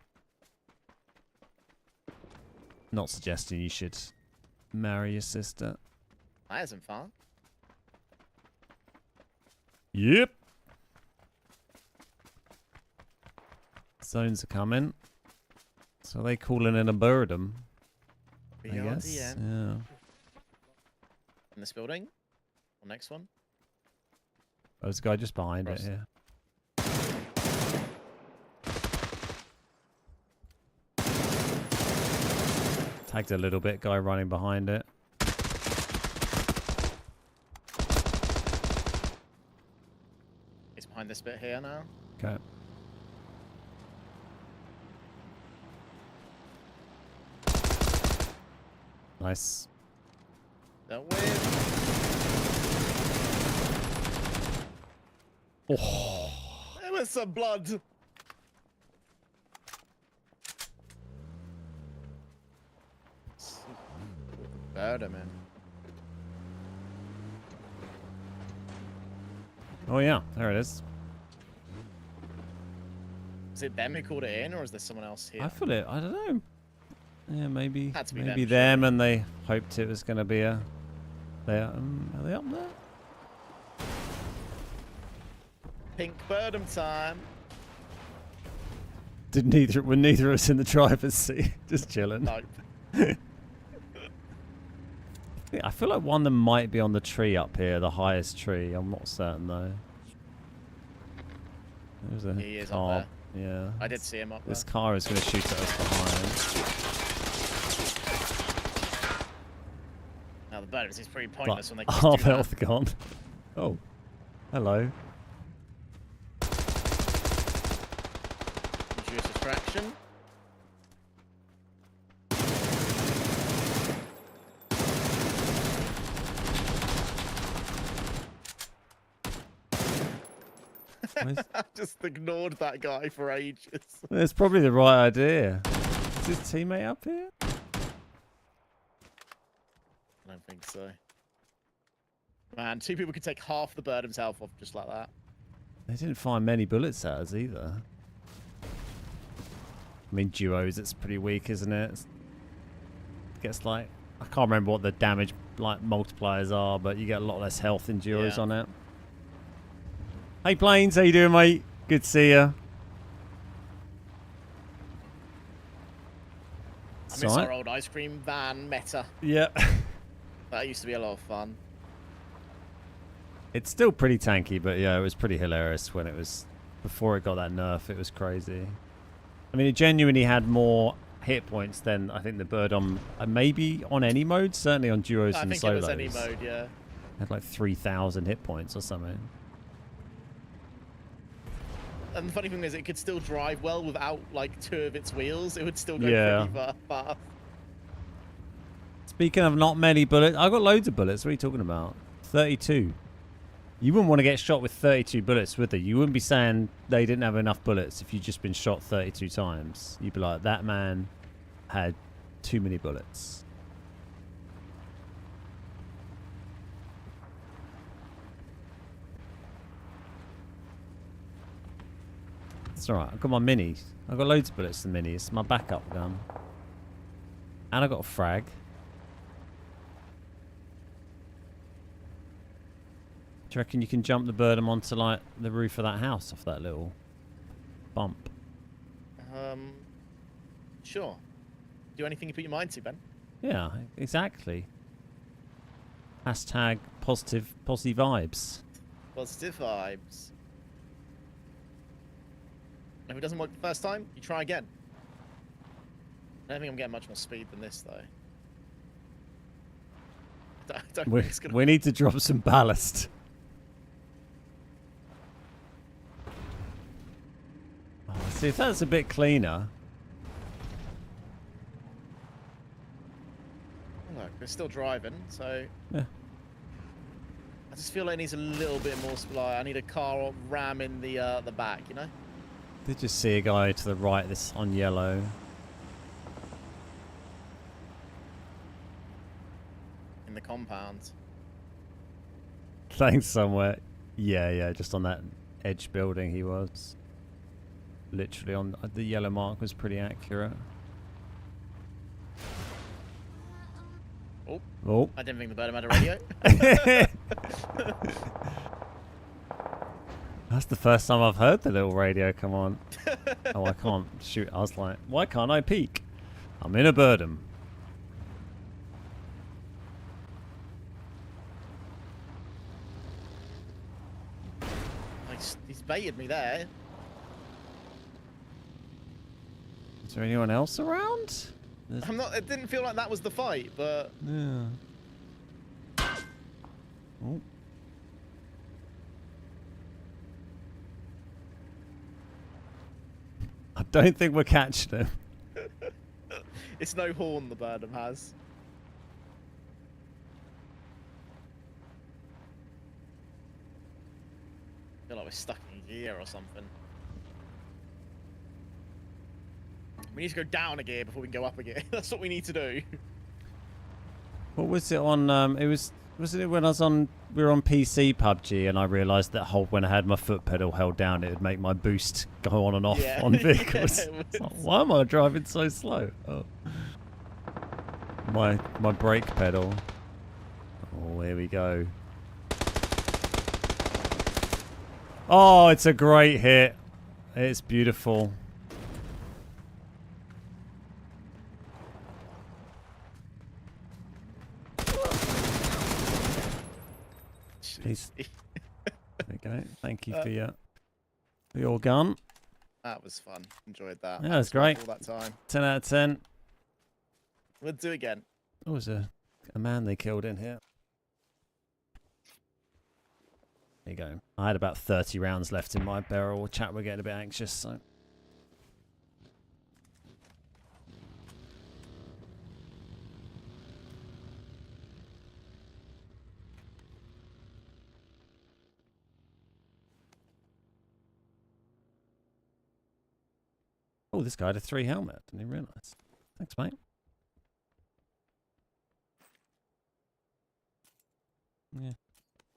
Not suggesting you should marry your sister. That isn't fun. Yep. Zones are coming. So they calling in a birdum, I guess. Yeah. In this building. Or next one. Oh, there's a guy just behind Cross. it here. Tagged a little bit, guy running behind it. He's behind this bit here now. Okay. Nice. That weird. Oh. There was some blood. Murder, man. Oh yeah, there it is. Is it them who called it in, or is there someone else here? I feel it. I don't know. Yeah, maybe. Had to be maybe them, them, and they hoped it was going to be a. Are they up there? Pink birdom time. Were neither of us in the driver's seat, just chilling. Nope. I feel like one of them might be on the tree up here, the highest tree. I'm not certain though. There's a He is up car. Yeah. I did see him up This there. car is going to shoot at us behind. Now the bird is pretty pointless when they can Half just do that. health gone. Oh, hello. traction. I just ignored that guy for ages. It's probably the right idea. Is his teammate up here? I don't think so. Man, 2 people could take half the Birdham's health off just like that. They didn't find many bullets at us either. I mean, duos, it's pretty weak, isn't it? It gets like, I can't remember what the damage like multipliers are, but you get a lot less health in duos on it. Hey Plains, how you doing, mate? Good to see you. I miss our old ice cream van meta. Yeah. That used to be a lot of fun. It's still pretty tanky, but yeah, it was pretty hilarious when it was, before it got that nerf, it was crazy. I mean, it genuinely had more hit points than I think the bird on, maybe on any mode, certainly on duos and solos. I think it was any mode, yeah. It had like 3,000 hit points or something. And the funny thing is, it could still drive well without like 2 of its wheels. It would still go pretty fast. Speaking of not many bullets, I got loads of bullets. What are you talking about? 32. You wouldn't want to get shot with 32 bullets, would you? You wouldn't be saying they didn't have enough bullets if you'd just been shot 32 times. You'd be like, that man had too many bullets. It's alright, I've got my minis. I've got loads of bullets and minis. It's my backup gun. And I got a frag. Do you reckon you can jump the Birdham onto like the roof of that house off that little bump? Sure. Do anything you put your mind to, Ben. Yeah, exactly. Hashtag positive vibes. Positive vibes. If it doesn't work the first time, you try again. I don't think I'm getting much more speed than this, though. We need to drop some ballast. Oh, see, if that's a bit cleaner. Look, they're still driving, so... Yeah. I just feel like it needs a little bit more supply. I need a car or ram in the back, you know? Did just see a guy to the right this on yellow. In the compound. Playing somewhere. Yeah, just on that edge building he was. Literally on the yellow mark was pretty accurate. Oh. I didn't think the Birdham had a radio. That's the first time I've heard the little radio come on. Oh, I can't shoot. I was like, why can't I peek? I'm in a Birdham. He's baited me there. Is there anyone else around? I'm not. It didn't feel like that was the fight, but... Yeah. Oh. I don't think we're catching him. It's no horn the Birdham has. I feel like we're stuck in gear or something. We need to go down a gear before we can go up a gear. That's what we need to do. What was it on? Was it when I was on? We were on PC Pubg, and I realised that when I had my foot pedal held down, it would make my boost go on and off on vehicles. Like, why am I driving so slow? Oh. My brake pedal. Oh, here we go. Oh, it's a great hit. It's beautiful. Please. There we go. Thank you for your gun. That was fun. Enjoyed that. Yeah, it was great. All that time. 10 out of 10. We'll do it again. Oh, there's a man they killed in here. There you go. I had about 30 rounds left in my barrel. Chat, we're getting a bit anxious, so. Oh, this guy had a 3 helmet. Didn't even realise. Thanks, mate. Yeah.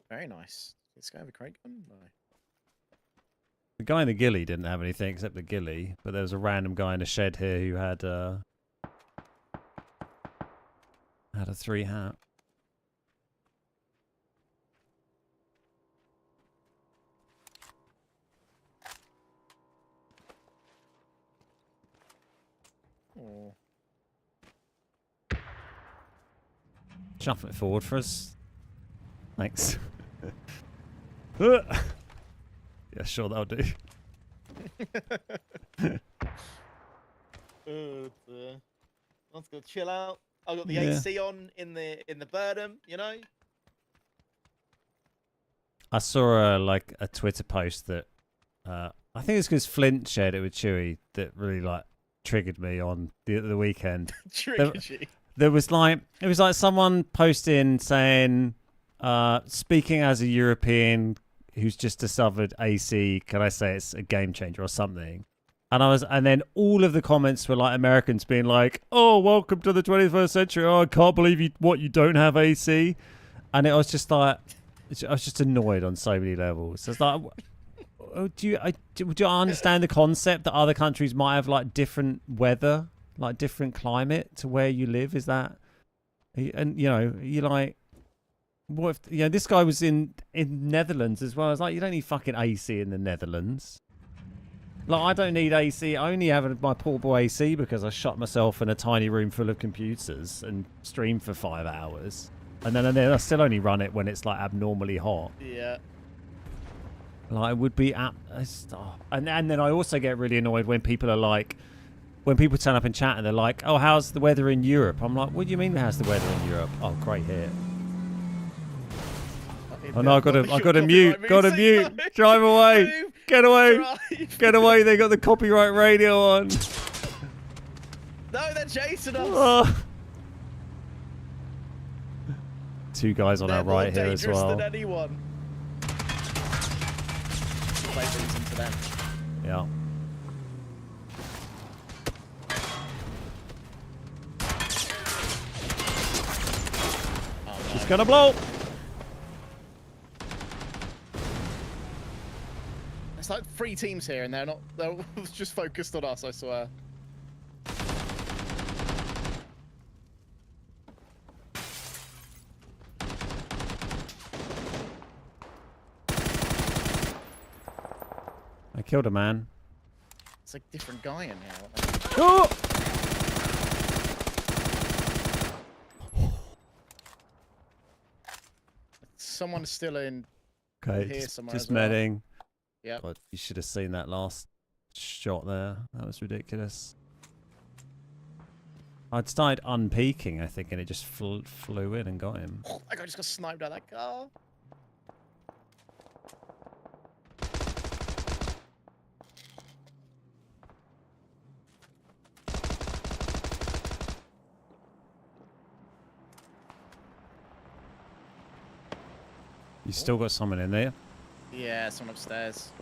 Very nice. This guy have a crate gun? No. The guy in the ghillie didn't have anything except the ghillie, but there was a random guy in a shed here who had a 3 hat. Oh. Shuffle it forward for us. Thanks. Yeah, sure, that'll do. Let's go chill out. I've got the Yeah. AC on in the Burnham, you know. I saw a Twitter post that I think it's because Flint shared it with Chewy that really like triggered me on the weekend. Triggered you. There was it was like someone posting saying, speaking as a European who's just discovered AC, can I say it's a game changer or something? And then all of the comments were like Americans being like, "Oh, welcome to the 21st century. Oh, I can't believe you don't have AC." And it was just like, I was just annoyed on so many levels. It's like, do you understand the concept that other countries might have like different weather, like different climate to where you live? Is that, and you know, you're like, what if this guy was in Netherlands as well? I was like, you don't need fucking AC in the Netherlands. Like, I don't need AC. I only have my portable AC because I shut myself in a tiny room full of computers and stream for 5 hours. And then I still only run it when it's like abnormally hot. Yeah. Like, it would be and then I also get really annoyed when people are like, when people turn up in chat and they're like, "Oh, how's the weather in Europe?" I'm like, "What do you mean how's the weather in Europe?" "Oh, great here." Oh no, I got to mute. Got to mute. Drive away. Get away. Get away. They got the copyright radio on. No, they're chasing us. Oh. 2 guys on our right here as well. Than anyone. Play these into them. Yeah. She's gonna blow. It's like 3 teams here, and they're just focused on us, I swear. I killed a man. It's like a different guy in here. Oh! Someone's still in. Okay, here just somewhere as well. medding. Yep. God, you should have seen that last shot there. That was ridiculous. I'd started unpeaking, I think, and it just flew in and got him. Oh, that guy just got sniped out of that car. You still got someone in there? Yeah, someone upstairs.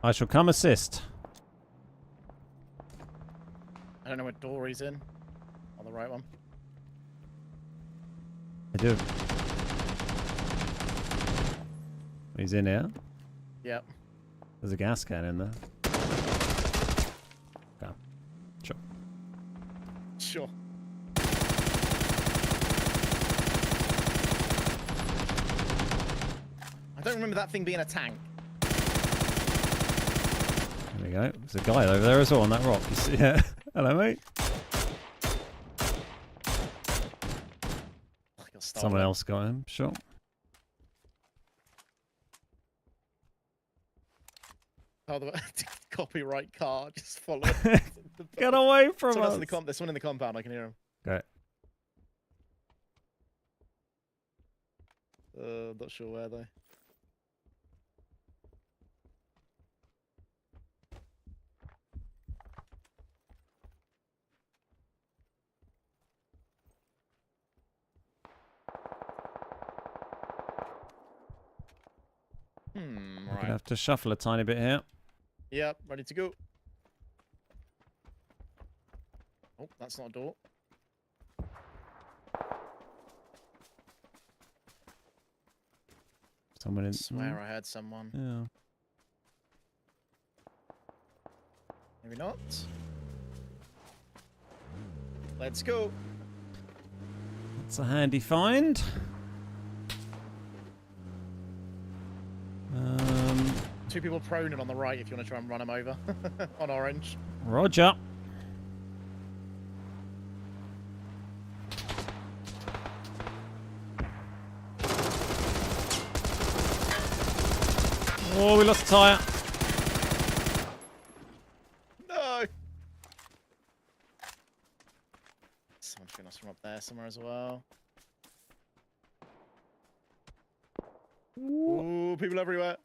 I shall come assist. I don't know what door he's in. On the right one. I do. He's in here. Yep. There's a gas can in there. Okay. Sure. Sure. I don't remember that thing being a tank. There we go. There's a guy over there as well on that rock. You see? Yeah. Hello, mate. Someone else got him. Sure. Oh, the copyright car just follow. Get away from Someone us. else in the there's one in the compound. I can hear him. Okay. Not sure where though. Gonna have to shuffle a tiny bit here. Yep, ready to go. Oh, that's not a door. Someone in. I swear I heard someone. Yeah. Maybe not. Let's go. It's a handy find. Two people prone and on the right if you want to try and run them over. On orange. Roger. Oh, we lost a tyre. No! Someone's shooting us from up there somewhere as well. Ooh, people everywhere.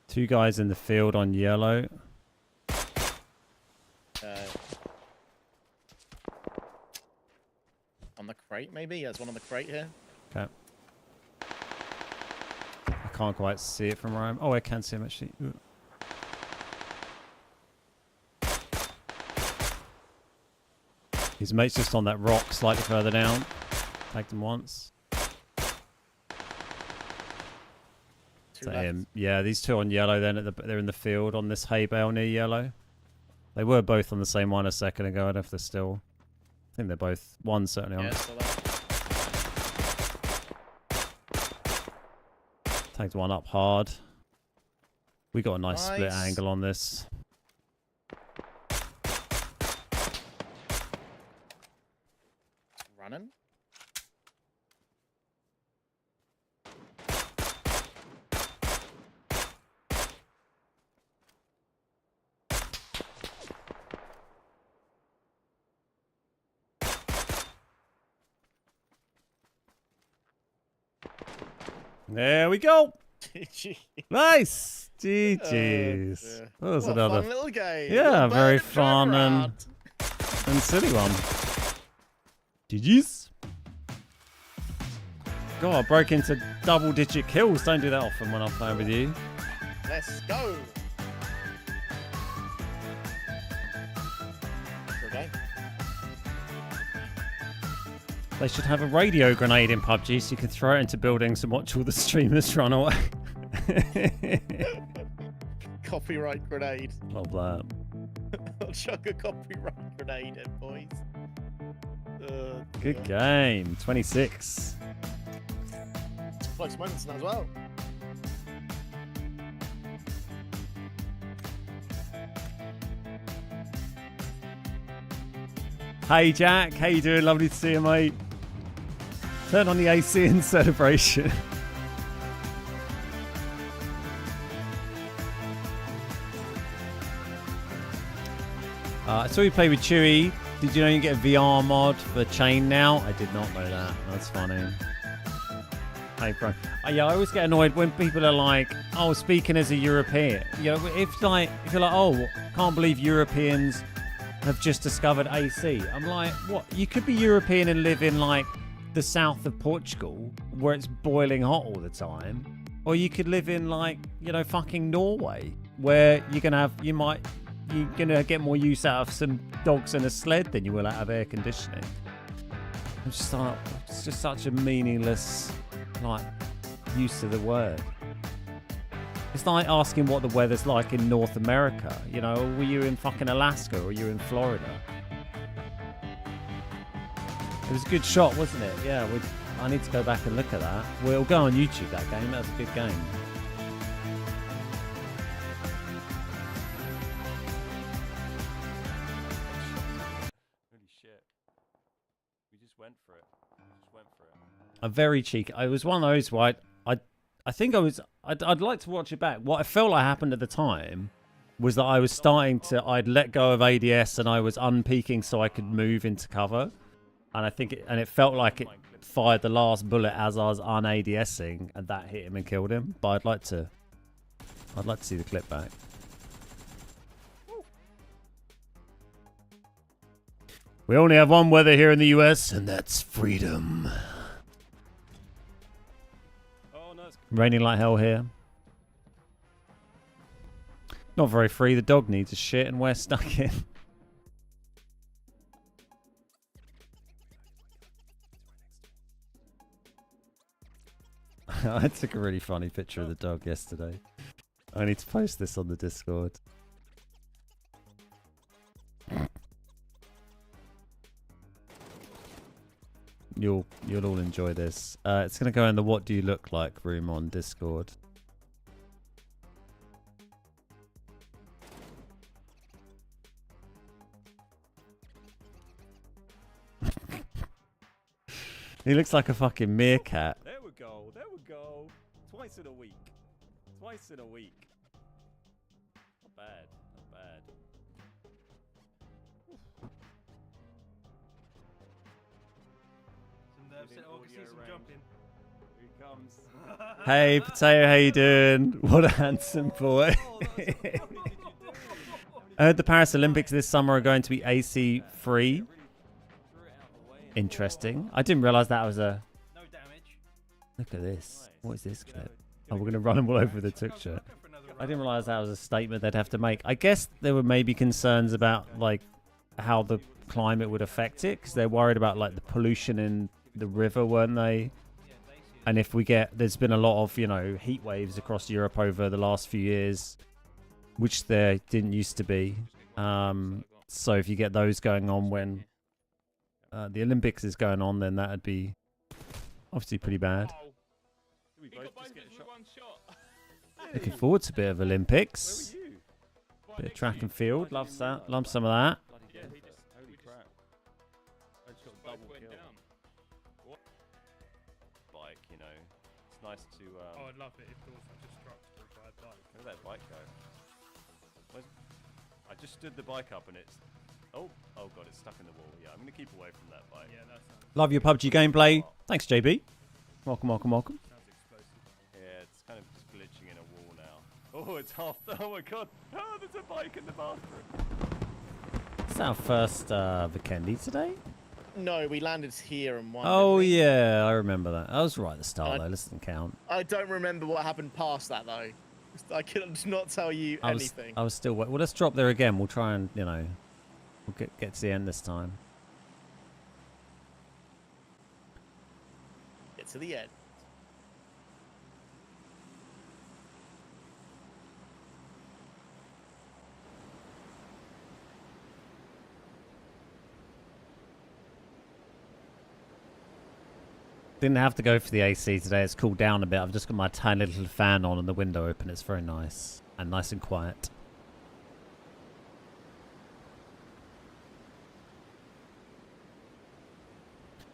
Two guys in the field on yellow. On the crate, maybe? There's one on the crate here. Okay. I can't quite see it from where I'm. Oh, I can see him actually. Ooh. His mate's just on that rock slightly further down. Tagged him once. Two Him. Yeah, these two on yellow. Then they're in the field on this hay bale near yellow. They were both on the same one a second ago. I don't know if they're still. I think they're both. One certainly on. Yeah, still there. Tagged one up hard. We got a nice split angle on this. Running. There we go. GG. Nice. GG's. That was What a another. fun little game. Yeah, Little very bird fun drive and around. silly one. GG's. God, I broke into double-digit kills. Don't do that often when I'm playing with you. Let's go. Good game. They should have a radio grenade in PUBG so you can throw it into buildings and watch all the streamers run away. Copyright grenade. Love that. I'll chuck a copyright grenade in, boys. Good game. 26. Close moments in that as well. Hey Jack, how you doing? Lovely to see you, mate. Turn on the AC in celebration. I saw you play with Chewy. Did you know you get a VR mod for Chain now? I did not know that. That's funny. Hey, bro. Yeah, I always get annoyed when people are like, "Oh, speaking as a European." You know, if you're like, "Oh, can't believe Europeans have just discovered AC." I'm like, what? You could be European and live in like the south of Portugal where it's boiling hot all the time, or you could live in like, you know, fucking Norway where you're gonna get more use out of some dogs and a sled than you will out of air conditioning. I'm just like, it's just such a meaningless like use of the word. It's like asking what the weather's like in North America. You know, were you in fucking Alaska or were you in Florida? It was a good shot, wasn't it? Yeah, I need to go back and look at that. We'll go on YouTube, that game. That was a good game. A very cheeky. It was one of those where I think I'd like to watch it back. What I felt like happened at the time was that I was starting to, I'd let go of ADS and I was unpeaking so I could move into cover. And I think it felt like it fired the last bullet as I was un-ADSing, and that hit him and killed him. But I'd like to see the clip back. We only have one weather here in the US, and that's freedom. Oh, no, it's Raining like hell here. Not very free. The dog needs a shit, and we're stuck in. I took a really funny picture of the dog yesterday. I need to post this on the Discord. You'll all enjoy this. It's gonna go in the "What do you look like" room on Discord. He looks like a fucking meerkat. There we go. There we go. Twice in a week. Twice in a week. Not bad. Not bad. I can see some jumping. Here he comes. Hey, Potato, how you doing? What a handsome boy. I heard the Paris Olympics this summer are going to be AC free. Interesting. I didn't realize that was a... No damage. Look at this. What is this clip? Oh, we're going to run them all over the tuk-tuk. I didn't realize that was a statement they'd have to make. I guess there were maybe concerns about, like, how the climate would affect it, because they're worried about, like, the pollution in the river, weren't they? And if we get... There's been a lot of, you know, heat waves across Europe over the last few years, which there didn't used to be. So if you get those going on when the Olympics is going on, then that would be obviously pretty bad. He got both with one shot. Looking forward to a bit of Olympics. Where were you? Bit of track and field. Love that. Love some of that. Yeah, he just... Holy crap. I just got a Both double went kill. down. Bike, you know. It's nice to... Oh, I'd love it if there was such a structure by a bike. Where did that bike go? I just stood the bike up and it's... Oh god, it's stuck in the wall. Yeah, I'm going to keep away from that bike. Yeah, that sounds, Love your PUBG gameplay. Thanks, JB. Welcome, welcome, welcome. sounds explosive. Yeah, it's kind of just glitching in a wall now. Oh, it's half... Oh my god. Oh, there's a bike in the bathroom. It's our first Vikendi today. No, we landed here and won. Oh, didn't we? yeah. I remember that. I was right at the start, I- though. This doesn't count. I don't remember what happened past that though. I can not tell you anything. I was still... Well, let's drop there again. We'll try and, you know... We'll get to the end this time. Get to the end. Didn't have to go for the AC today. It's cooled down a bit. I've just got my tiny little fan on and the window open. It's very nice. And nice and quiet.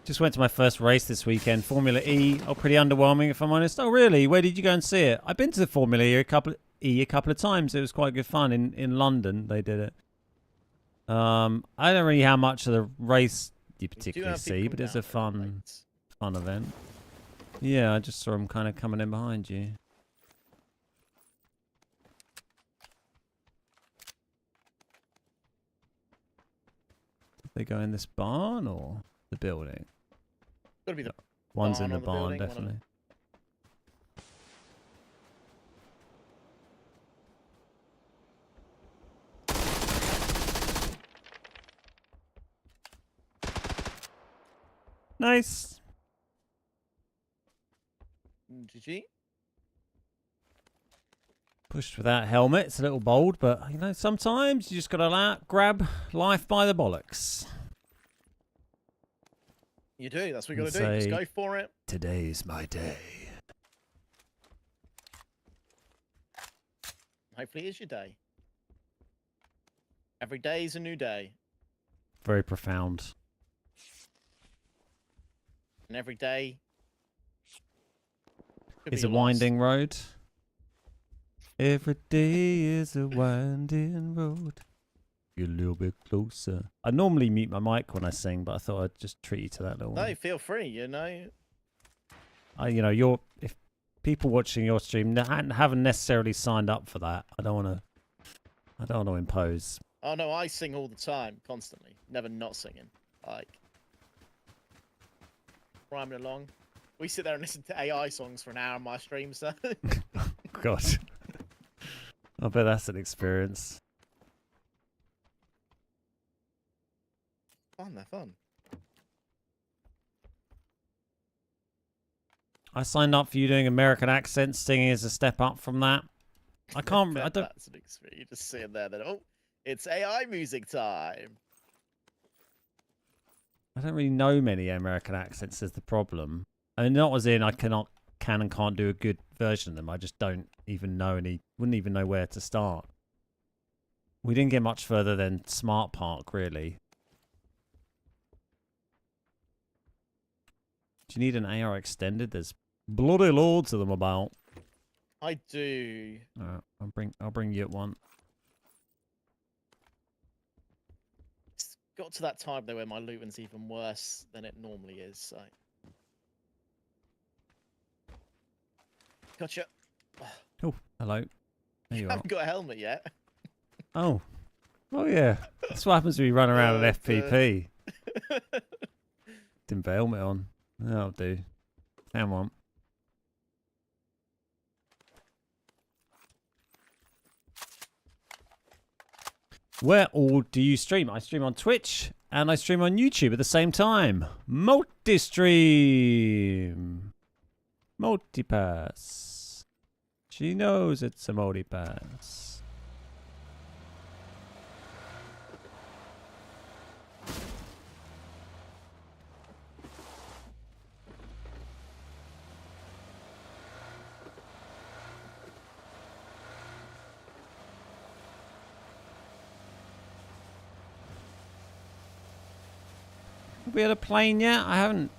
Just went to my first race this weekend. Formula E. Oh, pretty underwhelming if I'm honest. Oh, really? Where did you go and see it? I've been to the Formula E a couple of times. It was quite good fun. In London, they did it. I don't really how much of the race you particularly see, but it's a fun event. Yeah, I just saw him kind of coming in behind you. Did they go in this barn or the building? Gotta be the One's barn in or the the barn, building, one of definitely. Nice. GG. Pushed without helmet. It's a little bold, but you know, sometimes you just gotta grab life by the bollocks. You do. That's what you And gotta do. Just say, go for it. Today's my day. Hopefully, it's your day. Every day is a new day, Very profound. and every day Could It's be a your last. winding road. Every day is a winding road. Get a little bit closer. I normally mute my mic when I sing, but I thought I'd just treat you to that little No, one. feel free. You know. If people watching your stream haven't necessarily signed up for that, I don't want to impose. Oh no, I sing all the time, constantly, never not singing. Like rhyming along. We sit there and listen to AI songs for an hour on my stream, so. God, I bet that's an experience. Fun, they're fun. I signed up for you doing American accent. Singing is a step up from that. I can't. I don't. That's an experience. You're just sitting there, then oh, it's AI music time. I don't really know many American accents. Is the problem? And not as in I can and can't do a good version of them. I just don't even know any. Wouldn't even know where to start. We didn't get much further than Smart Park, really. Do you need an AR extended? There's bloody loads of them about. I do. I'll bring you at one. It's got to that time though where my looting's even worse than it normally is. So. Gotcha. Oh, hello. There you are. Haven't got a helmet yet. Oh. Oh yeah. That's what happens when you run around an FPP. Didn't put a helmet on. That'll do. Come on. Where all do you stream? I stream on Twitch and I stream on YouTube at the same time. Multi-stream. Multipass. She knows it's a multipass. Have we had a plane yet? I hadn't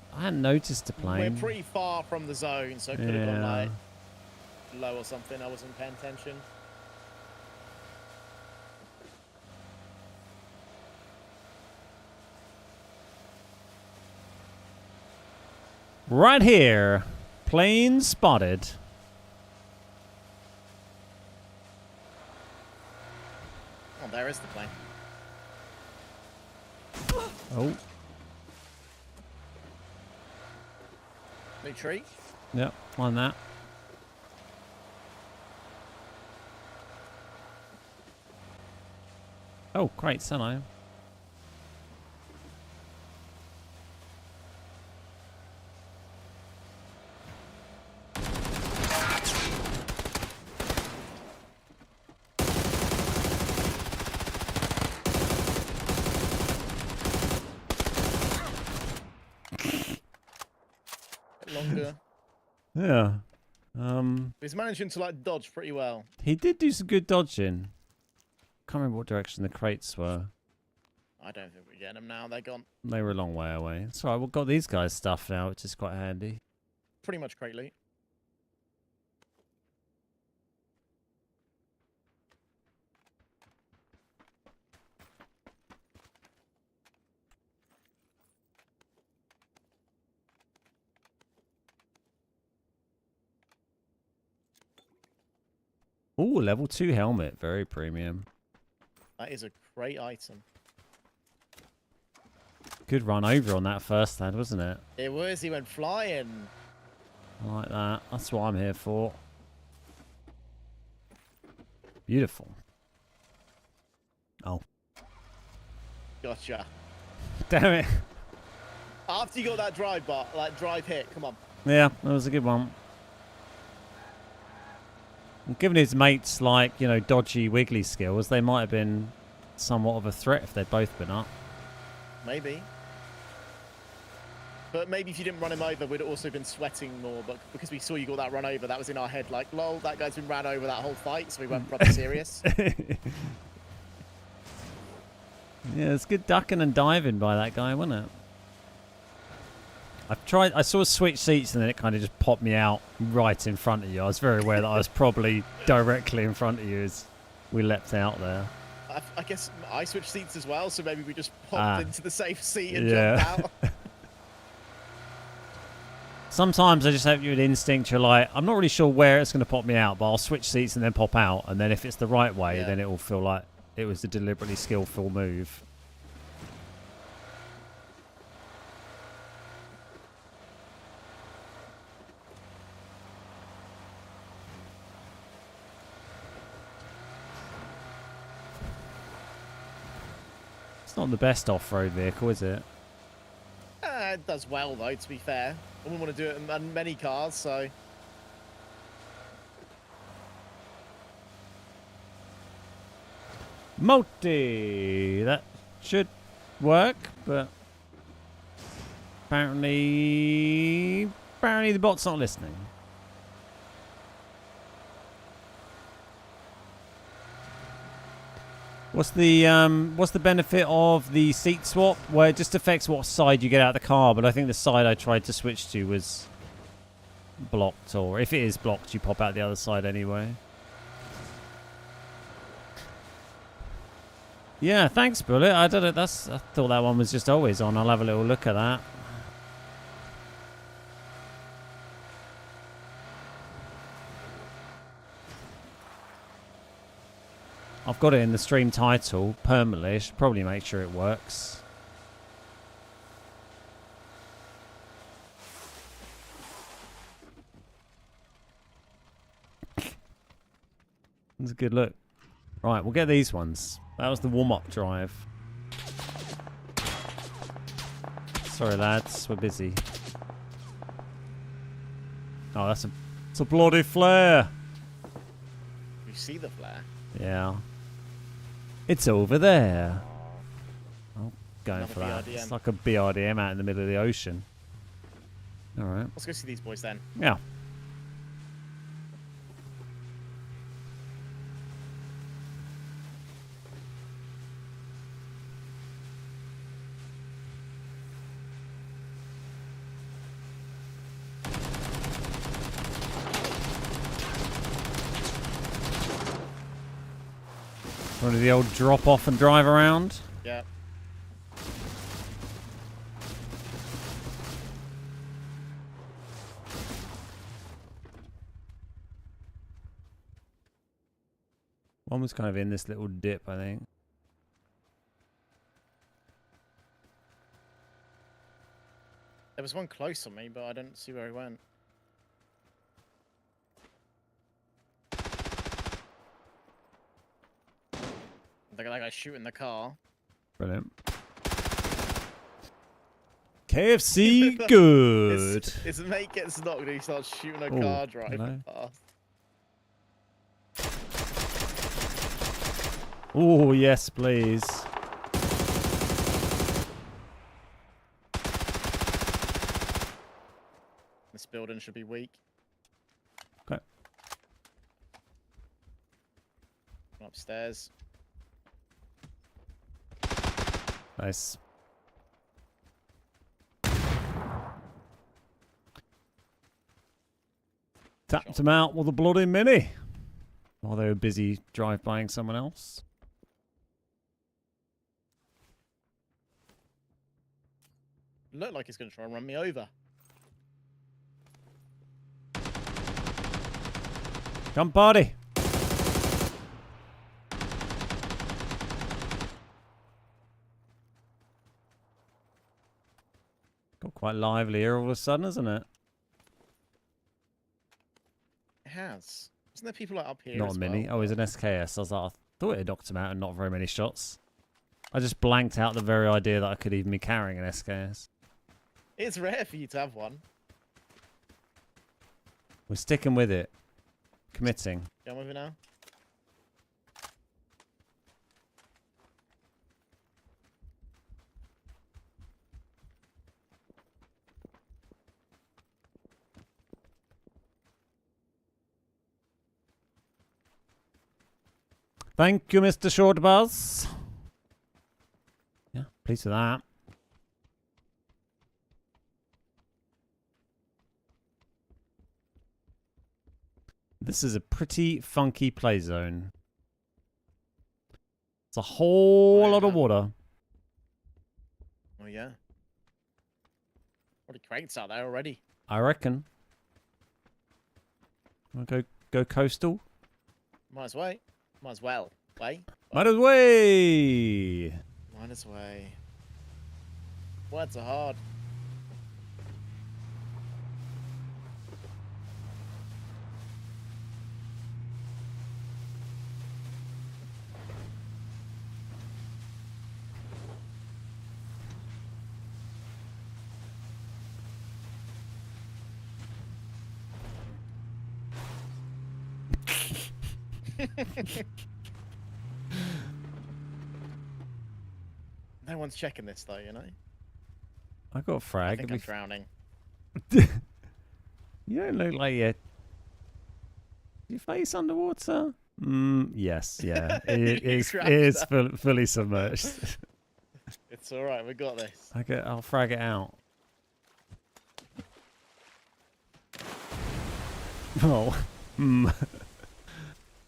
noticed a plane. We're pretty far from the zone, so it could have gone like low or something. I wasn't paying attention. Right here. Plane spotted. Oh, there is the plane. Oh. New tree. Yep, on that. Oh, great, Sunlight. Longer. Yeah. He's managing to like dodge pretty well. He did do some good dodging. Can't remember what direction the crates were. I don't think we're getting them now. They're gone. They were a long way away. It's alright, we've got these guys' stuff now, which is quite handy. Pretty much crate loot. Ooh, level 2 helmet. Very premium. That is a great item. Good run over on that first hand, wasn't it? It was. He went flying. I like that. That's what I'm here for. Beautiful. Oh. Gotcha. Damn it. After you got that drive bar, like drive hit, come on. Yeah, that was a good one. And given his mates, like, you know, dodgy, wiggly skills, they might have been somewhat of a threat if they'd both been up. Maybe. But maybe if you didn't run him over, we'd also been sweating more. But because we saw you got that run over, that was in our head like, lol, that guy's been ran over that whole fight, so we weren't proper serious. Yeah, it's good ducking and diving by that guy, wasn't it? I saw switch seats and then it kind of just popped me out right in front of you. I was very aware that I was probably directly in front of you as we leapt out there. I guess I switched seats as well, so maybe we just popped into the safe seat and Yeah. jumped out. Sometimes I just have an instinct. You're like, I'm not really sure where it's going to pop me out, but I'll switch seats and then pop out. And then if it's the right way, Yeah. then it will feel like it was a deliberately skillful move. It's not the best off-road vehicle, is it? It does well, though, to be fair. I wouldn't want to do it in many cars, so... Multi! That should work, but apparently the bot's not listening. What's the benefit of the seat swap? Well, it just affects what side you get out of the car, but I think the side I tried to switch to was blocked, or if it is blocked, you pop out the other side anyway. Yeah, thanks, Bullet. I don't know. I thought that one was just always on. I'll have a little look at that. I've got it in the stream title permanently. I should probably make sure it works. That's a good look. Right, we'll get these ones. That was the warm-up drive. Sorry, lads. We're busy. Oh, it's a bloody flare. You see the flare? Yeah. It's over there. I'm going Another for that. BRDM. It's like a BRDM out in the middle of the ocean. All right. Let's go see these boys then. Yeah. One of the old drop off and drive around. Yeah. One was kind of in this little dip, I think. There was one close on me, but I don't see where he went. That guy shooting the car. Brilliant. KFC good. His mate gets knocked and he starts shooting a Oh, car driving hello. past. Oh, yes, please. This building should be weak. Okay. Upstairs. Nice. Tapped him out with a bloody mini. While they were busy drive-bying someone else. Looked like he's going to try and run me over. Come party. Got quite lively here all of a sudden, isn't it? It has. Isn't there people like up here? Not as a mini. well? Oh, it's an SKS. I was like, I thought it had knocked him out and not very many shots. I just blanked out the very idea that I could even be carrying an SKS. It's rare for you to have one. We're sticking with it. Committing. Going with it now. Thank you, Mr. Shortbuzz. Yeah, pleased with that. This is a pretty funky play zone. It's a whole lot of water. Oh yeah. What are crates out there already? I reckon. Wanna go coastal? Might as well. Might as well. Might as well. Might as well. Words are hard. No one's checking this though, you know. I got a frag. I think I'm drowning. You don't look like you. Your face underwater? Yes, yeah. It is fully submerged. It's all right. We got this. I'll frag it out. Oh.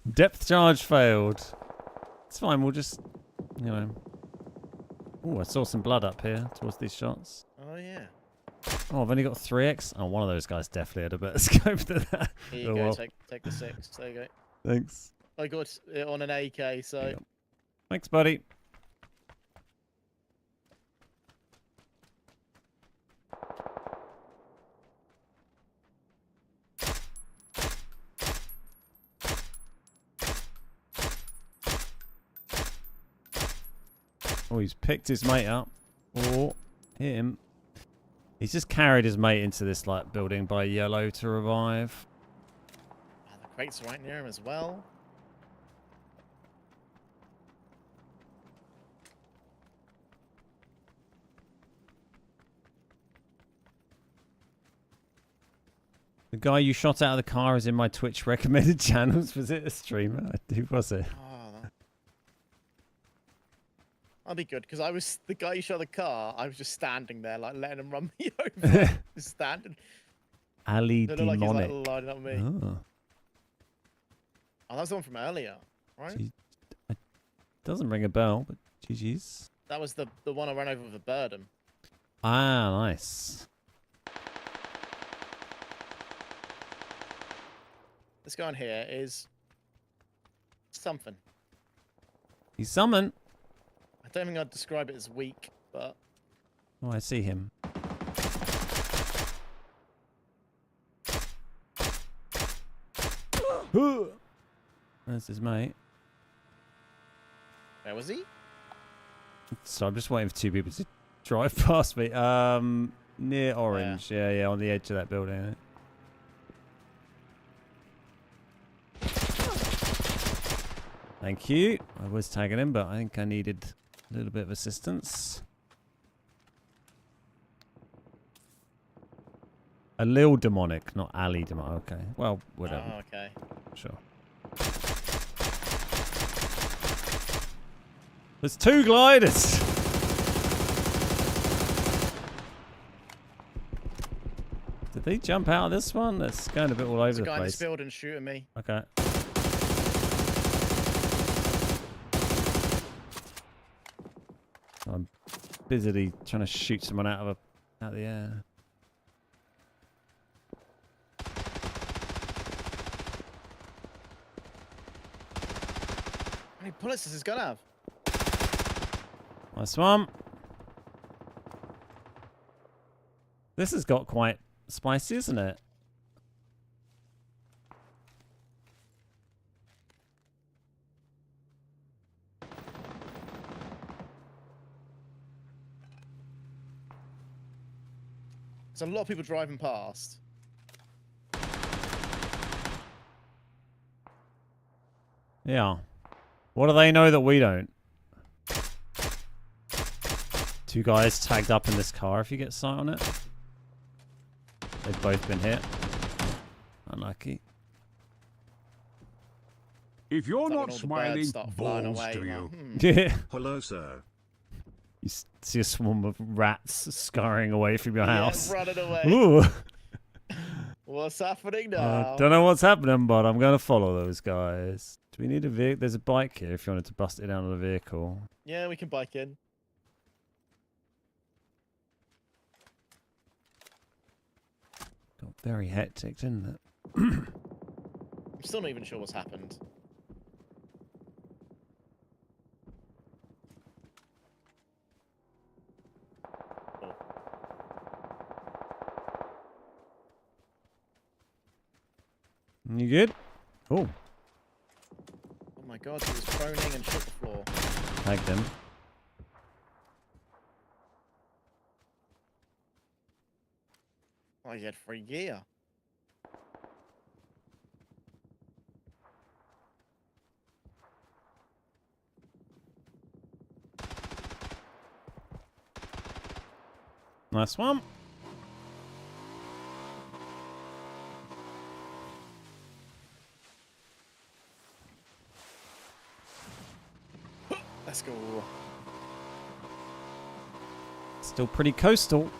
Depth charge failed. It's fine. We'll just, you know. Oh, I saw some blood up here towards these shots. Oh yeah. Oh, I've only got 3x. Oh, one of those guys definitely had a better scope than that. Here you Oh, go. well. Take the 6. There you go. Thanks. I got it on an AK, so. Yep. Thanks, buddy. Oh, he's picked his mate up. Oh, hit him. He's just carried his mate into this like building by yellow to revive. The crate's right near him as well. The guy you shot out of the car is in my Twitch recommended channels. Was it a streamer? Who was it? I'll be good because I was the guy who shot the car. I was just standing there, like letting him run me over. Just standing. Ali It looked like Demonic. he's like lining up me. Oh. Oh, that was the one from earlier, right? It doesn't ring a bell, but GG's. That was the one I ran over with a burden. Ah, nice. This guy on here is something. He's summoned. I don't think I'd describe it as weak, but Oh, I see him. There's his mate. where was he? So I'm just waiting for 2 people to drive past me. Near Orange. Yeah, on the edge of that building. Thank you. I was tagging him, but I think I needed a little bit of assistance. A Lil Demonic, not Ali Demonic. Okay. Well, whatever. Oh, okay. Sure. There's 2 gliders. Did they jump out of this one? That's going a bit all over There's a the guy in place. this field and shooting me. Okay. I'm busily trying to shoot someone out of the air. How many bullets does this gun have? Nice one. This has got quite spicy, isn't it? There's a lot of people driving past. Yeah. What do they know that we don't? 2 guys tagged up in this car if you get sight on it. They've both been hit. Unlucky. If you're It's like not when all the birds smiling, start flying balls away, to like, you. Yeah. Hello, sir. You see a swarm of rats scurrying away from your Yeah, house. running away. Ooh. What's happening now? Don't know what's happening, but I'm going to follow those guys. Do we need a vehicle? There's a bike here if you wanted to bust it down on a vehicle. Yeah, we can bike in. Got very hectic, didn't it? I'm still not even sure what's happened. You good? Oh, Oh my god, he was proning and shook the floor. tagged him. Oh, he had free gear. Nice one. Let's go. Still pretty coastal.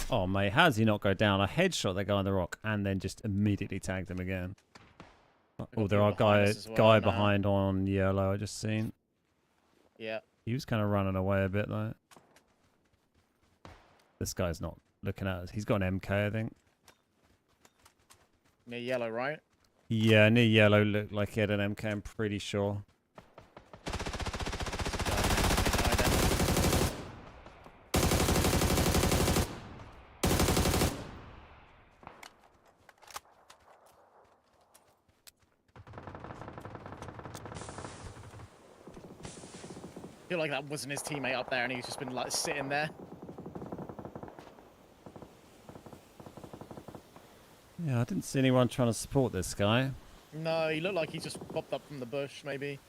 Oh, mate, how does he not go down? A headshot that guy on the rock and then just immediately tagged him again. Oh, there are guy behind on yellow I just seen. Yeah. He was kind of running away a bit, though. This guy's not looking at us. He's got an MK, I think. Near yellow, right? Yeah, near yellow looked like he had an MK, I'm pretty sure. I feel like that wasn't his teammate up there and he's just been like sitting there. Yeah, I didn't see anyone trying to support this guy. No, he looked like he just popped up from the bush, maybe.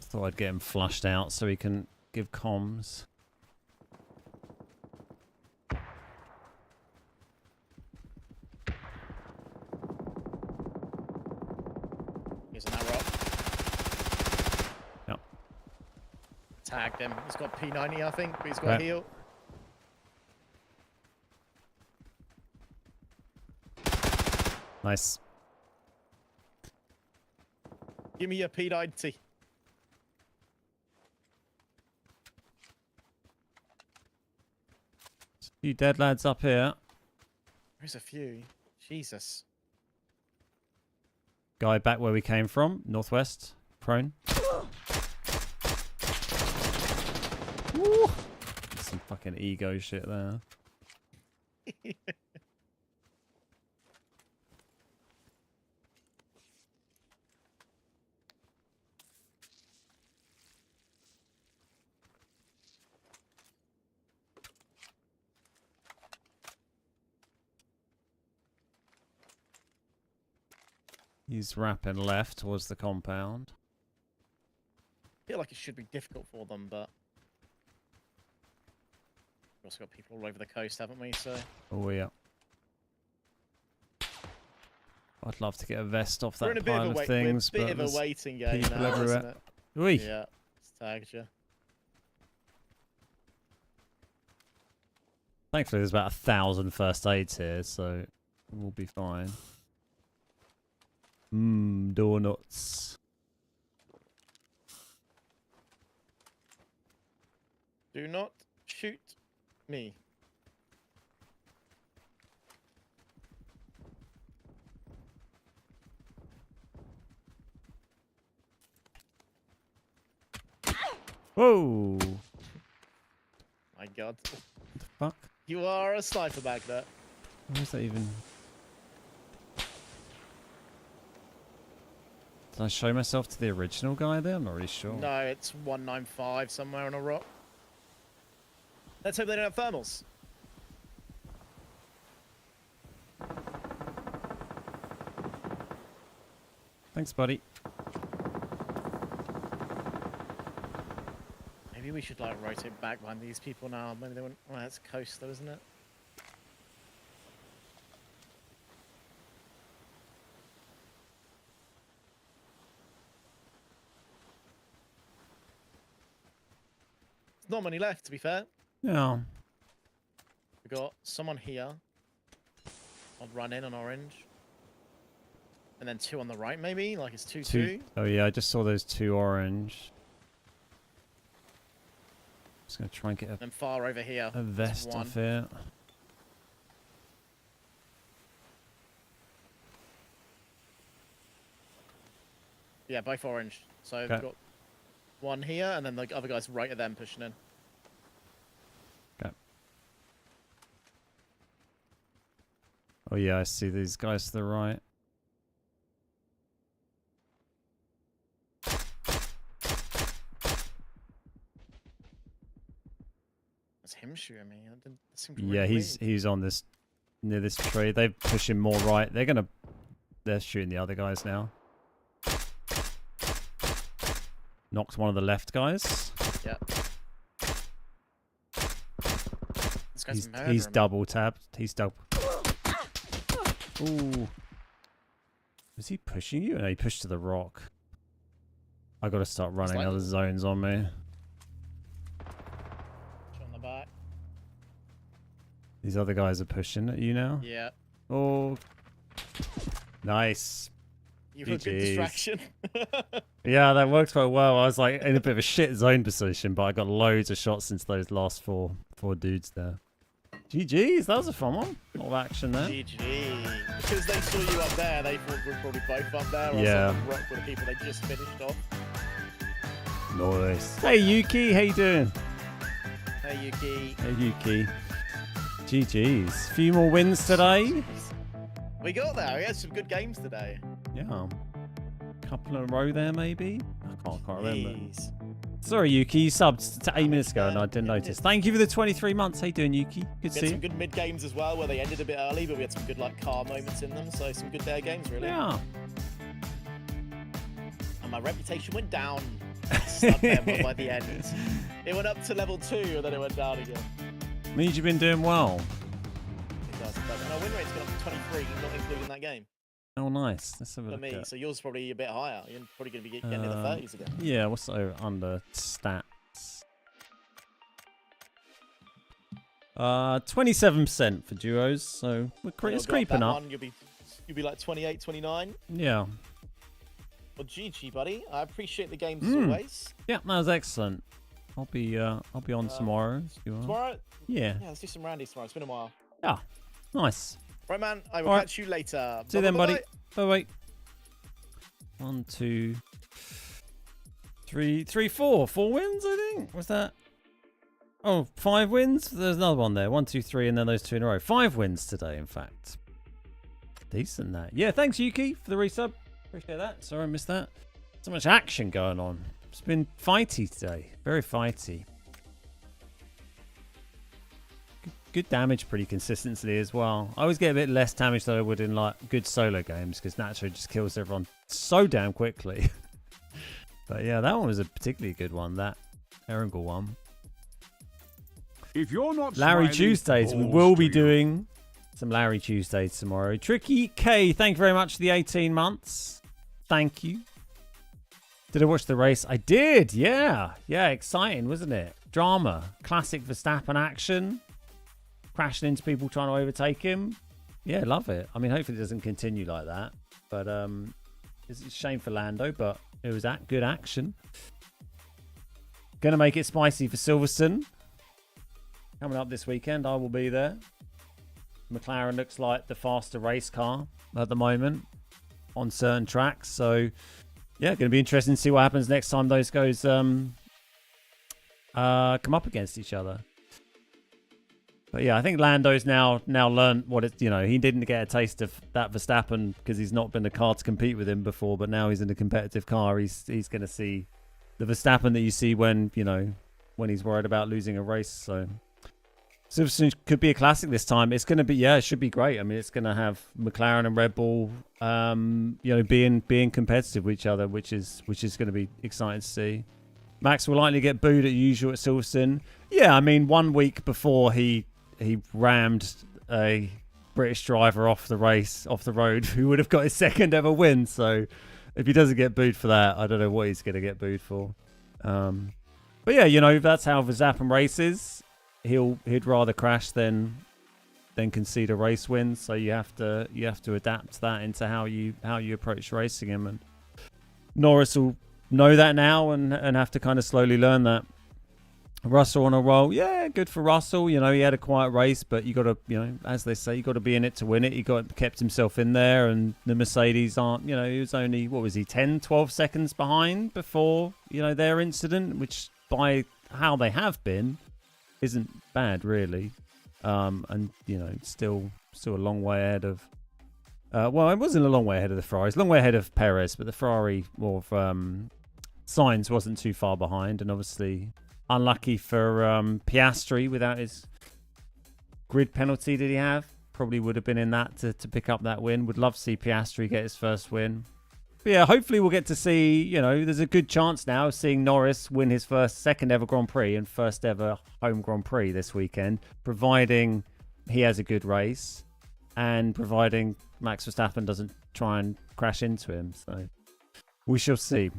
Thought I'd get him flushed out so he can give comms. He's in that rock. Yep. Tagged him. He's got P90, I think, but he's got Right. heal. Nice. Give me your P90. Few dead lads up here. There's a few. Jesus. Guy back where we came from, northwest, prone. Woo! Some fucking ego shit there. He's wrapping left towards the compound. I feel like it should be difficult for them, but we've also got people all over the coast, haven't we? So Oh yeah. I'd love to get a vest off we're in that a bit pile of of a things, bit but of there's a waiting game people now, everywhere. isn't it? Oi. Yeah, it's tagged you. Thankfully, there's about 1,000 first aids here, so we'll be fine. Donuts. Do not shoot me. Whoa! My God. What the fuck? You are a sniper back there. Where's that even? Did I show myself to the original guy there? I'm not really sure. No, it's 195 somewhere on a rock. Let's hope they don't have thermals. Thanks, buddy. Maybe we should like rotate back behind these people now. Maybe they wouldn't. Well, that's coast though, isn't it? There's not many left, to be fair. Yeah. We got someone here. I'll run in on orange. And then 2 on the right, maybe? Like it's 2-2. Oh, yeah, I just saw those 2 orange. Just going to try and get And far over here. a vest one. off it. Yeah, both orange. So Okay. we've got one here, and then the other guy's right at them pushing in. Okay. Oh, yeah, I see these guys to the right. That's him shooting me. That seemed Yeah, really he's on this near this tree. They push him more right. They're shooting the other guys now. Knocked one of the left guys. weird. Yeah. This guy's He's murdering double tapped. He's double. Ooh. Was he pushing you? No, he pushed to the rock. I got to start running like- other zones on me. me. On the back. These other guys are pushing at you now. Yeah. Oh. Nice. You have a good GGs. distraction. Yeah, that worked quite well. I was like in a bit of a shit zone position, but I got loads of shots into those last four dudes there. GG's, that was a fun one. A lot of action there. GG. Because they saw you up there, they thought we were probably both up there. Or Yeah. something, rock with the people they just finished off. Nice. Hey Yuki, how you doing? Hey, Yuki. Hey Yuki. GG's. Few more wins today. We got there. We had some good games today. Yeah. Couple in a row there, maybe? I can't remember. Jeez. Sorry, Yuki, you subbed to 8 minutes ago and I didn't notice. Thank you for the 23 months. How you doing, Yuki? Good We to had see some you. good mid games as well, where they ended a bit early, but we had some good like car moments in them. So some good day games, really. Yeah. And my reputation went down. By the end, it went up to level 2, and then it went down again. Means you've been doing well. It does. And our win rate's gone up to 23, not including that game. Oh, nice. Let's have a For look me, at. so yours is probably a bit higher. You're probably going to be getting into the 30s again. Yeah, what's under stats? 27% for duos, so it's creeping up. You'll be like 28, 29. Yeah. Well, GG, buddy. I appreciate the games as always. Yeah, that was excellent. I'll be on tomorrow. If you are. Tomorrow? Yeah. Yeah, let's do some Randy's tomorrow. It's been a while. Yeah. Nice. Right, man. I will All right. catch you later. See you then, buddy. Bye-bye. Bye bye. 1, 2, 3, 4 wins, I think. What's that? Oh, 5 wins. There's another one there. 1, 2, 3, and then those 2 in a row. 5 wins today, in fact. Decent that. Yeah, thanks Yuki for the resub. Appreciate that. Sorry I missed that. So much action going on. It's been fighty today. Very fighty. Good damage pretty consistently as well. I always get a bit less damage than I would in like good solo games because naturally just kills everyone so damn quickly. But yeah, that one was a particularly good one, that Erangel one. If you're not Larry smiling, Tuesdays. We balls will to be you. doing some Larry Tuesdays tomorrow. Tricky K, thank you very much for the 18 months. Thank you. Did I watch the race? I did, yeah. Yeah, exciting, wasn't it? Drama. Classic Verstappen action. Crashing into people trying to overtake him. Yeah, love it. I mean, hopefully it doesn't continue like that. But it's a shame for Lando, but it was good action. Gonna make it spicy for Silverstone. Coming up this weekend, I will be there. McLaren looks like the faster race car at the moment on certain tracks. So, yeah, going to be interesting to see what happens next time those guys come up against each other. But yeah, I think Lando's now learned what it's, he didn't get a taste of that Verstappen because he's not been a car to compete with him before, but now he's in a competitive car. He's going to see the Verstappen that you see when he's worried about losing a race. So Silverstone could be a classic this time. It's going to be, yeah, it should be great. I mean, it's going to have McLaren and Red Bull, you know, being competitive with each other, which is going to be exciting to see. Max will likely get booed at usual at Silverstone. Yeah, I mean, 1 week before he rammed a British driver off the road, who would have got his second ever win. So if he doesn't get booed for that, I don't know what he's going to get booed for. But yeah, you know, that's how Verstappen races. He'd rather crash than concede a race win. So you have to adapt that into how you approach racing him. And Norris will know that now and have to kind of slowly learn that. Russell on a roll. Yeah, good for Russell. You know, he had a quiet race, but you got to, you know, as they say, you got to be in it to win it. He kept himself in there, and the Mercedes aren't, you know, he was only, what was he, 10, 12 seconds behind before, you know, their incident, which by how they have been isn't bad, really. And, you know, still a long way ahead of, well, it wasn't a long way ahead of the Ferraris, a long way ahead of Perez, but the Ferrari, more of, Sainz wasn't too far behind, and obviously unlucky for Piastri without his grid penalty that he have. Probably would have been in that to pick up that win. Would love to see Piastri get his first win. But yeah, hopefully we'll get to see, you know, there's a good chance now of seeing Norris win his second ever Grand Prix and first ever home Grand Prix this weekend, providing he has a good race and providing Max Verstappen doesn't try and crash into him. So we shall see.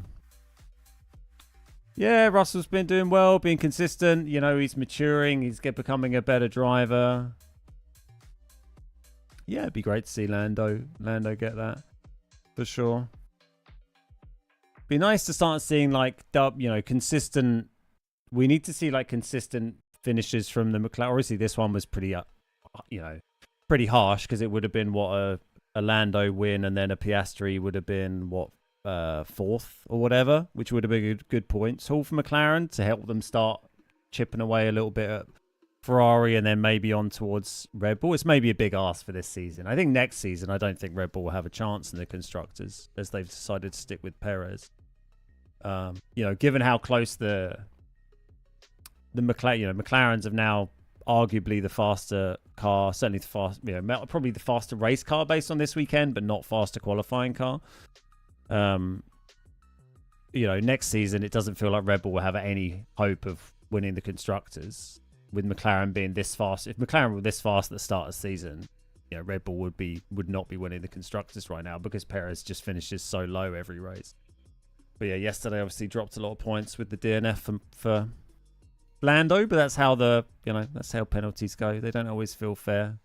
Yeah, Russell's been doing well, being consistent. You know, he's maturing. He's becoming a better driver. Yeah, it'd be great to see Lando get that for sure. Be nice to start seeing like, you know, consistent. We need to see like consistent finishes from the McLaren. Obviously, this one was pretty, you know, pretty harsh because it would have been what a Lando win, and then a Piastri would have been what, fourth or whatever, which would have been good points haul for McLaren to help them start chipping away a little bit at Ferrari and then maybe on towards Red Bull. It's maybe a big ask for this season. I think next season, I don't think Red Bull will have a chance in the constructors as they've decided to stick with Perez. You know, given how close the McLarens have now arguably the faster car, certainly probably the faster race car based on this weekend, but not faster qualifying car. You know, next season, it doesn't feel like Red Bull will have any hope of winning the constructors with McLaren being this fast. If McLaren were this fast at the start of the season, you know, Red Bull would not be winning the constructors right now because Perez just finishes so low every race. But yeah, yesterday obviously dropped a lot of points with the DNF for Lando, but that's how that's how penalties go. They don't always feel fair.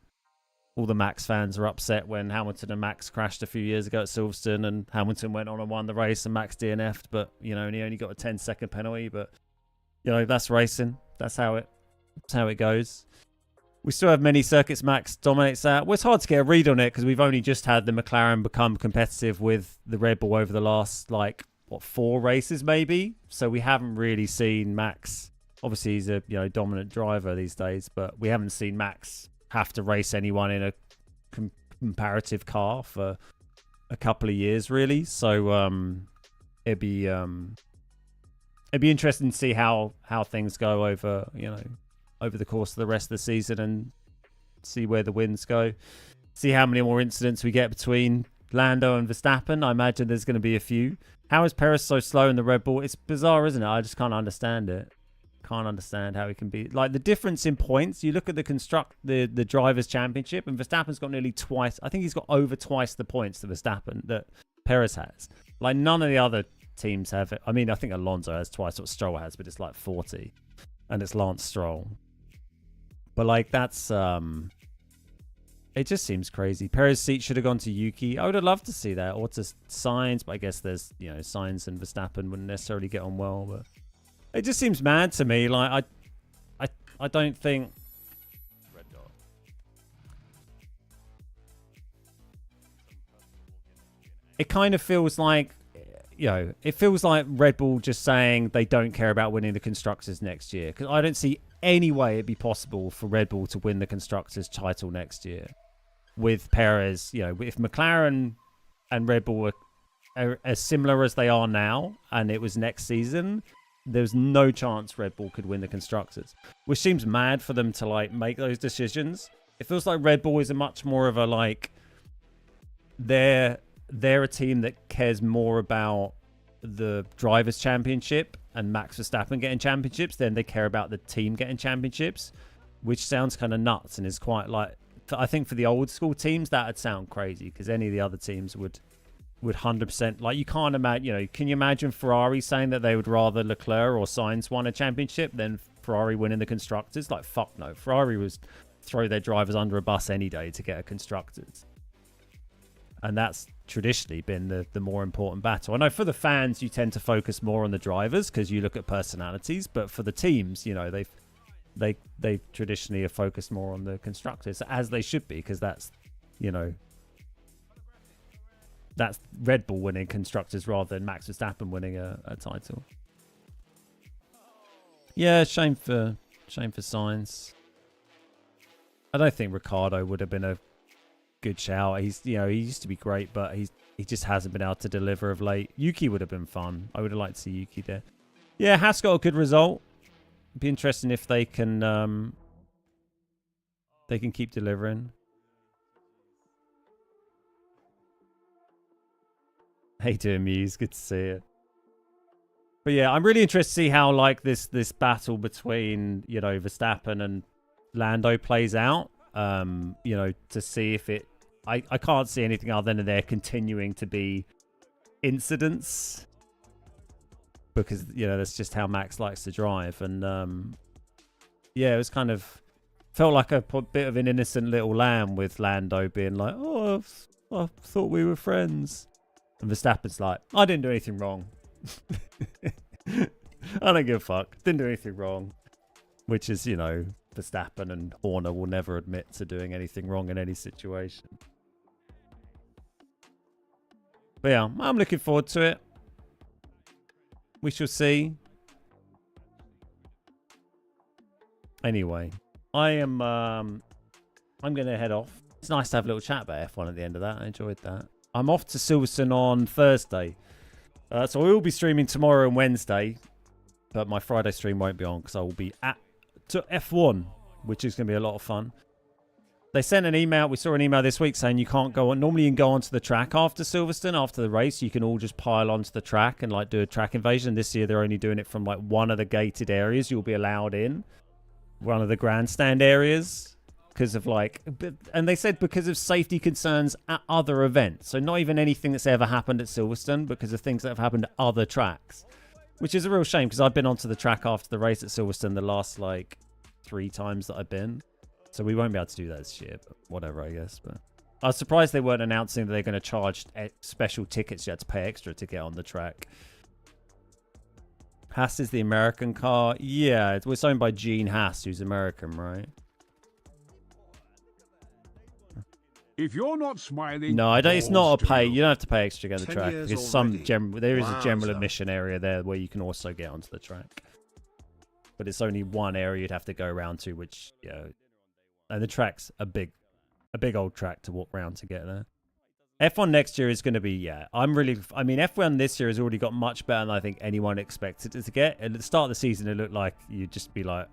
All the Max fans are upset when Hamilton and Max crashed a few years ago at Silverstone, and Hamilton went on and won the race, and Max DNF'd, but you know, and he only got a 10-second penalty. But you know, that's racing. That's how it goes. We still have many circuits Max dominates at. Well, it's hard to get a read on it because we've only just had the McLaren become competitive with the Red Bull over the last 4 races maybe. So we haven't really seen Max. Obviously, he's a dominant driver these days, but we haven't seen Max have to race anyone in a comparative car for a couple of years, really. So it'd be interesting to see how things go over the course of the rest of the season and see where the wins go. See how many more incidents we get between Lando and Verstappen. I imagine there's going to be a few. How is Perez so slow in the Red Bull? It's bizarre, isn't it? I just can't understand it. Can't understand how he can be like the difference in points. You look at the drivers' championship, and Verstappen's got nearly twice. I think he's got over twice the points that Perez has. Like none of the other teams have it. I mean, I think Alonso has twice what Stroll has, but it's like 40, and it's Lance Stroll. But like that's it just seems crazy. Perez's seat should have gone to Yuki. I would have loved to see that, or to Sainz, but I guess there's Sainz and Verstappen wouldn't necessarily get on well, but. It just seems mad to me. Like I don't think. Red dot. It kind of feels like, it feels like Red Bull just saying they don't care about winning the constructors next year. Because I don't see any way it'd be possible for Red Bull to win the constructors title next year with Perez. If McLaren and Red Bull are as similar as they are now, and it was next season. there's no chance Red Bull could win the constructors, which seems mad for them to like make those decisions. It feels like Red Bull is a much more of a like they're a team that cares more about the drivers' championship and Max Verstappen getting championships than they care about the team getting championships, which sounds kind of nuts and is quite like, I think for the old school teams that'd sound crazy, because any of the other teams would 100%, like, you can't imagine, you know, can you imagine Ferrari saying that they would rather Leclerc or Sainz won a championship than Ferrari winning the constructors? Like, fuck no. Ferrari was throw their drivers under a bus any day to get a constructors. And that's traditionally been the more important battle. I know for the fans, you tend to focus more on the drivers because you look at personalities, but for the teams, you know, they traditionally are focused more on the constructors, as they should be, because that's, you know, that's Red Bull winning constructors rather than Max Verstappen winning a title. Yeah, shame for Sainz. I don't think Ricciardo would have been a good shout. He's, you know, he used to be great, but he just hasn't been able to deliver of late. Yuki would have been fun. I would have liked to see Yuki there. Yeah, Haas got a good result. It'd be interesting if they can keep delivering. Hey, doing Muse, good to see it. But yeah, I'm really interested to see how like this battle between, you know, Verstappen and Lando plays out. You know, to see if it, I can't see anything other than they're continuing to be incidents, because, you know, that's just how Max likes to drive. And yeah, it was kind of felt like a bit of an innocent little lamb with Lando being like, oh, I thought we were friends. And Verstappen's like, I didn't do anything wrong. I don't give a fuck. Didn't do anything wrong. Which is, you know, Verstappen and Horner will never admit to doing anything wrong in any situation. But yeah, I'm looking forward to it. We shall see. Anyway, I'm going to head off. It's nice to have a little chat about F1 at the end of that. I enjoyed that. I'm off to Silverstone on Thursday. So I will be streaming tomorrow and Wednesday. But my Friday stream won't be on because I will be to F1, which is going to be a lot of fun. They sent an email. We saw an email this week saying you can't go on. Normally you can go onto the track after Silverstone, after the race. You can all just pile onto the track and like do a track invasion. This year they're only doing it from like one of the gated areas you'll be allowed in. One of the grandstand areas. Because of like, and they said because of safety concerns at other events. So not even anything that's ever happened at Silverstone, because of things that have happened at other tracks. Which is a real shame, because I've been onto the track after the race at Silverstone the last like 3 times that I've been. So we won't be able to do that this year, but whatever, I guess. But I was surprised they weren't announcing that they're going to charge special tickets. You had to pay extra to get on the track. Haas is the American car. Yeah, it was owned by Gene Haas, who's American, right? If you're not smiling, no, I don't. It's not a pay. You don't have to pay extra to get on the 10 track. years Because already. there is a general Wowza. admission area there where you can also get onto the track. But it's only one area you'd have to go around to, which, you know, and the track's a big old track to walk around to get there. F1 next year is going to be, yeah. I mean, F1 this year has already got much better than I think anyone expected it to get. At the start of the season, it looked like you'd just be like,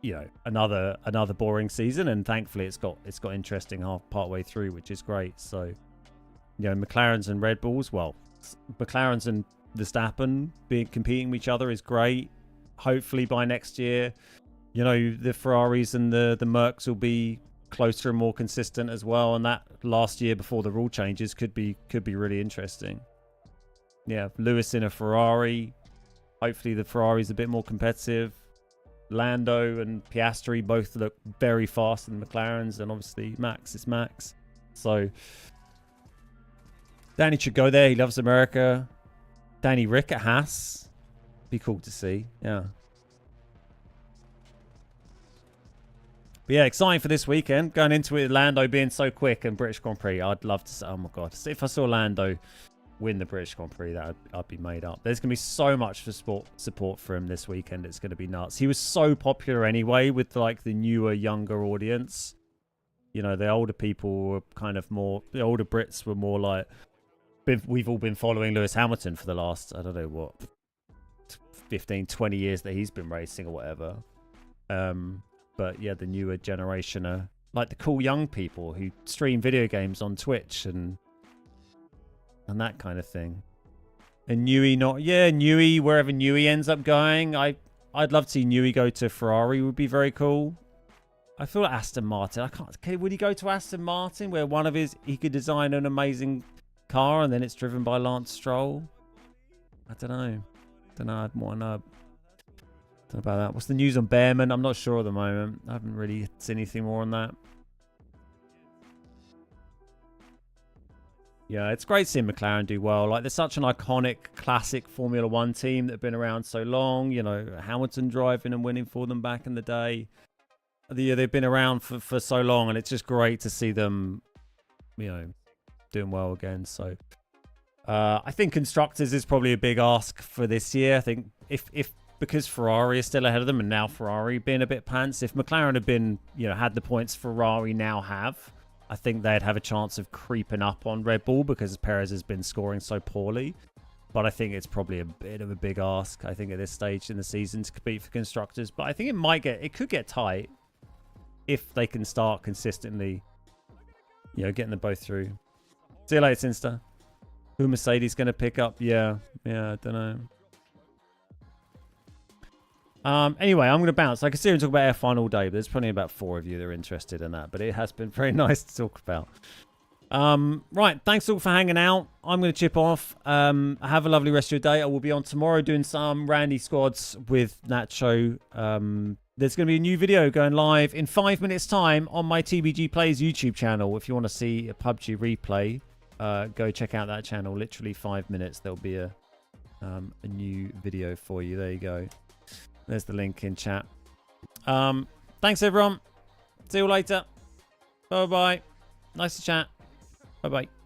you know, another boring season, and thankfully it's got interesting partway through, which is great. So, you know, McLarens and Red Bulls, well, McLarens and Verstappen competing with each other is great. Hopefully by next year, you know, the Ferraris and the Mercs will be closer and more consistent as well, and that last year before the rule changes could be really interesting. Yeah, Lewis in a Ferrari. Hopefully the Ferrari's a bit more competitive. Lando and Piastri both look very fast in the McLarens, and obviously Max is Max. So Danny should go there. He loves America. Danny Rick at Haas. Be cool to see. Yeah. But yeah, exciting for this weekend. Going into it, Lando being so quick and British Grand Prix. I'd love to say, oh my God. If I saw Lando win the British Grand Prix, I'd be made up. There's going to be so much for support for him this weekend. It's going to be nuts. He was so popular anyway with like the newer, younger audience. You know, the older people were kind of more, the older Brits were more like, we've all been following Lewis Hamilton for the last, I don't know what, 15, 20 years that he's been racing or whatever. But yeah, the newer generation are like the cool young people who stream video games on Twitch and that kind of thing. And Newey, wherever Newey ends up going, I'd love to see Newey go to Ferrari. Would be very cool. I feel like Aston Martin. Would he go to Aston Martin, where he could design an amazing car and then it's driven by Lance Stroll? I don't know. I'd want to know. Don't know about that. What's the news on Bearman? I'm not sure at the moment. I haven't really seen anything more on that. Yeah, it's great seeing McLaren do well. Like, they're such an iconic, classic Formula One team that have been around so long. You know, Hamilton driving and winning for them back in the day. They've been around for so long, and it's just great to see them, you know, doing well again. So, I think constructors is probably a big ask for this year. I think if because Ferrari is still ahead of them, and now Ferrari being a bit pants, if McLaren had been, you know, had the points Ferrari now have, I think they'd have a chance of creeping up on Red Bull because Perez has been scoring so poorly. But I think it's probably a bit of a big ask, I think, at this stage in the season to compete for constructors. But I think it could get tight if they can start consistently, you know, getting them both through. See you later, Sinster. Who Mercedes going to pick up? Yeah, I don't know. Anyway, I'm going to bounce. I could sit here and talk about F1 all day, but there's probably about 4 of you that are interested in that. But it has been very nice to talk about. Right, thanks all for hanging out. I'm going to chip off. Have a lovely rest of your day. I will be on tomorrow doing some Randy squads with Nacho. There's going to be a new video going live in 5 minutes' time on my TBG Plays YouTube channel. If you want to see a PUBG replay, go check out that channel. Literally 5 minutes. There'll be a new video for you. There you go. There's the link in chat. Thanks, everyone. See you later. Bye-bye. Nice to chat. Bye-bye.